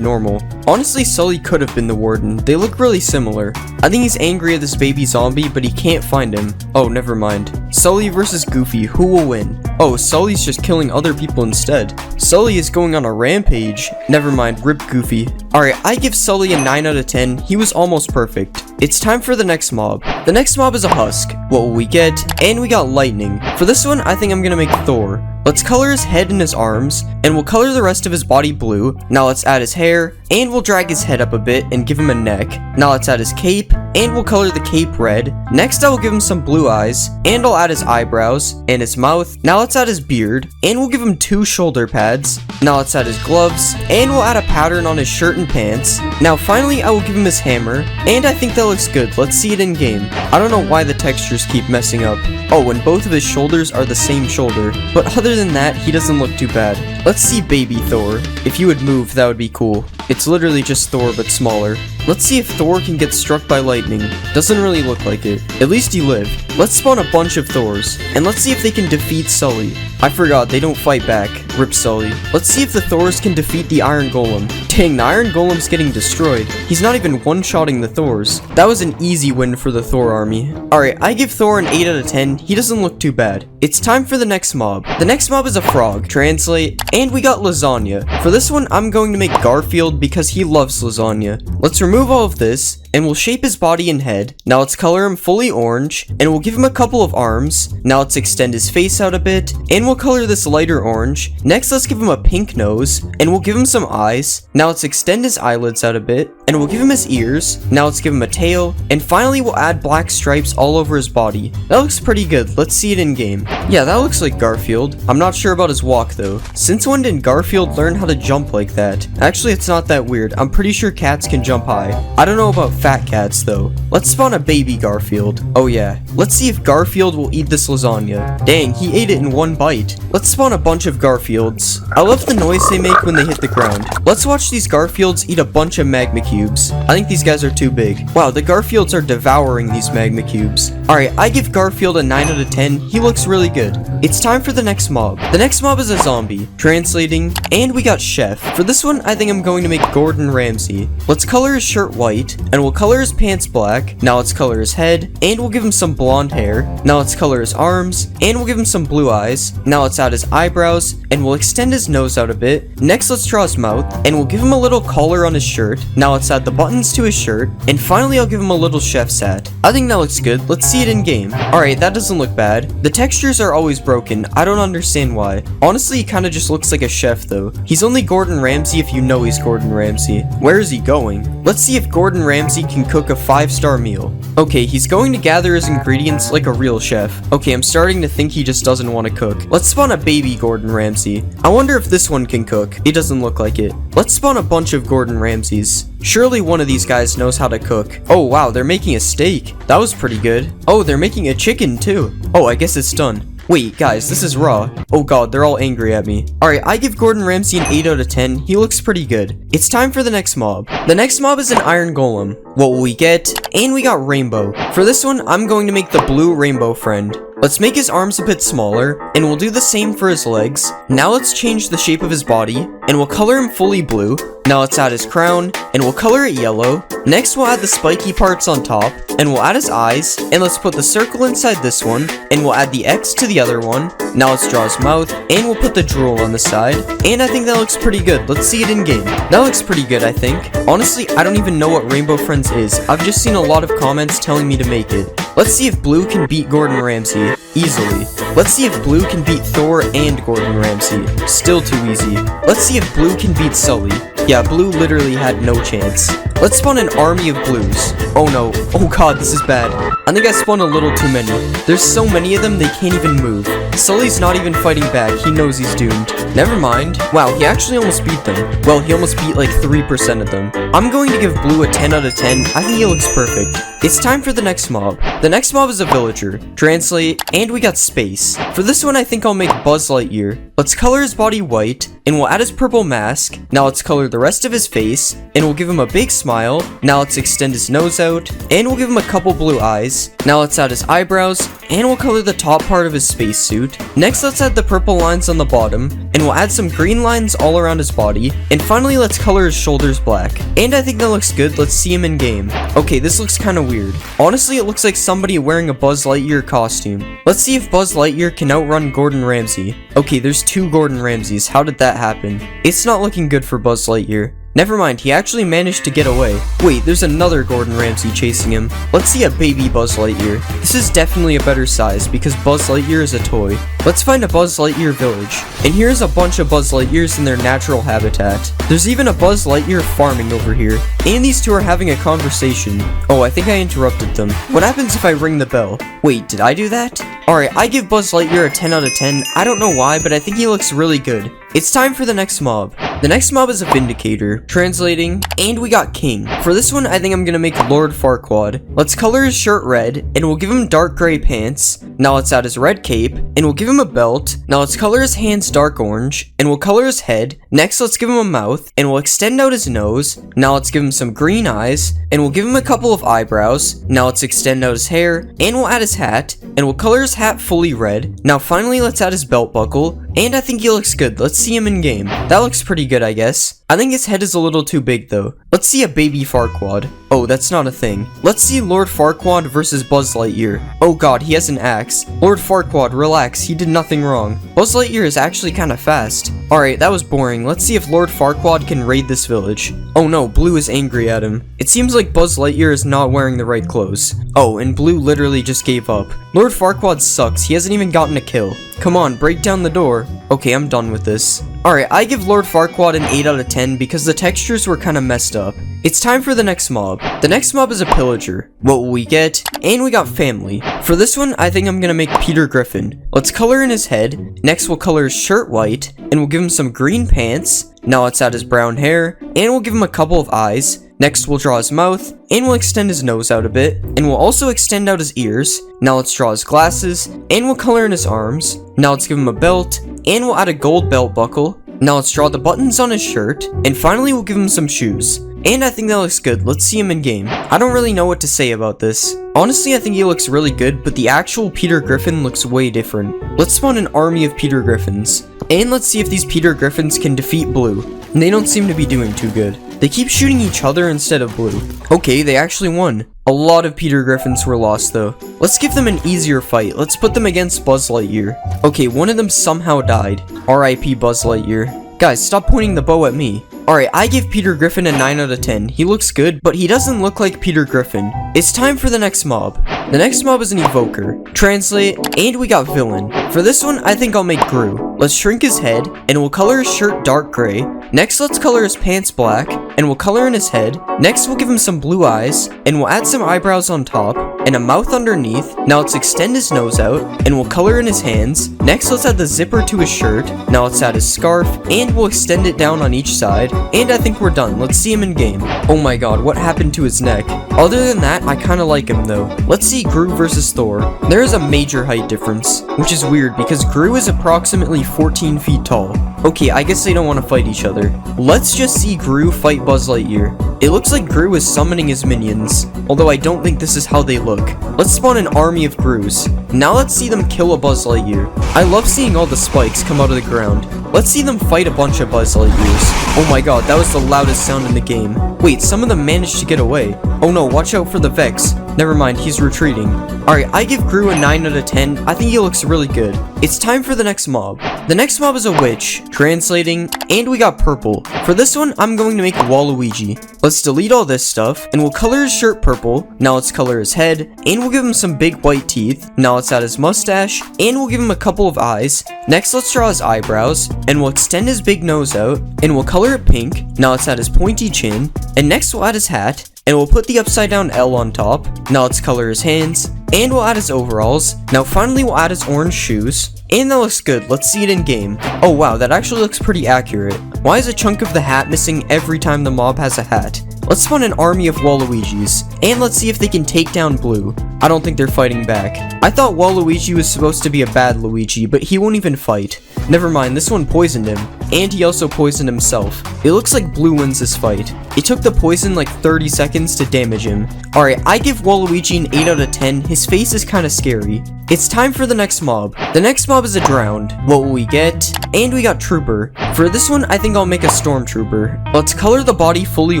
Speaker 1: normal. Honestly, Sully could have been the Warden. They look really similar. I think he's angry at this baby zombie, but he can't find him. Oh, never mind. Sully versus Goofy, who will win? Oh, Sully's just killing other people instead. Sully is going on a rampage. Never mind, rip Goofy. Alright, I give Sully a 9 out of 10. He was almost perfect. It's time for the next mob. The next mob is a husk. What will we get? And we got lightning. For this one, I think I'm gonna make Thor. Let's color his head and his arms, and we'll color the rest of his body blue. Now let's add his hair, and we'll drag his head up a bit and give him a neck. Now let's add his cape, and we'll color the cape red. Next I will give him some blue eyes, and I'll add his eyebrows, and his mouth. Now let's add his beard, and we'll give him 2 shoulder pads. Now let's add his gloves, and we'll add a pattern on his shirt and pants. Now finally I will give him his hammer, and I think that looks good. Let's see it in game. I don't know why the textures keep messing up. Oh, and both of his shoulders are the same shoulder, but other than that, he doesn't look too bad. Let's see baby Thor. If you would move, that would be cool. It's literally just Thor, but smaller. Let's see if Thor can get struck by lightning. Doesn't really look like it. At least he lived. Let's spawn a bunch of Thors, and let's see if they can defeat Sully. I forgot, they don't fight back. Rip Sully. Let's see if the Thors can defeat the Iron Golem. Dang, the Iron Golem's getting destroyed. He's not even one-shotting the Thors. That was an easy win for the Thor army. Alright, I give Thor an 8 out of 10. He doesn't look too bad. It's time for the next mob. The next mob is a frog. Translate, and we got lasagna. For this one, I'm going to make Garfield Garfield because he loves lasagna. Let's remove all of this, and we'll shape his body and head. Now let's color him fully orange, and we'll give him a couple of arms. Now let's extend his face out a bit, and we'll color this lighter orange. Next, let's give him a pink nose, and we'll give him some eyes. Now let's extend his eyelids out a bit, and we'll give him his ears. Now let's give him a tail, and finally we'll add black stripes all over his body. That looks pretty good. Let's see it in game. Yeah, that looks like Garfield. I'm not sure about his walk though. Since when did Garfield learn how to jump like that? Actually, it's not that weird. I'm pretty sure cats can jump high. I don't know about fat cats though. Let's spawn a baby Garfield. Oh yeah. Let's see if Garfield will eat this lasagna. Dang, he ate it in one bite. Let's spawn a bunch of Garfields. I love the noise they make when they hit the ground. Let's watch these Garfields eat a bunch of magma cubes. I think these guys are too big. Wow, the Garfields are devouring these magma cubes. Alright, I give Garfield a 9 out of 10. He looks really good. It's time for the next mob. The next mob is a zombie. Translating, and we got Chef. For this one, I think I'm going to make Gordon Ramsay. Let's color his shirt white, and we'll color his pants black. Now let's color his head, and we'll give him some blonde hair. Now let's color his arms, and we'll give him some blue eyes. Now let's add his eyebrows, and we'll extend his nose out a bit. Next, let's draw his mouth, and we'll give him a little collar on his shirt. Now let's add the buttons to his shirt, and finally I'll give him a little chef's hat. I think that looks good. Let's see it in game. Alright, that doesn't look bad. The textures are always broken. I don't understand why. Honestly, he kind of just looks like a chef though. He's only Gordon Ramsay if you know he's Gordon Ramsay. Where is he going? Let's see if Gordon Ramsay can cook a 5-star meal. Okay, he's going to gather his ingredients like a real chef. Okay, I'm starting to think he just doesn't want to cook. Let's spawn a baby Gordon Ramsay. I wonder if this one can cook. It doesn't look like it. Let's spawn a bunch of Gordon Ramsays. Surely one of these guys knows how to cook. Oh wow, they're making a steak. That was pretty good. Oh, they're making a chicken too. Oh, I guess it's done. Wait, guys, this is raw. Oh god, they're all angry at me. Alright, I give Gordon Ramsay an 8 out of 10. He looks pretty good. It's time for the next mob. The next mob is an iron golem. What will we get? And we got rainbow. For this one, I'm going to make the blue rainbow friend. Let's make his arms a bit smaller, and we'll do the same for his legs. Now let's change the shape of his body, and we'll color him fully blue. Now let's add his crown, and we'll color it yellow. Next we'll add the spiky parts on top, and we'll add his eyes, and let's put the circle inside this one, and we'll add the X to the other one. Now let's draw his mouth, and we'll put the drool on the side, and I think that looks pretty good. Let's see it in game. That looks pretty good, I think. Honestly, I don't even know what Rainbow Friends is. I've just seen a lot of comments telling me to make it. Let's see if Blue can beat Gordon Ramsay. Easily. Let's see if Blue can beat Thor and Gordon Ramsay. Still too easy. Let's see if Blue can beat Sully. Yeah, Blue literally had no chance. Let's spawn an army of blues. Oh no. Oh god, this is bad. I think I spawned a little too many. There's so many of them, they can't even move. Sully's not even fighting back. He knows he's doomed. Never mind. Wow, he actually almost beat them. Well, he almost beat like 3% of them. I'm going to give Blue a 10 out of 10. I think he looks perfect. It's time for the next mob. The next mob is a villager. Translate, and we got space. For this one, I think I'll make Buzz Lightyear. Let's color his body white, and we'll add his purple mask. Now let's color the rest of his face, and we'll give him a big smile. Now let's extend his nose out, and we'll give him a couple blue eyes. Now let's add his eyebrows, and we'll color the top part of his spacesuit. Next, let's add the purple lines on the bottom, and we'll add some green lines all around his body. And finally, let's color his shoulders black. And I think that looks good. Let's see him in game. Okay, this looks kind of weird. Honestly, it looks like somebody wearing a Buzz Lightyear costume. Let's see if Buzz Lightyear can outrun Gordon Ramsay. Okay, there's 2 Gordon Ramsays. How did that happen? It's not looking good for Buzz Lightyear. Never mind, he actually managed to get away. Wait, there's another Gordon Ramsay chasing him. Let's see a baby Buzz Lightyear. This is definitely a better size because Buzz Lightyear is a toy. Let's find a Buzz Lightyear village. And here's a bunch of Buzz Lightyears in their natural habitat. There's even a Buzz Lightyear farming over here. And these two are having a conversation. Oh, I think I interrupted them. What happens if I ring the bell? Wait, did I do that? Alright, I give Buzz Lightyear a 10 out of 10. I don't know why, but I think he looks really good. It's time for the next mob. The next mob is a Vindicator. Translating, and we got King. For this one, I think I'm gonna make Lord Farquaad. Let's color his shirt red, and we'll give him dark gray pants. Now let's add his red cape, and we'll give him a belt. Now let's color his hands dark orange, and we'll color his head. Next, let's give him a mouth, and we'll extend out his nose. Now let's give him some green eyes, and we'll give him a couple of eyebrows. Now let's extend out his hair, and we'll add his hat, and we'll color his hat fully red. Now finally, let's add his belt buckle, and I think he looks good. Let's see him in game. That looks pretty good, I guess. I think his head is a little too big though. Let's see a baby Farquaad. Oh, that's not a thing. Let's see Lord Farquaad versus Buzz Lightyear. Oh god, he has an axe. Lord Farquaad, relax, he did nothing wrong. Buzz Lightyear is actually kinda fast. Alright, that was boring. Let's see if Lord Farquaad can raid this village. Oh no, Blue is angry at him. It seems like Buzz Lightyear is not wearing the right clothes. Oh, and Blue literally just gave up. Lord Farquaad sucks, he hasn't even gotten a kill. Come on, break down the door. Okay, I'm done with this. Alright, I give Lord Farquaad an 8 out of 10 because the textures were kinda messed up. It's time for the next mob. The next mob is a pillager. What will we get? And we got family. For this one, I think I'm gonna make Peter Griffin. Let's color in his head. Next, we'll color his shirt white, and we'll give him some green pants. Now let's add his brown hair, and we'll give him a couple of eyes. Next, we'll draw his mouth, and we'll extend his nose out a bit, and we'll also extend out his ears. Now let's draw his glasses, and we'll color in his arms. Now let's give him a belt, and we'll add a gold belt buckle. Now let's draw the buttons on his shirt, and finally we'll give him some shoes. And I think that looks good. Let's see him in game. I don't really know what to say about this. Honestly, I think he looks really good, but the actual Peter Griffin looks way different. Let's spawn an army of Peter Griffins. And let's see if these Peter Griffins can defeat Blue. And they don't seem to be doing too good. They keep shooting each other instead of Blue. Okay, they actually won. A lot of Peter Griffins were lost though. Let's give them an easier fight. Let's put them against Buzz Lightyear. Okay, one of them somehow died. RIP Buzz Lightyear. Guys, stop pointing the bow at me. Alright, I give Peter Griffin a 9 out of 10. He looks good, but he doesn't look like Peter Griffin. It's time for the next mob. The next mob is an evoker. Translate, and we got villain. For this one, I think I'll make Gru. Let's shrink his head, and we'll color his shirt dark gray. Next, let's color his pants black, and we'll color in his head. Next, we'll give him some blue eyes, and we'll add some eyebrows on top, and a mouth underneath. Now let's extend his nose out, and we'll color in his hands. Next, let's add the zipper to his shirt. Now let's add his scarf, and we'll extend it down on each side. And I think we're done. Let's see him in game. Oh my god, what happened to his neck? Other than that, I kinda like him though. Let's see Gru versus Thor. There is a major height difference, which is weird because Gru is approximately 14 feet tall. Okay, I guess they don't want to fight each other. Let's just see Gru fight Buzz Lightyear. It looks like Gru is summoning his minions, although I don't think this is how they look. Let's spawn an army of Grus. Now let's see them kill a Buzz Lightyear. I love seeing all the spikes come out of the ground. Let's see them fight a bunch of Buzz Lightyears. Oh my god, that was the loudest sound in the game. Wait, some of them managed to get away. Oh no, watch out for the Vex. Never mind, he's retreating. Alright, I give Gru a 9 out of 10. I think he looks really good. It's time for the next mob. The next mob is a witch. Translating, and we got purple. For this one, I'm going to make Waluigi. Let's delete all this stuff, and we'll color his shirt purple. Now let's color his head, and we'll give him some big white teeth. Now let's add his mustache, and we'll give him a couple of eyes. Next, let's draw his eyebrows, and we'll extend his big nose out, and we'll color it pink. Now let's add his pointy chin, and next we'll add his hat, and we'll put the upside down L on top. Now let's color his hands, and we'll add his overalls. Now finally we'll add his orange shoes. And that looks good. Let's see it in game. Oh wow, that actually looks pretty accurate. Why is a chunk of the hat missing every time the mob has a hat? Let's spawn an army of Waluigis, and let's see if they can take down Blue. I don't think they're fighting back. I thought Waluigi was supposed to be a bad Luigi, but he won't even fight. Never mind, this one poisoned him, and he also poisoned himself. It looks like Blue wins this fight. It took the poison like 30 seconds to damage him. Alright, I give Waluigi an 8 out of 10. His face is kinda scary. It's time for the next mob. The next mob is a drowned. What will we get? And we got Trooper. For this one, I think I'll make a Stormtrooper. Let's color the body fully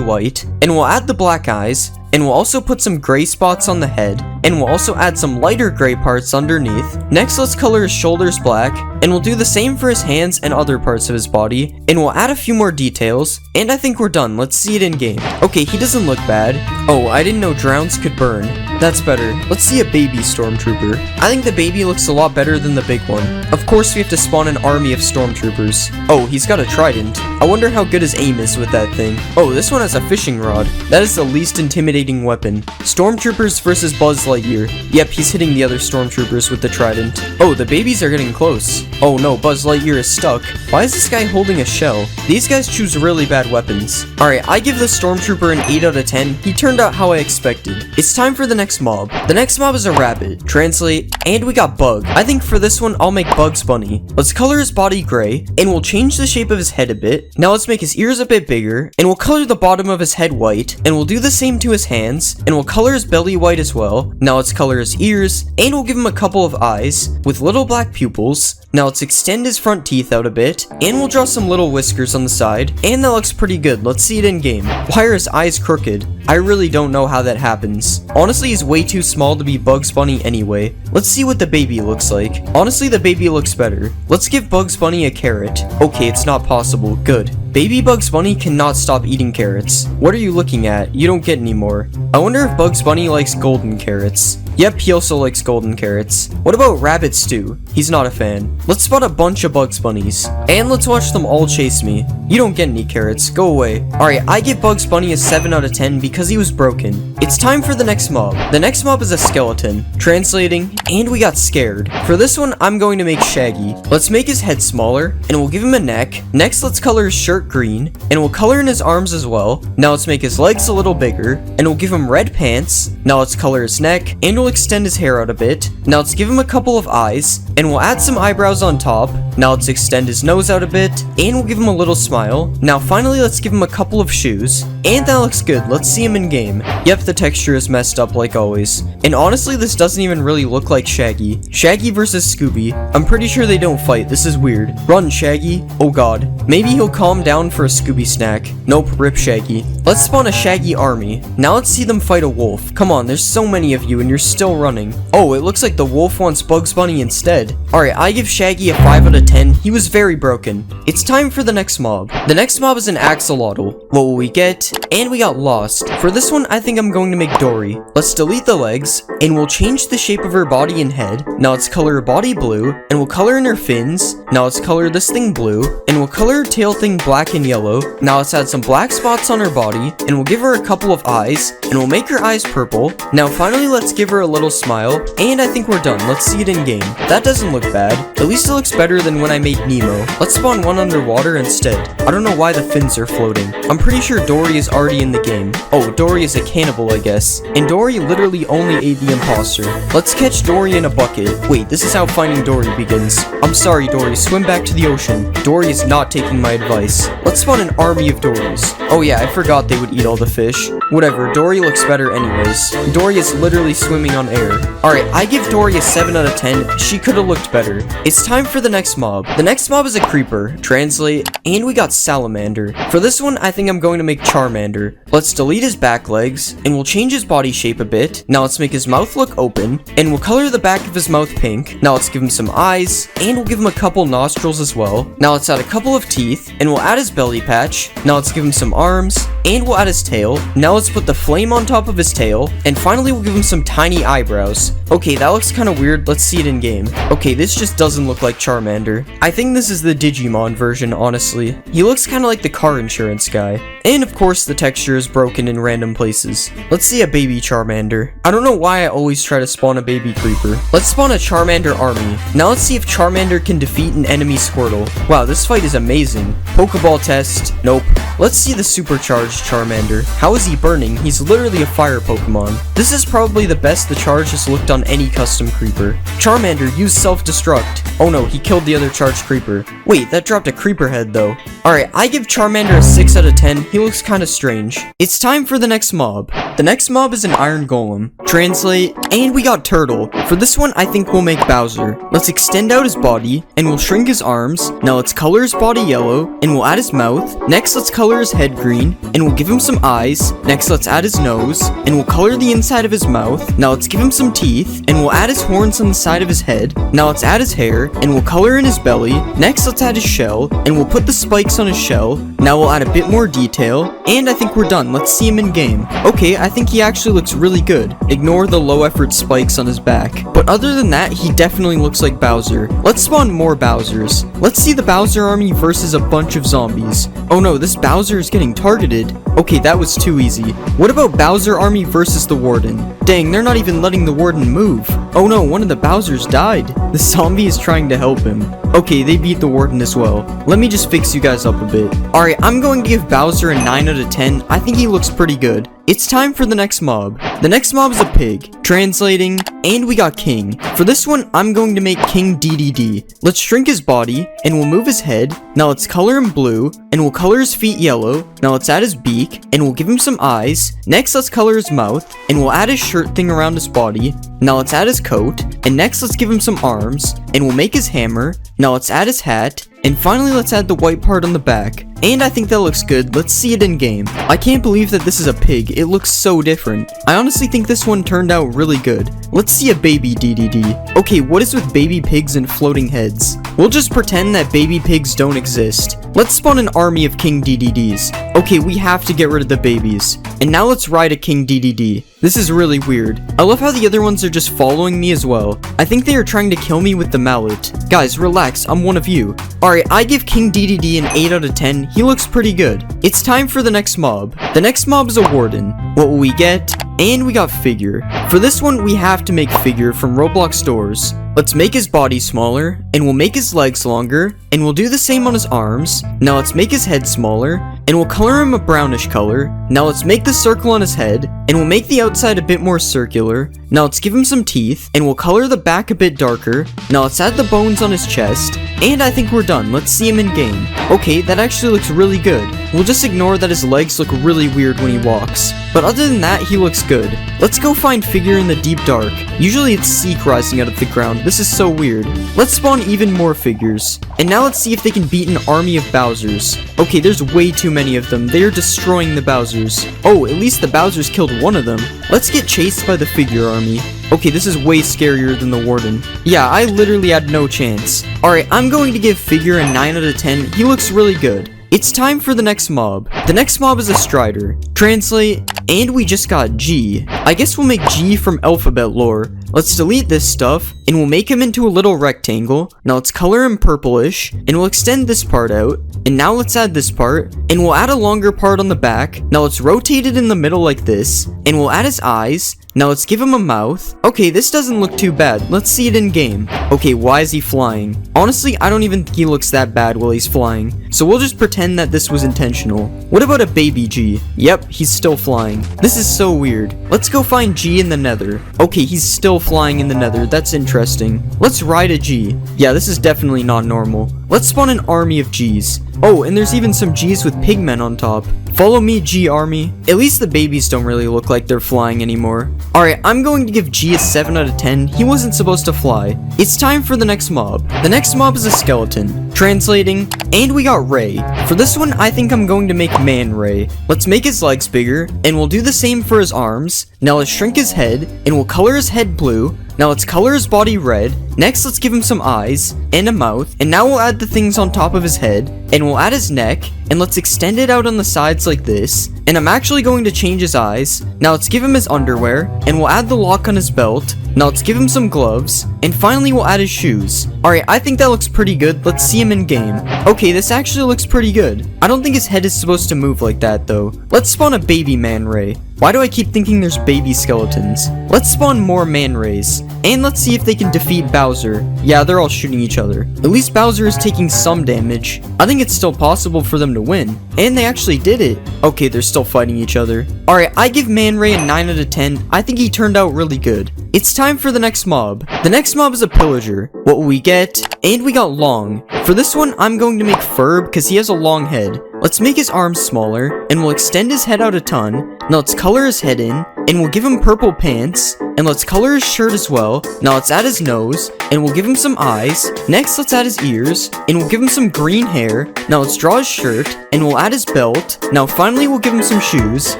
Speaker 1: white, and we'll add the black eyes, and we'll also put some gray spots on the head, and we'll also add some lighter gray parts underneath. Next, let's color his shoulders black, and we'll do the same for his hands and other parts of his body, and we'll add a few more details, and I think we're done. Let's see it in game. Okay, he doesn't look bad. Oh, I didn't know drowns could burn. That's better. Let's see a baby Stormtrooper. I think the baby looks a lot better than the big one. Of course, we have to spawn an army of Stormtroopers. Oh, he's got a trident. I wonder how good his aim is with that thing. Oh, this one has a fishing rod. That is the least intimidating weapon. Stormtroopers versus Buzz Lightyear. Yep, he's hitting the other Stormtroopers with the trident. Oh, the babies are getting close. Oh no, Buzz Lightyear is stuck. Why is this guy holding a shell? These guys choose really bad weapons. Alright, I give the Stormtrooper an 8 out of 10. He turned out how I expected. It's time for the next mob. The next mob is a rabbit. Translate, and we got Bug. I think for this one, I'll make Bugs Bunny. Let's color his body gray, and we'll change the shape of his head a bit. Now let's make his ears a bit bigger, and we'll color the bottom of his head white, and we'll do the same to his hands, and we'll color his belly white as well. Now let's color his ears, and we'll give him a couple of eyes with little black pupils. Now Now let's extend his front teeth out a bit, and we'll draw some little whiskers on the side, and that looks pretty good. Let's see it in game. Why are his eyes crooked? I really don't know how that happens. Honestly, he's way too small to be Bugs Bunny anyway. Let's see what the baby looks like. Honestly, the baby looks better. Let's give Bugs Bunny a carrot. Okay, it's not possible. Good. Baby Bugs Bunny cannot stop eating carrots. What are you looking at? You don't get any more. I wonder if Bugs Bunny likes golden carrots. Yep, he also likes golden carrots. What about Rabbit Stew? He's not a fan. Let's spot a bunch of Bugs Bunnies. And let's watch them all chase me. You don't get any carrots. Go away. Alright, I give Bugs Bunny a 7 out of 10 because he was broken. It's time for the next mob. The next mob is a skeleton. Translating, and we got scared. For this one, I'm going to make Shaggy. Let's make his head smaller, and we'll give him a neck. Next, let's color his shirt green, and we'll color in his arms as well. Now let's make his legs a little bigger, and we'll give him red pants. Now let's color his neck, and we'll extend his hair out a bit. Now let's give him a couple of eyes, and we'll add some eyebrows on top. Now let's extend his nose out a bit, and we'll give him a little smile. Now finally, let's give him a couple of shoes, and that looks good. Let's see him in game. Yep, the texture is messed up like always. And honestly, this doesn't even really look like Shaggy. Shaggy versus Scooby. I'm pretty sure they don't fight. This is weird. Run, Shaggy. Oh god. Maybe he'll calm down for a Scooby snack. Nope, rip Shaggy. Let's spawn a Shaggy army. Now let's see them fight a wolf. Come on, there's so many of you and you're still running. Oh, it looks like the wolf wants Bugs Bunny instead. Alright, I give Shaggy a 5 out of 10. He was very broken. It's time for the next mob. The next mob is an axolotl. What will we get? And we got lost. For this one, I think I'm going to make Dory. Let's delete the legs, and we'll change the shape of her body and head. Now let's color her body blue, and we'll color in her fins. Now let's color this thing blue, and we'll color her tail thing black and yellow. Now let's add some black spots on her body, and we'll give her a couple of eyes, and we'll make her eyes purple. Now finally, let's give her a little smile, and I think we're done. Let's see it in game. That doesn't look bad. At least it looks better than when I made Nemo. Let's spawn one underwater instead. I don't know why the fins are floating. I'm pretty sure Dory is already in the game. Oh, Dory is a cannibal, I guess. And Dory literally only ate the imposter. Let's catch Dory in a bucket. Wait, this is how finding Dory begins. I'm sorry, Dory. Swim back to the ocean. Dory is not taking my advice. Let's spawn an army of Dorys. Oh yeah, I forgot they would eat all the fish. Whatever, Dory looks better anyways. Dory is literally swimming on air. Alright, I give Dory a 7 out of 10. She could have looked better. It's time for the next mob. The next mob is a creeper. Translate, and we got Salamander. For this one, I think I'm going to make Charmander. Let's delete his back legs, and we'll change his body shape a bit. Now let's make his mouth look open, and we'll color the back of his mouth pink. Now let's give him some eyes, and we'll give him a couple nostrils as well. Now let's add a couple of teeth, and we'll add his belly patch. Now let's give him some arms, and we'll add his tail. Now let's put the flame on top of his tail, and finally we'll give him some tiny eyebrows. Okay, that looks kind of weird. Let's see it in game. Okay, this just doesn't look like Charmander. I think this is the Digimon version, honestly. He looks kind of like the car insurance guy. And of course, the texture is broken in random places. Let's see a baby Charmander. I don't know why I always try to spawn a baby creeper. Let's spawn a Charmander army. Now let's see if Charmander can defeat an enemy Squirtle. Wow, this fight is amazing. Pokeball test. Nope. Let's see the supercharged Charmander. How is he burning? He's literally a fire Pokemon. This is probably the best the charge has looked on any custom creeper. Charmander, use self-destruct. Oh no, he killed the other charged creeper. Wait, that dropped a creeper head though. Alright, I give Charmander a 6 out of 10. He looks kinda strange. It's time for the next mob. The next mob is an iron golem. Translate, and we got Turtle. For this one, I think we'll make Bowser. Let's extend out his body, and we'll shrink his arms. Now let's color his body yellow, and we'll add his mouth. Next, let's color his head green, and we'll give him some eyes. Next, let's add his nose, and we'll color the inside of his mouth. Now let's give him some teeth, and we'll add his horns on the side of his head. Now let's add his hair, and we'll color in his belly. Next, let's add his shell, and we'll put the spikes on his shell. Now we'll add a bit more detail, and I think we're done. Let's see him in game. Okay, I think he actually looks really good. Ignore the low effort spikes on his back. But other than that, he definitely looks like Bowser. Let's spawn more Bowsers. Let's see the Bowser army versus a bunch of zombies. Oh no, this Bowser is getting targeted. Okay, that was too easy. What about Bowser army versus the Warden? Dang, they're not even letting the Warden move. Oh no, one of the Bowsers died. The zombie is trying to help him. Okay, they beat the Warden as well. Let me just fix you guys up a bit. Alright, I'm going to give Bowser a 9 out of 10. I think he looks pretty good. It's time for the next mob. The next mob is a pig. Translating, and we got King. For this one, I'm going to make King DDD. Let's shrink his body, and we'll move his head. Now let's color him blue, and we'll color his feet yellow. Now let's add his beak, and we'll give him some eyes. Next, let's color his mouth, and we'll add his shirt thing around his body. Now let's add his coat, and next let's give him some arms, and we'll make his hammer. Now let's add his hat, and finally let's add the white part on the back. And I think that looks good. Let's see it in game. I can't believe that this is a pig. It looks so different. I honestly think this one turned out really good. Let's see a baby DDD. Okay, what is with baby pigs and floating heads? We'll just pretend that baby pigs don't exist. Let's spawn an army of King DDDs. Okay, we have to get rid of the babies. And now let's ride a King DDD. This is really weird. I love how the other ones are just following me as well. I think they are trying to kill me with the mallet. Guys, relax, I'm one of you. Alright, I give King DDD an 8 out of 10. He looks pretty good. It's time for the next mob. The next mob is a warden. What will we get? And we got figure. For this one, we have to make figure from Roblox stores. Let's make his body smaller, and we'll make his legs longer, and we'll do the same on his arms. Now let's make his head smaller, and we'll color him a brownish color. Now let's make the circle on his head, and we'll make the outside a bit more circular. Now let's give him some teeth, and we'll color the back a bit darker. Now let's add the bones on his chest, and I think we're done. Let's see him in game. Okay, that actually looks really good. We'll just ignore that his legs look really weird when he walks. But other than that, he looks good. Let's go find figure in the deep dark. Usually it's Seek rising out of the ground. This is so weird. Let's spawn even more figures. And now let's see if they can beat an army of Bowsers. Okay, there's way too many of them. They are destroying the Bowsers. Oh, at least the Bowsers killed one of them. Let's get chased by the figure army. Okay, this is way scarier than the warden. Yeah, I literally had no chance. Alright, I'm going to give figure a 9 out of 10. He looks really good. It's time for the next mob. The next mob is a Strider. Translate, and we just got G. I guess we'll make G from alphabet lore. Let's delete this stuff, and we'll make him into a little rectangle. Now let's color him purplish, and we'll extend this part out. And now let's add this part, and we'll add a longer part on the back. Now let's rotate it in the middle like this, and we'll add his eyes. Now let's give him a mouth. Okay, this doesn't look too bad. Let's see it in game. Okay, why is he flying? Honestly, I don't even think he looks that bad while he's flying. So we'll just pretend that this was intentional. What about a baby G? Yep, he's still flying. This is so weird. Let's go find G in the nether. Okay, he's still flying in the nether. That's interesting. Let's ride a G. Yeah, this is definitely not normal. Let's spawn an army of Gs. Oh, and there's even some Gs with pigmen on top. Follow me, G army. At least the babies don't really look like they're flying anymore. Alright, I'm going to give G a 7 out of 10. He wasn't supposed to fly. It's time for the next mob. The next mob is a skeleton. Translating, and we got Ray. For this one, I think I'm going to make Man Ray. Let's make his legs bigger, and we'll do the same for his arms. Now let's shrink his head, and we'll color his head blue. Now let's color his body red. Next, let's give him some eyes and a mouth. And now we'll add the things on top of his head. And we'll add his neck. And let's extend it out on the sides like this. And I'm actually going to change his eyes. Now let's give him his underwear. And we'll add the lock on his belt. Now let's give him some gloves. And finally, we'll add his shoes. Alright, I think that looks pretty good. Let's see him in game. Okay, this actually looks pretty good. I don't think his head is supposed to move like that though. Let's spawn a baby Man Ray. Why do I keep thinking there's baby skeletons? Let's spawn more Man Rays. And let's see if they can defeat Bowser. Yeah, they're all shooting each other. At least Bowser is taking some damage. I think it's still possible for them to win. And they actually did it. Okay, they're still fighting each other. Alright, I give Man Ray a 9 out of 10. I think he turned out really good. It's time for the next mob. The next mob is a pillager. What will we get? And we got Long. For this one, I'm going to make Ferb because he has a long head. Let's make his arms smaller, and we'll extend his head out a ton. Now let's color his head in, and we'll give him purple pants, and let's color his shirt as well. Now let's add his nose, and we'll give him some eyes. Next, let's add his ears, and we'll give him some green hair. Now let's draw his shirt, and we'll add his belt. Now finally, we'll give him some shoes,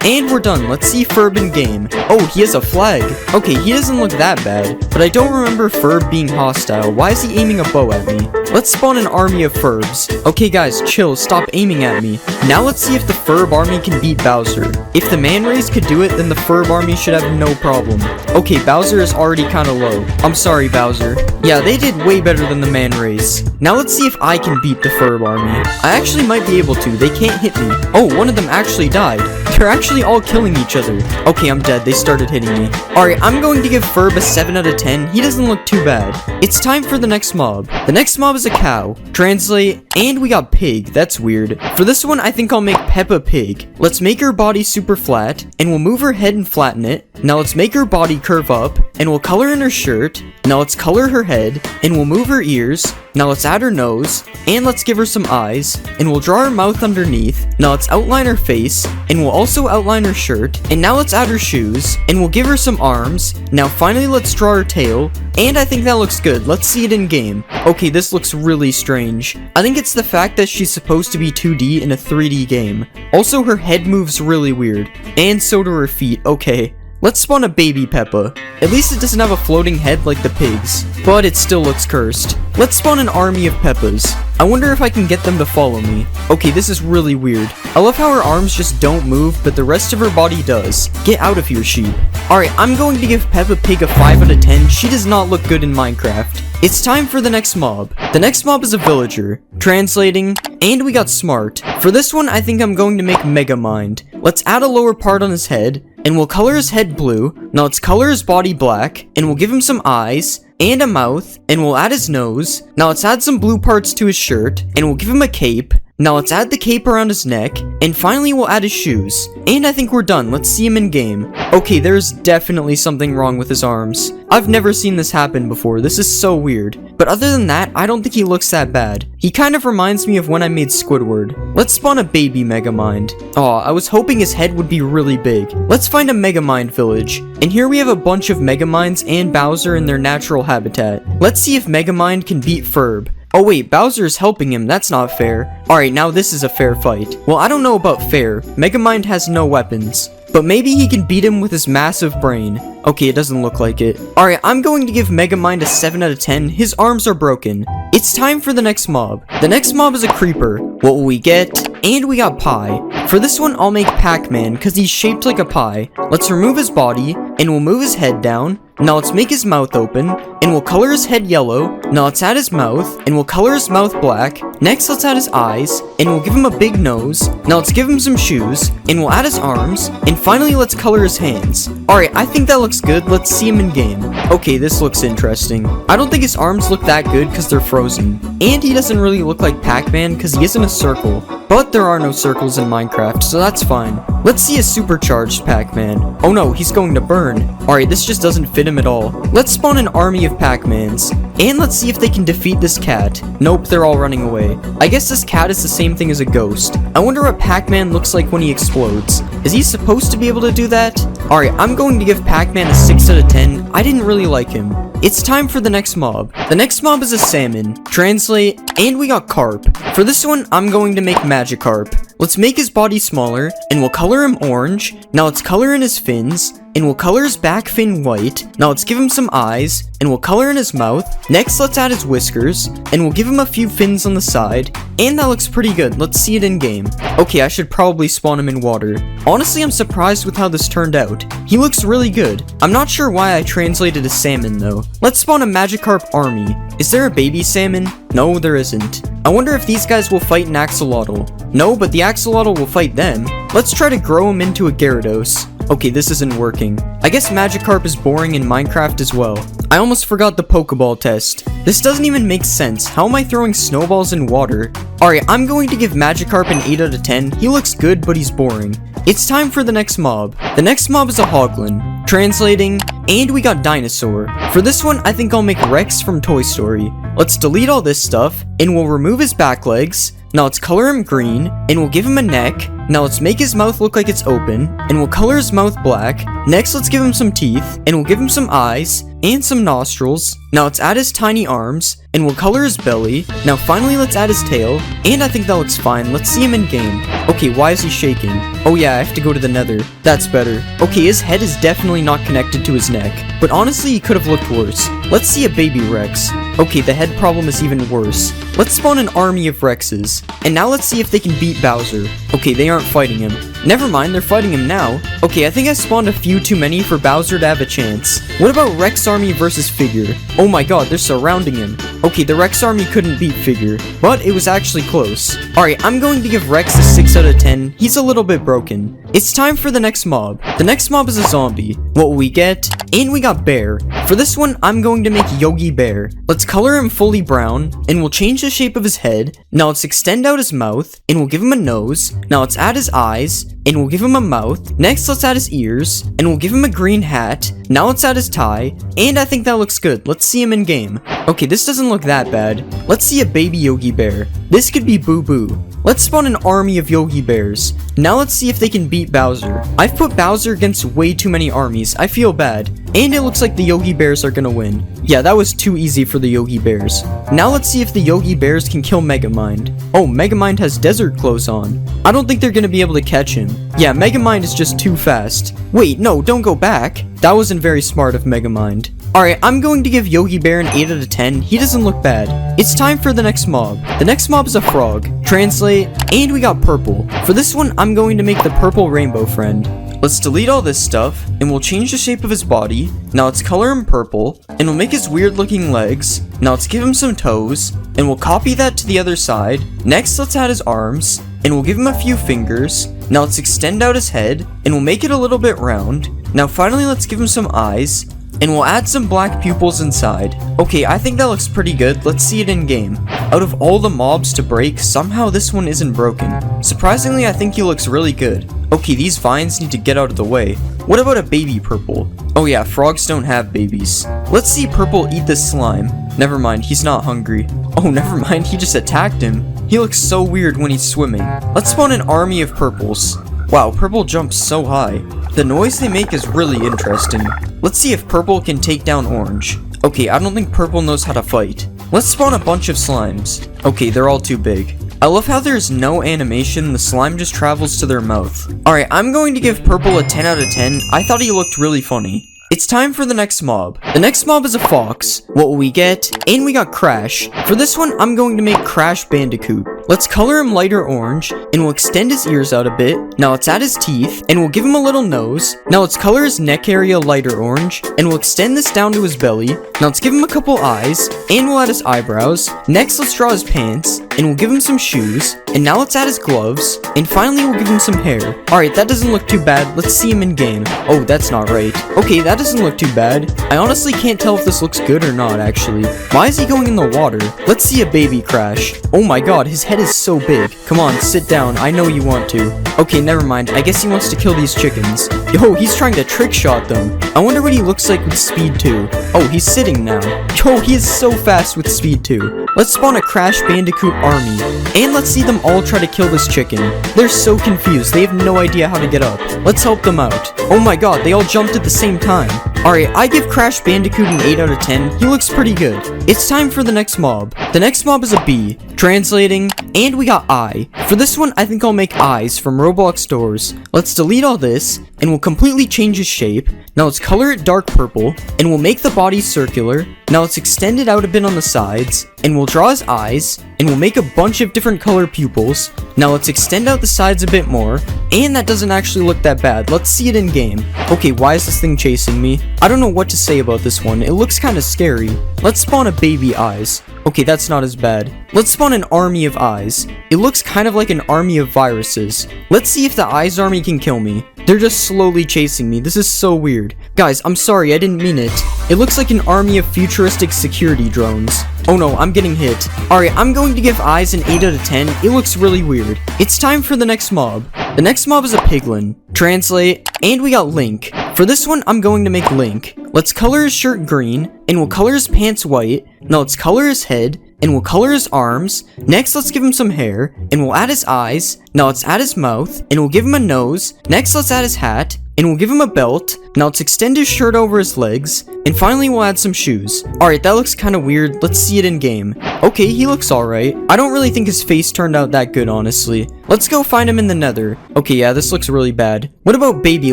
Speaker 1: and we're done. Let's see Ferb in game. Oh, he has a flag. Okay, he doesn't look that bad, but I don't remember Ferb being hostile. Why is he aiming a bow at me? Let's spawn an army of Ferbs. Okay guys, chill, stop aiming at me. Now let's see if the Ferb army can beat Bowser. If the Man Rays could do it, then the Ferb army should have no problem. Okay, Bowser is already kinda low. I'm sorry, Bowser. Yeah, they did way better than the Man Rays. Now let's see if I can beat the Ferb army. I actually might be able to. They can't hit me. Oh, one of them actually died. They're actually all killing each other. Okay, I'm dead. They started hitting me. Alright, I'm going to give Ferb a 7 out of 10. He doesn't look too bad. It's time for the next mob. The next mob is a cow. Translate, and we got Pig. That's weird. For this one, I think I'll make Peppa Pig. Let's make her body super flat, and we'll move her head and flatten it. Now let's make her body curve up, and we'll color in her shirt. Now let's color her head, and we'll move her ears. Now let's add her nose, and let's give her some eyes, and we'll draw her mouth underneath. Now let's outline her face, and we'll also outline her shirt, and now let's add her shoes, and we'll give her some arms. Now finally let's draw her tail, and I think that looks good. Let's see it in game. Okay, this looks really strange. I think it's the fact that she's supposed to be 2D in a 3D game. Also, her head moves really weird, and so do her feet. Okay. Let's spawn a baby Peppa. At least it doesn't have a floating head like the pigs, but it still looks cursed. Let's spawn an army of Peppas. I wonder if I can get them to follow me. Okay, this is really weird. I love how her arms just don't move, but the rest of her body does. Get out of here, sheep. Alright, I'm going to give Peppa Pig a 5 out of 10. She does not look good in Minecraft. It's time for the next mob. The next mob is a villager. Translating, and we got smart. For this one, I think I'm going to make Megamind. Let's add a lower part on his head, and we'll color his head blue. Now let's color his body black, and we'll give him some eyes, and a mouth, and we'll add his nose. Now let's add some blue parts to his shirt, and we'll give him a cape. Now let's add the cape around his neck, and finally we'll add his shoes. And I think we're done. Let's see him in game. Okay, there's definitely something wrong with his arms. I've never seen this happen before. This is so weird. But other than that, I don't think he looks that bad. He kind of reminds me of when I made Squidward. Let's spawn a baby Megamind. Aw, I was hoping his head would be really big. Let's find a Megamind village. And here we have a bunch of Megaminds and Bowser in their natural habitat. Let's see if Megamind can beat Ferb. Oh wait, Bowser is helping him, that's not fair. Alright, now this is a fair fight. Well, I don't know about fair. Megamind has no weapons. But maybe he can beat him with his massive brain. Okay, it doesn't look like it. Alright, I'm going to give Megamind a 7 out of 10. His arms are broken. It's time for the next mob. The next mob is a creeper. What will we get? And we got pie. For this one, I'll make Pac-Man, because he's shaped like a pie. Let's remove his body, and we'll move his head down. Now let's make his mouth open, and we'll color his head yellow. Now let's add his mouth, and we'll color his mouth black. Next, let's add his eyes, and we'll give him a big nose. Now let's give him some shoes, and we'll add his arms, and finally let's color his hands. Alright, I think that looks good. Let's see him in game. Okay, this looks interesting. I don't think his arms look that good because they're frozen. And he doesn't really look like Pac-Man because he isn't a circle. But there are no circles in Minecraft, so that's fine. Let's see a supercharged Pac-Man. Oh no, he's going to burn. Alright, this just doesn't fit him at all. Let's spawn an army of Pac-Mans. And let's see if they can defeat this cat. Nope, they're all running away. I guess this cat is the same thing as a ghost. I wonder what Pac-Man looks like when he explodes. Is he supposed to be able to do that? Alright, I'm going to give Pac-Man a 6 out of 10. I didn't really like him. It's time for the next mob. The next mob is a salmon. Translate, and we got carp. For this one, I'm going to make Magikarp. Let's make his body smaller, and we'll color him orange. Now let's color in his fins, and we'll color his back fin white. Now let's give him some eyes, and we'll color in his mouth. Next, let's add his whiskers, and we'll give him a few fins on the side. And that looks pretty good. Let's see it in game. Okay, I should probably spawn him in water. Honestly, I'm surprised with how this turned out. He looks really good. I'm not sure why I translated a salmon though. Let's spawn a Magikarp army. Is there a baby salmon? No, there isn't. I wonder if these guys will fight an axolotl. No, but the axolotl will fight them. Let's try to grow him into a Gyarados. Okay, this isn't working. I guess Magikarp is boring in Minecraft as well. I almost forgot the Pokeball test. This doesn't even make sense. How am I throwing snowballs in water? Alright, I'm going to give Magikarp an 8 out of 10. He looks good, but he's boring. It's time for the next mob. The next mob is a Hoglin. Translating, and we got Dinosaur. For this one, I think I'll make Rex from Toy Story. Let's delete all this stuff, and we'll remove his back legs. Now let's color him green, and we'll give him a neck. Now let's make his mouth look like it's open, and we'll color his mouth black. Next, let's give him some teeth, and we'll give him some eyes, and some nostrils. Now let's add his tiny arms, and we'll color his belly. Now finally, let's add his tail, and I think that looks fine. Let's see him in game. Okay, why is he shaking? Oh yeah, I have to go to the nether. That's better. Okay, his head is definitely not connected to his neck, but honestly, he could have looked worse. Let's see a baby Rex. Okay, the head problem is even worse. Let's spawn an army of Rexes, and now let's see if they can beat Bowser. Okay, they aren't fighting him. Never mind, they're fighting him now. Okay, I think I spawned a few too many for Bowser to have a chance. What about Rex Army versus Figure? Oh my god, they're surrounding him. Okay, the Rex Army couldn't beat Figure, but it was actually close. Alright, I'm going to give Rex a 6 out of 10. He's a little bit broken. It's time for the next mob. The next mob is a zombie. What will we get? And we got bear. For this one, I'm going to make Yogi Bear. Let's color him fully brown, and we'll change the shape of his head. Now let's extend out his mouth, and we'll give him a nose. Now let's add his eyes, and we'll give him a mouth. Next, let's add his ears, and we'll give him a green hat. Now let's add his tie, and I think that looks good. Let's see him in game. Okay, this doesn't look that bad. Let's see a baby Yogi Bear. This could be Boo Boo. Let's spawn an army of Yogi Bears. Now let's see if they can beat Bowser. I've put Bowser against way too many armies. I feel bad. And it looks like the Yogi Bears are gonna win. Yeah, that was too easy for the Yogi Bears. Now let's see if the Yogi Bears can kill Megamind. Oh, Megamind has desert clothes on. I don't think they're gonna be able to catch him. Yeah, Megamind is just too fast. Wait, no, don't go back. That wasn't very smart of Megamind. Alright, I'm going to give Yogi Bear an 8 out of 10. He doesn't look bad. It's time for the next mob. The next mob is a frog. Translate, and we got purple. For this one, I'm going to make the purple rainbow friend. Let's delete all this stuff, and we'll change the shape of his body. Now let's color him purple, and we'll make his weird looking legs. Now let's give him some toes, and we'll copy that to the other side. Next, let's add his arms, and we'll give him a few fingers. Now let's extend out his head, and we'll make it a little bit round. Now finally, let's give him some eyes, and we'll add some black pupils inside. Okay, I think that looks pretty good. Let's see it in game. Out of all the mobs to break, somehow this one isn't broken. Surprisingly, I think he looks really good. Okay, these vines need to get out of the way. What about a baby purple? Oh yeah, frogs don't have babies. Let's see purple eat this slime. Never mind, he's not hungry. Oh, never mind, he just attacked him. He looks so weird when he's swimming. Let's spawn an army of purples. Wow, purple jumps so high. The noise they make is really interesting. Let's see if purple can take down orange. Okay, I don't think purple knows how to fight. Let's spawn a bunch of slimes. Okay, they're all too big. I love how there's no animation, the slime just travels to their mouth. Alright, I'm going to give purple a 10 out of 10. I thought he looked really funny. It's time for the next mob. The next mob is a fox. What will we get? And we got Crash. For this one, I'm going to make Crash Bandicoot. Let's color him lighter orange, and we'll extend his ears out a bit. Now let's add his teeth, and we'll give him a little nose. Now let's color his neck area lighter orange, and we'll extend this down to his belly. Now let's give him a couple eyes, and we'll add his eyebrows. Next, let's draw his pants, and we'll give him some shoes. And now let's add his gloves, and finally we'll give him some hair. Alright, that doesn't look too bad. Let's see him in game. Oh, that's not right. Okay, that doesn't look too bad. I honestly can't tell if this looks good or not, actually. Why is he going in the water? Let's see a baby Crash. Oh my god, his head is so big. Come on, sit down. I know you want to. Okay, never mind. I guess he wants to kill these chickens. Yo, he's trying to trick shot them. I wonder what he looks like with speed 2. Oh, he's sitting now. Yo, he is so fast with speed 2. Let's spawn a Crash Bandicoot army. And let's see them all try to kill this chicken. They're so confused. They have no idea how to get up. Let's help them out. Oh my god, they all jumped at the same time. Alright, I give Crash Bandicoot an 8 out of 10. He looks pretty good. It's time for the next mob. The next mob is a bee. Translating, and we got eye. For this one, I think I'll make eyes from Roblox doors. Let's delete all this, and we'll completely change his shape. Now let's color it dark purple, and we'll make the body circular. Now let's extend it out a bit on the sides, and we'll draw his eyes, and we'll make a bunch of different color pupils. Now let's extend out the sides a bit more, and that doesn't actually look that bad. Let's see it in game. Okay, why is this thing chasing me? I don't know what to say about this one. It looks kind of scary. Let's spawn a baby eyes. Okay, that's not as bad. Let's spawn an army of eyes. It looks kind of like an army of viruses. Let's see if the eyes army can kill me. They're just slowly chasing me. This is so weird. Guys, I'm sorry, I didn't mean it. It looks like an army of futuristic security drones. Oh no, I'm getting hit. Alright, I'm going to give eyes an 8 out of 10. It looks really weird. It's time for the next mob. The next mob is a piglin. Translate, and we got Link. For this one, I'm going to make Link. Let's color his shirt green, and we'll color his pants white. Now let's color his head, and we'll color his arms. Next, let's give him some hair, and we'll add his eyes. Now let's add his mouth, and we'll give him a nose. Next, let's add his hat, and we'll give him a belt. Now let's extend his shirt over his legs, and finally we'll add some shoes. Alright, that looks kind of weird. Let's see it in game. Okay, he looks alright. I don't really think his face turned out that good, honestly. Let's go find him in the nether. Okay, yeah, this looks really bad. What about baby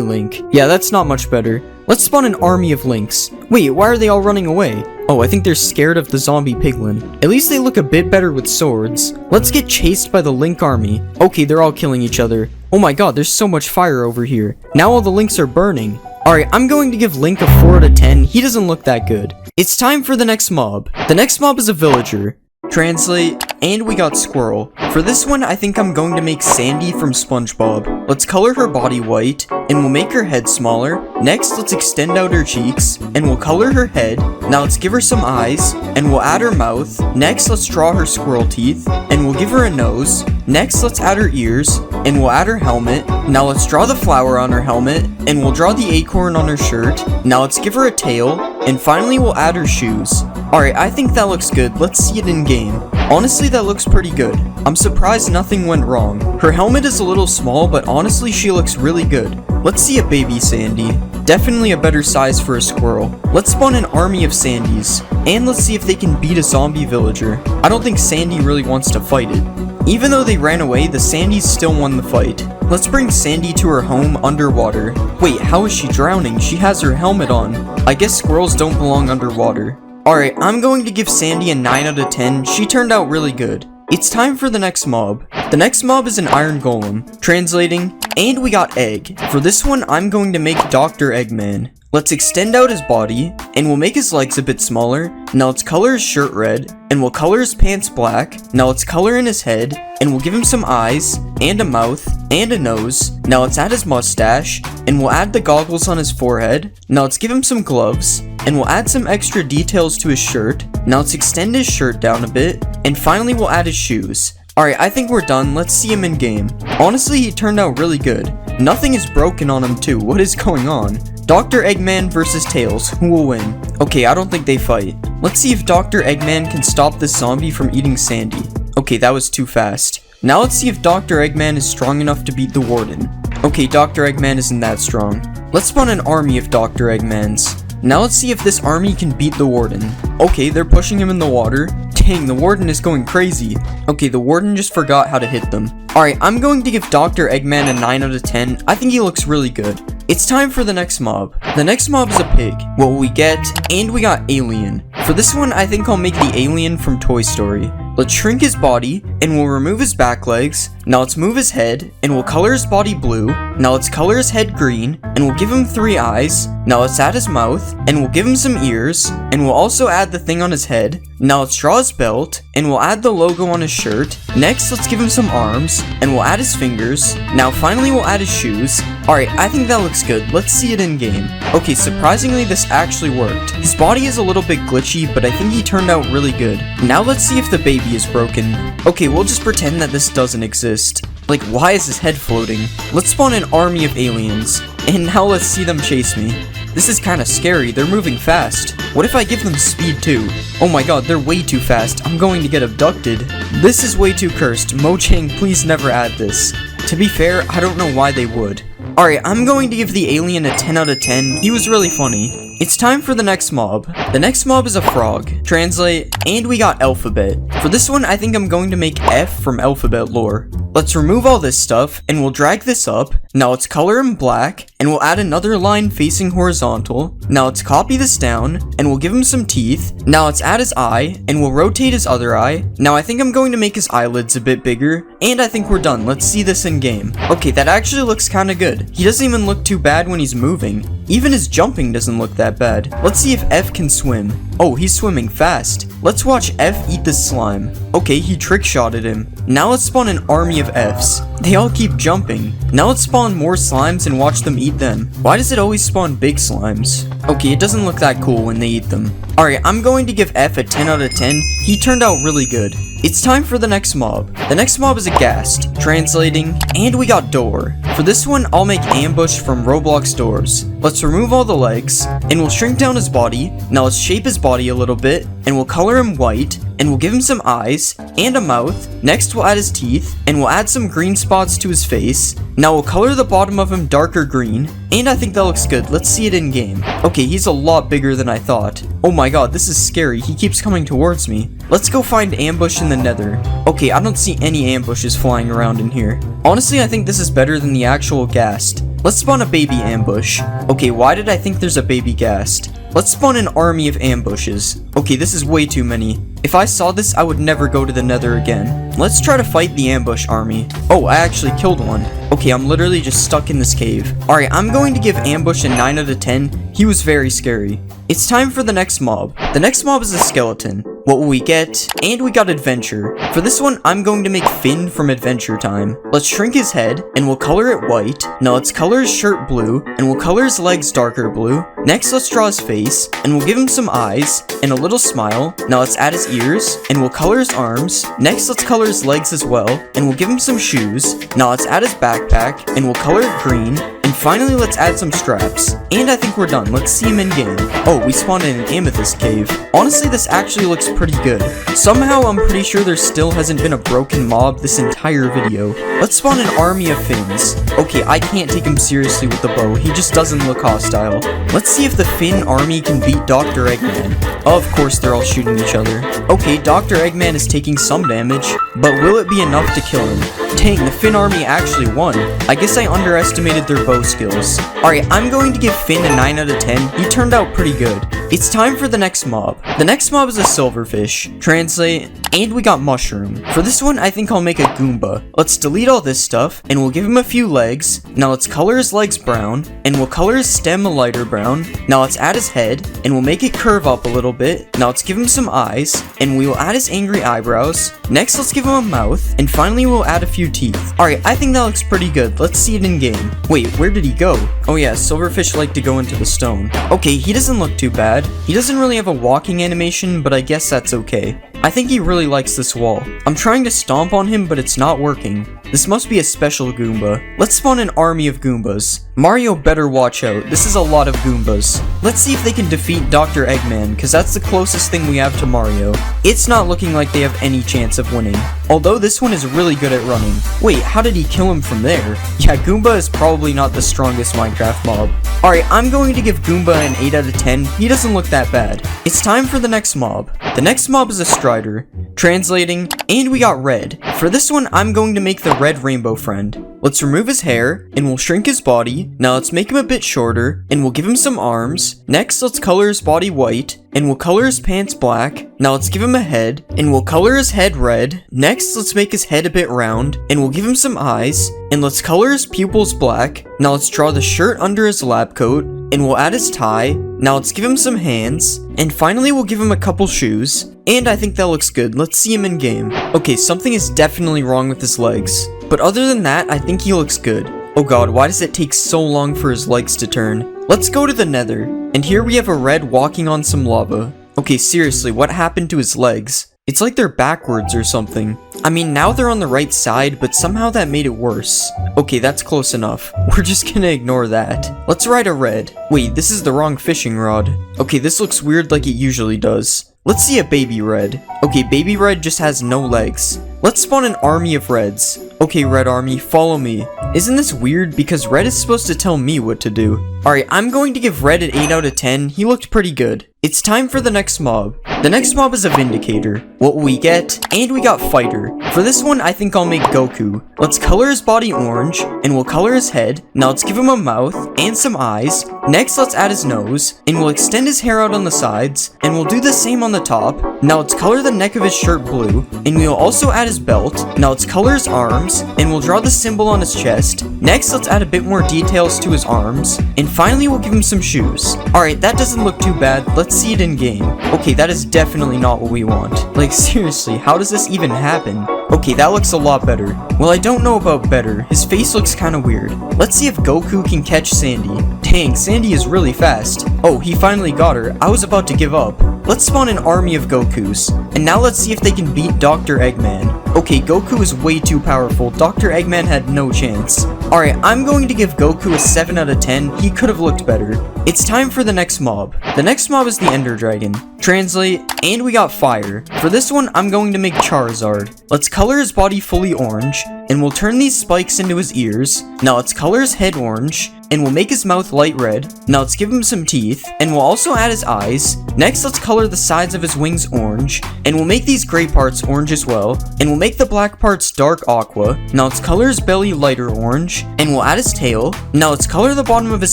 Speaker 1: Link? Yeah, that's not much better. Let's spawn an army of Links. Wait, why are they all running away? Oh, I think they're scared of the zombie piglin. At least they look a bit better with swords. Let's get chased by the Link army. Okay, they're all killing each other. Oh my god, there's so much fire over here. Now all the Links are burning. Alright, I'm going to give Link a 4 out of 10. He doesn't look that good. It's time for the next mob. The next mob is a villager. Translate, and we got Squirrel. For this one, I think I'm going to make Sandy from SpongeBob. Let's color her body white, and we'll make her head smaller. Next, let's extend out her cheeks, and we'll color her head. Now let's give her some eyes, and we'll add her mouth. Next, let's draw her squirrel teeth, and we'll give her a nose. Next, let's add her ears, and we'll add her helmet. Now let's draw the flower on her helmet, and we'll draw the acorn on her shirt. Now let's give her a tail, and finally we'll add her shoes. Alright, I think that looks good. Let's see it in game. Honestly, that looks pretty good. I'm surprised nothing went wrong. Her helmet is a little small, but honestly, she looks really good. Let's see a baby Sandy. Definitely a better size for a squirrel. Let's spawn an army of Sandys, and let's see if they can beat a zombie villager. I don't think Sandy really wants to fight it. Even though they ran away, the Sandys still won the fight. Let's bring Sandy to her home underwater. Wait, how is she drowning? She has her helmet on. I guess squirrels don't belong underwater. Alright, I'm going to give Sandy a 9 out of 10. She turned out really good. It's time for the next mob. The next mob is an iron golem. Translating, and we got egg. For this one, I'm going to make Dr. Eggman. Let's extend out his body, and we'll make his legs a bit smaller. Now let's color his shirt red, and we'll color his pants black. Now let's color in his head, and we'll give him some eyes, and a mouth, and a nose. Now let's add his mustache, and we'll add the goggles on his forehead. Now let's give him some gloves, and we'll add some extra details to his shirt. Now let's extend his shirt down a bit, and finally we'll add his shoes. Alright, I think we're done. Let's see him in game. Honestly, he turned out really good. Nothing is broken on him too. What is going on? Dr. Eggman versus Tails. Who will win? Okay, I don't think they fight. Let's see if Dr. Eggman can stop this zombie from eating Sandy. Okay, that was too fast. Now let's see if Dr. Eggman is strong enough to beat the Warden. Okay, Dr. Eggman isn't that strong. Let's spawn an army of Dr. Eggmans. Now let's see if this army can beat the Warden. Okay, they're pushing him in the water. Dang, the Warden is going crazy. Okay, the Warden just forgot how to hit them. Alright, I'm going to give Dr. Eggman a 9 out of 10. I think he looks really good. It's time for the next mob. The next mob is a pig. What will we get? And we got Alien. For this one, I think I'll make the alien from Toy Story. Let's shrink his body, and we'll remove his back legs. Now let's move his head, and we'll color his body blue. Now let's color his head green, and we'll give him 3 eyes. Now let's add his mouth, and we'll give him some ears, and we'll also add the thing on his head. Now let's draw his belt, and we'll add the logo on his shirt. Next, let's give him some arms, and we'll add his fingers. Now finally, we'll add his shoes. Alright, I think that looks good. Let's see it in game. Okay, surprisingly, this actually worked. His body is a little bit glitchy, but I think he turned out really good. Now let's see if the baby is broken. Okay, we'll just pretend that this doesn't exist. Like, why is his head floating? Let's spawn an army of aliens, and now let's see them chase me. This is kinda scary, they're moving fast. What if I give them speed too? Oh my god, they're way too fast, I'm going to get abducted. This is way too cursed, Mojang, please never add this. To be fair, I don't know why they would. Alright, I'm going to give the alien a 10 out of 10, he was really funny. It's time for the next mob. The next mob is a frog. Translate, and we got alphabet. For this one, I think I'm going to make F from alphabet lore. Let's remove all this stuff, and we'll drag this up. Now let's color him black, and we'll add another line facing horizontal. Now let's copy this down, and we'll give him some teeth. Now let's add his eye, and we'll rotate his other eye. Now I think I'm going to make his eyelids a bit bigger, and I think we're done. Let's see this in game. Okay, that actually looks kinda good. He doesn't even look too bad when he's moving. Even his jumping doesn't look that bad. Let's see if F can swim. Oh, he's swimming fast. Let's watch F eat the slime. Okay, he trick-shotted him. Now let's spawn an army of Fs. They all keep jumping. Now let's spawn more slimes and watch them eat them. Why does it always spawn big slimes? Okay, it doesn't look that cool when they eat them. Alright, I'm going to give F a 10 out of 10. He turned out really good. It's time for the next mob. The next mob is a ghast. Translating, and we got door. For this one, I'll make ambush from Roblox doors. Let's remove all the legs, and we'll shrink down his body. Now let's shape his body a little bit, and we'll color him white, and we'll give him some eyes, and a mouth. Next, we'll add his teeth, and we'll add some green spots to his face. Now we'll color the bottom of him darker green, and I think that looks good. Let's see it in game. Okay, he's a lot bigger than I thought. Oh my god, this is scary. He keeps coming towards me. Let's go find ambush in the nether. Okay, I don't see any ambushes flying around in here. Honestly, I think this is better than the actual ghast. Let's spawn a baby ambush. Okay, why did I think there's a baby ghast? Let's spawn an army of ambushes. Okay, this is way too many. If I saw this, I would never go to the nether again. Let's try to fight the ambush army. Oh, I actually killed one. Okay, I'm literally just stuck in this cave. Alright, I'm going to give ambush a 9 out of 10. He was very scary. It's time for the next mob. The next mob is a skeleton. What will we get? And we got adventure. For this one, I'm going to make Finn from Adventure Time. Let's shrink his head, and we'll color it white. Now let's color his shirt blue, and we'll color his legs darker blue. Next, let's draw his face, and we'll give him some eyes, and a little smile. Now let's add his ears, and we'll color his arms. Next, let's color his legs as well, and we'll give him some shoes. Now let's add his backpack, and we'll color it green. And finally, let's add some straps. And I think we're done. Let's see him in game. Oh, we spawned in an amethyst cave. Honestly, this actually looks pretty good. Somehow, I'm pretty sure there still hasn't been a broken mob this entire video. Let's spawn an army of Finns. Okay, I can't take him seriously with the bow. He just doesn't look hostile. Let's see if the Finn army can beat Dr. Eggman. Of course, they're all shooting each other. Okay, Dr. Eggman is taking some damage, but will it be enough to kill him? Dang, the Finn army actually won. I guess I underestimated their bow skills. Alright, I'm going to give Finn a 9 out of 10. He turned out pretty good. It's time for the next mob. The next mob is a silverfish. Translate, and we got mushroom. For this one, I think I'll make a Goomba. Let's delete all this stuff, and we'll give him a few legs. Now let's color his legs brown, and we'll color his stem a lighter brown. Now let's add his head, and we'll make it curve up a little bit. Now let's give him some eyes, and we will add his angry eyebrows. Next, let's give him a mouth, and finally we'll add a few teeth. Alright, I think that looks pretty good. Let's see it in game. Wait, where did he go? Oh yeah, silverfish like to go into the stone. Okay, he doesn't look too bad. He doesn't really have a walking animation, but I guess that's okay. I think he really likes this wall. I'm trying to stomp on him, but it's not working. This must be a special Goomba. Let's spawn an army of Goombas. Mario better watch out. This is a lot of Goombas. Let's see if they can defeat Dr. Eggman, because that's the closest thing we have to Mario. It's not looking like they have any chance of winning. Although this one is really good at running. Wait, how did he kill him from there? Yeah, Goomba is probably not the strongest Minecraft mob. Alright, I'm going to give Goomba an 8 out of 10. He doesn't look that bad. It's time for the next mob. The next mob is a Strider. Translating, and we got red. For this one, I'm going to make the red rainbow friend. Let's remove his hair, and we'll shrink his body. Now let's make him a bit shorter, and we'll give him some arms. Next, let's color his body white, and we'll color his pants black. Now let's give him a head, and we'll color his head red. Next, let's make his head a bit round, and we'll give him some eyes, and let's color his pupils black. Now let's draw the shirt under his lab coat, and we'll add his tie. Now let's give him some hands, and finally we'll give him a couple shoes. And I think that looks good. Let's see him in game. Okay, something is definitely wrong with his legs. But other than that, I think he looks good. Oh god, why does it take so long for his legs to turn? Let's go to the nether. And here we have a red walking on some lava. Okay, seriously, what happened to his legs? It's like they're backwards or something. I mean, now they're on the right side, but somehow that made it worse. Okay, that's close enough. We're just gonna ignore that. Let's ride a red. Wait, this is the wrong fishing rod. Okay, this looks weird like it usually does. Let's see a baby red. Okay, baby red just has no legs. Let's spawn an army of reds. Okay, red army, follow me. Isn't this weird? Because red is supposed to tell me what to do. Alright, I'm going to give red an 8 out of 10. He looked pretty good. It's time for the next mob. The next mob is a Vindicator. What will we get? And we got Fighter. For this one, I think I'll make Goku. Let's color his body orange, and we'll color his head. Now let's give him a mouth, and some eyes. Next, let's add his nose, and we'll extend his hair out on the sides, and we'll do the same on the top. Now let's color the neck of his shirt blue, and we'll also add his belt. Now let's color his arms, and we'll draw the symbol on his chest. Next, let's add a bit more details to his arms, and finally we'll give him some shoes. Alright, that doesn't look too bad. Let's see it in game. Okay, that is definitely not what we want. Like, seriously, how does this even happen? Okay, that looks a lot better. Well, I don't know about better. His face looks kind of weird. Let's see if Goku can catch Sandy. Dang, Sandy is really fast. Oh, he finally got her. I was about to give up. Let's spawn an army of Gokus. And now let's see if they can beat Dr. Eggman. Okay, Goku is way too powerful. Dr. Eggman had no chance. Alright, I'm going to give Goku a 7 out of 10. He could have looked better. It's time for the next mob. The next mob is the Ender Dragon. Translate, and we got Fire. For this one, I'm going to make Charizard. Let's color his body fully orange, and we'll turn these spikes into his ears. Now let's color his head orange, and we'll make his mouth light red. Now let's give him some teeth, and we'll also add his eyes. Next, let's color the sides of his wings orange, and we'll make these gray parts orange as well, and we'll make the black parts dark aqua. Now let's color his belly lighter orange, orange, and we'll add his tail. Now let's color the bottom of his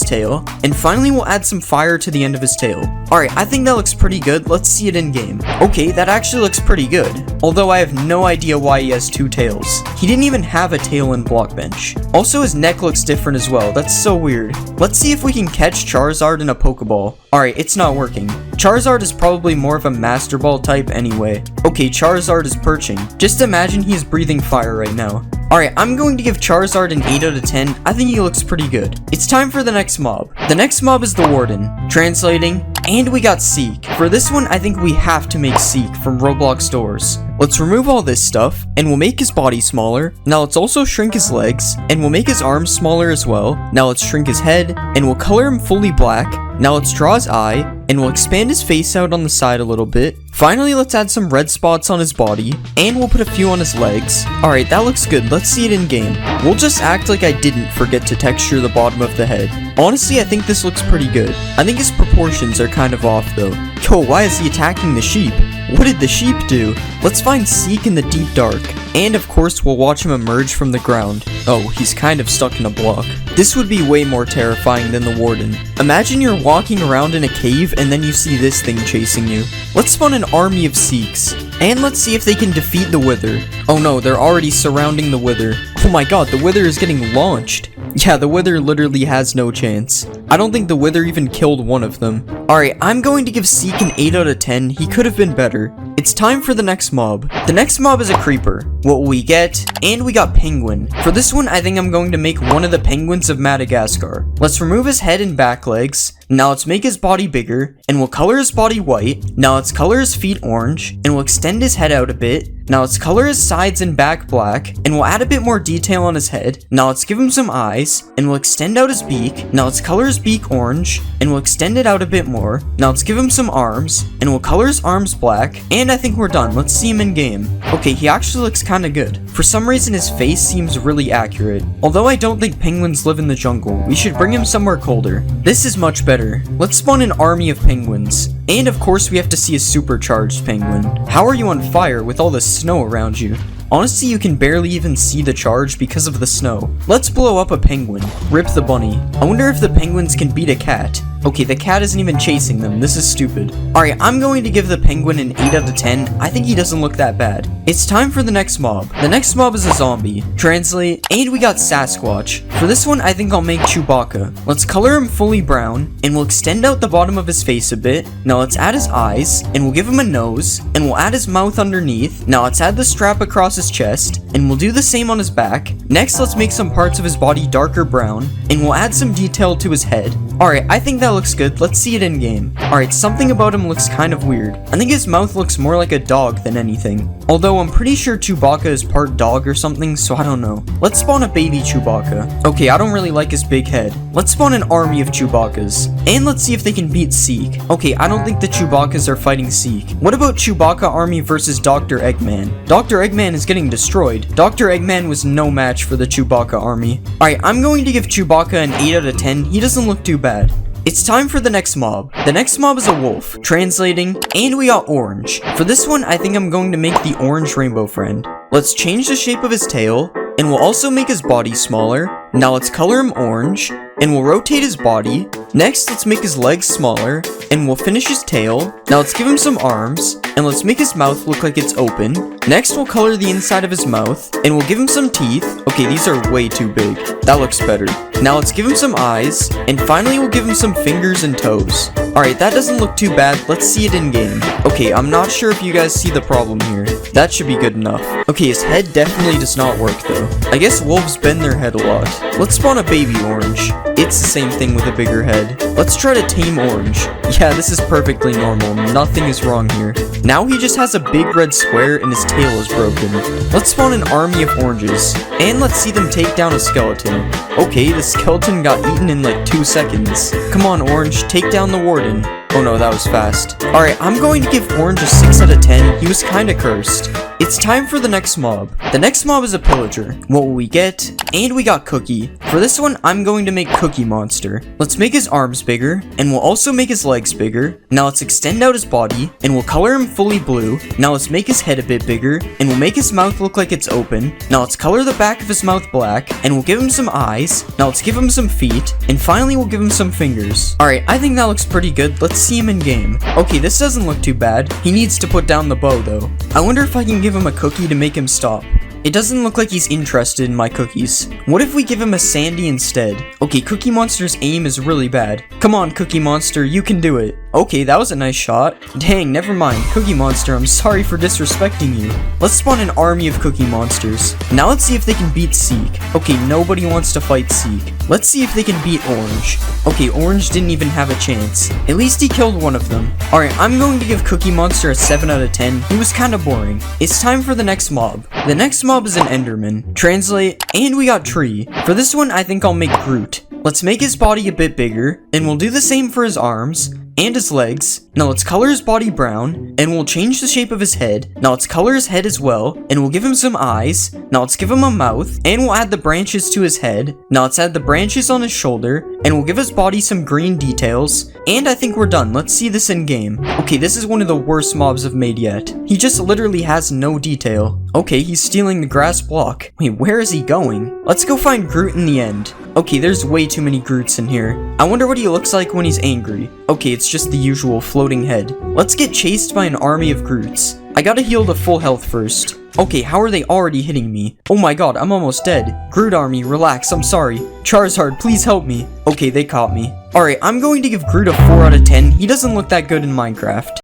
Speaker 1: tail, and finally we'll add some fire to the end of his tail. Alright, I think that looks pretty good. Let's see it in game. Okay, that actually looks pretty good. Although I have no idea why he has two tails. He didn't even have a tail in Blockbench. Also, his neck looks different as well. That's so weird. Let's see if we can catch Charizard in a Pokeball. Alright, it's not working. Charizard is probably more of a Master Ball type anyway. Okay, Charizard is perching. Just imagine he's breathing fire right now. Alright, I'm going to give Charizard an 8 out of 10. I think he looks pretty good. It's time for the next mob. The next mob is the Warden. Translating, and we got Seek. For this one, I think we have to make Seek from Roblox doors. Let's remove all this stuff, and we'll make his body smaller. Now let's also shrink his legs, and we'll make his arms smaller as well. Now let's shrink his head, and we'll color him fully black. Now let's draw his eye, and we'll expand his face out on the side a little bit. Finally, let's add some red spots on his body, and we'll put a few on his legs. Alright, that looks good. Let's see it in game. We'll just act like I didn't forget to texture the bottom of the head. Honestly, I think this looks pretty good. I think his proportions are kind of off though. Yo, why is he attacking the sheep? What did the sheep do? Let's find Seek in the deep dark. And of course, we'll watch him emerge from the ground. Oh, he's kind of stuck in a block. This would be way more terrifying than the Warden. Imagine you're walking around in a cave and then you see this thing chasing you. Let's spawn an army of Seeks. And let's see if they can defeat the Wither. Oh no, they're already surrounding the Wither. Oh my god, the Wither is getting launched. Yeah, the Wither literally has no chance. I don't think the Wither even killed one of them. Alright, I'm going to give Seek an 8 out of 10. He could have been better. It's time for the next mob. The next mob is a creeper. What will we get? And we got Penguin. For this one, I think I'm going to make one of the penguins of Madagascar. Let's remove his head and back legs. Now let's make his body bigger, and we'll color his body white. Now let's color his feet orange, and we'll extend his head out a bit. Now let's color his sides and back black, and we'll add a bit more detail on his head. Now let's give him some eyes, and we'll extend out his beak. Now let's color his beak orange, and we'll extend it out a bit more. Now let's give him some arms, and we'll color his arms black, and I think we're done. Let's see him in game. Okay, he actually looks kinda good. For some reason, his face seems really accurate. Although I don't think penguins live in the jungle, we should bring him somewhere colder. This is much better. Let's spawn an army of penguins. And of course, we have to see a supercharged penguin. How are you on fire with all this snow around you? Honestly, you can barely even see the charge because of the snow. Let's blow up a penguin. Rip the bunny. I wonder if the penguins can beat a cat. Okay, the cat isn't even chasing them. This is stupid. Alright, I'm going to give the penguin an 8 out of 10. I think he doesn't look that bad. It's time for the next mob. The next mob is a zombie. Translate, and we got Sasquatch. For this one, I think I'll make Chewbacca. Let's color him fully brown, and we'll extend out the bottom of his face a bit. Now let's add his eyes, and we'll give him a nose, and we'll add his mouth underneath. Now let's add the strap across his chest, and we'll do the same on his back. Next, let's make some parts of his body darker brown, and we'll add some detail to his head. Alright, I think that looks good. Let's see it in game. Alright, something about him looks kind of weird. I think his mouth looks more like a dog than anything. Although I'm pretty sure Chewbacca is part dog or something, so I don't know. Let's spawn a baby Chewbacca. Okay, I don't really like his big head. Let's spawn an army of Chewbaccas. And let's see if they can beat Seek. Okay, I don't think the Chewbaccas are fighting Seek. What about Chewbacca army versus Dr. Eggman? Dr. Eggman is getting destroyed. Dr. Eggman was no match for the Chewbacca army. Alright, I'm going to give Chewbacca an 8 out of 10. He doesn't look too bad. It's time for the next mob. The next mob is a wolf. Translating, and we got orange. For this one, I think I'm going to make the orange rainbow friend. Let's change the shape of his tail, and we'll also make his body smaller. Now let's color him orange, and we'll rotate his body. Next, let's make his legs smaller, and we'll finish his tail. Now let's give him some arms, and let's make his mouth look like it's open. Next, we'll color the inside of his mouth, and we'll give him some teeth. Okay, these are way too big. That looks better. Now let's give him some eyes, and finally we'll give him some fingers and toes. Alright, that doesn't look too bad. Let's see it in game. Okay, I'm not sure if you guys see the problem here. That should be good enough. Okay, his head definitely does not work though. I guess wolves bend their head a lot. Let's spawn a baby orange. It's the same thing with a bigger head. Let's try to tame orange. Yeah, this is perfectly normal. Nothing is wrong here. Now he just has a big red square and his tail is broken. Let's spawn an army of oranges. And let's see them take down a skeleton. Okay, the skeleton got eaten in like 2 seconds. Come on, Orange, take down the warden. Oh no, that was fast. Alright, I'm going to give Orange a 6 out of 10. He was kinda cursed. It's time for the next mob. The next mob is a pillager. What will we get? And we got Cookie. For this one, I'm going to make Cookie Monster. Let's make his arms bigger, and we'll also make his legs bigger. Now let's extend out his body, and we'll color him fully blue. Now let's make his head a bit bigger, and we'll make his mouth look like it's open. Now let's color the back of his mouth black, and we'll give him some eyes. Now let's give him some feet, and finally we'll give him some fingers. Alright, I think that looks pretty good. Let's see him in game. Okay, this doesn't look too bad. He needs to put down the bow though. I wonder if I can give him a cookie to make him stop. It doesn't look like he's interested in my cookies. What if we give him a Sandy instead? Okay, Cookie Monster's aim is really bad. Come on, Cookie Monster, you can do it. Okay, that was a nice shot. Dang, never mind. Cookie Monster, I'm sorry for disrespecting you. Let's spawn an army of Cookie Monsters. Now let's see if they can beat Seek. Okay, nobody wants to fight Seek. Let's see if they can beat Orange. Okay, Orange didn't even have a chance. At least he killed one of them. Alright, I'm going to give Cookie Monster a 7 out of 10. He was kinda boring. It's time for the next mob. The next mob is an Enderman. Translate, and we got Tree. For this one, I think I'll make Groot. Let's make his body a bit bigger, and we'll do the same for his arms and his legs. Now let's color his body brown, and we'll change the shape of his head. Now let's color his head as well, and we'll give him some eyes. Now let's give him a mouth, and we'll add the branches to his head. Now let's add the branches on his shoulder, and we'll give his body some green details. And I think we're done. Let's see this in game. Okay, this is one of the worst mobs I've made yet. He just literally has no detail. Okay, he's stealing the grass block. Wait, where is he going? Let's go find Groot in the end. Okay, there's way too many Groots in here. I wonder what he looks like when he's angry. Okay, it's just the usual floating head. Let's get chased by an army of Groots. I gotta heal to full health first. Okay, how are they already hitting me? Oh my god, I'm almost dead. Groot army, relax, I'm sorry. Charizard, please help me. Okay, they caught me. Alright, I'm going to give Groot a 4 out of 10. He doesn't look that good in Minecraft.